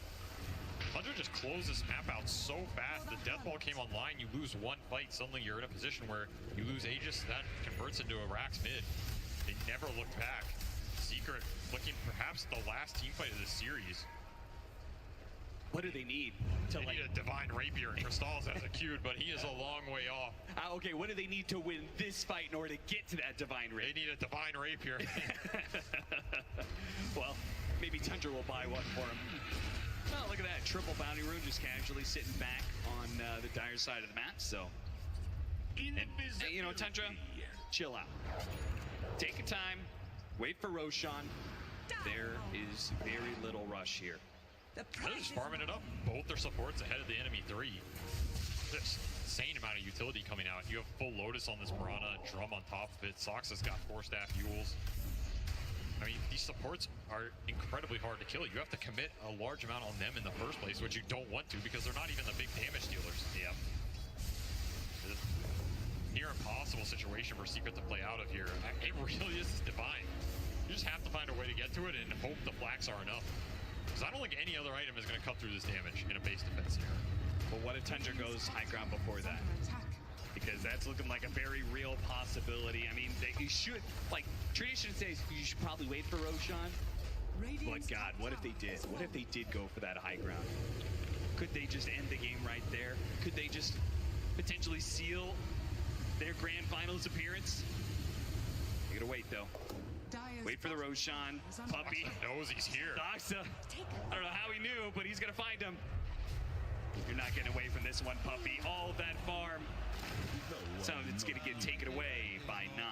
Tundra just closed this map out so fast. The Death Ball came online, you lose one fight, suddenly you're in a position where you lose Aegis, that converts into a Rax mid. They never looked back. Secret looking perhaps the last team fight of this series. What do they need? They need a Divine Rapier, and Crystals has a queued, but he is a long way off. Okay, what do they need to win this fight in order to get to that Divine Rapier? They need a Divine Rapier. Well, maybe maybe Tundra will buy one for him. Oh, look at that. Triple bounty rune just casually sitting back on the dire side of the map. So, and, you know, Tundra, chill out. Take your time. Wait for Roshan. There is very little rush here. They're just farming it up. Both their supports ahead of the enemy 3. Just insane amount of utility coming out. You have full Lotus on this Mirana, Drum on top of it. Sox has got 4-staff Yules. I mean, these supports are incredibly hard to kill. You have to commit a large amount on them in the first place, which you don't want to because they're not even the big damage dealers. Yeah. Near impossible situation for Secret to play out of here. It really is divine. You just have to find a way to get to it and hope the flax are enough. Because I don't think any other item is going to cut through this damage in a base defense here. But what if Tundra goes high ground before that? Because that's looking like a very real possibility. I mean, you should, like, tradition says you should probably wait for Roshan. But God, what if they did? What if they did go for that high ground? Could they just end the game right there? Could they just potentially seal their grand finals appearance? You gotta wait, though. Wait for the Roshan. Puppy knows he's here. Doxa. I don't know how he knew, but he's gonna find him. You're not getting away from this one, Puppy. All that farm. So it's gonna get taken away by 9.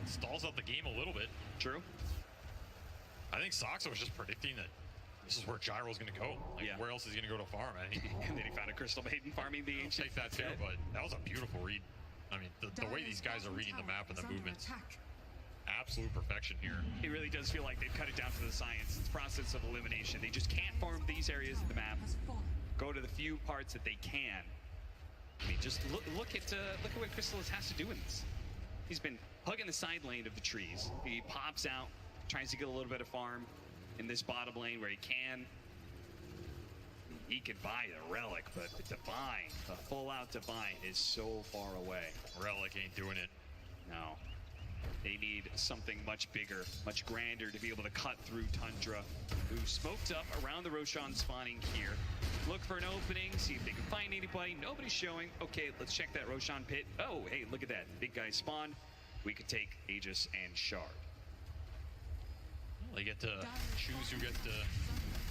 Stalls out the game a little bit. True. I think Soxa was just predicting that this is where Gyro's going to go. Like, where else is he going to go to farm? I think. And then he found a Crystal Maiden farming the ancient. Take that too, but that was a beautiful read. I mean, the way these guys are reading the map and the movements. Absolute perfection here. It really does feel like they've cut it down to the science. It's process of elimination. They just can't farm these areas of the map. Go to the few parts that they can. I mean, just look at what Crystallis has to do in this. He's been hugging the side lane of the trees. He pops out, tries to get a little bit of farm in this bottom lane where he can. He could buy a relic, but the Divine, the full-out Divine is so far away. Relic ain't doing it. No. They need something much bigger, much grander to be able to cut through Tundra, who smoked up around the Roshan spawning here. Look for an opening, see if they can find anybody. Nobody's showing. Okay, let's check that Roshan pit. Oh, hey, look at that. Big guy spawned. We could take Aegis and Shard. Well, they get to choose who gets to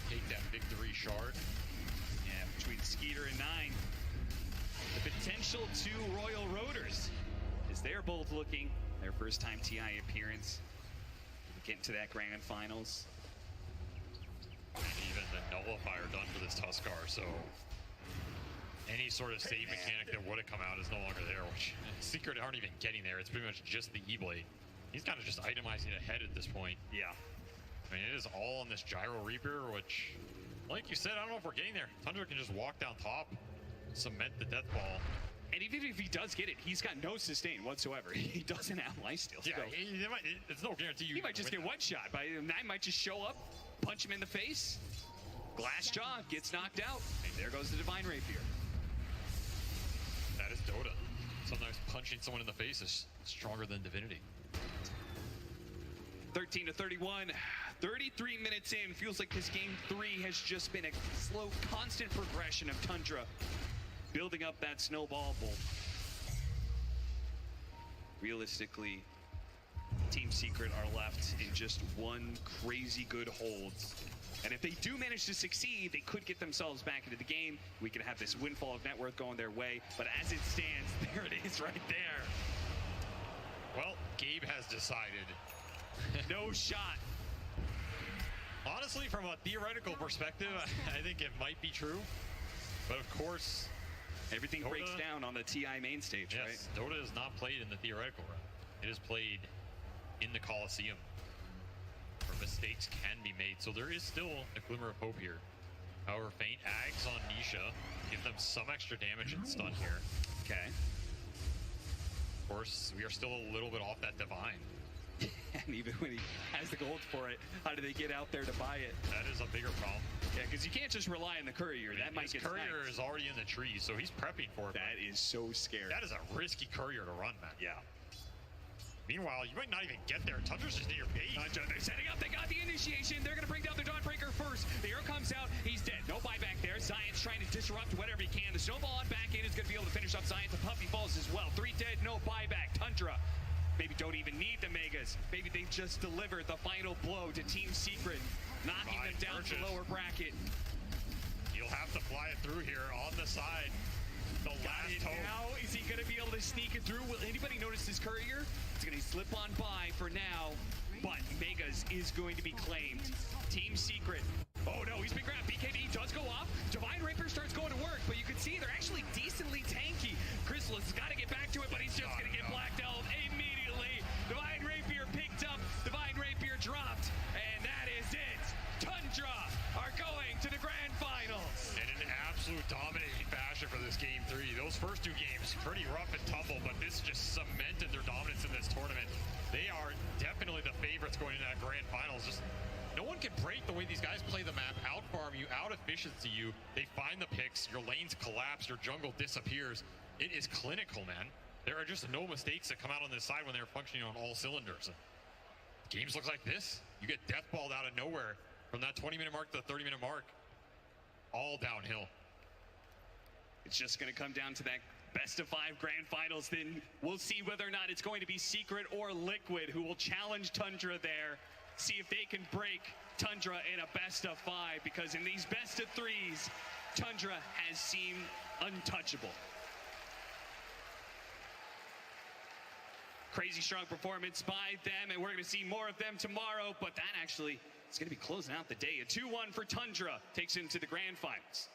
take that victory Shard. Yeah, between Skeeter and 9. The potential 2 Royal Roaders, as they're both looking their first time TI appearance. Get into that grand finals. And even the nullifier done for this Tuskar, so any sort of save mechanic that would have come out is no longer there, which Secret aren't even getting there. It's pretty much just the E-Blade. He's kind of just itemizing ahead at this point. Yeah. I mean, it is all on this Gyro Reaper, which, like you said, I don't know if we're getting there. Tundra can just walk down top, cement the death ball. And even if he does get it, he's got no sustain whatsoever. He doesn't have lifesteal. Yeah, it's no guarantee you. He might just get one shot. But Nine might just show up, punch him in the face. Glass jaw gets knocked out. And there goes the Divine Rapier. That is Dota. Sometimes punching someone in the face is stronger than divinity. 13-31, 33 minutes in. Feels like this game 3 has just been a slow, constant progression of Tundra building up that snowball bowl. Realistically, Team Secret are left in just one crazy good hold. And if they do manage to succeed, they could get themselves back into the game. We could have this windfall of net worth going their way. But as it stands, there it is right there. Well, Gabe has decided. No shot. Honestly, from a theoretical perspective, I think it might be true. But of course, everything Dota breaks down on the TI main stage, yes, right? Dota is not played in the theoretical round. It is played in the Coliseum, where mistakes can be made. So there is still a glimmer of hope here. However, faint Ags on Nisha give them some extra damage and stun here. Okay. Of course, we are still a little bit off that Divine. And even when he has the gold for it, how do they get out there to buy it? That is a bigger problem. Yeah, because you can't just rely on the courier. That might get courier is already in the trees, so he's prepping for it. That is so scary. That is a risky courier to run, man. Yeah. Meanwhile, you might not even get there. Tundra's just near your base. They're setting up. They got the initiation. They're going to bring down the Dawnbreaker first. The arrow comes out. He's dead. No buyback there. Zion's trying to disrupt whatever he can. The snowball on back end is going to be able to finish up Zion. The puppy falls as well. 3 dead. No buyback. Tundra maybe don't even need the Megas. Maybe they just delivered the final blow to Team Secret, knocking the lower bracket. You'll have to fly it through here on the side. The last hope. Now, is he going to be able to sneak it through? Will anybody notice his courier? It's going to slip on by for now, but Megas is going to be claimed. Team Secret. Oh no, he's been grabbed. BKB does go off. Divine Rapier starts going to work, but you can see they're actually decently tanky. Chrysalis has got to get back to it, but he's just going to get blacked out immediately. Divine Rapier picked up. Divine Rapier dropped, and that is it. Tundra are going to the grand finals. In an absolute dominating fashion for this game 3. Those first 2 games, pretty rough and tumble, but this just cemented their dominance in this tournament. They are definitely the favorites going into that grand finals. Just no one can break the way these guys play the map, out-farm you, out-efficiency you. They find the picks, your lanes collapse, your jungle disappears. It is clinical, man. There are just no mistakes that come out on this side when they're functioning on all cylinders. Games look like this. You get deathballed out of nowhere from that 20-minute mark to the 30-minute mark. All downhill. It's just going to come down to that best of 5 grand finals. Then we'll see whether or not it's going to be Secret or Liquid who will challenge Tundra there. See if they can break Tundra in a best of 5, because in these best of 3s, Tundra has seemed untouchable. Crazy strong performance by them, and we're going to see more of them tomorrow, but that actually is going to be closing out the day. A 2-1 for Tundra takes him to the grand finals.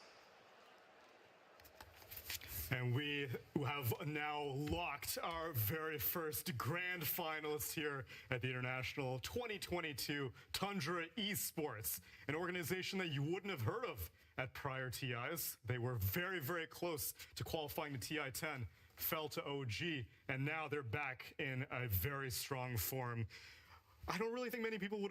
And we have now locked our very first grand finalist here at the International 2022 Tundra Esports, an organization that you wouldn't have heard of at prior TIs. They were very, very close to qualifying to TI10, fell to OG, and now they're back in a very strong form. I don't really think many people would have